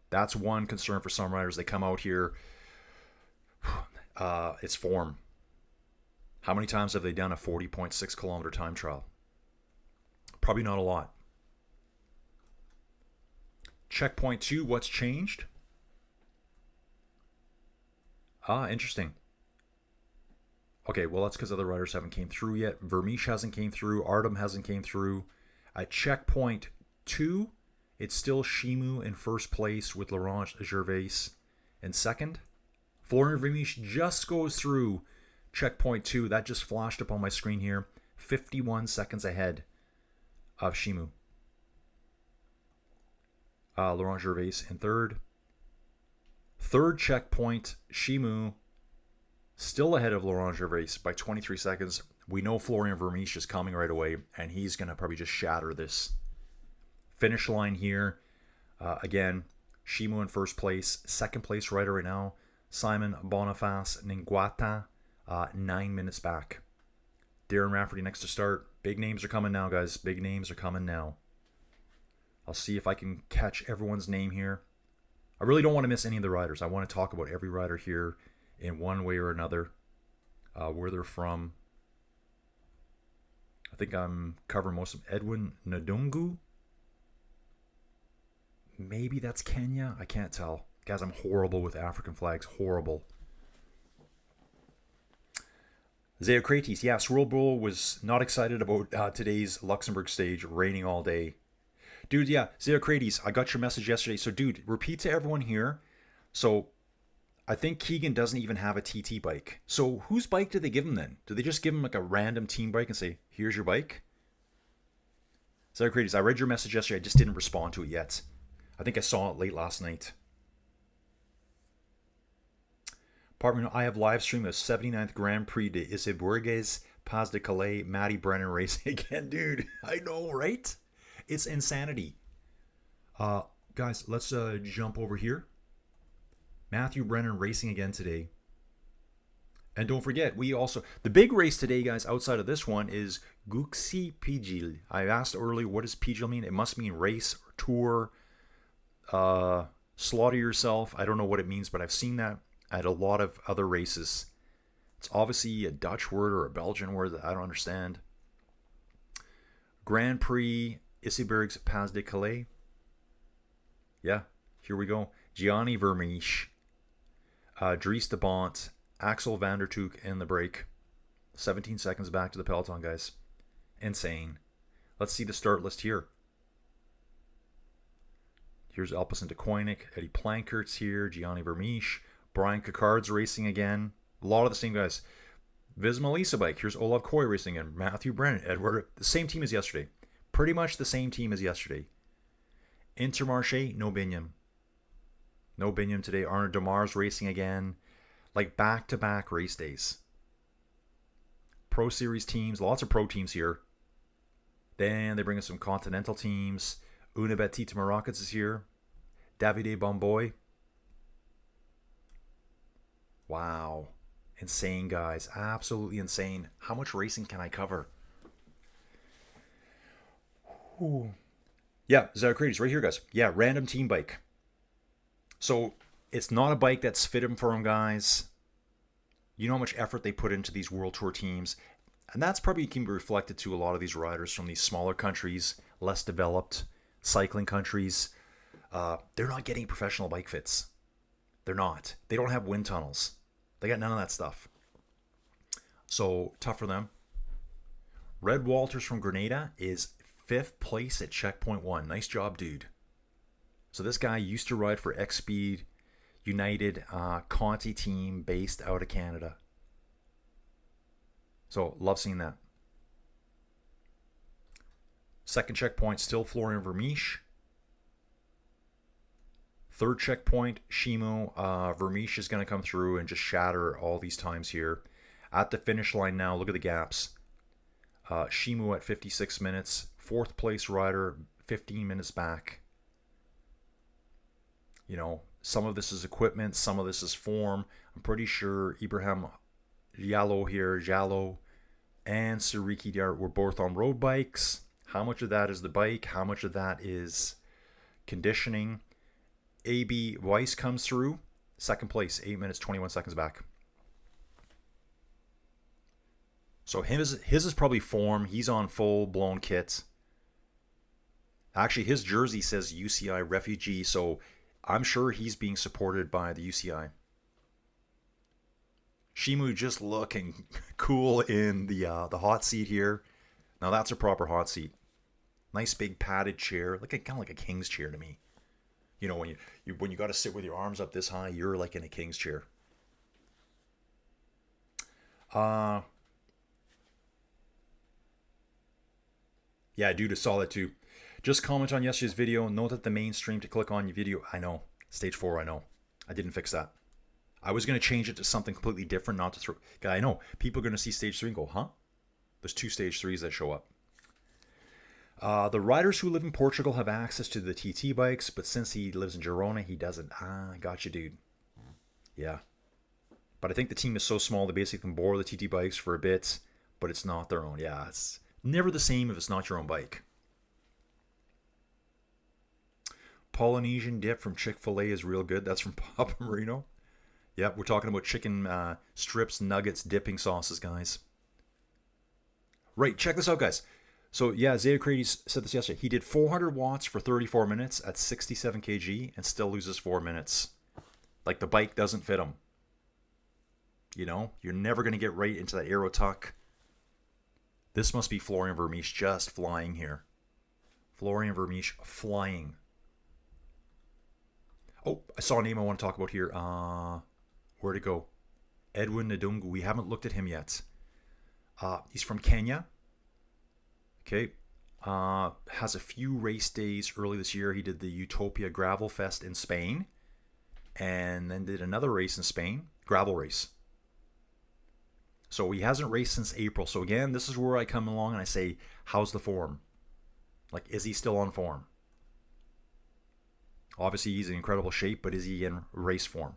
That's one concern for some riders. They come out here. It's form. How many times have they done a 40.6 kilometer time trial? Probably not a lot. Checkpoint 2, what's changed? Interesting. Okay, well, that's because other riders haven't came through yet. Vermeesch hasn't came through. Artem hasn't came through. At checkpoint 2, it's still Shimu in first place with Laurent Gervais in second. Florian Vermeesch just goes through checkpoint 2. That just flashed up on my screen here. 51 seconds ahead of Shimu. Laurent Gervais in third. Third checkpoint, Shimu still ahead of Laurent Gervais by 23 seconds. We know Florian Vermeesch is coming right away, and he's going to probably just shatter this. Finish line here. Again, Shimu in first place. Second place rider right now, Simon Boniface Ningwata, 9 minutes back. Darren Rafferty next to start. Big names are coming now, guys. Big names are coming now. I'll see if I can catch everyone's name here. I really don't want to miss any of the riders. I want to talk about every rider here in one way or another. Where they're from. I think I'm covering most of them. Edwin Ndungu. Maybe that's Kenya. I can't tell. Guys, I'm horrible with African flags. Horrible. Zeocrates. Yeah, Swirl Bull was not excited about today's Luxembourg stage. Raining all day. Dude, yeah. Zeocrates, I got your message yesterday. So, dude, repeat to everyone here. So, I think Keegan doesn't even have a TT bike. So, whose bike did they give him then? Did they just give him like a random team bike and say, here's your bike? Zeocrates, I read your message yesterday. I just didn't respond to it yet. I think I saw it late last night. Partner, I have live streamed the 79th Grand Prix de Issy-Bourges, Pas de Calais, Matty Brennan racing again. Dude, I know, right? It's insanity. Guys, let's jump over here. Matthew Brennan racing again today. And don't forget, we also... The big race today, guys, outside of this one, is Guxi Pijil. I asked earlier, what does Pijil mean? It must mean race or tour. Slaughter yourself. I don't know what it means, but I've seen that at a lot of other races. It's obviously a Dutch word or a Belgian word that I don't understand. Grand Prix Issy-Bourges Pas de Calais. Yeah, here we go. Gianni Vermeesch, Dries de Bont, Axel van der Toek in the break. 17 seconds back to the peloton, guys. Insane. Let's see the start list here. Here's Elpison de Koenig, Eddie Plankert's here, Gianni Vermeesch, Brian Cocard's racing again. A lot of the same guys. Visma Lisa bike. Here's Olav Koy racing again. Matthew Brennan, Edward. The same team as yesterday. Pretty much the same team as yesterday. Intermarché, no Biniam. No Biniam today. Arnaud Demar's racing again. Like back-to-back race days. Pro Series teams. Lots of pro teams here. Then they bring us some continental teams. Unibet Tita Rockets is here. Davide Bomboy. Wow. Insane, guys. Absolutely insane. How much racing can I cover? Ooh. Yeah, Zacchaeus, right here, guys. Yeah, random team bike. So, it's not a bike that's fitted for them, guys. You know how much effort they put into these World Tour teams. And that's probably can be reflected to a lot of these riders from these smaller countries, less developed cycling countries. They're not getting professional bike fits. They're not. They don't have wind tunnels. They got none of that stuff. So, tough for them. Red Walters from Grenada is 5th place at checkpoint 1. Nice job, dude. So this guy used to ride for X-Speed United Conti team based out of Canada. So, love seeing that. Second checkpoint, still Florian Vermeesch. Third checkpoint, Shimo. Vermeesch is going to come through and just shatter all these times here. At the finish line now, look at the gaps. Shimo at 56 minutes. 4th place rider, 15 minutes back. You know, some of this is equipment, some of this is form. I'm pretty sure Ibrahim Jallo, and Siriki Dart were both on road bikes. How much of that is the bike? How much of that is conditioning? AB Weiss comes through. 2nd place, 8 minutes, 21 seconds back. So his is probably form. He's on full-blown kit. Actually, his jersey says UCI refugee, so I'm sure he's being supported by the UCI. Shimu just looking cool in the hot seat here. Now that's a proper hot seat. Nice big padded chair, kind of like a king's chair to me. You know, when you got to sit with your arms up this high, you're like in a king's chair. Yeah, dude, I saw that too. Just comment on yesterday's video. Note that the mainstream to click on your video. I know. Stage 4, I know. I didn't fix that. I was going to change it to something completely different, not to throw... I know. People are going to see stage 3 and go, huh? There's 2 stage 3s that show up. The riders who live in Portugal have access to the TT bikes, but since he lives in Girona, he doesn't. I got you, dude. Yeah. But I think the team is so small, they basically can borrow the TT bikes for a bit, but it's not their own. Yeah, it's never the same if it's not your own bike. Polynesian dip from Chick-fil-A is real good. That's from Papa Marino. Yep, we're talking about chicken strips, nuggets, dipping sauces, guys. Right, check this out, guys. So, yeah, Zacchaeus said this yesterday. He did 400 watts for 34 minutes at 67 kg and still loses 4 minutes. Like, the bike doesn't fit him. You know, you're never going to get right into that aero tuck. This must be Florian Vermeesch just flying here. Florian Vermeesch flying. Oh, I saw a name I want to talk about here. Where'd it go? Edwin Ndungu. We haven't looked at him yet. He's from Kenya. Okay. Has a few race days early this year. He did the Utopia Gravel Fest in Spain. And then did another race in Spain. Gravel race. So he hasn't raced since April. So again, this is where I come along and I say, how's the form? Like, is he still on form? Obviously, he's in incredible shape, but is he in race form?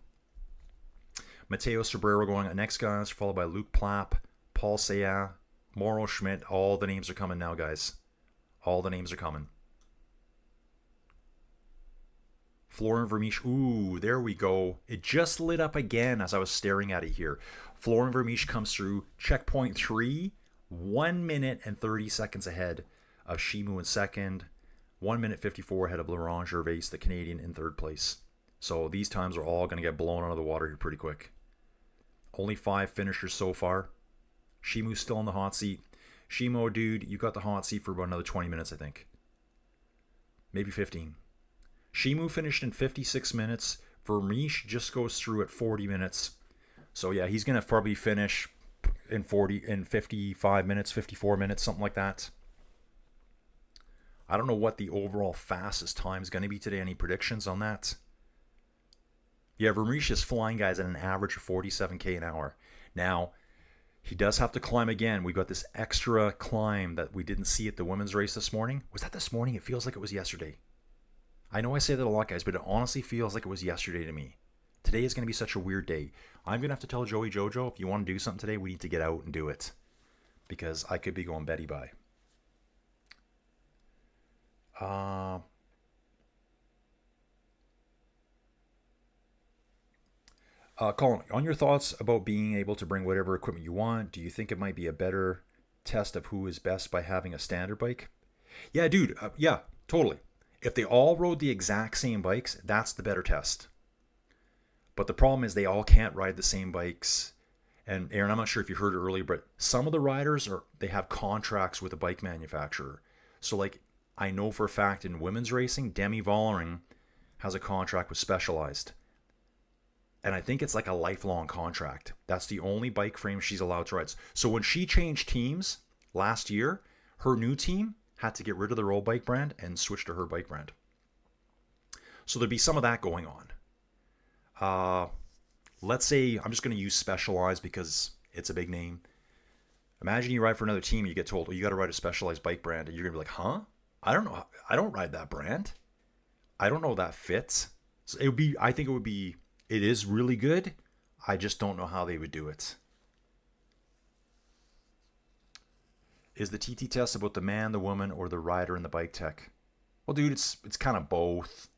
Mateo Sobrero going next, guys, followed by Luke Plapp, Paul Saya, Mauro Schmidt. All the names are coming now, guys. All the names are coming. Florian Vermeesch. Ooh, there we go. It just lit up again as I was staring at it here. Florian Vermeesch comes through. Checkpoint 3, 1 minute and 30 seconds ahead of Shimu in second. 1 minute 54 ahead of Laurent Gervais, the Canadian, in 3rd place. So these times are all going to get blown out of the water here pretty quick. Only 5 finishers so far. Shimu's still in the hot seat. Shimo, dude, you got the hot seat for about another 20 minutes, I think. Maybe 15. Shimu finished in 56 minutes. Vermeesch just goes through at 40 minutes. So yeah, he's going to probably finish in 55 minutes, 54 minutes, something like that. I don't know what the overall fastest time is going to be today. Any predictions on that? Yeah, Vermeersch is flying guys at an average of 47k an hour. Now, he does have to climb again. We got this extra climb that we didn't see at the women's race this morning. Was that this morning? It feels like it was yesterday. I know I say that a lot, guys, but it honestly feels like it was yesterday to me. Today is going to be such a weird day. I'm going to have to tell Joey Jojo, if you want to do something today, we need to get out and do it. Because I could be going Betty by. Colin, on your thoughts about being able to bring whatever equipment you want, do you think it might be a better test of who is best by having a standard bike? Yeah, dude. Yeah, totally. If they all rode the exact same bikes, that's the better test. But the problem is they all can't ride the same bikes. And Aaron, I'm not sure if you heard it earlier, but some of the riders they have contracts with a bike manufacturer. So like I know for a fact in women's racing, Demi Vollering has a contract with Specialized. And I think it's like a lifelong contract. That's the only bike frame she's allowed to ride. So when she changed teams last year, her new team had to get rid of their old bike brand and switch to her bike brand. So there'd be some of that going on. Let's say I'm just going to use Specialized because it's a big name. Imagine you ride for another team and you get told, oh, you got to ride a Specialized bike brand. And you're going to be like, huh? I don't know. I don't ride that brand. I don't know that fits. So it is really good. I just don't know how they would do it. Is the TT test about the man, the woman, or the rider and the bike tech? Well, dude, it's kind of both.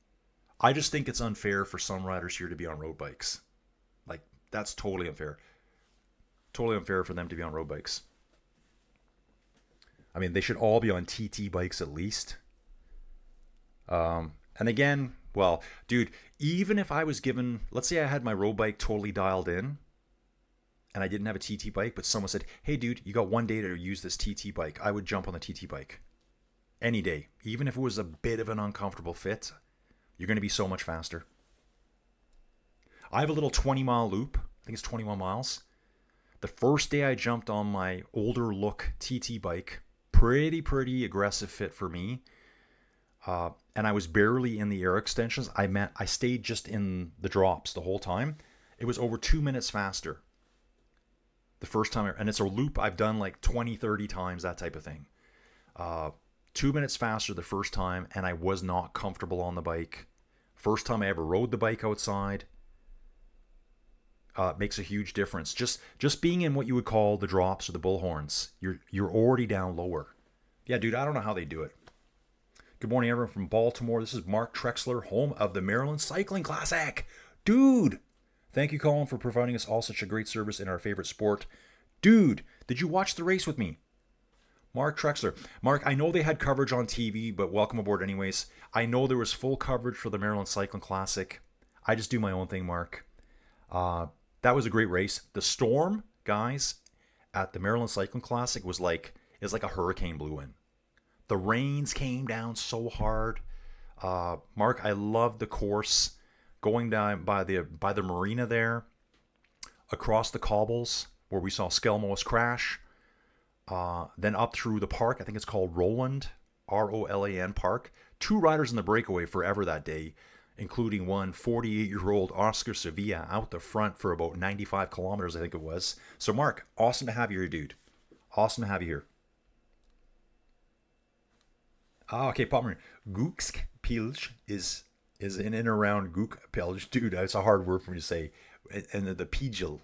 I just think it's unfair for some riders here to be on road bikes. Like, that's totally unfair. Totally unfair for them to be on road bikes. I mean, they should all be on TT bikes at least. And again, well, dude, even if I was given, let's say I had my road bike totally dialed in and I didn't have a TT bike, but someone said, hey, dude, you got one day to use this TT bike. I would jump on the TT bike any day. Even if it was a bit of an uncomfortable fit, you're going to be so much faster. I have a little 20-mile loop. I think it's 21 miles. The first day I jumped on my older look TT bike, pretty aggressive fit for me. And I was barely in the air extensions. I stayed just in the drops the whole time. It was over 2 minutes faster the first time. And it's a loop I've done like 20, 30 times, that type of thing. 2 minutes faster the first time, and I was not comfortable on the bike. First time I ever rode the bike outside. Makes a huge difference. Just being in what you would call the drops or the bullhorns, you're already down lower. Yeah, dude, I don't know how they do it. Good morning, everyone from Baltimore. This is Mark Trexler, home of the Maryland Cycling Classic. Dude, thank you, Colin, for providing us all such a great service in our favorite sport. Dude, did you watch the race with me? Mark Trexler. Mark, I know they had coverage on TV, but welcome aboard anyways. I know there was full coverage for the Maryland Cycling Classic. I just do my own thing, Mark. That was a great race. The storm, guys, at the Maryland Cycling Classic was like a hurricane blew in. The rains came down so hard. Mark, I loved the course. Going down by the marina there, across the cobbles where we saw Skelmos crash. Then up through the park. I think it's called Roland, Rolan Park. 2 riders in the breakaway forever that day, including one 48-year-old Oscar Sevilla out the front for about 95 kilometers, I think it was. So, Mark, awesome to have you here, dude. Awesome to have you here. Okay, Palmer. Gukspilj is in and around Gukspilj. Dude, that's a hard word for me to say. And the Pijil.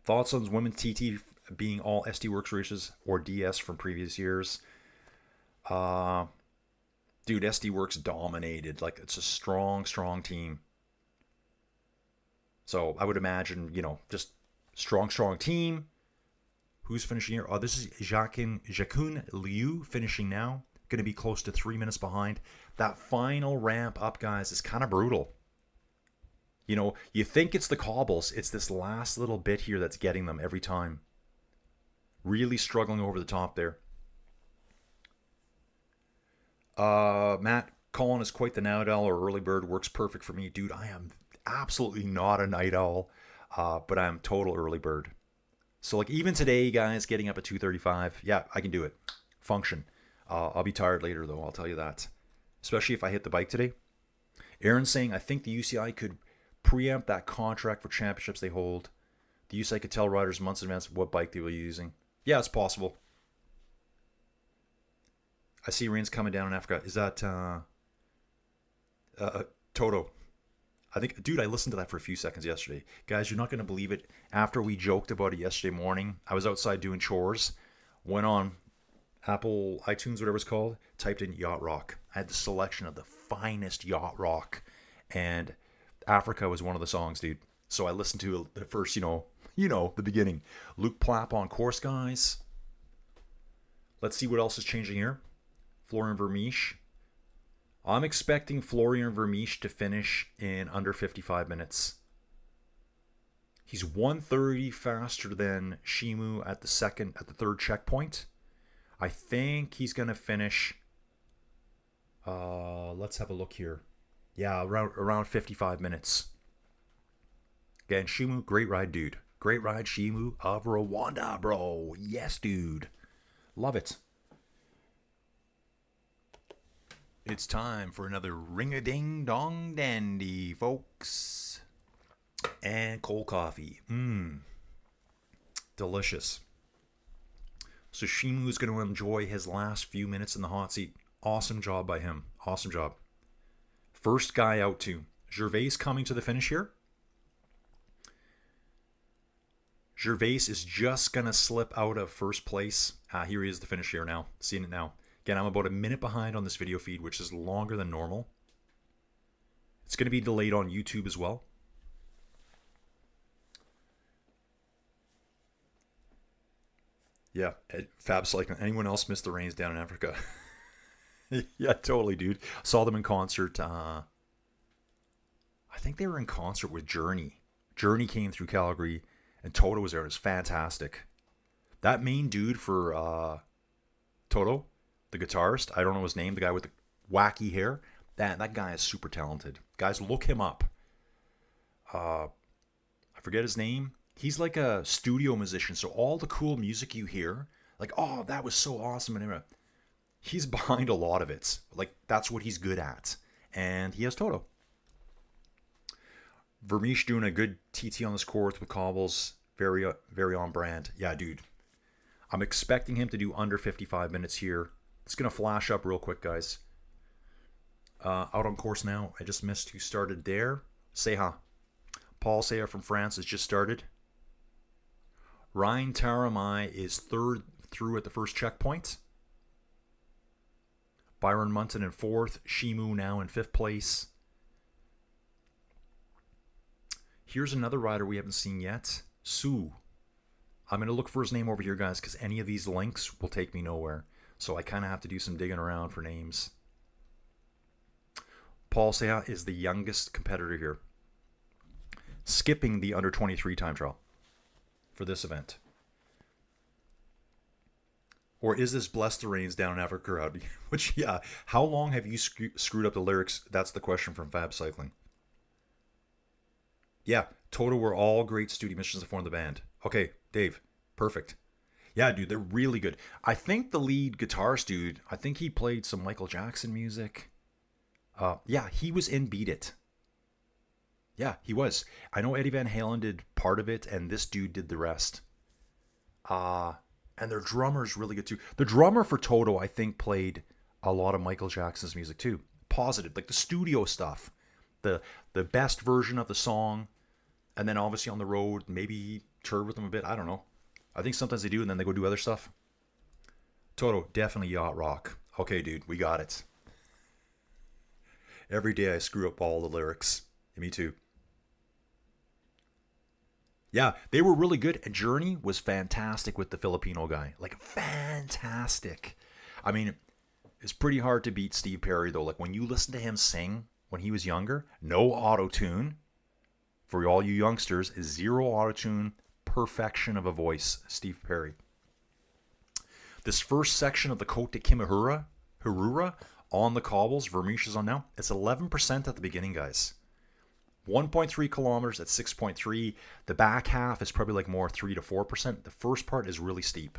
Thoughts on women's TT being all SD Works races or DS from previous years? Dude, SD Works dominated. Like, it's a strong team. So I would imagine, just strong team. Who's finishing here? Oh, this is Jacun Liu finishing now. Going to be close to 3 minutes behind. That final ramp up, guys, is kind of brutal. You think it's the cobbles. It's this last little bit here that's getting them every time. Really struggling over the top there. Matt, Colin is quite the night owl or early bird. Works perfect for me. Dude, I am absolutely not a night owl, but I'm total early bird. So, like, even today, guys, getting up at 2:35, yeah, I can do it. Function. I'll be tired later, though, I'll tell you that. Especially if I hit the bike today. Aaron's saying, I think the UCI could preempt that contract for championships they hold. The UCI could tell riders months in advance what bike they will be using. Yeah, it's possible. I see rain's coming down in Africa. Is that Toto? I think, dude, I listened to that for a few seconds yesterday. Guys, you're not going to believe it. After we joked about it yesterday morning, I was outside doing chores, went on Apple iTunes, whatever it's called, typed in yacht rock. I had the selection of the finest yacht rock, and Africa was one of the songs, dude. So I listened to the first, the beginning. Luke Plapp on course, guys. Let's see what else is changing here. Florian Vermeesch. I'm expecting Florian Vermeesch to finish in under 55 minutes. He's 1:30 faster than Shimu at the third checkpoint. I think he's going to finish, let's have a look here. Yeah, around 55 minutes. Again, Shimu, great ride, dude. Great ride, Shimu of Rwanda, bro. Yes, dude. Love it. It's time for another ring-a-ding-dong-dandy, folks. And cold coffee. Delicious. So Shimu's going to enjoy his last few minutes in the hot seat. Awesome job by him. Awesome job. First guy out too. Gervais coming to the finish here. Gervais is just going to slip out of first place. Here he is, the finish here now. Seeing it now. Again, I'm about a minute behind on this video feed, which is longer than normal. It's going to be delayed on YouTube as well. Yeah, Fab Cycling. Anyone else missed the rains down in Africa? Yeah, totally, dude. Saw them in concert. I think they were in concert with Journey. Journey came through Calgary, and Toto was there. It was fantastic. That main dude for Toto, the guitarist, I don't know his name, the guy with the wacky hair, that guy is super talented. Guys, look him up. I forget his name. He's like a studio musician, so all the cool music you hear, like, oh, that was so awesome, and he's behind a lot of it. Like, that's what he's good at. And he has Toto. Vermeesch doing a good TT on this course with cobbles. Very, very on brand. Yeah, dude. I'm expecting him to do under 55 minutes here. It's going to flash up real quick, guys. Out on course now. I just missed who started there. Seha. Paul Seha from France has just started. Ryan Taramai is third through at the first checkpoint. Byron Munton in fourth. Shimu now in fifth place. Here's another rider we haven't seen yet. Sue. I'm going to look for his name over here, guys, because any of these links will take me nowhere. So I kind of have to do some digging around for names. Paul Seha is the youngest competitor here, skipping the under 23 time trial for this event. Or is this Bless the Rains down in Africa? Which, yeah, how long have you screwed up the lyrics? That's the question from Fab Cycling. Yeah, Toto were all great studio musicians that formed the band. Okay, Dave, perfect. Yeah, dude, they're really good. I think the lead guitarist, dude, I think he played some Michael Jackson music. Yeah, he was in Beat It. Yeah, he was. I know Eddie Van Halen did part of it, and this dude did the rest. And their drummer's really good too. The drummer for Toto, I think, played a lot of Michael Jackson's music too. Positive, like the studio stuff. The best version of the song. And then obviously on the road, maybe toured with them a bit. I don't know. I think sometimes they do, and then they go do other stuff. Toto, definitely yacht rock. Okay, dude, we got it. Every day I screw up all the lyrics. Me too. Yeah, they were really good. And Journey was fantastic with the Filipino guy. Like, fantastic. I mean, it's pretty hard to beat Steve Perry, though. Like, when you listen to him sing when he was younger, no auto-tune. For all you youngsters, zero auto-tune, perfection of a voice, Steve Perry. This first section of the Côte de Kimihurura on the cobbles, Vermeesch is on now. It's 11% at the beginning, guys. 1.3 kilometers at 6.3. The back half is probably like more 3 to 4%. The first part is really steep.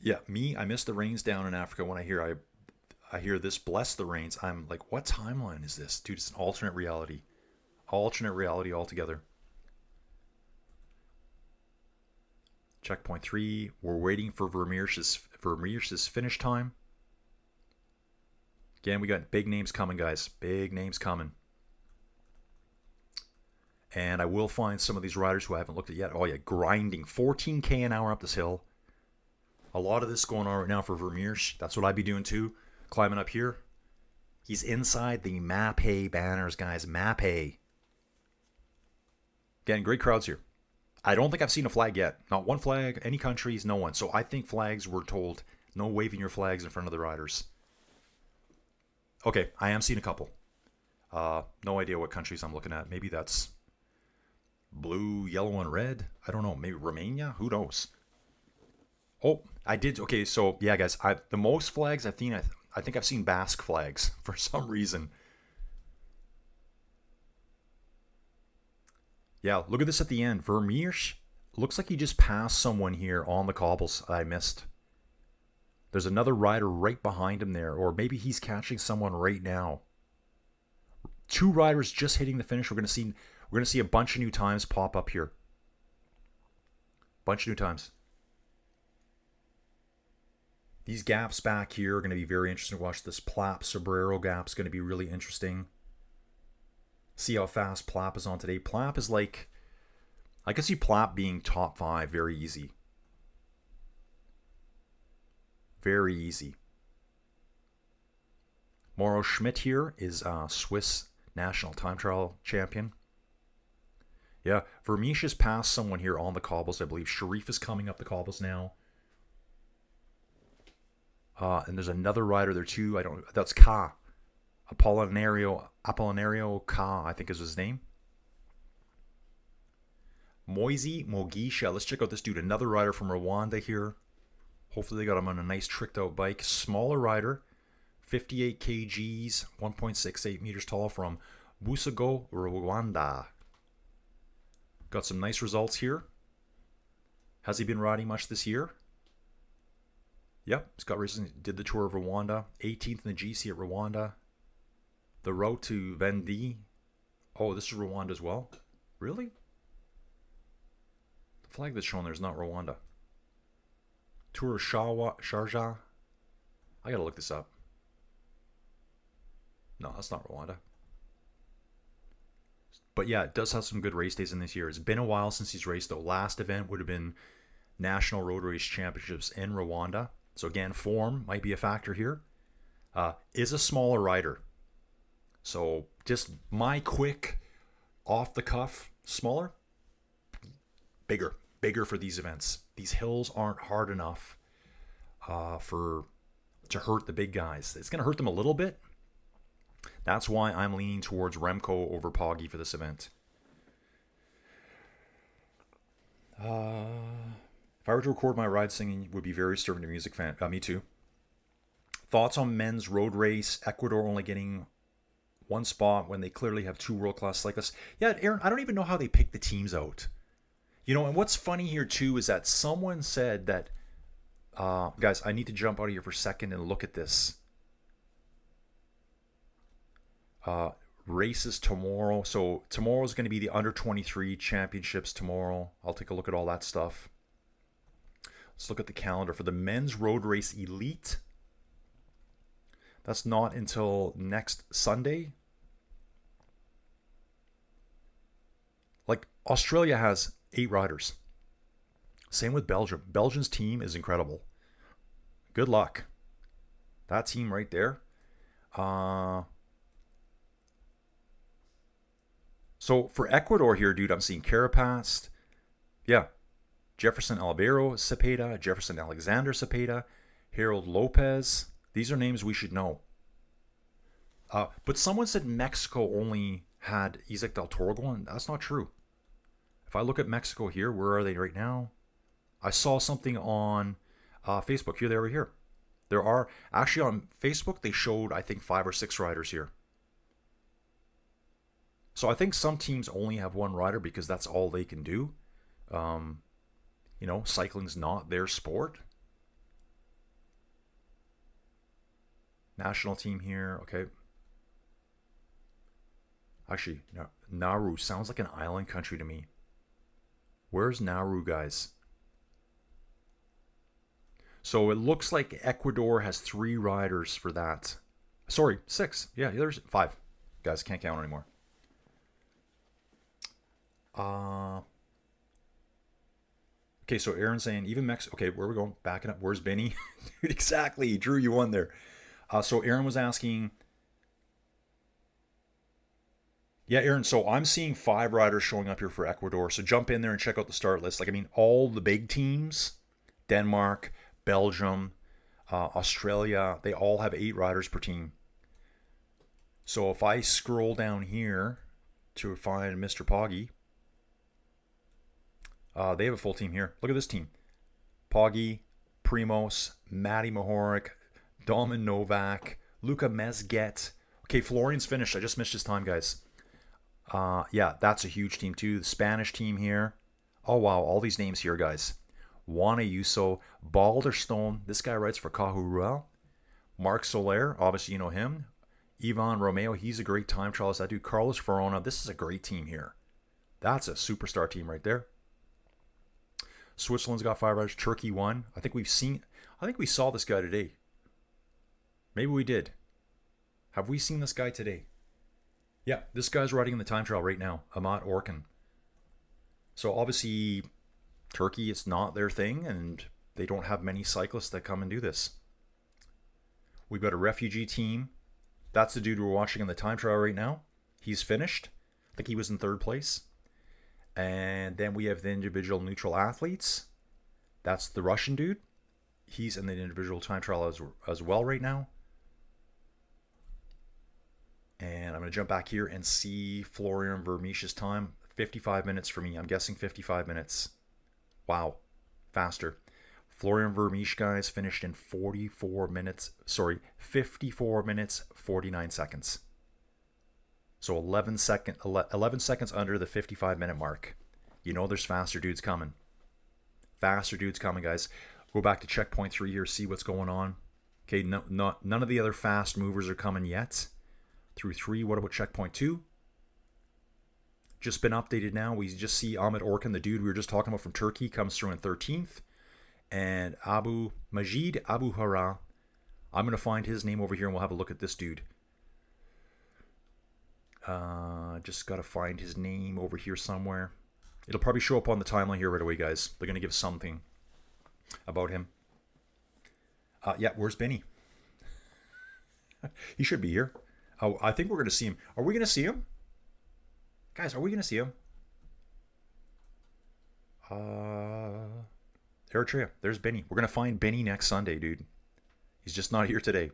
Yeah, me, I miss the rains down in Africa. When I hear this bless the rains, I'm like, what timeline is this? Dude, it's an alternate reality. Alternate reality altogether. Checkpoint 3. We're waiting for Vermeersch's finish time. Again, we got big names coming, guys. Big names coming. And I will find some of these riders who I haven't looked at yet. Oh yeah, grinding 14k an hour up this hill. A lot of this going on right now for Vermeersch. That's what I'd be doing too. Climbing up here. He's inside the Mapei banners, guys. Mapei. Again, great crowds here. I don't think I've seen a flag yet. Not one flag, any countries, no one. So I think flags were told, no waving your flags in front of the riders. Okay, I am seeing a couple. No idea what countries I'm looking at. Maybe that's blue, yellow, and red. I don't know. Maybe Romania? Who knows? Oh, I did. Okay, so yeah, guys. The most flags I've seen, I think I've seen Basque flags for some reason. Yeah, look at this at the end. Vermeersch looks like he just passed someone here on the cobbles I missed. There's another rider right behind him there, or maybe he's catching someone right now. 2 riders just hitting the finish. We're gonna see a bunch of new times pop up here. Bunch of new times. These gaps back here are going to be very interesting to watch. This Plap Sobrero gap is going to be really interesting. See how fast Plap is on today. Plap is like, I can see Plap being top 5 very easy. Very easy. Mauro Schmidt here is Swiss national time trial champion. Yeah, Vermeersch has passed someone here on the cobbles, I believe. Sharif is coming up the cobbles now. And there's another rider there too. That's Ka. Apollinario Ka, I think is his name. Moise Mogisha. Let's check out this dude. Another rider from Rwanda here. Hopefully they got him on a nice tricked out bike. Smaller rider. 58 kgs, 1.68 meters tall from Busogo, Rwanda. Got some nice results here. Has he been riding much this year? Yep, he's got recently did the Tour of Rwanda. 18th in the GC at Rwanda. The route to Vendee. Oh, this is Rwanda as well. Really? The flag that's shown there is not Rwanda. Tour of Sharjah. I gotta look this up. No, that's not Rwanda. But yeah, it does have some good race days in this year. It's been a while since he's raced though. Last event would have been National Road Race Championships in Rwanda. So again, form might be a factor here. Is a smaller rider. So just my quick, off the cuff, smaller, bigger for these events. These hills aren't hard enough to hurt the big guys. It's going to hurt them a little bit. That's why I'm leaning towards Remco over Poggi for this event. If I were to record my ride singing, it would be very disturbing to music fan. Me too. Thoughts on men's road race? Ecuador only getting 1 spot when they clearly have 2 world-class cyclists. Yeah, Aaron, I don't even know how they pick the teams out. You know, and what's funny here too is that someone said that, guys, I need to jump out of here for a second and look at this. Races tomorrow. So tomorrow is going to be the under 23 championships tomorrow. I'll take a look at all that stuff. Let's look at the calendar for the men's road race elite. That's not until next Sunday. Like Australia has 8 riders. Same with Belgium. Belgium's team is incredible. Good luck. That team right there. So for Ecuador here, dude, I'm seeing Carapaz. Yeah. Jefferson Alvaro Cepeda, Jefferson Alexander Cepeda, Harold Lopez. These are names we should know. But someone said Mexico only had Isaac Del Toro going. That's not true. If I look at Mexico here, where are they right now? I saw something on Facebook. Here they are here. There are, actually on Facebook, they showed, I think, 5 or 6 riders here. So I think some teams only have 1 rider because that's all they can do. You know, cycling's not their sport. National team here. Okay. Actually, no, Nauru sounds like an island country to me. Where's Nauru, guys? So it looks like Ecuador has 3 riders for that. Sorry, 6. Yeah, there's 5. Guys, can't count anymore. Okay, so Aaron's saying even Mexico. Okay, where are we going? Backing up. Where's Benny? Exactly, Drew, you won there. So Aaron was asking. Yeah, Aaron, so I'm seeing 5 riders showing up here for Ecuador. So jump in there and check out the start list. Like, I mean, all the big teams, Denmark, Belgium, Australia, they all have 8 riders per team. So if I scroll down here to find Mr. Poggy, they have a full team here. Look at this team. Poggy, Primos, Matty Mahoric, Dalman Novak, Luka Mezget. Okay, Florian's finished. I just missed his time, guys. Yeah, that's a huge team too. The Spanish team here. Oh, wow. All these names here, guys. Juan Ayuso, Balderstone. This guy writes for Cahuruel. Mark Soler. Obviously, you know him. Ivan Romeo. He's a great time trialist. That dude. Carlos Verona. This is a great team here. That's a superstar team right there. Switzerland's got 5 riders. Turkey 1. I think we saw this guy today. Maybe we did. Have we seen this guy today? Yeah, this guy's riding in the time trial right now, Amat Orkan. So obviously, Turkey, it's not their thing, and they don't have many cyclists that come and do this. We've got a refugee team. That's the dude we're watching in the time trial right now. He's finished. I think he was in 3rd place. And then we have the individual neutral athletes. That's the Russian dude. He's in the individual time trial as well right now. And I'm going to jump back here and see Florian Vermeersch's time. 55 minutes for me. I'm guessing 55 minutes. Wow. Faster. Florian Vermeersch, guys, finished in 54 minutes. Sorry, 54 minutes, 49 seconds. So 11 seconds under the 55-minute mark. You know there's faster dudes coming. Faster dudes coming, guys. Go back to checkpoint 3 here, see what's going on. Okay, none of the other fast movers are coming yet. Through 3, what about checkpoint 2? Just been updated now. We just see Ahmet Orkan, the dude we were just talking about from Turkey, comes through in 13th. And Majid Abu Hara. I'm going to find his name over here and we'll have a look at this dude. Just got to find his name over here somewhere. It'll probably show up on the timeline here right away, guys. They're going to give something about him. Yeah, where's Benny? He should be here. Oh, I think we're going to see him. Are we going to see him? Guys, are we going to see him? Eritrea. There's Benny. We're going to find Benny next Sunday, dude. He's just not here today.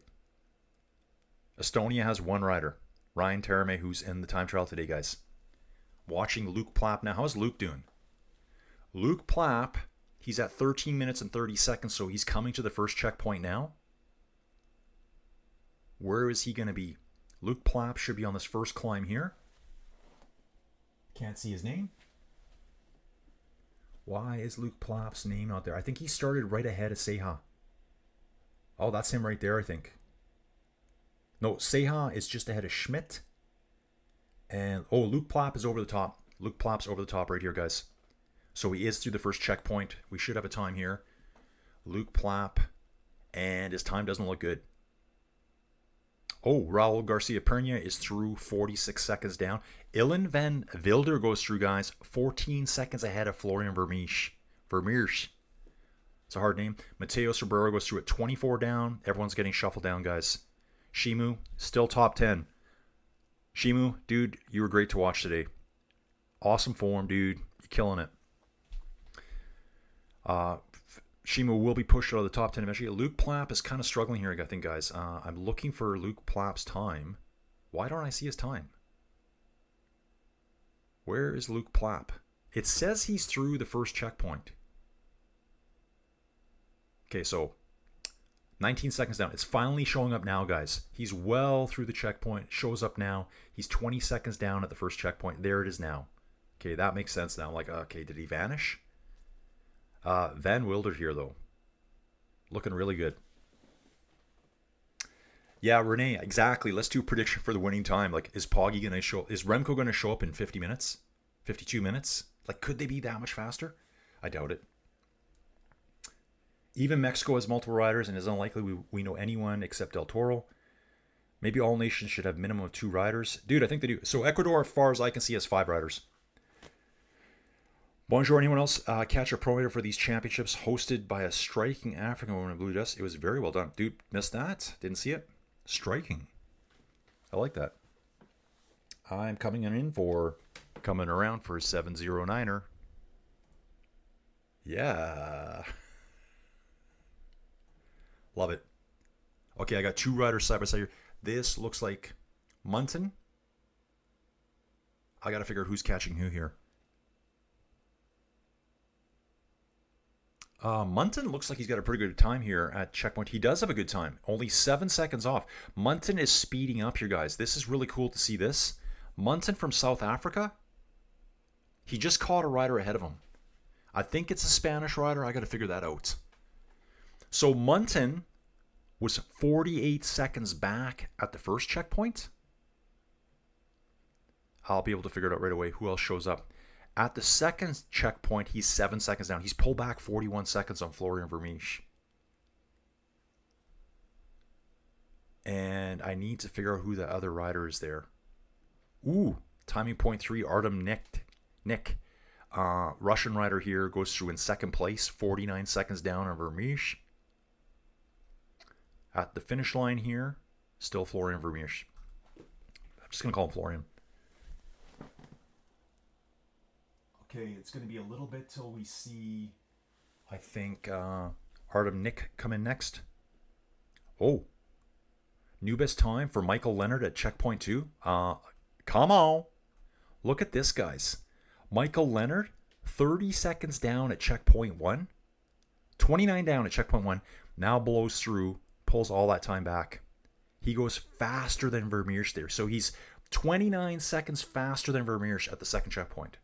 Estonia has 1 rider. Ryan Terame, who's in the time trial today, guys. Watching Luke Plapp now. How's Luke doing? Luke Plapp, he's at 13 minutes and 30 seconds, so he's coming to the first checkpoint now. Where is he going to be? Luke Plapp should be on this first climb here. Can't see his name. Why is Luke Plapp's name out there? I think he started right ahead of Seha. Oh, that's him right there, I think. No, Seha is just ahead of Schmidt. And, oh, Luke Plapp is over the top. Luke Plapp's over the top right here, guys. So he is through the first checkpoint. We should have a time here. Luke Plapp. And his time doesn't look good. Oh, Raul Garcia Pernia is through 46 seconds down. Ilan van Wilder goes through, guys. 14 seconds ahead of Florian Vermeersch. It's a hard name. Mateo Sobrero goes through at 24 down. Everyone's getting shuffled down, guys. Shimu, still top 10. Shimu, dude, you were great to watch today. Awesome form, dude. You're killing it. Shimu will be pushed out of the top 10 eventually. Luke Plapp is kind of struggling here, I think, guys. I'm looking for Luke Plapp's time. Why don't I see his time? Where is Luke Plapp? It says he's through the first checkpoint. Okay, so 19 seconds down. It's finally showing up now, guys. He's well through the checkpoint. Shows up now. He's 20 seconds down at the first checkpoint. There it is now. Okay, that makes sense now. Like, okay, did he vanish? Van Wilder here, though. Looking really good. Yeah, Renee, exactly. Let's do a prediction for the winning time. Like, is Poggy going to show? Is Remco going to show up in 50 minutes? 52 minutes? Like, could they be that much faster? I doubt it. Even Mexico has multiple riders, and it's unlikely we know anyone except Del Toro. Maybe all nations should have minimum of 2 riders. Dude, I think they do. So Ecuador, as far as I can see, has 5 riders. Bonjour, anyone else catch a promoter for these championships hosted by a striking African woman in blue dress? It was very well done. Dude, missed that? Didn't see it? Striking. I like that. I'm coming around for 709er. Yeah. Love it. Okay, I got 2 riders side by side here. This looks like Munton. I got to figure out who's catching who here. Munton looks like he's got a pretty good time here at checkpoint. He does have a good time. Only 7 seconds off. Munton is speeding up here, guys. This is really cool to see this. Munton from South Africa. He just caught a rider ahead of him. I think it's a Spanish rider. I got to figure that out. So Munton was 48 seconds back at the first checkpoint. I'll be able to figure it out right away. Who else shows up? At the second checkpoint, he's 7 seconds down. He's pulled back 41 seconds on Florian Vermeersch. And I need to figure out who the other rider is there. Ooh, timing point 3, Artem Nick. Russian rider here goes through in second place, 49 seconds down on Vermeersch. At the finish line here, still Florian Vermeersch. I'm just going to call him Florian. Okay, it's going to be a little bit till we see, I think, Artem Nick come in next. Oh, new best time for Michael Leonard at checkpoint 2. Come on. Look at this, guys. Michael Leonard, 30 seconds down at checkpoint 1. 29 down at checkpoint 1. Now blows through, pulls all that time back. He goes faster than Vermeersch there. So he's 29 seconds faster than Vermeersch at the second checkpoint.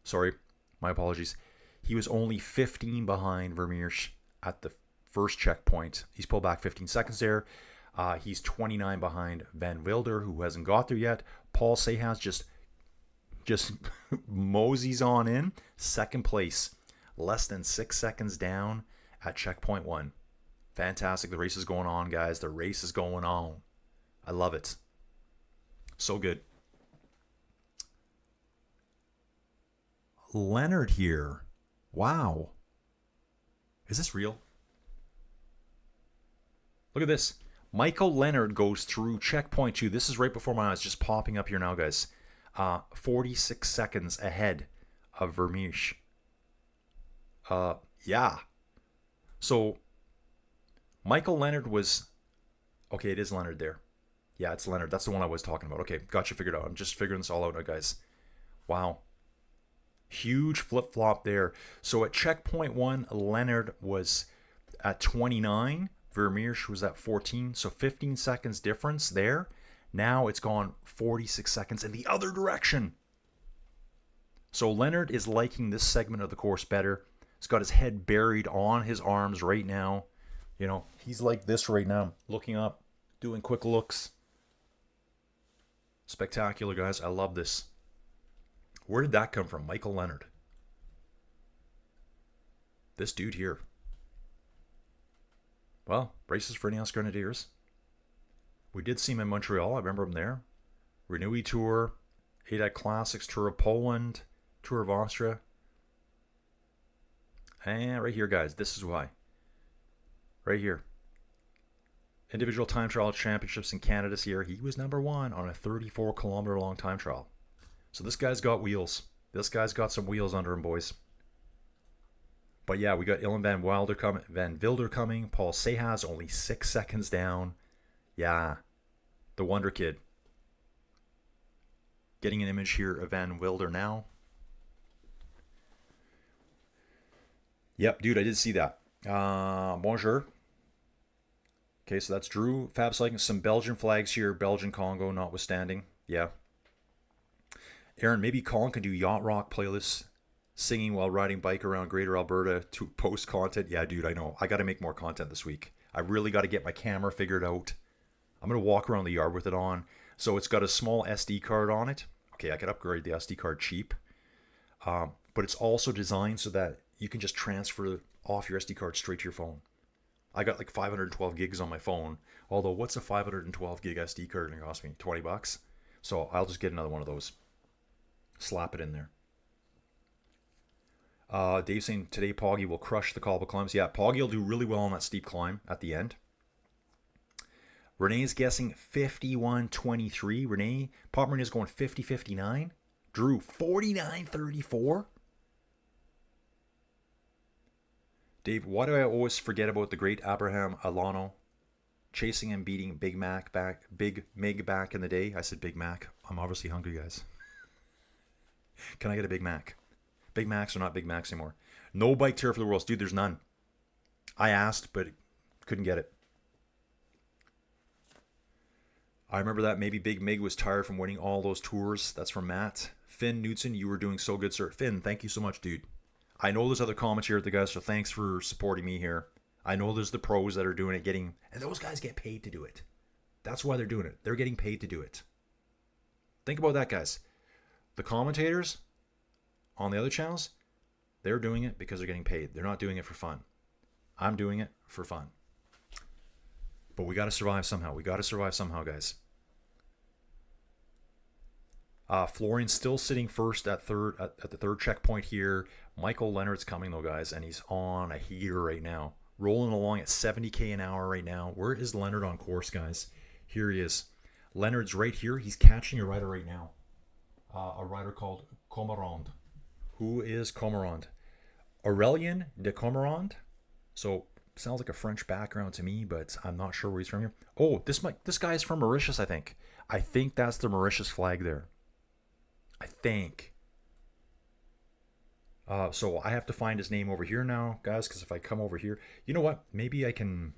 Sorry, my apologies. He was only 15 behind Vermeersch at the first checkpoint. He's pulled back 15 seconds there. He's 29 behind Van Wilder, who hasn't got there yet. Paul Sehas just moseys on in. Second place, less than 6 seconds down at checkpoint 1. Fantastic. The race is going on, guys. The race is going on. I love it. So good. Leonard here. Wow. Is this real? Look at this. Michael Leonard goes through checkpoint 2. This is right before my eyes, just popping up here now, guys. 46 seconds ahead of Vermeersch. Yeah. So, Michael Leonard was... Okay, it is Leonard there. Yeah, it's Leonard. That's the one I was talking about. Okay, got you figured out. I'm just figuring this all out now, guys. Wow. Huge flip-flop there. So at checkpoint 1, Leonard was at 29. Vermeersch was at 14. So 15 seconds difference there. Now it's gone 46 seconds in the other direction. So Leonard is liking this segment of the course better. He's got his head buried on his arms right now. You know, he's like this right now, looking up, doing quick looks. Spectacular, guys. I love this. Where did that come from? Michael Leonard. This dude here. Well, races for Ineos Grenadiers. We did see him in Montreal. I remember him there. Renewy Tour, ADAC Classics, Tour of Poland, Tour of Austria. And right here, guys, this is why. Right here. Individual time trial championships in Canada this year. He was number 1 on a 34-kilometer long time trial. So this guy's got wheels. This guy's got some wheels under him, boys. But yeah, we got Ilan Van Wilder coming. Paul Sehas only 6 seconds down. Yeah, the Wonder Kid. Getting an image here of Van Wilder now. Yep, dude, I did see that. Bonjour. Okay, so that's Drew. Fab Cycling, some Belgian flags here. Belgian Congo notwithstanding. Yeah. Aaron, maybe Colin can do yacht rock playlists, singing while riding bike around Greater Alberta to post content. Yeah, dude, I know. I got to make more content this week. I really got to get my camera figured out. I'm going to walk around the yard with it on. So it's got a small SD card on it. Okay, I could upgrade the SD card cheap. But it's also designed so that you can just transfer off your SD card straight to your phone. I got like 512 gigs on my phone. Although, what's a 512 gig SD card going to cost me? $20? So I'll just get another one of those. Slap it in there. Dave saying today Poggy will crush the cobble climbs. Yeah, Poggy will do really well on that steep climb at the end. Renee's guessing 51-23. Renee, Pop Renee's going 50-59. Drew, 49-34. Dave, why do I always forget about the great Abraham Alano chasing and beating Big Mig back in the day? I said Big Mac. I'm obviously hungry, guys. Can I get a Big Mac? Big Macs are not Big Macs anymore. No bike tier for the world. Dude, there's none. I asked, but couldn't get it. I remember that maybe Big Mig was tired from winning all those tours. That's from Matt. Finn Knudsen, you were doing so good, sir. Finn, thank you so much, dude. I know there's other comments here at the guys, so thanks for supporting me here. I know there's the pros that are doing it, and those guys get paid to do it. That's why they're doing it. They're getting paid to do it. Think about that, guys. The commentators on the other channels, they're doing it because they're getting paid. They're not doing it for fun. I'm doing it for fun. But we got to survive somehow. We got to survive somehow, guys. Florian's still sitting first at the third checkpoint here. Michael Leonard's coming though, guys, and he's on a heater right now. Rolling along at 70k an hour right now. Where is Leonard on course, guys? Here he is. Leonard's right here. He's catching a rider right now. A rider called Comarand. Who is Comarand? Aurelien de Comarand. So sounds like a French background to me, but I'm not sure where he's from here. Oh, this guy is from Mauritius, I think. I think that's the Mauritius flag there. I think. So I have to find his name over here now, guys, because if I come over here, you know what? Maybe I can.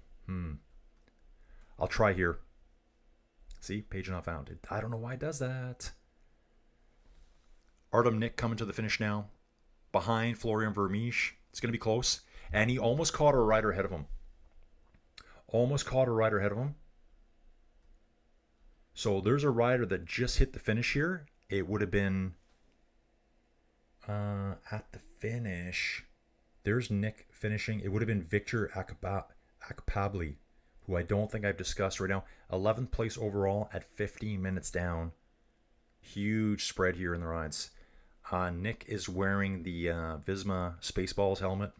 I'll try here. See, page not found. I don't know why it does that. Artem Nick coming to the finish now. Behind Florian Vermeesch. It's going to be close. And he almost caught a rider ahead of him. So there's a rider that just hit the finish here. It would have been at the finish. There's Nick finishing. It would have been Victor Akpabli, who I don't think I've discussed right now. 11th place overall at 15 minutes down. Huge spread here in the rides. Nick is wearing the Visma Spaceballs helmet.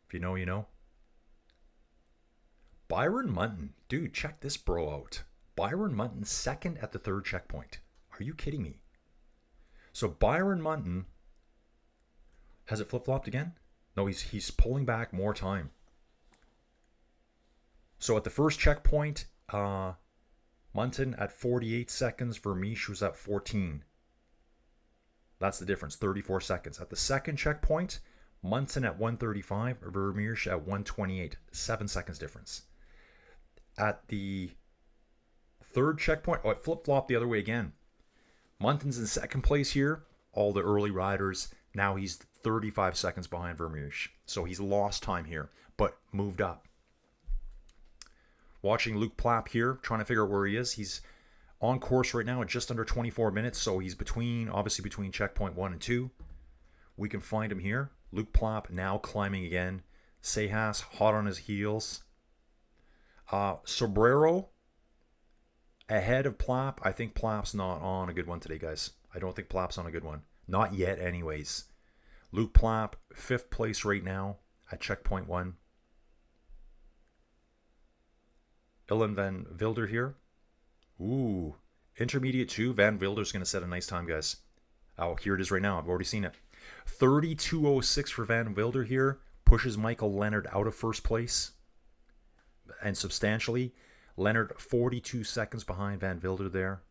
If you know, you know. Byron Munton. Dude, check this bro out. Byron Munton second at the third checkpoint. Are you kidding me? So Byron Munton, has it flip-flopped again? No, he's pulling back more time. So at the first checkpoint, Munton at 48 seconds, Vermeesch was at 14. That's the difference, 34 seconds. At the second checkpoint, Munton at 135, Vermeesch at 128. 7 seconds difference. At the third checkpoint, it flip-flopped the other way again. Munton's in second place here. All the early riders. Now he's 35 seconds behind Vermeesch. So he's lost time here, but moved up. Watching Luke Plapp here, trying to figure out where he is. He's on course right now at just under 24 minutes. So he's obviously between checkpoint 1 and 2. We can find him here. Luke Plapp now climbing again. Sejas hot on his heels. Sobrero ahead of Plapp. I think Plapp's not on a good one today, guys. I don't think Plapp's on a good one. Not yet, anyways. Luke Plapp, 5th place right now at checkpoint 1. Ilan Van Wilder here. Ooh, intermediate 2. Van Wilder's going to set a nice time, guys. Oh, here it is right now. I've already seen it. 32.06 for Van Wilder here. Pushes Michael Leonard out of first place. And substantially. Leonard 42 seconds behind Van Wilder there.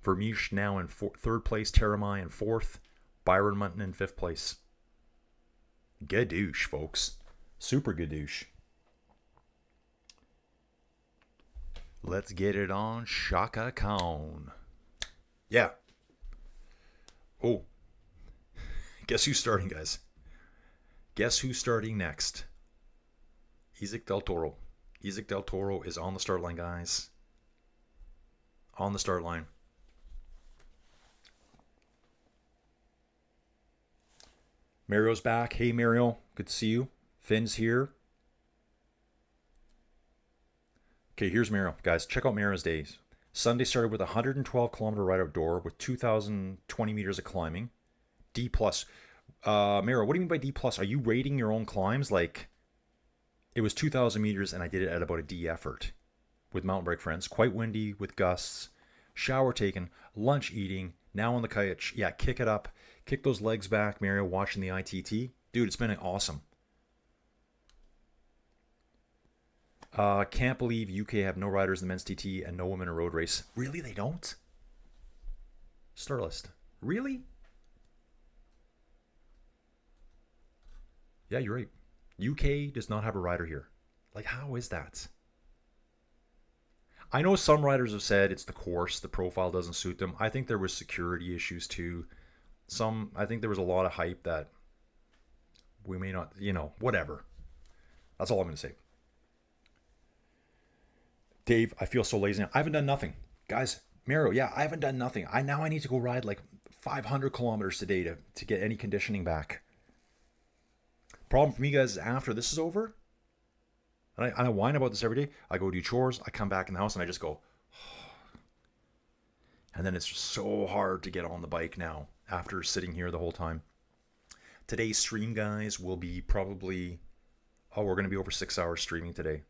Vermeesch now in third place. Terramai in 4th. Byron Munton in 5th place. Gadoosh, folks. Super gadoosh. Let's get it on Chaka Khan. Yeah. Oh. Guess who's starting, guys? Guess who's starting next? Isaac Del Toro. Isaac Del Toro is on the start line, guys. On the start line. Mario's back. Hey, Mario. Good to see you. Finn's here. Okay, here's Mario. Guys, check out Mario's days. Sunday started with a 112-kilometer ride outdoor with 2,020 meters of climbing. D+. Mario, what do you mean by D+? Are you rating your own climbs? Like, it was 2,000 meters and I did it at about a D effort with mountain bike friends. Quite windy with gusts. Shower taken. Lunch eating. Now on the kayak. Yeah, kick it up. Kick those legs back, Mario, watching the ITT. Dude, it's been awesome. Can't believe UK have no riders in the men's TT and no women in a road race. Really, they don't? Star list. Really? Yeah, you're right. UK does not have a rider here. Like, how is that? I know some riders have said it's the course, the profile doesn't suit them. I think there was security issues too. I think there was a lot of hype that we may not, whatever. That's all I'm going to say. Dave, I feel so lazy now. I haven't done nothing. Guys, Miro, yeah, I haven't done nothing. I need to go ride like 500 kilometers today to get any conditioning back. Problem for me, guys, is after this is over, and I whine about this every day. I go do chores, I come back in the house, and I just go, and then it's just so hard to get on the bike now after sitting here the whole time. Today's stream, guys, will be probably, we're going to be over 6 hours streaming today.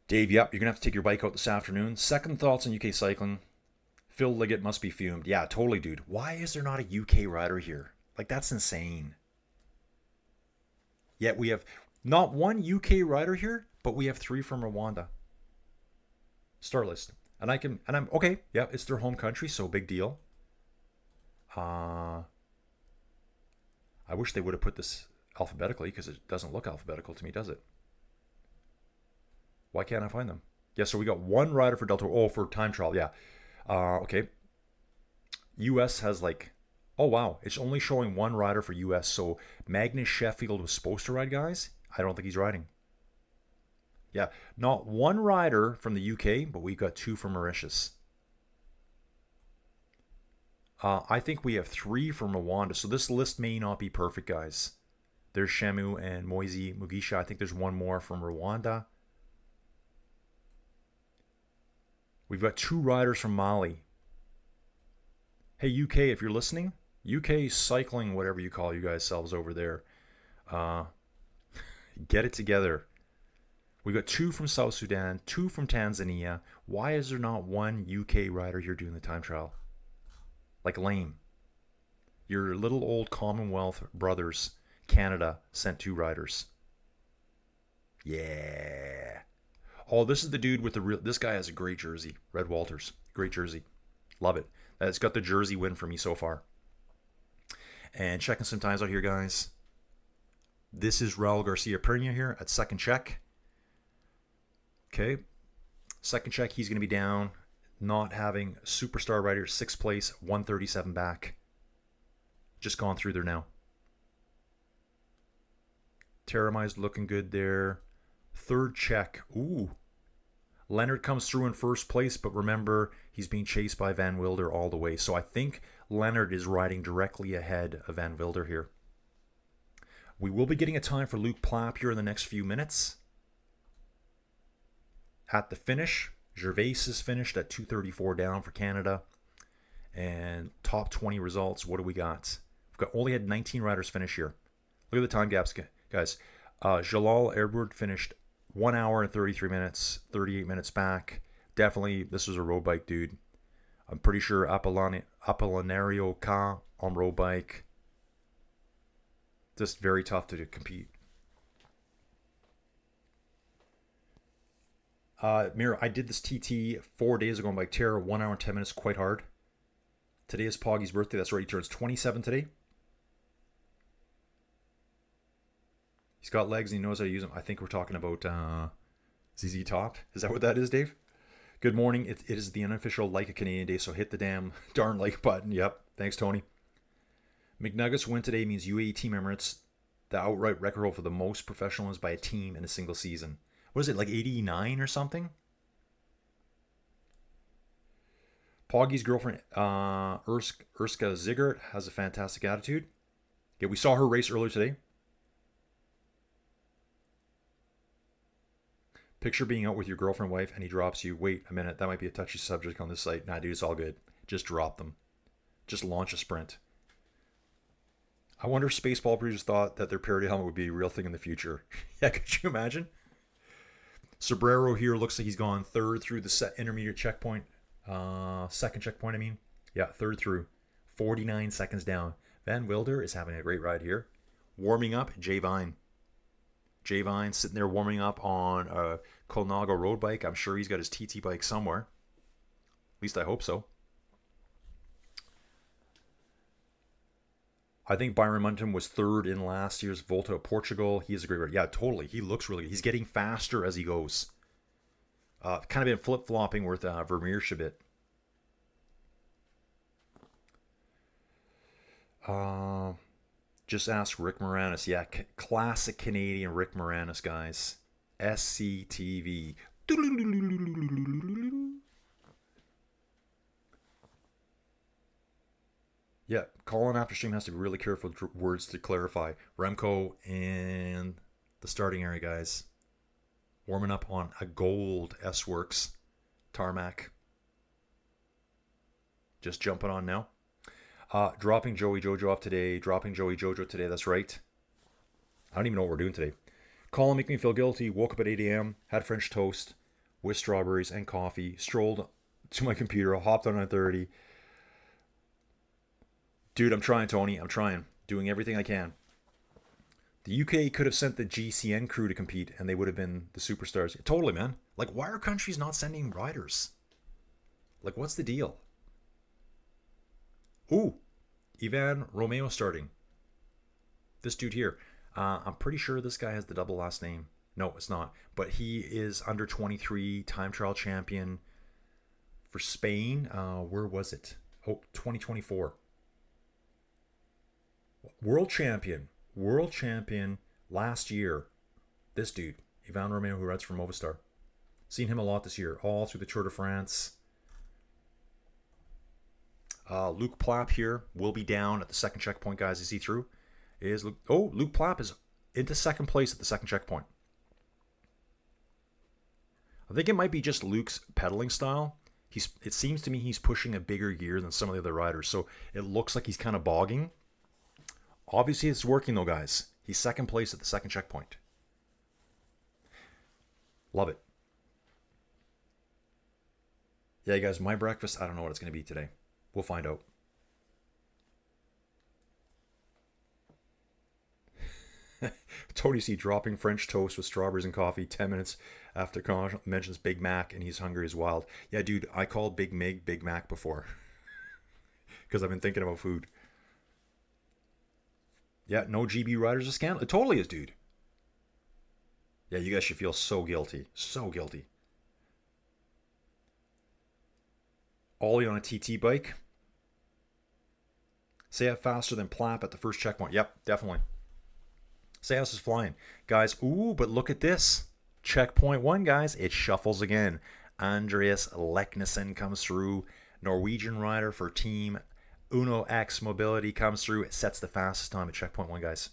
Dave, yep, you're going to have to take your bike out this afternoon. Second thoughts on UK cycling. Phil Liggett must be fumed. Yeah, totally, dude. Why is there not a UK rider here? Like, that's insane. Yet we have not one UK rider here, but we have 3 from Rwanda. Start list. And I'm okay. Yeah, it's their home country, so big deal. I wish they would have put this alphabetically because it doesn't look alphabetical to me, does it? Why can't I find them? Yeah, so we got 1 rider for Delta. Oh, for time trial, yeah. Okay. US has like, oh wow, it's only showing 1 rider for US. So Magnus Sheffield was supposed to ride, guys. I don't think he's riding. Yeah, not 1 rider from the UK, but we've got 2 from Mauritius. I think we have 3 from Rwanda. So this list may not be perfect, guys. There's Shamu and Moise Mugisha. I think there's 1 more from Rwanda. We've got 2 riders from Mali. Hey, UK, if you're listening, UK cycling, whatever you call you guys selves over there, get it together. We've got 2 from South Sudan, 2 from Tanzania. Why is there not 1 UK rider here doing the time trial? Like, lame. Your little old Commonwealth brothers, Canada, sent 2 riders. Yeah. Oh, this is the dude with the real... This guy has a great jersey. Red Walters. Great jersey. Love it. It's got the jersey win for me so far. And checking some times out here, guys. This is Raul Garcia Pernia here at second check. Okay. Second check, he's going to be down. Not having superstar rider, 6th place, 137 back. Just gone through there now. Terramized looking good there. 3rd check. Ooh. Leonard comes through in 1st place, but remember, he's being chased by Van Wilder all the way. So I think Leonard is riding directly ahead of Van Wilder here. We will be getting a time for Luke Plapp here in the next few minutes. At the finish, Gervais is finished at 2:34 down for Canada. And top 20 results, what do we got? We've only had 19 riders finish here. Look at the time gaps, guys. Jalal Edward finished 1 hour and 33 minutes, 38 minutes back. Definitely, this was a road bike dude. I'm pretty sure Apollinario K on road bike. Just very tough to compete. Mira, I did this TT 4 days ago on Bike Terror, 1 hour and 10 minutes, quite hard. Today is Poggy's birthday. That's right, he turns 27 today. He's got legs and he knows how to use them. I think we're talking about ZZ Top. Is that what that is, Dave? Good morning. It is the unofficial Like a Canadian Day, so hit the darn like button. Yep. Thanks, Tony. McNuggets win today means UAE Team Emirates The outright record hold for the most professional wins by a team in a single season. What is it, like 89 or something? Poggy's girlfriend, Urska Zigert, has a fantastic attitude. Yeah, we saw her race earlier today. Picture being out with your girlfriend, wife, and he drops you. Wait a minute, that might be a touchy subject on this site. Nah, dude, it's all good. Just drop them. Just launch a sprint. I wonder if Spaceball producers thought that their parody helmet would be a real thing in the future. Yeah, could you imagine? Sobrero here looks like he's gone third through the intermediate checkpoint. Second checkpoint, I mean. Yeah, third through. 49 seconds down. Van Wilder is having a great ride here. Warming up, Jay Vine. Jay Vine sitting there warming up on a Colnago road bike. I'm sure he's got his TT bike somewhere. At least I hope so. I think Byron Munton was third in last year's Volta of Portugal. He is a great rider. Yeah, totally. He looks really good. He's getting faster as he goes. Kind of been flip-flopping with Vermeer a bit. Just ask Rick Moranis. Yeah, classic Canadian Rick Moranis, guys. SCTV. Yeah, Colin after stream has to be really careful with words to clarify. Remco in the starting area, guys. Warming up on a gold S-Works tarmac. Just jumping on now. Dropping Joey Jojo off today. Dropping Joey Jojo today, that's right. I don't even know what we're doing today. Colin make me feel guilty. Woke up at 8 a.m. Had French toast with strawberries and coffee. Strolled to my computer. Hopped on 9:30. Dude, I'm trying, Tony. I'm trying. Doing everything I can. The UK could have sent the GCN crew to compete, and they would have been the superstars. Totally, man. Like, why are countries not sending riders? Like, what's the deal? Ooh, Ivan Romeo starting. This dude here. I'm pretty sure this guy has the double last name. No, it's not. But he is under 23 time trial champion for Spain. Where was it? Oh, 2024. World champion last year. This dude, Ivan Romeo, who rides for Movistar. Seen him a lot this year, all through the Tour de France. Luke Plapp here will be down at the second checkpoint, guys. Is he through? Luke Plapp is into second place at the second checkpoint. I think it might be just Luke's pedaling style. It seems to me he's pushing a bigger gear than some of the other riders, so it looks like he's kind of bogging. Obviously, it's working though, guys. He's second place at the second checkpoint. Love it. Yeah, guys, my breakfast, I don't know what it's going to be today. We'll find out. Tony C dropping French toast with strawberries and coffee 10 minutes after Con mentions Big Mac and he's hungry as wild. Yeah, dude, I called Big Mig Big Mac before. Because I've been thinking about food. Yeah, no GB riders a scandal. It totally is, dude. Yeah, you guys should feel so guilty. So guilty. Ollie on a TT bike. Sayat faster than Plapp at the first checkpoint. Yep, definitely. Sayat is flying. Guys, ooh, but look at this. Checkpoint 1, guys. It shuffles again. Andreas Leknesen comes through. Norwegian rider for Team Uno X Mobility comes through. It sets the fastest time at checkpoint 1, guys.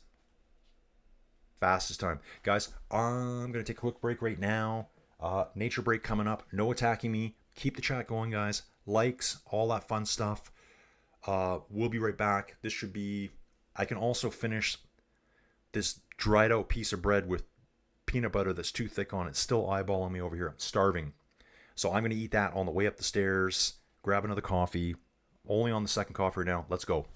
Fastest time. Guys, I'm going to take a quick break right now. Nature break coming up. No attacking me. Keep the chat going, guys. Likes, all that fun stuff. We'll be right back. This should be... I can also finish this dried out piece of bread with peanut butter that's too thick on it. Still eyeballing me over here. I'm starving. So I'm going to eat that on the way up the stairs. Grab another coffee. Only on the second coffee right now. Let's go.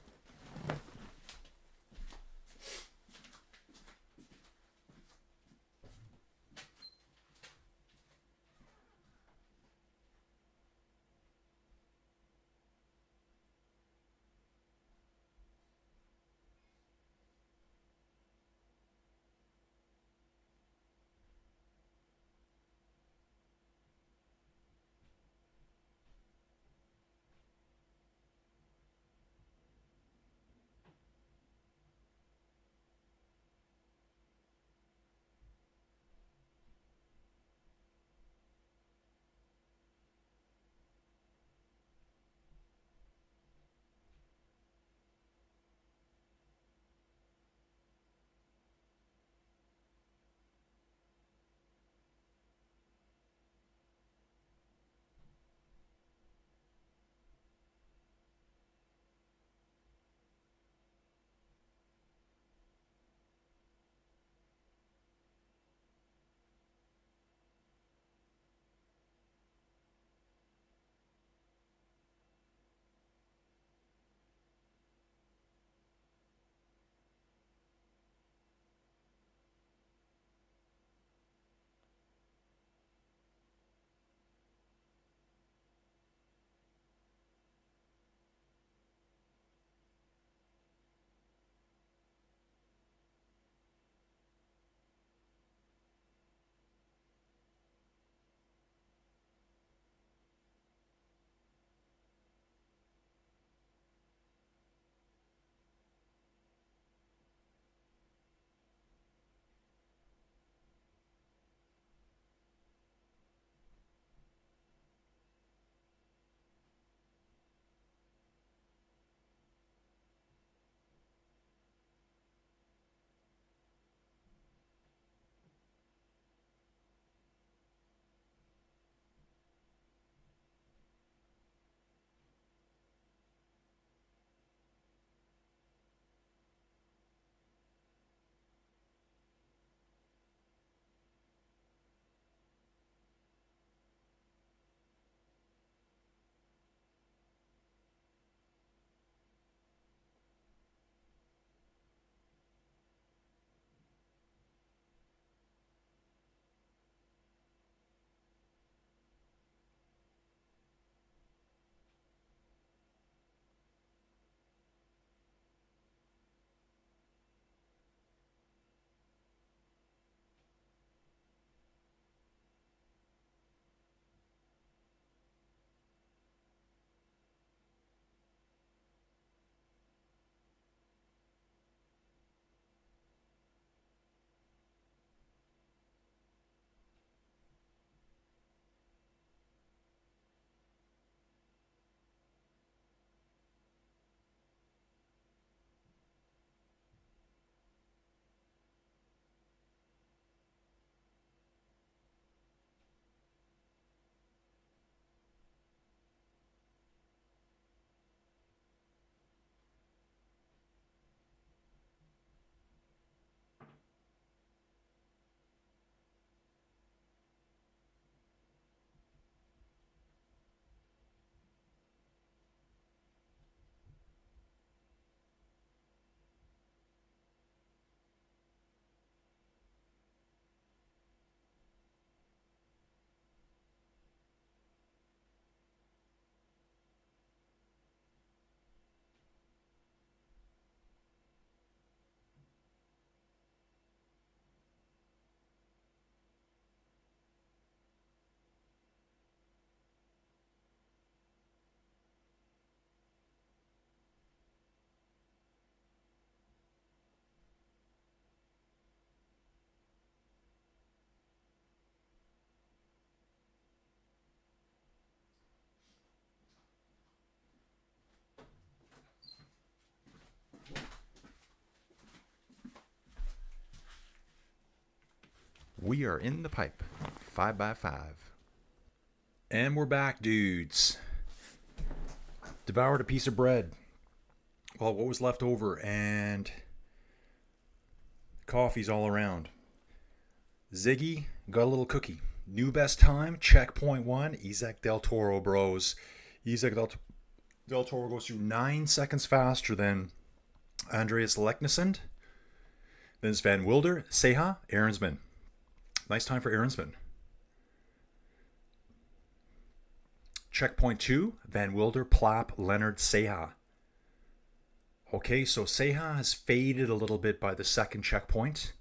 We are in the pipe. 5x5. And we're back, dudes. Devoured a piece of bread. Well, what was left over, and coffee's all around. Ziggy got a little cookie. New best time, checkpoint 1, Isaac Del Toro, bros. Isaac Del Toro goes through 9 seconds faster than Andreas Leknesund. Then it's Van Wilder, Seha, Aaronsman. Nice time for Aaronsman. Checkpoint 2, Van Wilder, Plapp, Leonard, Seha. Okay, so Seha has faded a little bit by the second checkpoint.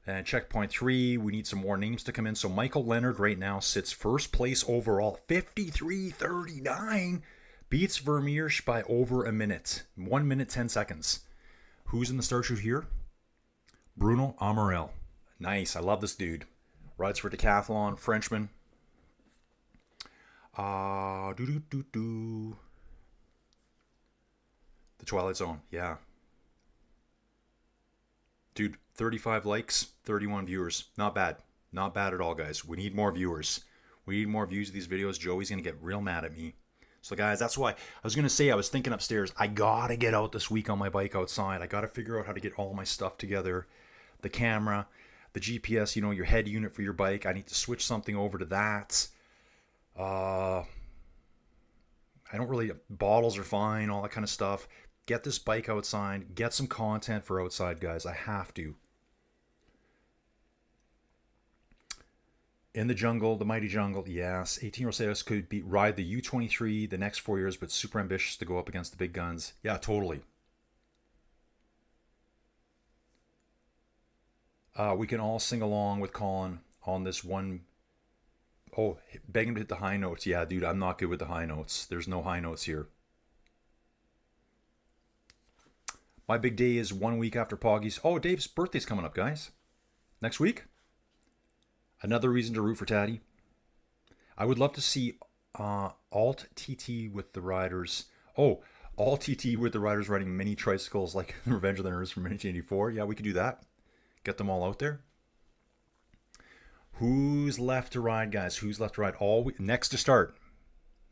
And checkpoint 3, we need some more names to come in. So Michael Leonard right now sits first place overall, 53.39. Beats Vermeersch by over a minute. 1 minute, 10 seconds. Who's in the start chute here? Bruno Amarel. Nice, I love this dude. Rides for Decathlon, Frenchman. The Twilight Zone, yeah. Dude, 35 likes, 31 viewers. Not bad. Not bad at all, guys. We need more viewers. We need more views of these videos. Joey's going to get real mad at me. So, guys, that's why I was going to say, I was thinking upstairs, I got to get out this week on my bike outside. I got to figure out how to get all my stuff together. The camera, the GPS, you know, your head unit for your bike. I need to switch something over to that. I don't really, bottles are fine, all that kind of stuff. Get this bike outside. Get some content for outside, guys. I have to. In the jungle, the mighty jungle, yes. 18-year-old Ceos could ride the U23 the next 4 years, but super ambitious to go up against the big guns. Yeah, totally. We can all sing along with Colin on this one. Oh, beg him to hit the high notes. Yeah, dude, I'm not good with the high notes. There's no high notes here. My big day is 1 week after Poggy's. Oh, Dave's birthday's coming up, guys. Next week. Another reason to root for Taddy. I would love to see Alt TT with the riders. Oh, Alt TT with the riders riding mini tricycles like Revenge of the Nerds from 1984. Yeah, we could do that. Get them all out there. Who's left to ride, guys? Who's left to ride? Next to start,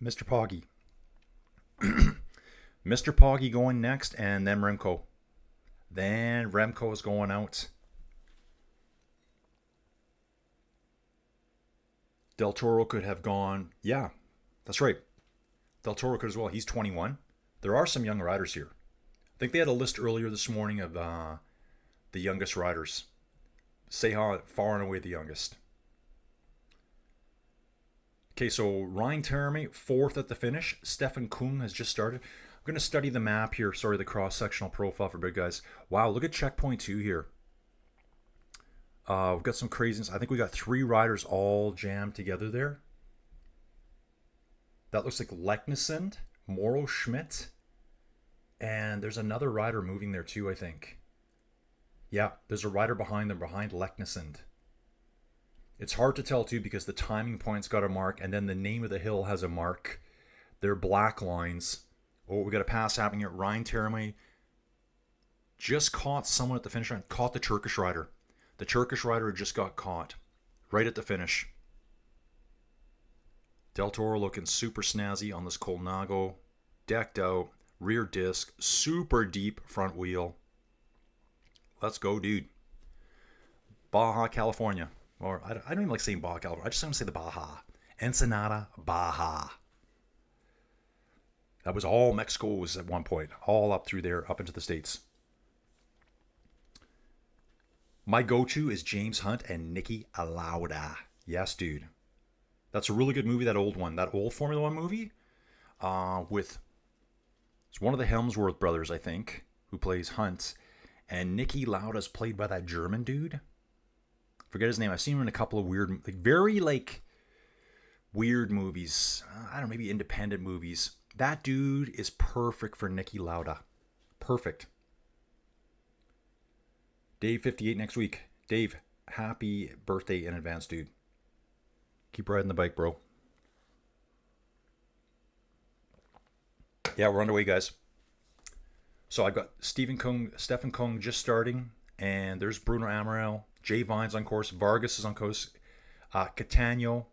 Mr. Poggy. Mr. Poggy going next, and then Remco. Then Remco is going out. Del Toro could have gone. Yeah, that's right. Del Toro could as well. He's 21. There are some young riders here. I think they had a list earlier this morning of the youngest riders. Seha, far and away the youngest. Okay, so Ryan Terme, 4th at the finish. Stefan Kung has just started. I'm going to study the map here. Sorry, the cross-sectional profile for big guys. Wow, look at checkpoint 2 here. We've got some craziness. I think we got 3 riders all jammed together there. That looks like Leknesund, Moro Schmidt, and there's another rider moving there too, I think. Yeah, there's a rider behind them, behind Leknesund. It's hard to tell too because the timing point's got a mark and then the name of the hill has a mark. They're black lines. Oh, we got a pass happening here. Ryan Terme just caught someone at the finish line. Caught the Turkish rider. The Turkish rider just got caught right at the finish. Del Toro looking super snazzy on this Colnago. Decked out. Rear disc. Super deep front wheel. Let's go, dude. Baja, California. Or I don't even like saying Baja, California. I just want to say the Baja. Ensenada, Baja. That was all Mexico was at one point. All up through there, up into the States. My go-to is James Hunt and Niki Lauda. Yes, dude. That's a really good movie, that old one. That old Formula One movie. It's one of the Helmsworth brothers, I think, who plays Hunt. And Niki Lauda's played by that German dude. Forget his name. I've seen him in a couple of weird, weird movies. I don't know, maybe independent movies. That dude is perfect for Niki Lauda. Perfect. Dave 58 next week. Dave, happy birthday in advance, dude. Keep riding the bike, bro. Yeah, we're underway, guys. So I've got Stefan Kung just starting, and there's Bruno Amarel. Jay Vine's on course. Vargas is on course. Catania.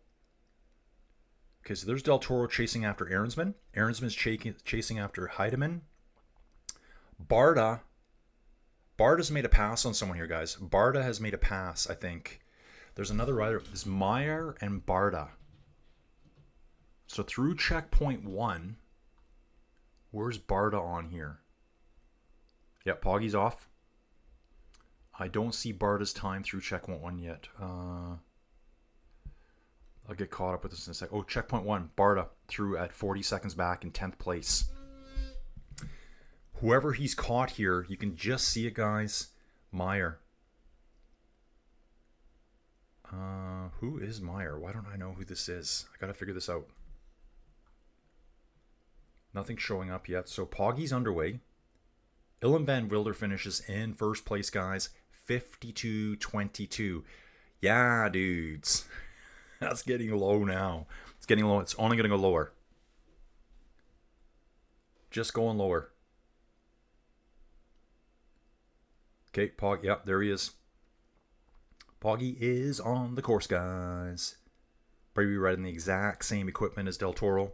Okay, so there's Del Toro chasing after Ahrensman. Ahrensman's chasing after Heidemann. Barda's made a pass on someone here, guys. Barda has made a pass, I think. There's another rider. There's Meyer and Barda. So through checkpoint 1, where's Barda on here? Yep, Poggy's off. I don't see Barda's time through checkpoint 1 yet. I'll get caught up with this in a sec. Oh, checkpoint 1, Barda through at 40 seconds back in 10th place. Whoever he's caught here, you can just see it, guys. Meyer. Who is Meyer? Why don't I know who this is? I gotta figure this out. Nothing's showing up yet. So Poggy's underway. Illum Van Wilder finishes in first place, guys. 52-22. Yeah, dudes. That's getting low now. It's getting low. It's only going to go lower. Just going lower. Okay, Pog. Yep, there he is. Poggy is on the course, guys. Brady riding the exact same equipment as Del Toro.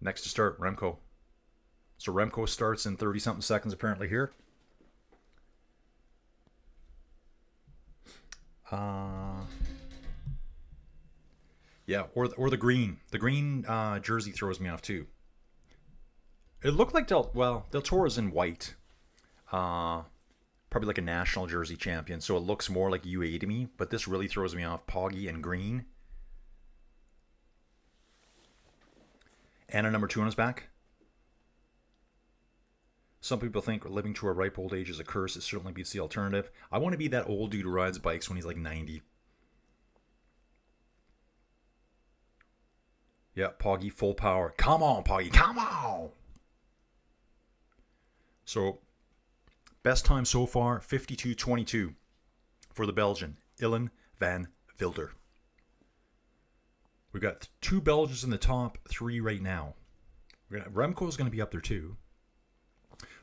Next to start, Remco. So Remco starts in 30-something seconds apparently here. Yeah, or the green. The green jersey throws me off too. It looked like Del Toro's in white. Probably like a national jersey champion, so it looks more like UAE to me, but this really throws me off. Poggy and green. Anna number 2 on his back. Some people think living to a ripe old age is a curse. It certainly beats the alternative. I want to be that old dude who rides bikes when he's like 90. Yeah, Poggy, full power. Come on, Poggy, come on! So, best time so far, 52-22 for the Belgian, Illum Van Wilder. We've got 2 Belgians in the top 3 right now. Remco's going to be up there too.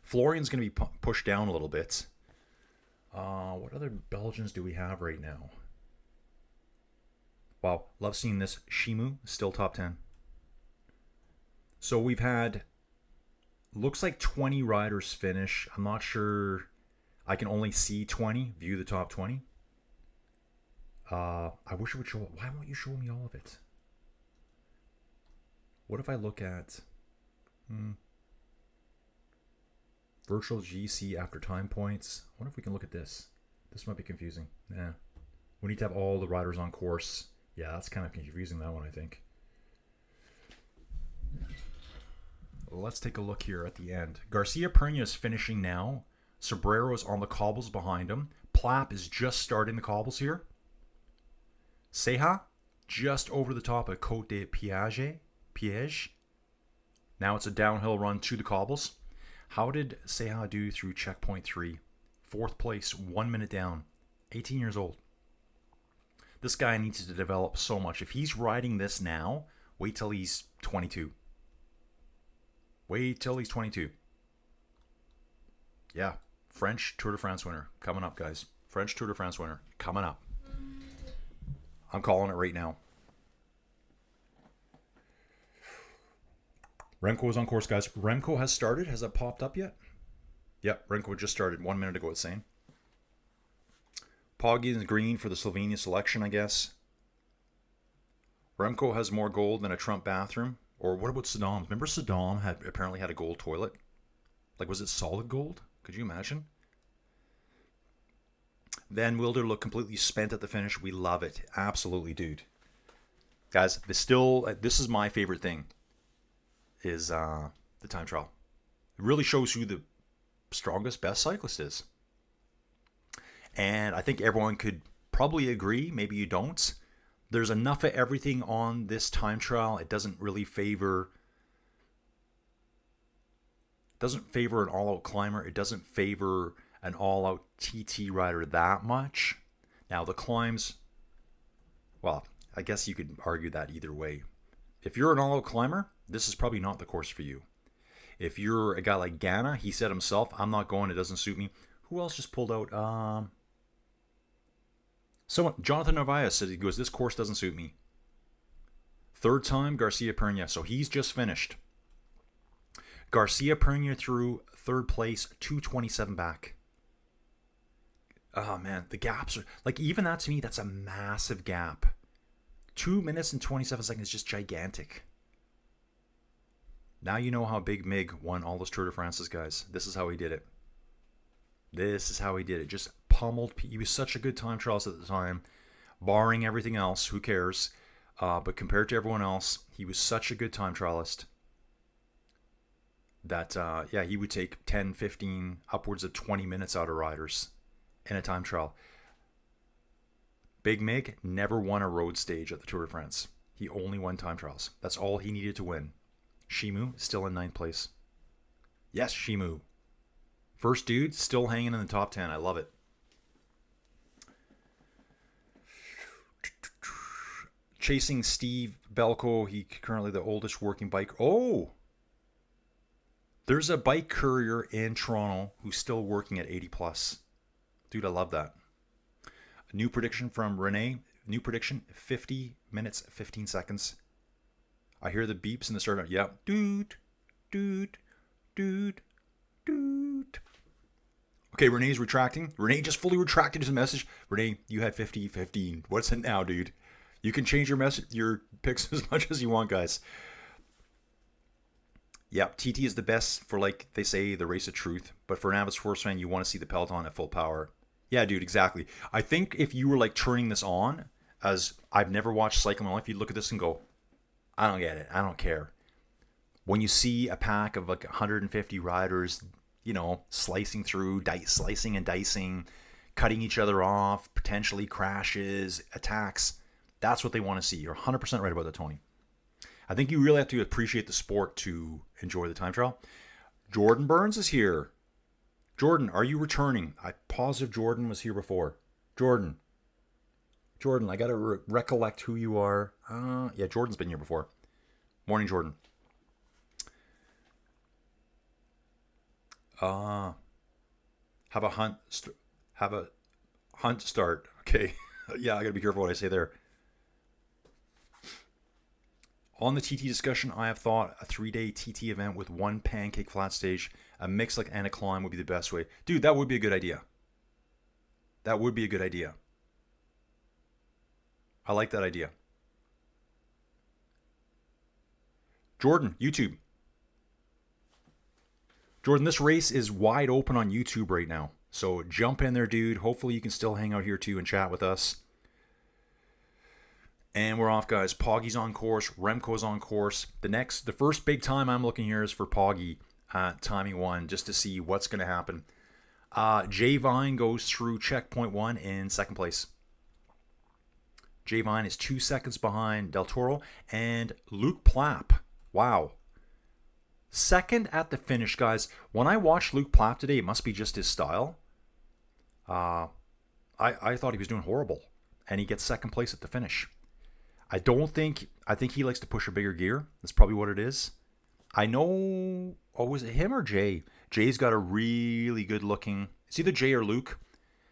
Florian's going to be pushed down a little bit. What other Belgians do we have right now? Wow, love seeing this. Shimu, still top 10. So we've had, looks like 20 riders finish. I'm not sure. I can only see 20. View the top 20. I wish it would show. Why won't you show me all of it? What if I look at virtual GC after time points? I wonder if we can look at this. This might be confusing. Yeah. We need to have all the riders on course. Yeah, that's kind of confusing, that one, I think. Let's take a look here at the end. Garcia Pernia is finishing now. Sobrero's on the cobbles behind him. Plapp is just starting the cobbles here. Seha, just over the top of Côte de Piège. Now it's a downhill run to the cobbles. How did Seha do through checkpoint 3? 4th place, 1 minute down. 18 years old. This guy needs to develop so much. If he's riding this now, wait till he's 22. Wait till he's 22. Yeah, French Tour de France winner coming up, guys. French Tour de France winner coming up. I'm calling it right now. Remco is on course, guys. Remco has started. Has that popped up yet? Yep, Remco just started 1 minute ago, it's saying. Poggy is green for the Slovenia selection, I guess. Remco has more gold than a Trump bathroom. Or what about Saddam's? Remember Saddam apparently had a gold toilet? Like, was it solid gold? Could you imagine? Van Wilder looked completely spent at the finish. We love it. Absolutely, dude. Guys, this is my favorite thing. Is the time trial. It really shows who the strongest, best cyclist is. And I think everyone could probably agree. Maybe you don't. There's enough of everything on this time trial. It doesn't really favor an all-out climber. It doesn't favor an all-out TT rider that much. Now the climbs, well, I guess you could argue that either way. If you're an all-out climber, this is probably not the course for you. If you're a guy like Ghana, he said himself, I'm not going, it doesn't suit me. Who else just pulled out? Someone, Jonathan Narvaez said, he goes, this course doesn't suit me. Third time, Garcia Pernia. So he's just finished. Garcia Pernia through third place, 227 back. Oh, man, the gaps are... Like, even that, to me, that's a massive gap. 2 minutes and 27 seconds is just gigantic. Now you know how Big Mig won all those Tour de France's, guys. This is how he did it. This is how he did it. Just pummeled. He was such a good time trialist at the time. Barring everything else, who cares? But compared to everyone else, he was such a good time trialist that, yeah, he would take 10, 15, upwards of 20 minutes out of riders in a time trial. Big Mig never won a road stage at the Tour de France. He only won time trials. That's all he needed to win. Shimu still in 9th place. Yes, Shimu. First dude still hanging in the top 10. I love it. Chasing Steve Belko. He currently the oldest working bike. Oh! There's a bike courier in Toronto who's still working at 80 plus. Dude, I love that. A new prediction from Renee. New prediction, 50 minutes, 15 seconds. I hear the beeps in the start. Yeah. Dude. Okay, Renee's retracting. Renee just fully retracted his message. Renee, you had 50-15. What's it now, dude? You can change your message, your picks as much as you want, guys. Yeah, TT is the best for, like they say, the race of truth. But for an avid sports fan, you want to see the peloton at full power. Yeah, dude, exactly. I think if you were like turning this on, as I've never watched cycling in my life, you'd look at this and go, I don't get it. I don't care. When you see a pack of like 150 riders, you know, slicing through, slicing and dicing, cutting each other off, potentially crashes, attacks, that's what they want to see. You're 100% right about that, Tony. I think you really have to appreciate the sport to enjoy the time trial. Jordan Burns is here. Jordan, are you returning? I'm positive Jordan was here before. Jordan, I got to recollect who you are. Yeah, Jordan's been here before. Morning, Jordan. Have a hunt start. Okay. Yeah, I got to be careful what I say there. On the TT discussion, I have thought a 3-day TT event with one pancake flat stage, a mix like and a climb would be the best way. Dude, that would be a good idea. That would be a good idea. I like that idea. Jordan, YouTube. Jordan, this race is wide open on YouTube right now. So jump in there, dude. Hopefully you can still hang out here too and chat with us. And we're off, guys. Poggy's on course. Remco's on course. The first big time I'm looking here is for Poggy at timing 1, just to see what's going to happen. Jay Vine goes through checkpoint 1 in 2nd place. Jay Vine is 2 seconds behind Del Toro and Luke Plapp. Wow. 2nd at the finish, guys. When I watched Luke Plapp today, it must be just his style. I thought he was doing horrible. And he gets 2nd place at the finish. I think he likes to push a bigger gear. That's probably what it is. I know, was it him or Jay? Jay's got a really good looking, it's either Jay or Luke,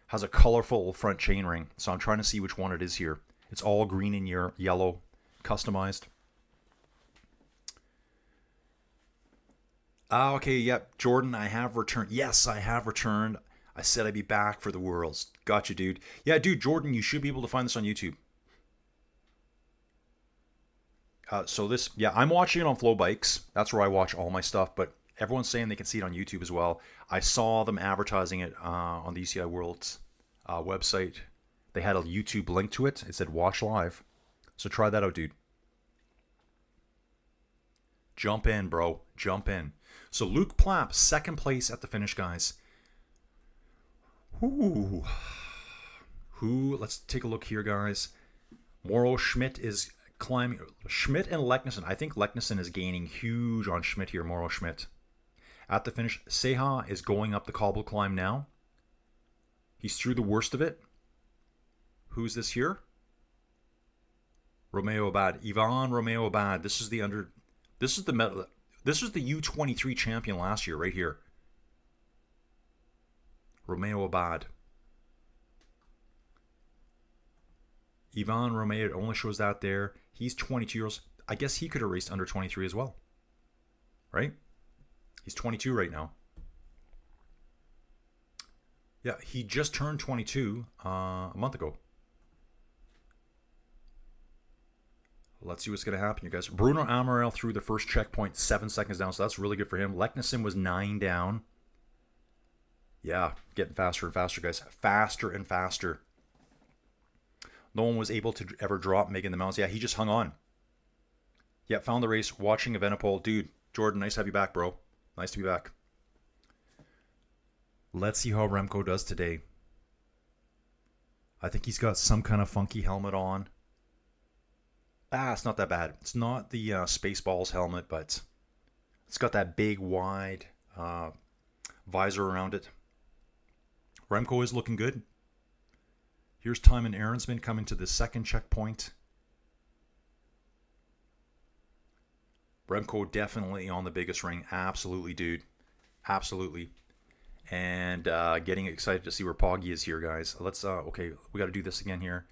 has a colorful front chainring. So I'm trying to see which one it is here. It's all green and yellow, customized. Okay, yep, Jordan, I have returned. Yes, I have returned. I said I'd be back for the Worlds. Gotcha, dude. Yeah, dude, Jordan, you should be able to find this on YouTube. I'm watching it on Flow Bikes. That's where I watch all my stuff, but everyone's saying they can see it on YouTube as well. I saw them advertising it on the UCI World's website. They had a YouTube link to it. It said watch live. So try that out, dude. Jump in, bro. Jump in. So Luke Plapp, 2nd place at the finish, guys. Let's take a look here, guys. Mauro Schmidt is climbing. Schmidt and Leknessem. I think Leknessem is gaining huge on Schmidt here, Mauro Schmidt. At the finish, Seha is going up the cobble climb now. He's through the worst of it. Who's this here? Romeo Abad. Ivan Romeo Abad. This is the U23 champion last year right here. Romeo Abad. Ivan Romeo, it only shows that there. He's 22 years. I guess he could have raced under 23 as well. Right? He's 22 right now. Yeah, he just turned 22 a month ago. Let's see what's going to happen, you guys. Bruno Amaral threw the first checkpoint 7 seconds down, so that's really good for him. Leknessem was 9 down. Yeah, getting faster and faster, guys. Faster and faster. No one was able to ever drop Megan the Mounts. Yeah, he just hung on. Yeah, found the race, watching Evenepoel. Dude, Jordan, nice to have you back, bro. Nice to be back. Let's see how Remco does today. I think he's got some kind of funky helmet on. It's not that bad. It's not the Spaceballs helmet, but it's got that big, wide visor around it. Remco is looking good. Here's Timon Ahrensman coming to the second checkpoint. Remco definitely on the biggest ring. Absolutely, dude. Absolutely. And getting excited to see where Poggy is here, guys. Let's, okay, we got to do this again here.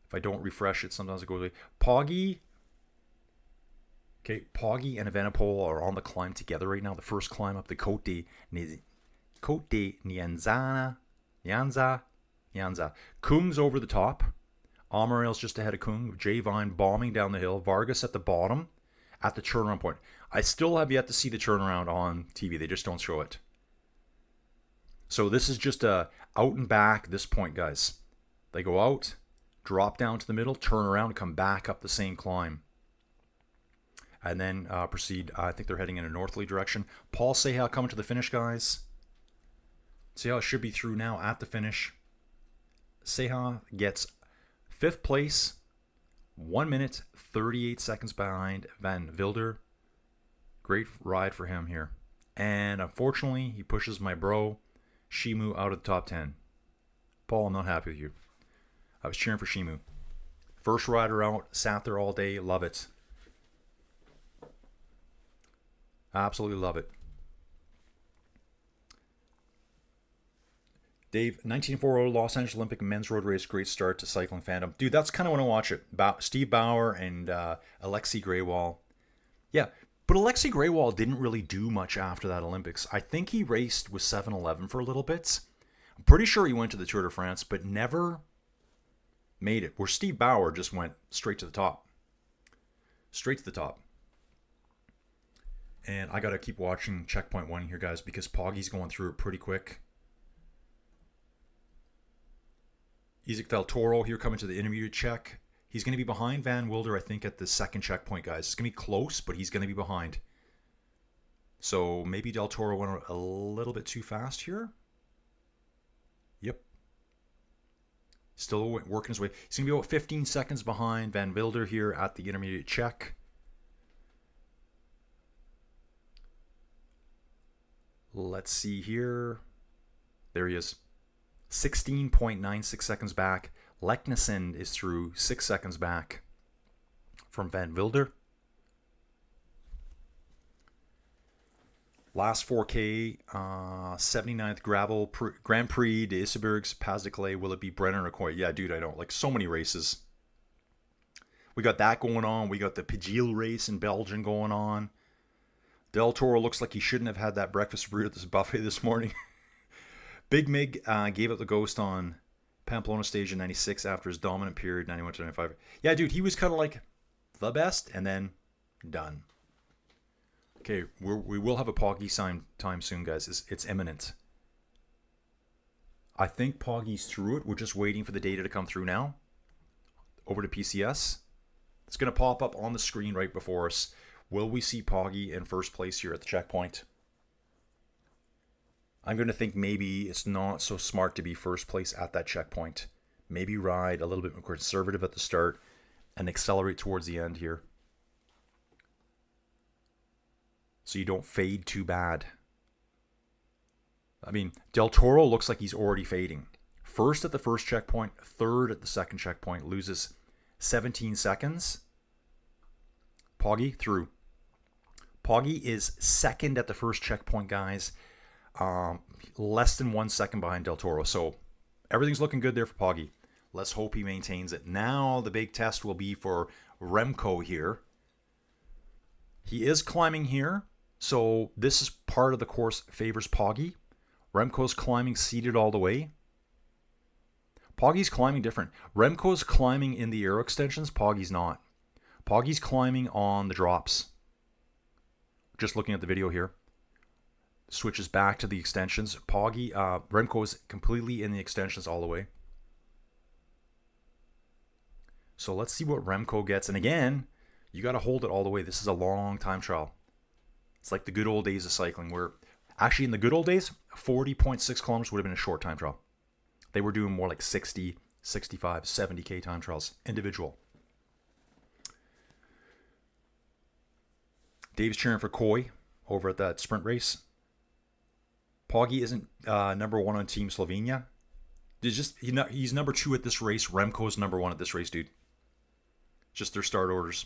If I don't refresh it, sometimes it goes away. Poggy. Okay, Poggy and Evenepoel are on the climb together right now. The first climb up the Côte de Nyanza. Kung's over the top. Amaral's just ahead of Kung. Jay Vine bombing down the hill. Vargas at the bottom at the turnaround point. I still have yet to see the turnaround on TV. They just don't show it. So this is just a out and back at this point, guys. They go out, drop down to the middle, turn around, and come back up the same climb. And then proceed. I think they're heading in a northerly direction. Paul Seha coming to the finish, guys. Seha should be through now at the finish. Seha gets 5th place, 1 minute, 38 seconds behind Van Wilder. Great ride for him here. And unfortunately, he pushes my bro, Shimu, out of the top 10. Paul, I'm not happy with you. I was cheering for Shimu. First rider out, sat there all day, love it. Absolutely love it. Dave, 1940 Los Angeles Olympic men's road race, great start to cycling fandom. Dude, that's kind of when I watch it. Steve Bauer and Alexei Greywall. Yeah, but Alexei Greywall didn't really do much after that Olympics. I think he raced with 7-Eleven for a little bit. I'm pretty sure he went to the Tour de France, but never made it. Where Steve Bauer just went straight to the top. Straight to the top. And I got to keep watching checkpoint 1 here, guys, because Poggy's going through it pretty quick. Isaac Del Toro here coming to the intermediate check. He's going to be behind Van Wilder, I think, at the second checkpoint, guys. It's going to be close, but he's going to be behind. So maybe Del Toro went a little bit too fast here. Yep. Still working his way. He's going to be about 15 seconds behind Van Wilder here at the intermediate check. Let's see here. There he is. 16.96 seconds back. Leknessem is through 6 seconds back from Van Wilder. Last 4K, 79th gravel Grand Prix de Issebergs, Pas de Calais. Will it be Brennan or Coy? Yeah, dude, I don't. Like, so many races. We got that going on. We got the Pagil race in Belgium going on. Del Toro looks like he shouldn't have had that breakfast burrito at this buffet this morning. Big Mig gave up the ghost on Pamplona stage in 96 after his dominant period, 91 to 95. Yeah, dude, he was kind of like the best, and then done. Okay, we will have a Poggy time soon, guys. It's imminent. I think Poggy's through it. We're just waiting for the data to come through now. Over to PCS. It's going to pop up on the screen right before us. Will we see Poggy in first place here at the checkpoint? I'm going to think maybe it's not so smart to be first place at that checkpoint. Maybe ride a little bit more conservative at the start and accelerate towards the end here. So you don't fade too bad. I mean, Del Toro looks like he's already fading. First at the first checkpoint, third at the second checkpoint, loses 17 seconds. Poggy through. Poggy is second at the first checkpoint, guys. Less than 1 second behind Del Toro. So everything's looking good there for Poggy. Let's hope he maintains it. Now the big test will be for Remco here. He is climbing here. So this is part of the course favors Poggy. Remco's climbing seated all the way. Poggy's climbing different. Remco's climbing in the aero extensions. Poggy's not. Poggy's climbing on the drops. Just looking at the video here. Switches back to the extensions. Remco's completely in the extensions all the way. So let's see what Remco gets. And again, you got to hold it all the way. This is a long time trial. It's like the good old days of cycling where actually in the good old days, 40.6 kilometers would have been a short time trial. They were doing more like 60, 65, 70K time trials, individual. Dave's cheering for Coy over at that sprint race. Poggy isn't number one on Team Slovenia. He's number 2 at this race. Remco's number 1 at this race, dude. Just their start orders.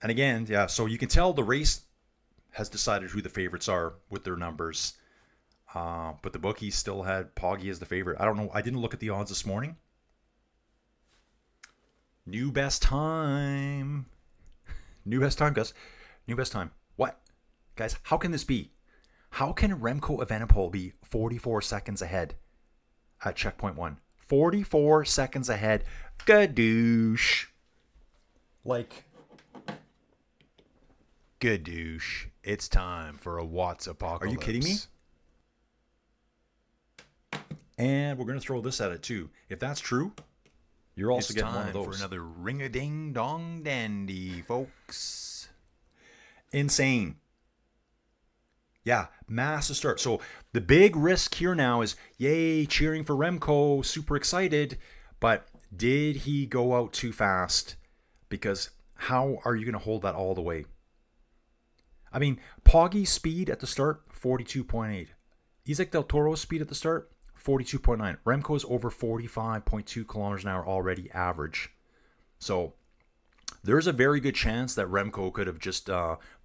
And again, yeah, so you can tell the race has decided who the favorites are with their numbers. But the bookies still had Poggy as the favorite. I don't know. I didn't look at the odds this morning. New best time. New best time, Gus. New best time. What? Guys, how can this be? How can Remco Evenepoel be 44 seconds ahead at checkpoint 1? 44 seconds ahead. Gadoosh. Like, gadoosh. It's time for a Watts apocalypse. Are you kidding me? And we're going to throw this at it too. If that's true, you're also getting one of those. For another ring-a-ding-dong dandy, folks. Insane. Yeah, massive start. So the big risk here now is, yay, cheering for Remco, super excited. But did he go out too fast? Because how are you going to hold that all the way? I mean, Poggy's speed at the start, 42.8. Isaac Del Toro's speed at the start, 42.9. Remco's over 45.2 kilometers an hour already average. So there's a very good chance that Remco could have just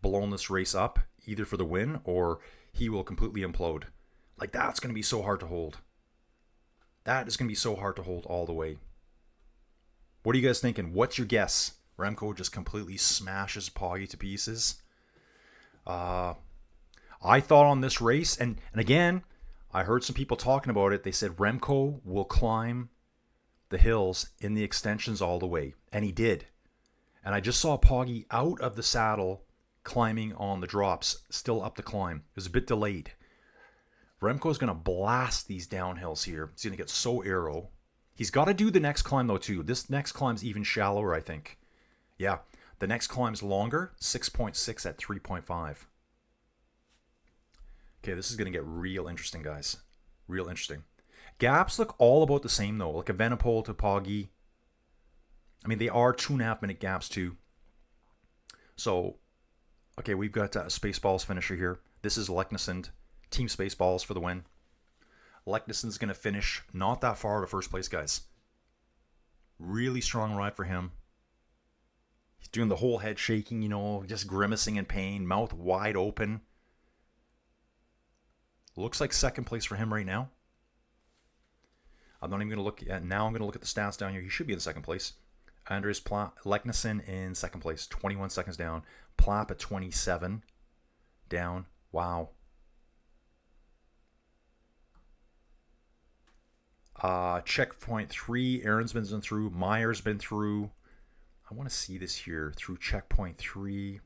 blown this race up, either for the win or he will completely implode. Like, that's going to be so hard to hold. That is going to be so hard to hold all the way. What are you guys thinking? What's your guess? Remco just completely smashes Poggy to pieces. I thought on this race, and again, I heard some people talking about it. They said Remco will climb the hills in the extensions all the way. And he did. And I just saw Poggy out of the saddle climbing on the drops, still up the climb. It was a bit delayed. Remco's going to blast these downhills here. He's going to get so aero. He's got to do the next climb, though, too. This next climb's even shallower, I think. Yeah, the next climb's longer, 6.6 at 3.5. Okay, this is going to get real interesting, guys. Real interesting. Gaps look all about the same, though. Like a Evenepoel to Poggy. I mean, they are 2.5-minute gaps, too. So, okay, we've got Spaceballs finisher here. This is Leknesund. Team Spaceballs for the win. Leknesund's going to finish not that far out of first place, guys. Really strong ride for him. He's doing the whole head shaking, you know, just grimacing in pain, mouth wide open. Looks like second place for him right now. I'm not even going to look at, now I'm going to look at the stats down here. He should be in second place. Andres Leknesund in second place, 21 seconds down. Plapp at 27 down. Wow. Checkpoint 3, Aaron's been through. Meyer's been through. I want to see this here through checkpoint 3.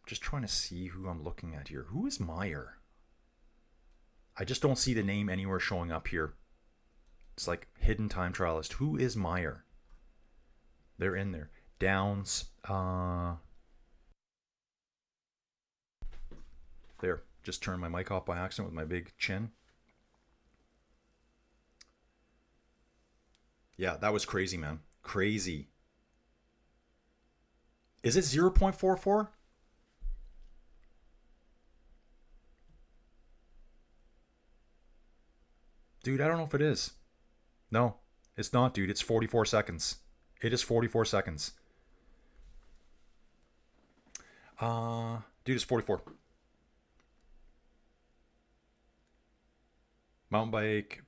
Just trying to see who I'm looking at here. Who is Meyer? I just don't see the name anywhere showing up here. It's like hidden time trialist. Who is Meyer? They're in there. Downs. There. Just turned my mic off by accident with my big chin. Yeah, that was crazy, man. Crazy. Is it 0.44? Dude, I don't know if it is. No, it's not, dude. It's 44 seconds. It is 44 seconds. Dude, it's 44. Mountain bike.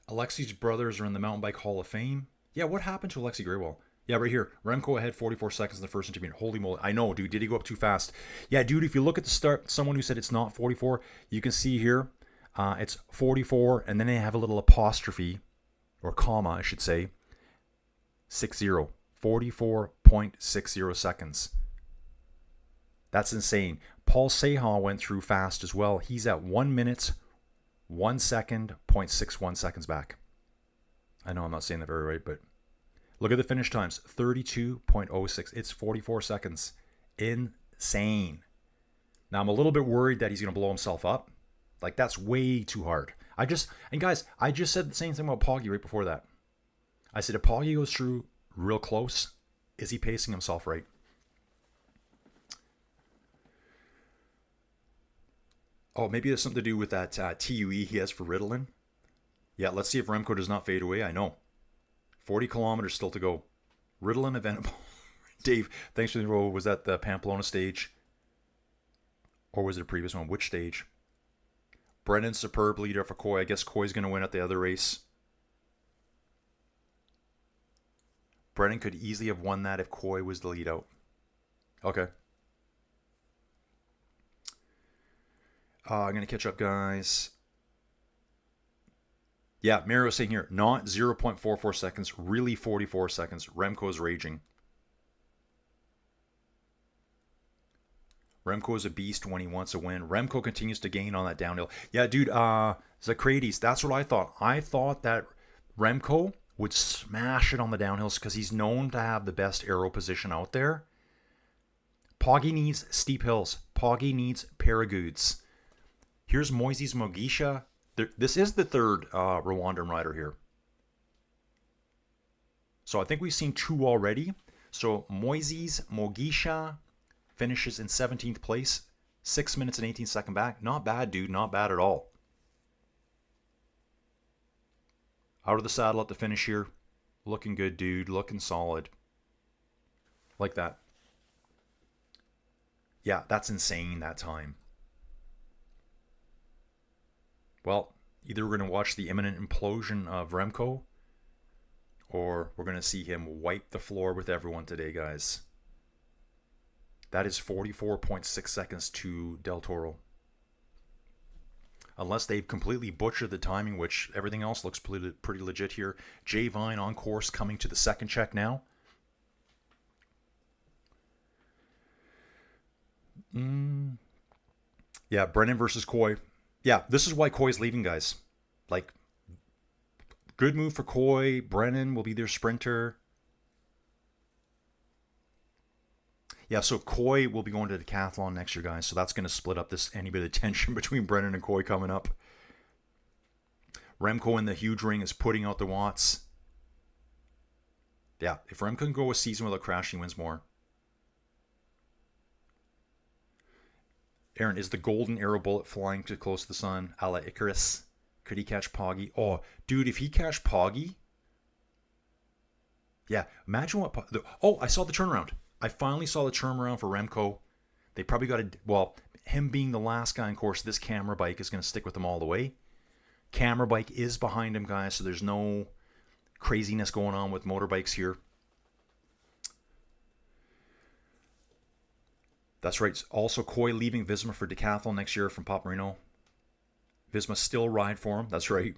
Alexi's brothers are in the Mountain Bike Hall of Fame. Yeah, what happened to Alexi Graywall? Yeah, right here. Remco ahead 44 seconds in the first intermediate. Holy moly. I know, dude. Did he go up too fast? Yeah, dude, if you look at the start, someone who said it's not 44, you can see here it's 44, and then they have a little apostrophe, or comma, I should say, 60. 44.60 seconds. That's insane. Paul Seha went through fast as well. He's at 1 minute, 1 second, 0.61 seconds back. I know I'm not saying that very right, but look at the finish times. 32.06. It's 44 seconds. Insane. Now, I'm a little bit worried that he's going to blow himself up. Like, that's way too hard. And guys, I just said the same thing about Poggy right before that. I said, if Poggy goes through real close, is he pacing himself right? Oh, maybe it's something to do with that TUE he has for Ritalin. Yeah, let's see if Remco does not fade away. I know. 40 kilometers still to go. Ritalin event. Dave, thanks for the roll. Was that the Pamplona stage? Or was it a previous one? Which stage? Brennan, superb leader for Coy. I guess Coy's going to win at the other race. Brennan could easily have won that if Coy was the lead out. Okay. I'm going to catch up, guys. Yeah, Mario saying here, not 0.44 seconds, really 44 seconds. Remco's raging. Remco is a beast when he wants to win. Remco continues to gain on that downhill. Yeah, dude, Zacrades, that's what I thought. I thought that Remco would smash it on the downhills because he's known to have the best aero position out there. Poggy needs steep hills. Poggy needs Paragoods. Here's Moises Mogisha. This is the third Rwandan rider here. So I think we've seen two already. So Moises Mogisha finishes in 17th place. 6 minutes and 18 seconds back. Not bad, dude. Not bad at all. Out of the saddle at the finish here. Looking good, dude. Looking solid. Like that. Yeah, that's insane, that time. Well, either we're going to watch the imminent implosion of Remco, or we're going to see him wipe the floor with everyone today, guys. That is 44.6 seconds to Del Toro. Unless they've completely butchered the timing, which everything else looks pretty legit here. Jay Vine on course coming to the second check now. Yeah, Brennan versus Coy. Yeah, this is why Coy's leaving, guys. Like, good move for Coy. Brennan will be their sprinter. Yeah, so Coy will be going to the decathlon next year, guys. So that's going to split up any bit of tension between Brennan and Coy coming up. Remco in the huge ring is putting out the watts. Yeah, if Remco can go a season without crashing, he wins more. Aaron, is the golden arrow bullet flying too close to the sun? A la Icarus. Could he catch Poggy? Oh, dude, if he catch Poggy. Yeah, imagine what. Oh, I saw the turnaround. I finally saw the turnaround for Remco. They probably got him being the last guy on course, this camera bike is going to stick with him all the way. Camera bike is behind him, guys, so there's no craziness going on with motorbikes here. That's right. Also, Coy leaving Visma for decathlon next year from Paparino. Visma still ride for him. That's right.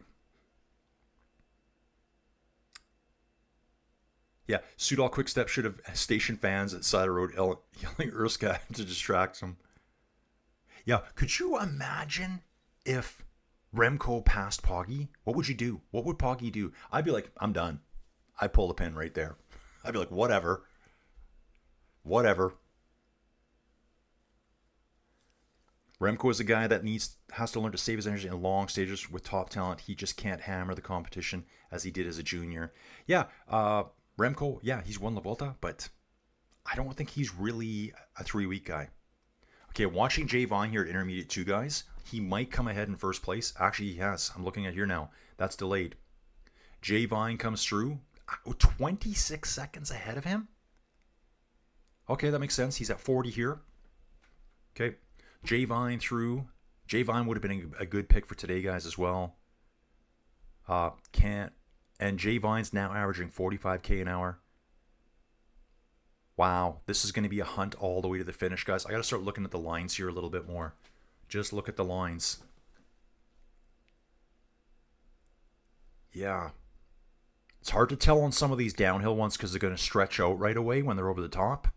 Yeah, Soudal Quickstep should have stationed fans at side of the road yelling Erskine to distract them. Yeah, could you imagine if Remco passed Poggy? What would you do? What would Poggy do? I'd be like, I'm done. I pull the pin right there. I'd be like, whatever. Whatever. Remco is a guy that has to learn to save his energy in long stages with top talent. He just can't hammer the competition as he did as a junior. Yeah, Remco, yeah, he's won La Volta, but I don't think he's really a 3-week guy. Okay, watching Jay Vine here at Intermediate 2, guys, he might come ahead in first place. Actually, he has. I'm looking at here now. That's delayed. Jay Vine comes through. 26 seconds ahead of him? Okay, that makes sense. He's at 40 here. Okay. J Vine through. J Vine would have been a good pick for today, guys, as well. And J Vine's now averaging 45K an hour. Wow, this is going to be a hunt all the way to the finish, guys. I got to start looking at the lines here a little bit more. Just look at the lines. Yeah. It's hard to tell on some of these downhill ones because they're going to stretch out right away when they're over the top.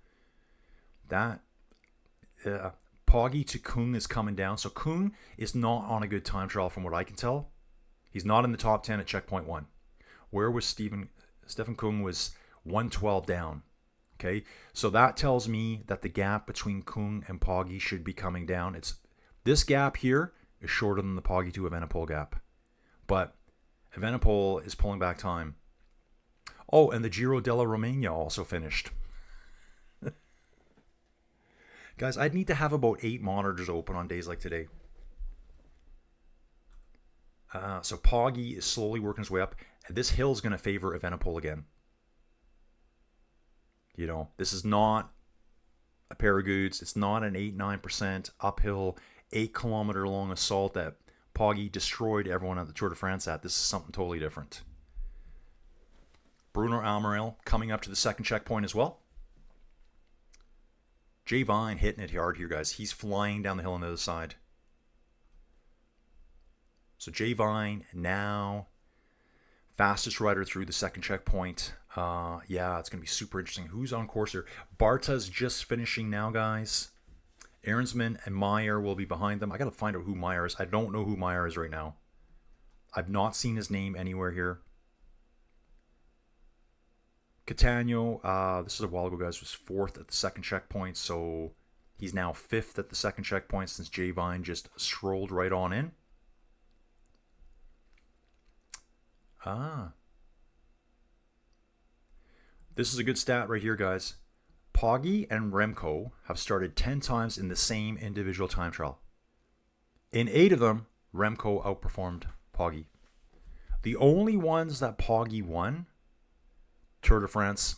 Poggy to Kung is coming down. So Kung is not on a good time trial from what I can tell. He's not in the top 10 at checkpoint 1. Where was Stephen Kung was 112 down. Okay, so that tells me that the gap between Kung and Poggy should be coming down. This gap here is shorter than the Poggy to Evenepoel gap. But Evenepoel is pulling back time. Oh, and the Giro della Romagna also finished. Guys, I'd need to have about 8 monitors open on days like today. So Poggy is slowly working his way up. And this hill is going to favor Evenepoel again. You know, this is not a pair of goods. It's not an 8-9% uphill, 8-kilometer long assault that Poggy destroyed everyone at the Tour de France at. This is something totally different. Bruno Almirel coming up to the second checkpoint as well. J Vine hitting it hard here, guys. He's flying down the hill on the other side. So J Vine now fastest rider through the second checkpoint. Yeah, it's going to be super interesting. Who's on course here? Barta's just finishing now, guys. Ahrensman and Meyer will be behind them. I got to find out who Meyer is. I don't know who Meyer is right now. I've not seen his name anywhere here. Catania, this is a while ago, guys, was 4th at the second checkpoint, so he's now 5th at the second checkpoint since J Vine just strolled right on in. This is a good stat right here, guys. Poggy and Remco have started 10 times in the same individual time trial. In 8 of them, Remco outperformed Poggy. The only ones that Poggy won, Tour de France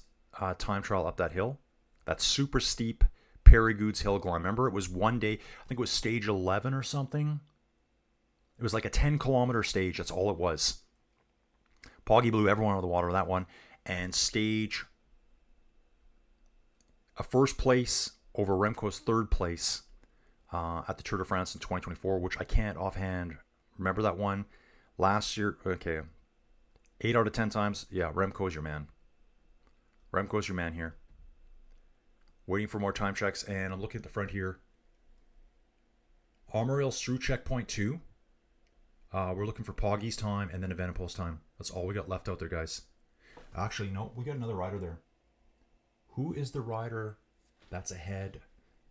time trial up that hill, that super steep Périgou's hill climb. Remember, it was one day, I think it was stage 11 or something. It was like a 10-kilometer stage. That's all it was. Poggy blew everyone out of the water with that one. And stage a first place over Remco's third place at the Tour de France in 2024, which I can't offhand remember that one. Last year, okay, 8 out of 10 times, yeah, Remco's your man. Remco's your man here. Waiting for more time checks, and I'm looking at the front here. Almirel's through checkpoint 2. We're looking for Poggy's time and then Evenepoel's time. That's all we got left out there, guys. Actually, no, we got another rider there. Who is the rider that's ahead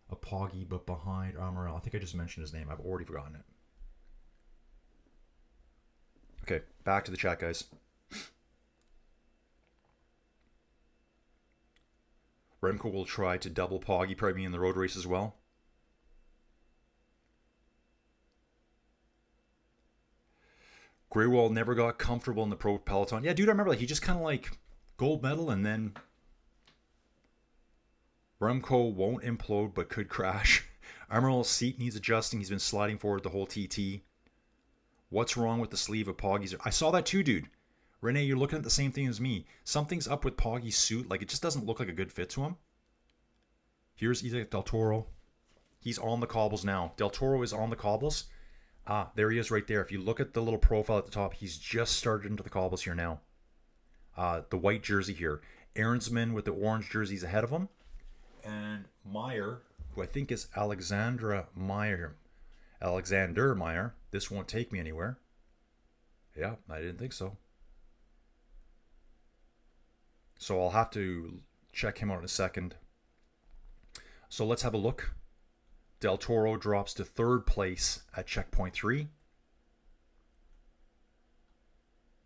of Poggy but behind Almirel? I think I just mentioned his name. I've already forgotten it. Okay, back to the chat, guys. Remco will try to double Poggy, probably in the road race as well. Greywall never got comfortable in the pro peloton. Yeah, dude, I remember like he just kind of like gold medal and then Remco won't implode but could crash. Almirel's seat needs adjusting. He's been sliding forward the whole TT. What's wrong with the sleeve of Poggy's? I saw that too, dude. Renee, you're looking at the same thing as me. Something's up with Poggy's suit. Like, it just doesn't look like a good fit to him. Here's Del Toro. He's on the cobbles now. Del Toro is on the cobbles. There he is right there. If you look at the little profile at the top, he's just started into the cobbles here now. The white jersey here. Ahrensman with the orange jerseys ahead of him. And Meyer, who I think is Alexander Meyer. This won't take me anywhere. Yeah, I didn't think so. So I'll have to check him out in a second. So let's have a look. Del Toro drops to 3rd place at checkpoint 3.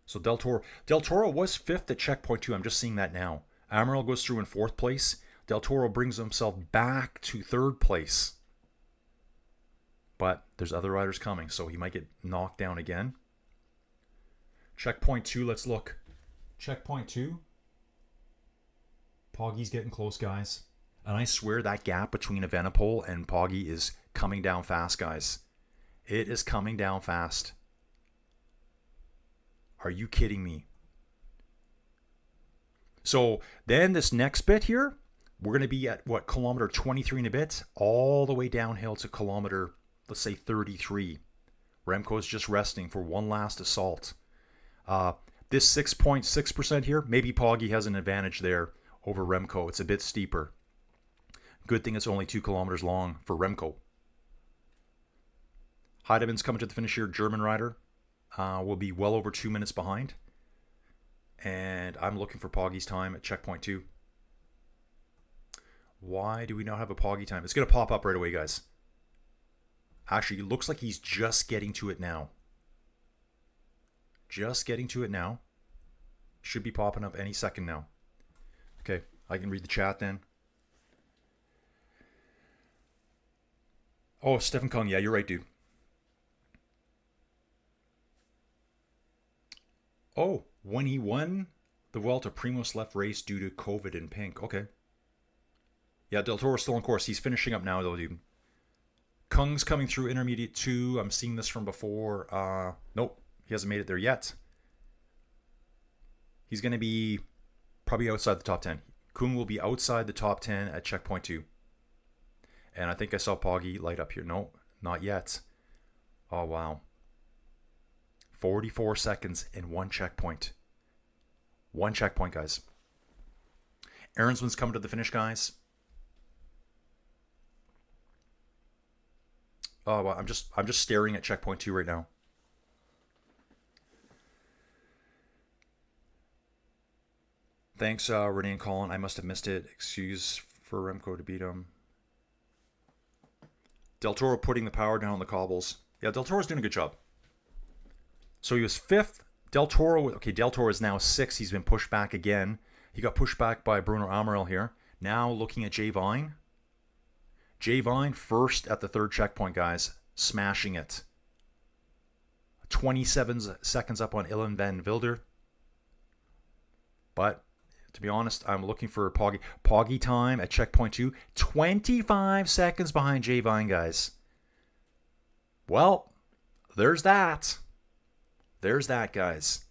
So Del Toro was 5th at checkpoint 2. I'm just seeing that now. Almirel goes through in 4th place. Del Toro brings himself back to 3rd place. But there's other riders coming, so he might get knocked down again. Checkpoint 2, let's look. Checkpoint 2. Poggy's getting close, guys. And I swear that gap between Evenepoel and Poggi is coming down fast, guys. It is coming down fast. Are you kidding me? So then this next bit here, we're going to be at what, kilometer 23 and a bit, all the way downhill to kilometer, let's say 33. Remco's just resting for one last assault. This 6.6% here, maybe Poggi has an advantage there over Remco. It's a bit steeper. Good thing it's only 2 kilometers long for Remco. Heidemann's coming to the finish here. German rider will be well over 2 minutes behind. And I'm looking for Poggi's time at checkpoint 2. Why do we not have a Poggi time? It's going to pop up right away, guys. Actually, it looks like he's just getting to it now. Just getting to it now. Should be popping up any second now. Okay, I can read the chat then. Oh, Stephen Kung. Yeah, you're right, dude. Oh, when he won the Vuelta, Primoz left race due to COVID in pink. Okay. Yeah, Del Toro's still on course. He's finishing up now, though, dude. Kung's coming through intermediate 2. I'm seeing this from before. Nope, he hasn't made it there yet. He's going to be probably outside the top 10. Kung will be outside the top 10 at checkpoint 2. And I think I saw Poggi light up here. No, not yet. Oh, wow. 44 seconds in one checkpoint. One checkpoint, guys. Aaronsman's coming to the finish, guys. Oh, wow. I'm just staring at checkpoint 2 right now. Thanks, Renee and Colin. I must have missed it. Excuse for Remco to beat him. Del Toro putting the power down on the cobbles. Yeah, Del Toro's doing a good job. So he was 5th. Del Toro is now 6th. He's been pushed back again. He got pushed back by Bruno Amaral here. Now looking at Jay Vine. Jay Vine first at the 3rd checkpoint, guys. Smashing it. 27 seconds up on Ilan van Wilder. But to be honest, I'm looking for Poggi. Poggi time at checkpoint 2. 25 seconds behind Jay Vine, guys. Well, there's that. There's that, guys.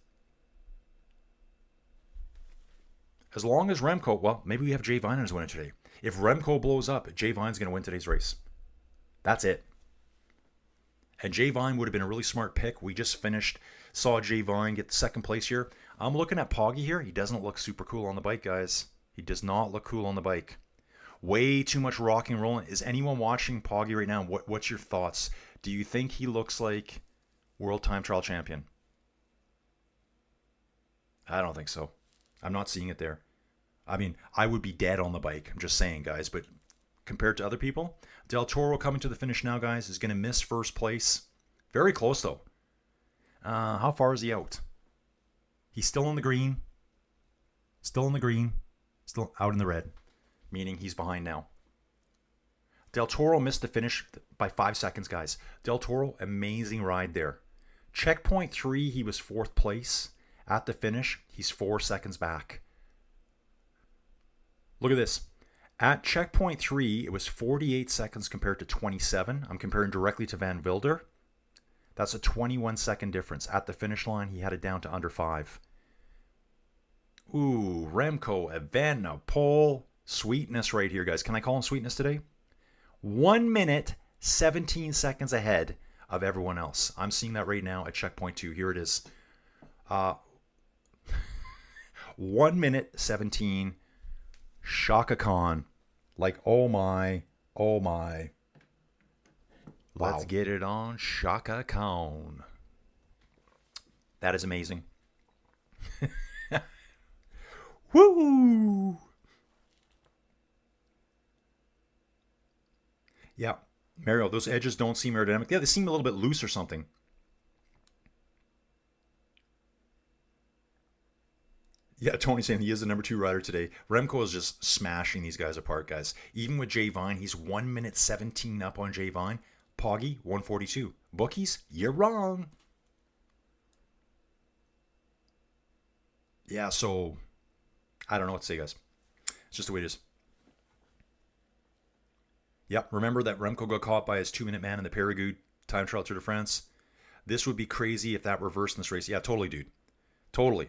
As long as Remco, well, maybe we have Jay Vine as winner today. If Remco blows up, Jay Vine's going to win today's race. That's it. And Jay Vine would have been a really smart pick. We just saw Jay Vine get 2nd place here. I'm looking at Poggi here. He doesn't look super cool on the bike, guys. He does not look cool on the bike. Way too much rocking and rolling. Is anyone watching Poggi right now? What's your thoughts? Do you think he looks like World Time Trial Champion? I don't think so. I'm not seeing it there. I mean, I would be dead on the bike. I'm just saying, guys. But compared to other people, Del Toro coming to the finish now, guys, is going to miss 1st place. Very close, though. How far is he out? He's still in the green. Still in the green. Still out in the red. Meaning he's behind now. Del Toro missed the finish by 5 seconds, guys. Del Toro, amazing ride there. Checkpoint 3, he was 4th place. At the finish, he's 4 seconds back. Look at this. At checkpoint 3, it was 48 seconds compared to 27. I'm comparing directly to Van Wilder. That's a 21-second difference. At the finish line, he had it down to under 5. Ooh, Remco, Evenepoel. Sweetness right here, guys. Can I call him sweetness today? 1 minute, 17 seconds ahead of everyone else. I'm seeing that right now at checkpoint 2. Here it is. 1 minute, 17. Chaka Khan. Like, oh my. Wow. Let's get it on Chaka Khan. That is amazing. Woo! Yeah, Mario, those edges don't seem aerodynamic. Yeah, they seem a little bit loose or something. Yeah, Tony's saying he is the number 2 rider today. Remco is just smashing these guys apart, guys. Even with Jay Vine, he's 1 minute 17 up on Jay Vine. Poggi, 142. Bookies, you're wrong. Yeah, so I don't know what to say, guys. It's just the way it is. Yep, remember that Remco got caught by his 2-minute man in the Périgueux time trial Tour de France? This would be crazy if that reversed in this race. Yeah, totally, dude. Totally.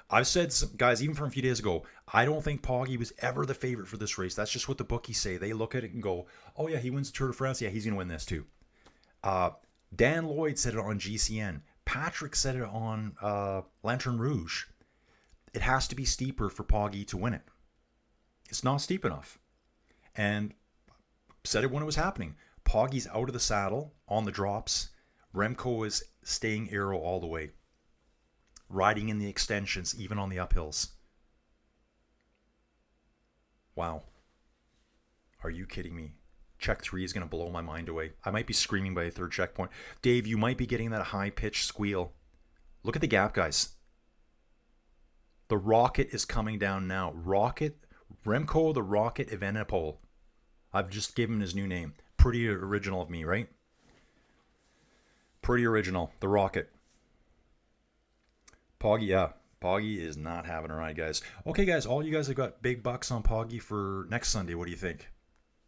I've said, guys, even from a few days ago, I don't think Poggy was ever the favorite for this race. That's just what the bookies say. They look at it and go, oh, yeah, he wins the Tour de France. Yeah, he's going to win this too. Dan Lloyd said it on GCN. Patrick said it on Lanterne Rouge. It has to be steeper for Poggy to win it. It's not steep enough. And said it when it was happening. Poggy's out of the saddle on the drops. Remco is staying aero all the way. Riding in the extensions, even on the uphills. Wow. Are you kidding me? Check 3 is going to blow my mind away. I might be screaming by a third checkpoint. Dave, you might be getting that high-pitched squeal. Look at the gap, guys. The Rocket is coming down now. Remco the Rocket Evenepoel. I've just given him his new name. Pretty original of me, right? Pretty original. The Rocket. Poggy, yeah. Poggy is not having a ride, guys. Okay, guys, all you guys have got big bucks on Poggy for next Sunday. What do you think?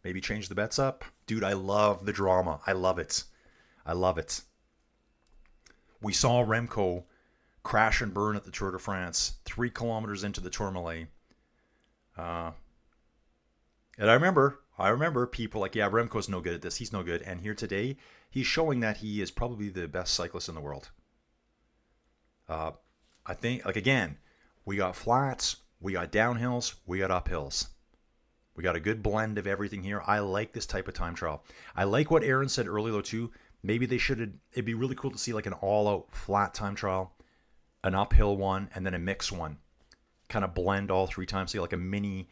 Maybe change the bets up? Dude, I love the drama. I love it. I love it. We saw Remco crash and burn at the Tour de France 3 kilometers into the Tourmalet. And I remember people like, yeah, Remco's no good at this. He's no good. And here today, he's showing that he is probably the best cyclist in the world. I think, like, again, we got flats, we got downhills, we got uphills. We got a good blend of everything here. I like this type of time trial. I like what Aaron said earlier, though, too. Maybe they should, it'd be really cool to see like an all-out flat time trial, an uphill one, and then a mix one. Kind of blend all 3 times, see like a mini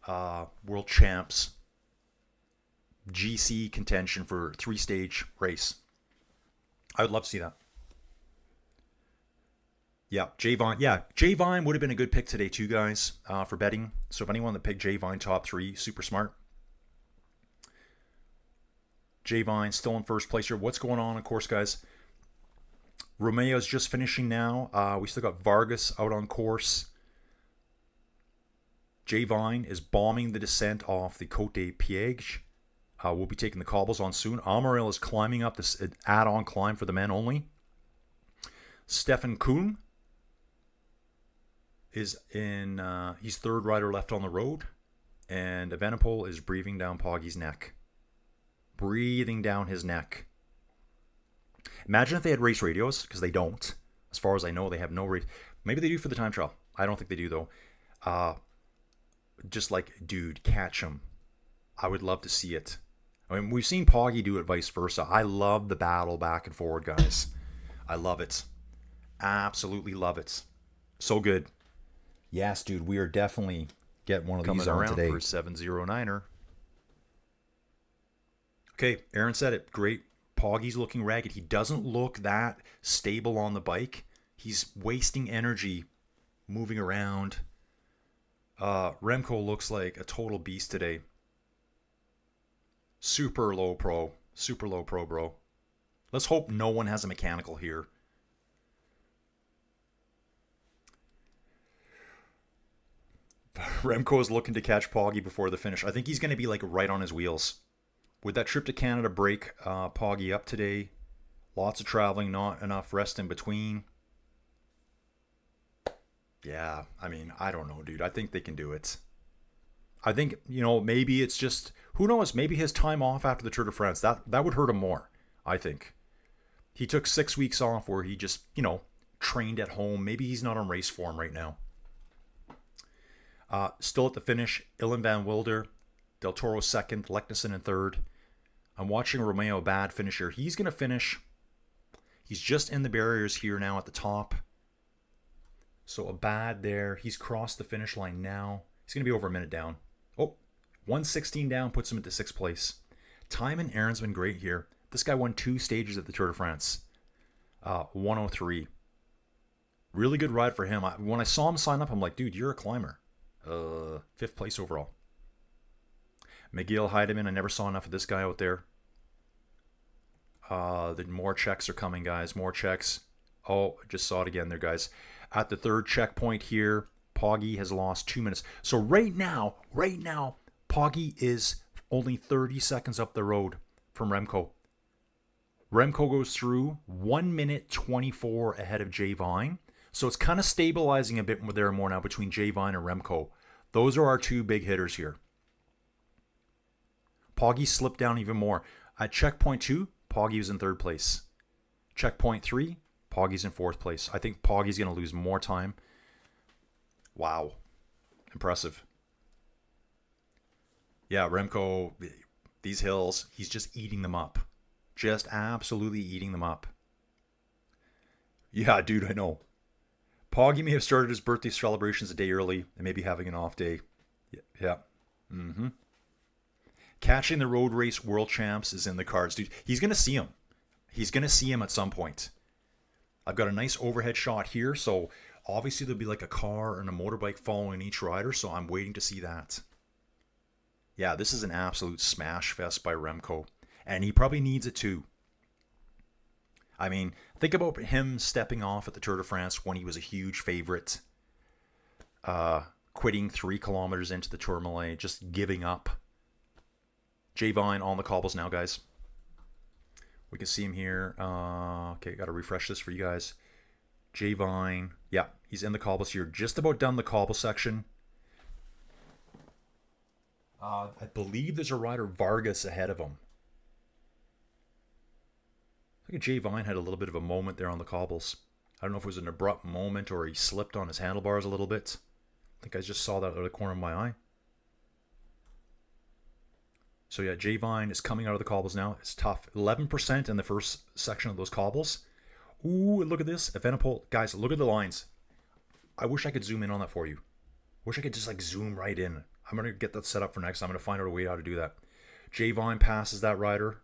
World Champs GC contention for 3-stage race. I would love to see that. Yeah, Jay Vine. Yeah, Jay Vine would have been a good pick today too, guys, for betting. So if anyone that picked Jay Vine top 3, super smart. Jay Vine still in first place here. What's going on, of course, guys? Romeo's just finishing now. We still got Vargas out on course. Jay Vine is bombing the descent off the Côte des Pièges. We'll be taking the cobbles on soon. Amaral is climbing up this add-on climb for the men only. Stefan Kuhn is in, he's third rider left on the road. And Evenepoel is breathing down Poggy's neck. Breathing down his neck. Imagine if they had race radios, because they don't. As far as I know, they have no race. Maybe they do for the time trial. I don't think they do, though. Just like, dude, catch him. I would love to see it. I mean, we've seen Poggy do it vice versa. I love the battle back and forward, guys. I love it. Absolutely love it. So good. Yes, dude, we are definitely getting one of these on today. For 709er. Okay, Aaron said it. Great. Poggy's looking ragged. He doesn't look that stable on the bike. He's wasting energy moving around. Remco looks like a total beast today. Super low pro. Super low pro, bro. Let's hope no one has a mechanical here. Remco is looking to catch Poggy before the finish. I think he's going to be like right on his wheels. Would that trip to Canada break Poggy up today? Lots of traveling, not enough rest in between. Yeah, I mean, I don't know, dude. I think they can do it. I think, maybe it's just, who knows, maybe his time off after the Tour de France, that would hurt him more, I think. He took 6 weeks off where he just, trained at home. Maybe he's not on race form right now. Still at the finish, Ilan van Wilder, Del Toro second, Leknessem in third. I'm watching Romeo, bad finisher. He's going to finish. He's just in the barriers here now at the top. So a bad there. He's crossed the finish line now. He's going to be over a minute down. Oh, 1:16 down puts him into 6th place. Time and Aaron's been great here. This guy won 2 stages at the Tour de France. 1:03. Really good ride for him. When I saw him sign up, I'm like, dude, you're a climber. 5th place overall. Miguel Heidemann, I never saw enough of this guy out there. The more checks are coming, guys. More checks. Oh, I just saw it again there, guys. At the 3rd checkpoint here, Poggy has lost 2 minutes. So right now, Poggy is only 30 seconds up the road from Remco. Remco goes through 1 minute 24 ahead of Jay Vine. So it's kind of stabilizing a bit there more now between Jay Vine and Remco. Those are our two big hitters here. Poggy slipped down even more. At checkpoint 2, Poggy was in 3rd place. Checkpoint 3, Poggy's in 4th place. I think Poggy's going to lose more time. Wow. Impressive. Yeah, Remco, these hills, he's just eating them up. Just absolutely eating them up. Yeah, dude, I know. Poggy may have started his birthday celebrations a day early and maybe having an off day. Yeah. Mm-hmm. Catching the road race world champs is in the cards, dude. He's going to see him. He's going to see him at some point. I've got a nice overhead shot here, so obviously there'll be like a car and a motorbike following each rider, so I'm waiting to see that. Yeah, this is an absolute smash fest by Remco, and he probably needs it too. I mean, think about him stepping off at the Tour de France when he was a huge favorite, quitting 3 kilometers into the Tourmalet, just giving up. Jay Vine on the cobbles now, guys. We can see him here. Okay, got to refresh this for you guys. Jay Vine. Yeah, he's in the cobbles here. Just about done the cobble section. I believe there's a rider, Vargas, ahead of him. I think Jay Vine had a little bit of a moment there on the cobbles. I don't know if it was an abrupt moment or he slipped on his handlebars a little bit. I think I just saw that out of the corner of my eye. So yeah, Jay Vine is coming out of the cobbles now. It's tough. 11% in the first section of those cobbles. Ooh, look at this. Evenepoel. Guys, look at the lines. I wish I could zoom in on that for you. Wish I could just like zoom right in. I'm going to get that set up for next. I'm going to find out a way how to do that. Jay Vine passes that rider.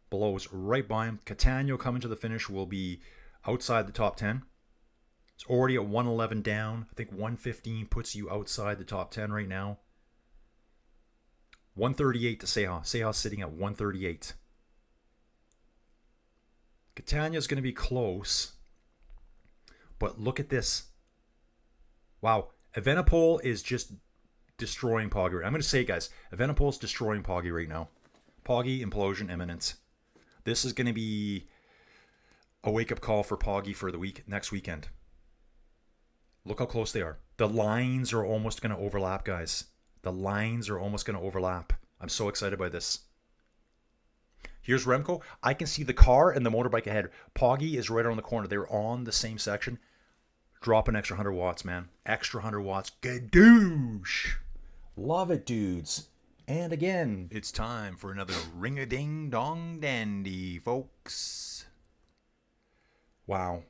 Blows right by him. Catania coming to the finish will be outside the top 10. It's already at 111 down. I think 115 puts you outside the top 10 right now. 138 to Seha. Seha's sitting at 138. Catania's going to be close. But look at this. Wow. Evenepoel is just destroying Poggy. I'm going to say it, guys. Evenepoel's destroying Poggy right now. Poggy implosion imminent. This is going to be a wake-up call for Poggy for the next weekend. Look how close they are. The lines are almost going to overlap, guys. The lines are almost going to overlap. I'm so excited by this. Here's Remco. I can see the car and the motorbike ahead. Poggy is right around the corner. They're on the same section. Drop an extra 100 watts, man. Extra 100 watts. Gadoosh. Love it, dudes. And again, it's time for another ring-a-ding-dong dandy, folks. Wow.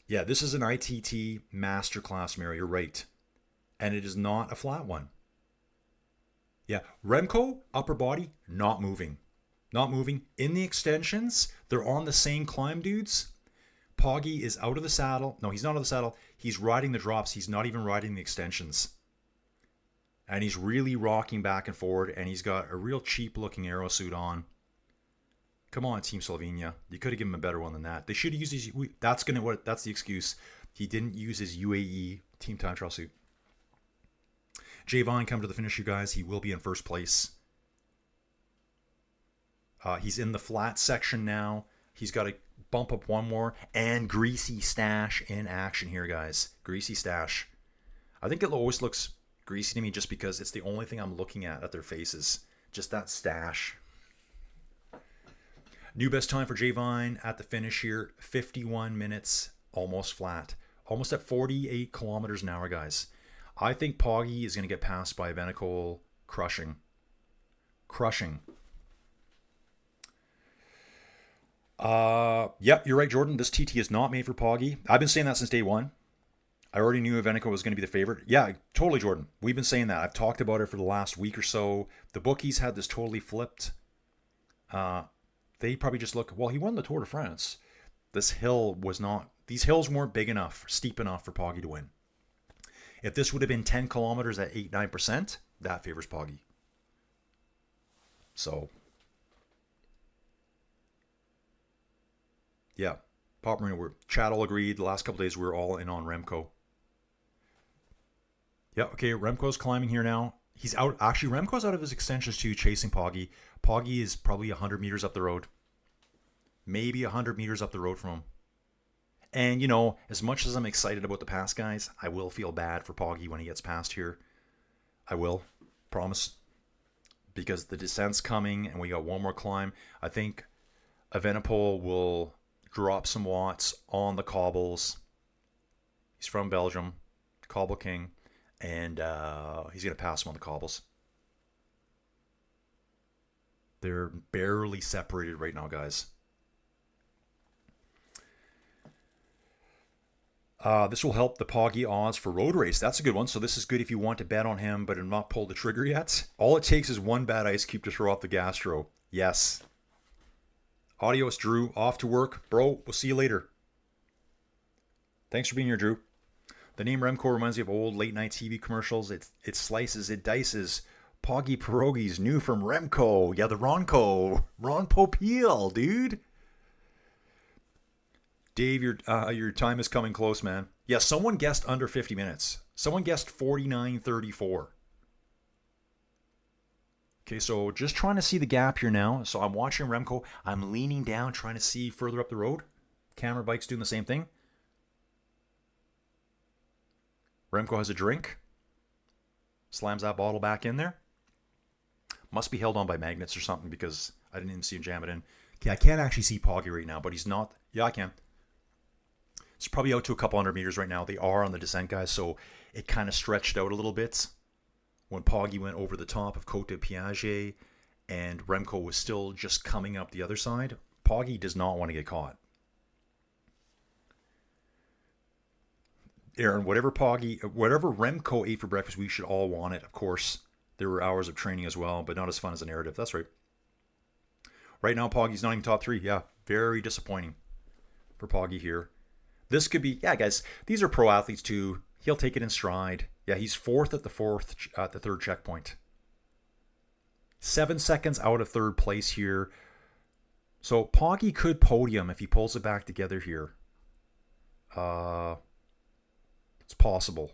Yeah, this is an ITT masterclass mirror. You're right. And it is not a flat one. Yeah, Remco, upper body, not moving. Not moving. In the extensions, they're on the same climb, dudes. Poggy is out of the saddle. No, he's not out of the saddle. He's riding the drops. He's not even riding the extensions. And he's really rocking back and forward. And he's got a real cheap-looking aero suit on. Come on, Team Slovenia. You could have given him a better one than that. They should have used his... That's the excuse. He didn't use his UAE team time trial suit. Jay Vine come to the finish, you guys. He will be in first place. He's in the flat section now. He's got to bump up one more. And Greasy Stash in action here, guys. Greasy Stash. I think it always looks greasy to me just because it's the only thing I'm looking at their faces. Just that stash. New best time for Jay Vine at the finish here. 51 minutes. Almost flat. Almost at 48 kilometers an hour, guys. I think Poggy is going to get passed by Evenepoel. Crushing. Crushing. Yep, you're right, Jordan. This TT is not made for Poggy. I've been saying that since day one. I already knew Evenepoel was going to be the favorite. Yeah, totally, Jordan. We've been saying that. I've talked about it for the last week or so. The bookies had this totally flipped. They probably just look, well, he won the Tour de France. This hill was not, these hills weren't big enough, steep enough for Poggy to win. If this would have been 10 kilometers at 8-9%, that favors Poggy. So, yeah. Pop Marino, Chad all agreed. The last couple days we were all in on Remco. Yeah, okay, Remco's climbing here now. He's out. Actually, Remco's out of his extensions too, chasing Poggy. Poggy is probably 100 meters up the road. Maybe 100 meters up the road from him. And, you know, as much as I'm excited about the pass, guys, I will feel bad for Poggy when he gets past here. I will. Promise. Because the descent's coming and we got one more climb. I think Evenepoel will drop some watts on the cobbles. He's from Belgium. Cobble King. And he's going to pass him on the cobbles. They're barely separated right now, guys. This will help the Poggy odds for road race. That's a good one. So this is good if you want to bet on him, but have not pulled the trigger yet. All it takes is one bad ice cube to throw off the gastro. Yes. Adios, Drew. Off to work. Bro, we'll see you later. Thanks for being here, Drew. The name Remco reminds me of old late-night TV commercials. It slices, it dices. Poggy pierogies, new from Remco. Yeah, the Ronco. Ron Popeil, dude. Dave, your time is coming close, man. Yeah, someone guessed under 50 minutes. Someone guessed 49:34. Okay, so just trying to see the gap here now. So I'm watching Remco. I'm leaning down, trying to see further up the road. Camera bike's doing the same thing. Remco has a drink. Slams that bottle back in there. Must be held on by magnets or something because I didn't even see him jam it in. Okay, I can't actually see Poggy right now, but he's not. Yeah, I can. It's probably out to a couple hundred meters right now. They are on the descent, guys, so it kind of stretched out a little bit when Poggy went over the top of Côte de Piaget and Remco was still just coming up the other side. Poggy does not want to get caught. Aaron, whatever Remco ate for breakfast, we should all want it. Of course, there were hours of training as well, but not as fun as a narrative. That's right. Right now, Poggy's not even top 3. Yeah, very disappointing for Poggy here. This could be, yeah, guys, these are pro athletes too. He'll take it in stride. Yeah, he's fourth at the third checkpoint. 7 seconds out of third place here. So Poggy could podium if he pulls it back together here. It's possible.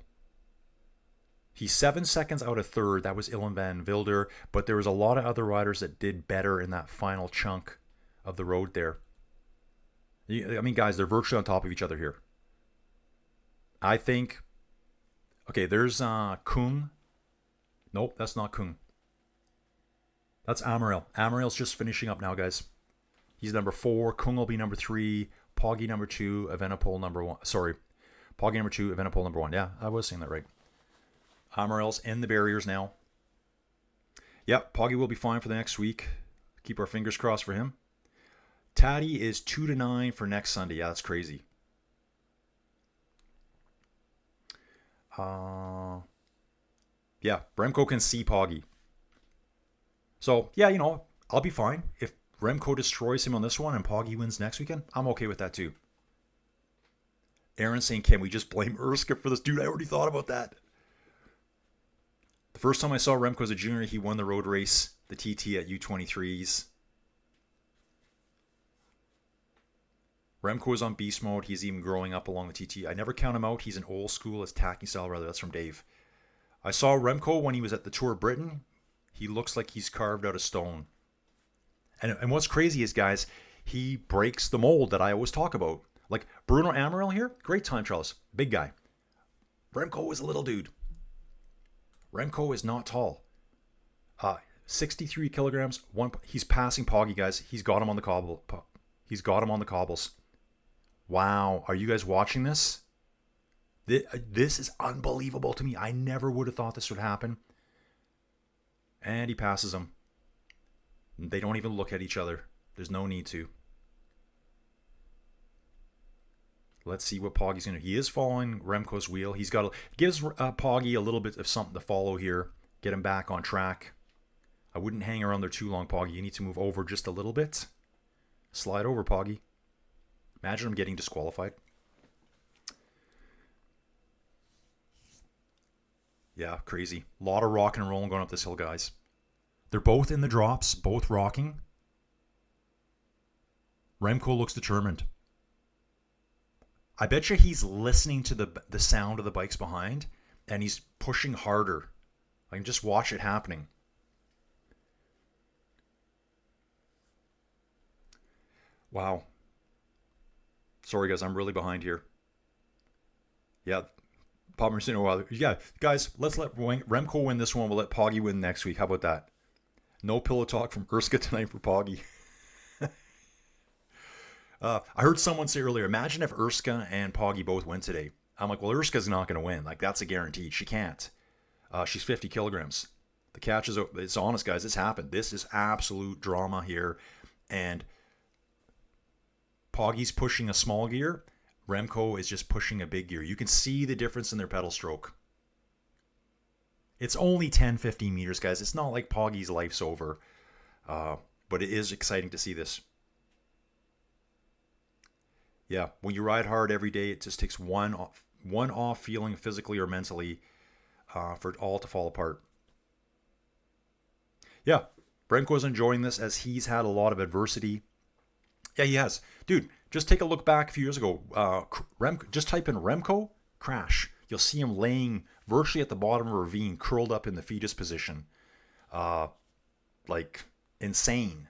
He's 7 seconds out of third. That was Ilan van Wilder. But there was a lot of other riders that did better in that final chunk of the road there. I mean, guys, they're virtually on top of each other here. I think... Okay, there's Kung. Nope, that's not Kung. That's Amaral. Amaral's just finishing up now, guys. He's number 4. Kung will be number 3. Poggy number 2. Evenepoel number 1. Sorry. Poggy number 2, Evenepoel number 1. Yeah, I was saying that right. Amaral's in the barriers now. Yep, Poggy will be fine for the next week. Keep our fingers crossed for him. Taddy is 2-9 for next Sunday. Yeah, that's crazy. Yeah, Remco can see Poggy. So, yeah, you know, I'll be fine. If Remco destroys him on this one and Poggy wins next weekend, I'm okay with that too. Aaron saying, can we just blame Erskine for this? Dude, I already thought about that. The first time I saw Remco as a junior, he won the road race, the TT at U23s. Remco is on beast mode. He's even growing up along the TT. I never count him out. He's an old school attacking style, rather. That's from Dave. I saw Remco when he was at the Tour of Britain. He looks like he's carved out of stone. And what's crazy is, guys, he breaks the mold that I always talk about. Like Bruno Amaral here, great time trials, big guy. Remco is a little dude. Remco is not tall. 63 kilograms. He's passing Poggy, guys. He's got him on the cobble. He's got him on the cobbles. Wow, are you guys watching this? This is unbelievable to me. I never would have thought this would happen. And he passes him. They don't even look at each other. There's no need to. Let's see what Poggy's going to do. He is following Remco's wheel. He's got gives Poggy a little bit of something to follow here. Get him back on track. I wouldn't hang around there too long, Poggy. You need to move over just a little bit. Slide over, Poggy. Imagine him getting disqualified. Yeah, crazy. A lot of rock and rolling going up this hill, guys. They're both in the drops, both rocking. Remco looks determined. I bet you he's listening to the sound of the bikes behind, and he's pushing harder. I can just watch it happening. Wow. Sorry, guys. I'm really behind here. Yeah. Pop Marcino. Well, yeah, guys, let's let Remco win this one. We'll let Poggy win next week. How about that? No pillow talk from Urska tonight for Poggy. I heard someone say earlier, imagine if Urska and Poggy both win today. I'm like, well, Urska's not going to win. Like, that's a guarantee. She can't. She's 50 kilograms. The catch is, it's honest, guys. It's happened. This is absolute drama here. And Poggy's pushing a small gear. Remco is just pushing a big gear. You can see the difference in their pedal stroke. It's only 10, 15 meters, guys. It's not like Poggy's life's over. But it is exciting to see this. Yeah, when you ride hard every day, it just takes one off feeling physically or mentally for it all to fall apart. Yeah, Remco's enjoying this as he's had a lot of adversity. Yeah, he has. Dude, just take a look back a few years ago. Just type in Remco crash. You'll see him laying virtually at the bottom of a ravine, curled up in the fetus position. Like, insane.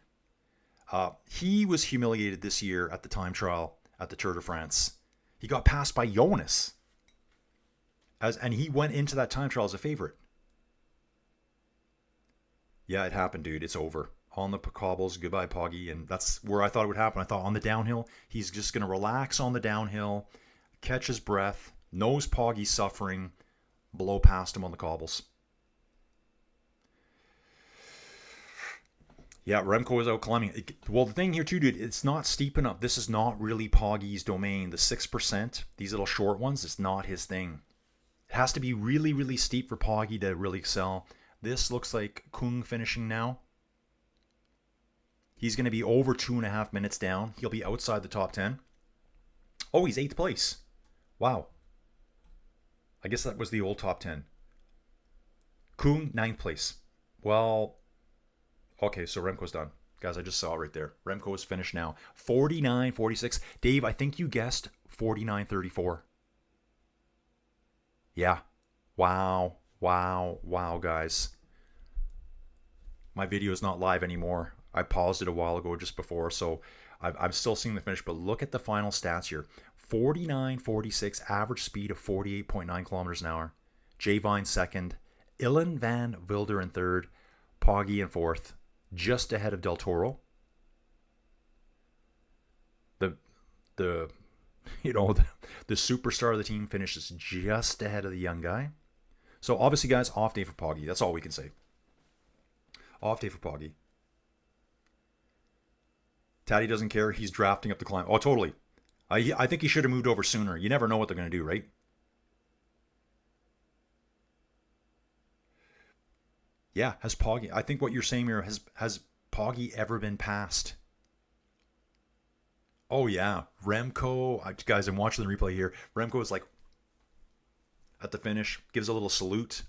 He was humiliated this year at the time trial at the Tour de France. He got passed by Jonas. And he went into that time trial as a favorite. Yeah, it happened, dude. It's over. On the cobbles, goodbye, Poggy. And that's where I thought it would happen. I thought on the downhill, he's just going to relax on the downhill, catch his breath, knows Poggy's suffering, blow past him on the cobbles. Yeah, Remco is out climbing. Well, the thing here too, dude, it's not steep enough. This is not really Poggy's domain. The 6%, these little short ones, it's not his thing. It has to be really, really steep for Poggy to really excel. This looks like Kung finishing now. He's going to be over 2.5 minutes down. He'll be outside the top 10. Oh, he's 8th place. Wow. I guess that was the old top 10. Kung, 9th place. Well, okay, so Remco's done. Guys, I just saw it right there. Remco is finished now. 49.46. Dave, I think you guessed 49.34. Yeah. Wow. Wow. Wow, guys. My video is not live anymore. I paused it a while ago just before, so I'm still seeing the finish. But look at the final stats here. 49.46, average speed of 48.9 kilometers an hour. Jay Vine second. Ilan van Wilder in third. Poggy in fourth. Just ahead of Del Toro. The superstar of the team finishes just ahead of the young guy. So obviously, guys, off day for Poggy. That's all we can say. Off day for Poggy. Taddy doesn't care. He's drafting up the climb. Oh, totally. I think he should have moved over sooner. You never know what they're going to do, right? Yeah, has Poggy... I think what you're saying here, has Poggy ever been passed? Oh, yeah. Remco... Guys, I'm watching the replay here. Remco is like... At the finish, gives a little salute.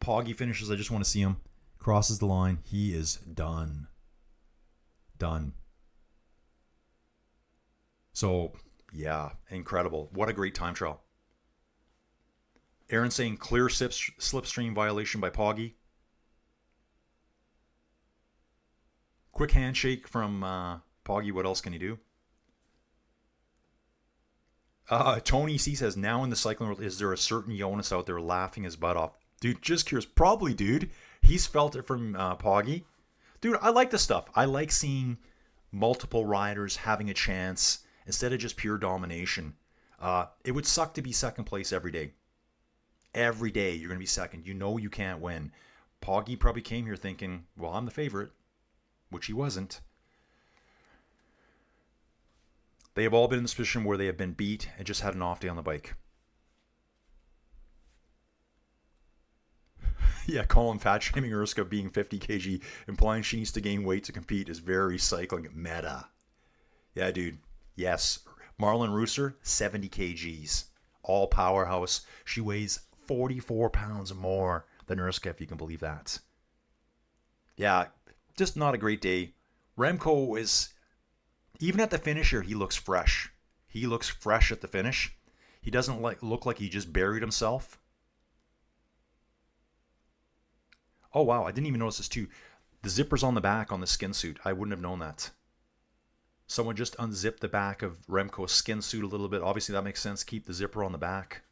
Poggy finishes. I just want to see him. Crosses the line. He is done. Done. So, yeah, incredible. What a great time trial. Aaron saying clear slipstream violation by Poggy. Quick handshake from Poggy. What else can he do? Tony C says, now in the cycling world, is there a certain Jonas out there laughing his butt off? Dude, just curious. Probably, dude. He's felt it from Poggy. Dude, I like this stuff. I like seeing multiple riders having a chance instead of just pure domination. It would suck to be second place every day. Every day you're going to be second. You know you can't win. Poggy probably came here thinking, well, I'm the favorite, which he wasn't. They have all been in this position where they have been beat and just had an off day on the bike. Yeah, Colin fat shaming Urska being 50 kg, implying she needs to gain weight to compete is very cycling meta. Yeah, dude. Yes. Marlon Rooser, 70 kgs. All powerhouse. She weighs 44 pounds more than Urska, if you can believe that. Yeah, just not a great day. Remco is... Even at the finish here, he looks fresh. He looks fresh at the finish. He doesn't look like he just buried himself. Oh, wow. I didn't even notice this too. The zipper's on the back on the skin suit. I wouldn't have known that. Someone just unzipped the back of Remco's skin suit a little bit. Obviously, that makes sense. Keep the zipper on the back.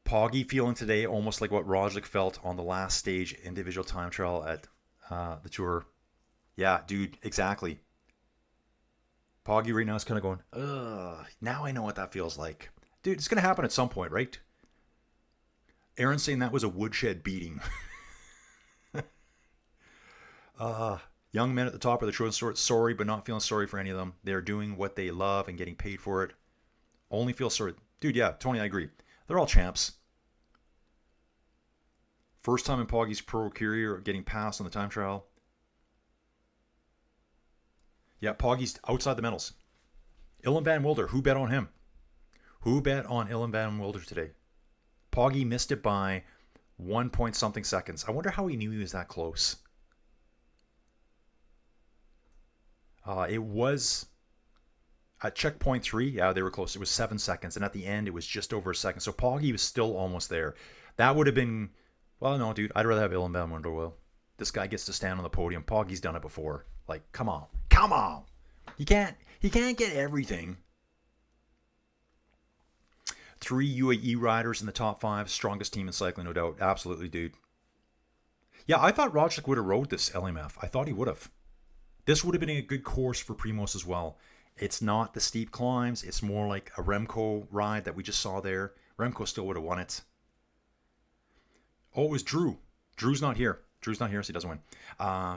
Poggy feeling today almost like what Roglic felt on the last stage individual time trial at the Tour. Yeah, dude, exactly. Poggy right now is kind of going, ugh, now I know what that feels like. Dude, it's going to happen at some point, right? Aaron's saying that was a woodshed beating. Young men at the top of the Trojan sword, sorry, but not feeling sorry for any of them. They're doing what they love and getting paid for it. Only feel sorry. Dude, yeah, Tony, I agree. They're all champs. First time in Poggy's pro career getting passed on the time trial. Yeah, Poggy's outside the medals. Illan van Wilder, who bet on him? Who bet on Illan van Wilder today? Poggy missed it by 1 point something seconds. I wonder how he knew he was that close. It was at checkpoint 3. Yeah, they were close. It was 7 seconds. And at the end, it was just over a second. So Poggy was still almost there. That would have been... Well, no, dude. I'd rather have Illan van Wilder. Will. This guy gets to stand on the podium. Poggy's done it before. Like, come on. Come on. He can't get everything. 3 UAE riders in the top 5. Strongest team in cycling, no doubt. Absolutely, dude. Yeah, I thought Roglic would have rode this LMF. I thought he would have. This would have been a good course for Primoz as well. It's not the steep climbs. It's more like a Remco ride that we just saw there. Remco still would have won it. Oh, it was Drew. Drew's not here. Drew's not here, so he doesn't win.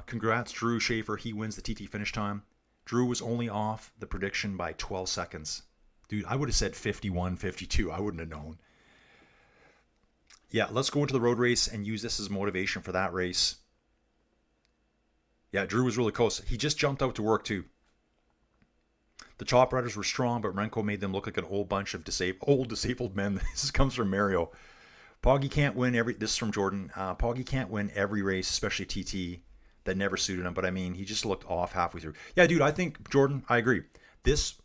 Congrats, Drew Schaefer. He wins the TT finish time. Drew was only off the prediction by 12 seconds. Dude, I would have said 51, 52. I wouldn't have known. Yeah, let's go into the road race and use this as motivation for that race. Yeah, Drew was really close. He just jumped out to work too. The top riders were strong, but Remco made them look like an old bunch of disabled men. This comes from Mario. Poggy can't win every... This is from Jordan. Poggy can't win every race, especially TT, that never suited him. But, I mean, he just looked off halfway through. Yeah, dude, I think, Jordan, I agree. This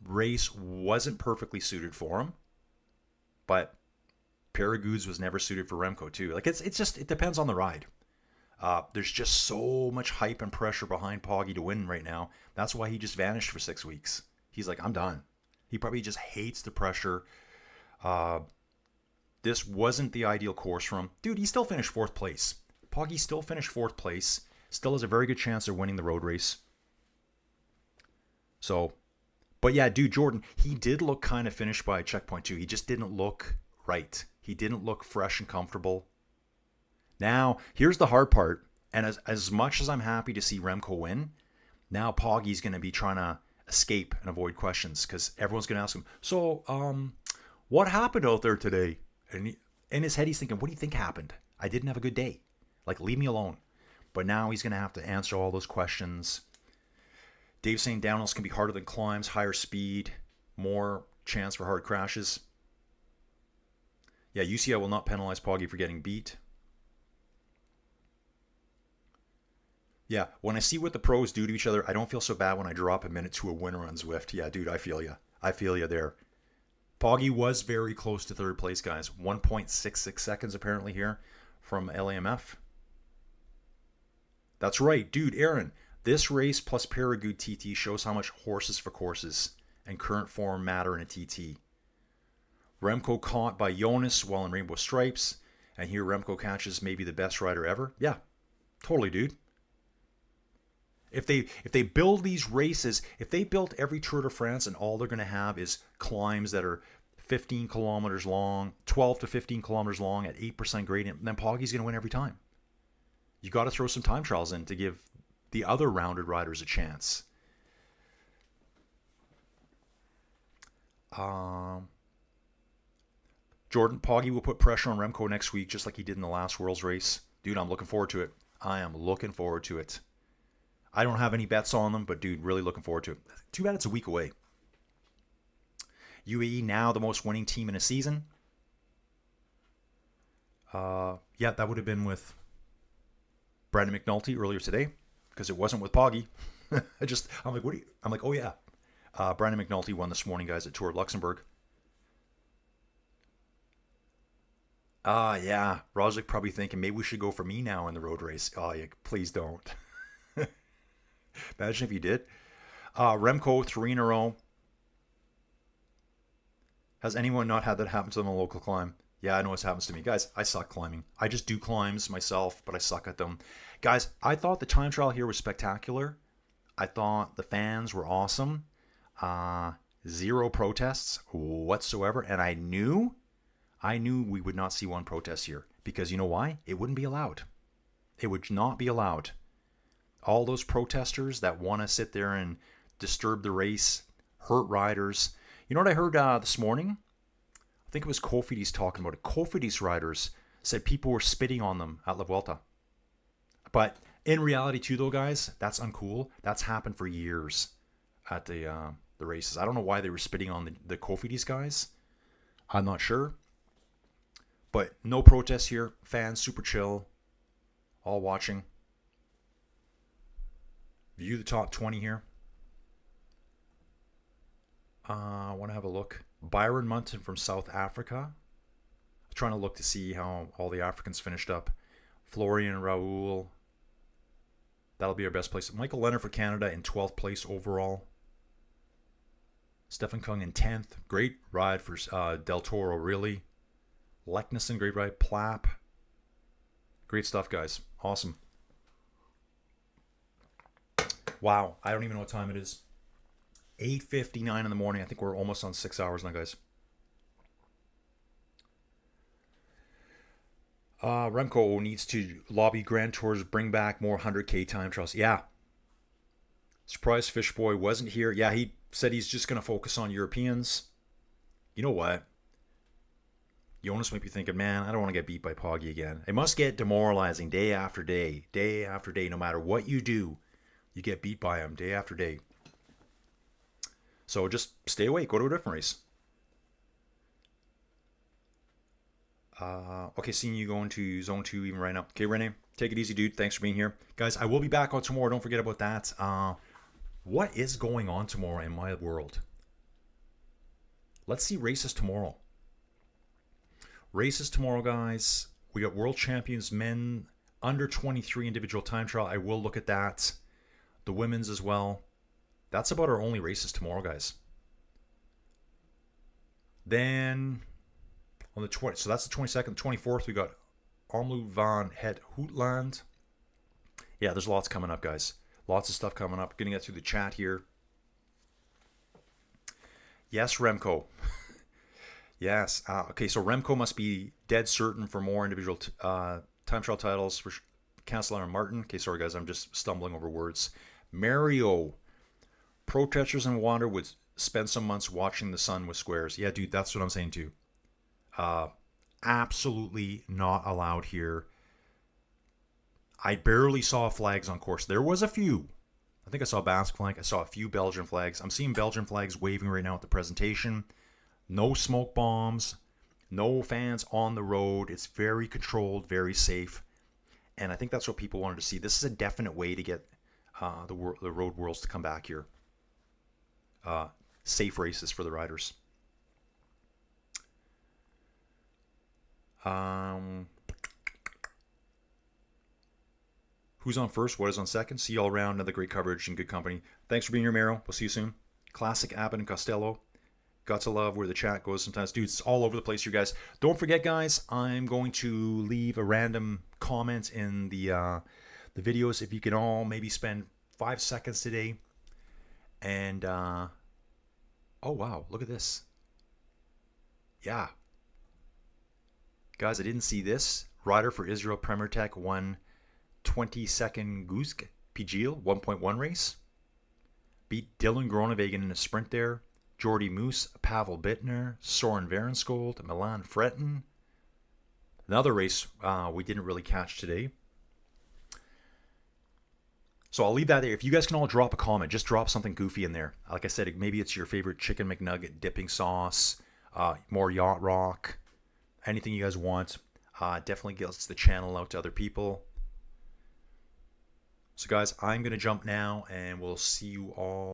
race wasn't perfectly suited for him. But Perigoods was never suited for Remco, too. Like, it's just... It depends on the ride. There's just so much hype and pressure behind Poggy to win right now. That's why he just vanished for 6 weeks. He's like, I'm done. He probably just hates the pressure. This wasn't the ideal course for him. Dude, he still finished 4th place. Poggy still finished 4th place. Still has a very good chance of winning the road race. So, but yeah, dude, Jordan, he did look kind of finished by checkpoint 2. He just didn't look right. He didn't look fresh and comfortable. Now, here's the hard part. And as much as I'm happy to see Remco win, now Poggy's going to be trying to escape and avoid questions because everyone's going to ask him, so, what happened out there today? And in his head, he's thinking, what do you think happened? I didn't have a good day. Like, leave me alone. But now he's going to have to answer all those questions. Dave's saying downhills can be harder than climbs, higher speed, more chance for hard crashes. Yeah, UCI will not penalize Poggy for getting beat. Yeah, when I see what the pros do to each other, I don't feel so bad when I drop a minute to a winner on Zwift. Yeah, dude, I feel you. I feel you there. Poggy was very close to 3rd place, guys. 1.66 seconds apparently here from LAMF. That's right, dude, Aaron. This race plus Paragood TT shows how much horses for courses and current form matter in a TT. Remco caught by Jonas while in Rainbow Stripes, and here Remco catches maybe the best rider ever. Yeah, totally, dude. If they build these races, if they built every Tour de France and all they're going to have is climbs that are 15 kilometers long, 12 to 15 kilometers long at 8% gradient, then Poggy's going to win every time. You got to throw some time trials in to give the other rounded riders a chance. Jordan, Poggy will put pressure on Remco next week just like he did in the last Worlds race. Dude, I'm looking forward to it. I am looking forward to it. I don't have any bets on them, but dude, really looking forward to it. Too bad it's a week away. UAE now the most winning team in a season. Yeah, that would have been with Brandon McNulty earlier today because it wasn't with Poggy. I'm like, oh yeah. Brandon McNulty won this morning, guys, at Tour of Luxembourg. Yeah. Roslik probably thinking maybe we should go for me now in the road race. Oh, yeah, please don't. Imagine if you did. Remco, 3 in a row. Has anyone not had that happen to them on a local climb? Yeah, I know what happens to me. Guys, I suck climbing. I just do climbs myself, but I suck at them. Guys, I thought the time trial here was spectacular. I thought the fans were awesome. Zero protests whatsoever. And I knew we would not see one protest here. Because you know why? It wouldn't be allowed. It would not be allowed. All those protesters that want to sit there and disturb the race, hurt riders. You know what I heard this morning? I think it was Cofidis talking about it. Cofidis riders said people were spitting on them at La Vuelta. But in reality too, though, guys, that's uncool. That's happened for years at the races. I don't know why they were spitting on the Cofidis guys. I'm not sure. But no protests here. Fans super chill. All watching. View the top 20 here. I want to have a look. Byron Munton from South Africa. I'm trying to look to see how all the Africans finished up. Florian Raoul. That'll be our best place. Michael Leonard for Canada in 12th place overall. Stefan Kung in 10th. Great ride for Del Toro, really. Leknison, great ride. Plapp. Great stuff, guys. Awesome. Wow, I don't even know what time it is. 8:59 in the morning. I think we're almost on 6 hours now, guys. Remco needs to lobby Grand Tours, bring back more 100K time trials. Yeah. Surprised Fishboy wasn't here. Yeah, he said he's just going to focus on Europeans. You know what? Jonas might be thinking, man, I don't want to get beat by Poggy again. It must get demoralizing day after day, no matter what you do. You get beat by him day after day. So just stay away. Go to a different race. Okay, seeing you going to Zone 2 even right now. Okay, Renee, take it easy, dude. Thanks for being here. Guys, I will be back on tomorrow. Don't forget about that. What is going on tomorrow in my world? Let's see races tomorrow. Races tomorrow, guys. We got World Champions Men under 23 individual time trial. I will look at that. The women's as well. That's about our only races tomorrow, guys. Then on the 20th, so that's the 22nd, 24th, we got Omloop van het Houtland. Yeah, there's lots coming up, guys. Lots of stuff coming up. Getting it through the chat here. Yes, Remco. Yes. Okay, so Remco must be dead certain for more individual time trial titles for Cancelar and Martin. Okay, sorry, guys. I'm just stumbling over words. Mario. Protesters in Rwanda would spend some months watching the sun with squares. Yeah, dude, that's what I'm saying too. Absolutely not allowed here. I barely saw flags on course. There was a few. I think I saw a Basque flag. I saw a few Belgian flags. I'm seeing Belgian flags waving right now at the presentation. No smoke bombs. No fans on the road. It's very controlled, very safe. And I think that's what people wanted to see. This is a definite way to get the road worlds to come back here. Safe races for the riders. Who's on first? What is on second? See you all around. Another great coverage and good company. Thanks for being here, Mero. We'll see you soon. Classic Abbott and Costello. Got to love where the chat goes sometimes. Dude, it's all over the place here, guys. Don't forget, guys, I'm going to leave a random comment in the videos. If you can all maybe spend 5 seconds today. And, oh, wow, look at this. Yeah. Guys, I didn't see this. Rider for Israel Premier Tech won 22nd Gusk Pijil 1.1 race. Beat Dylan Groenewegen in a sprint there. Jordi Moose, Pavel Bittner, Soren Verenskold, Milan Fretten. Another race we didn't really catch today. So I'll leave that there. If you guys can all drop a comment, just drop something goofy in there. Like I said, maybe it's your favorite chicken McNugget dipping sauce, more yacht rock, anything you guys want. Definitely gets the channel out to other people. So guys, I'm going to jump now and we'll see you all.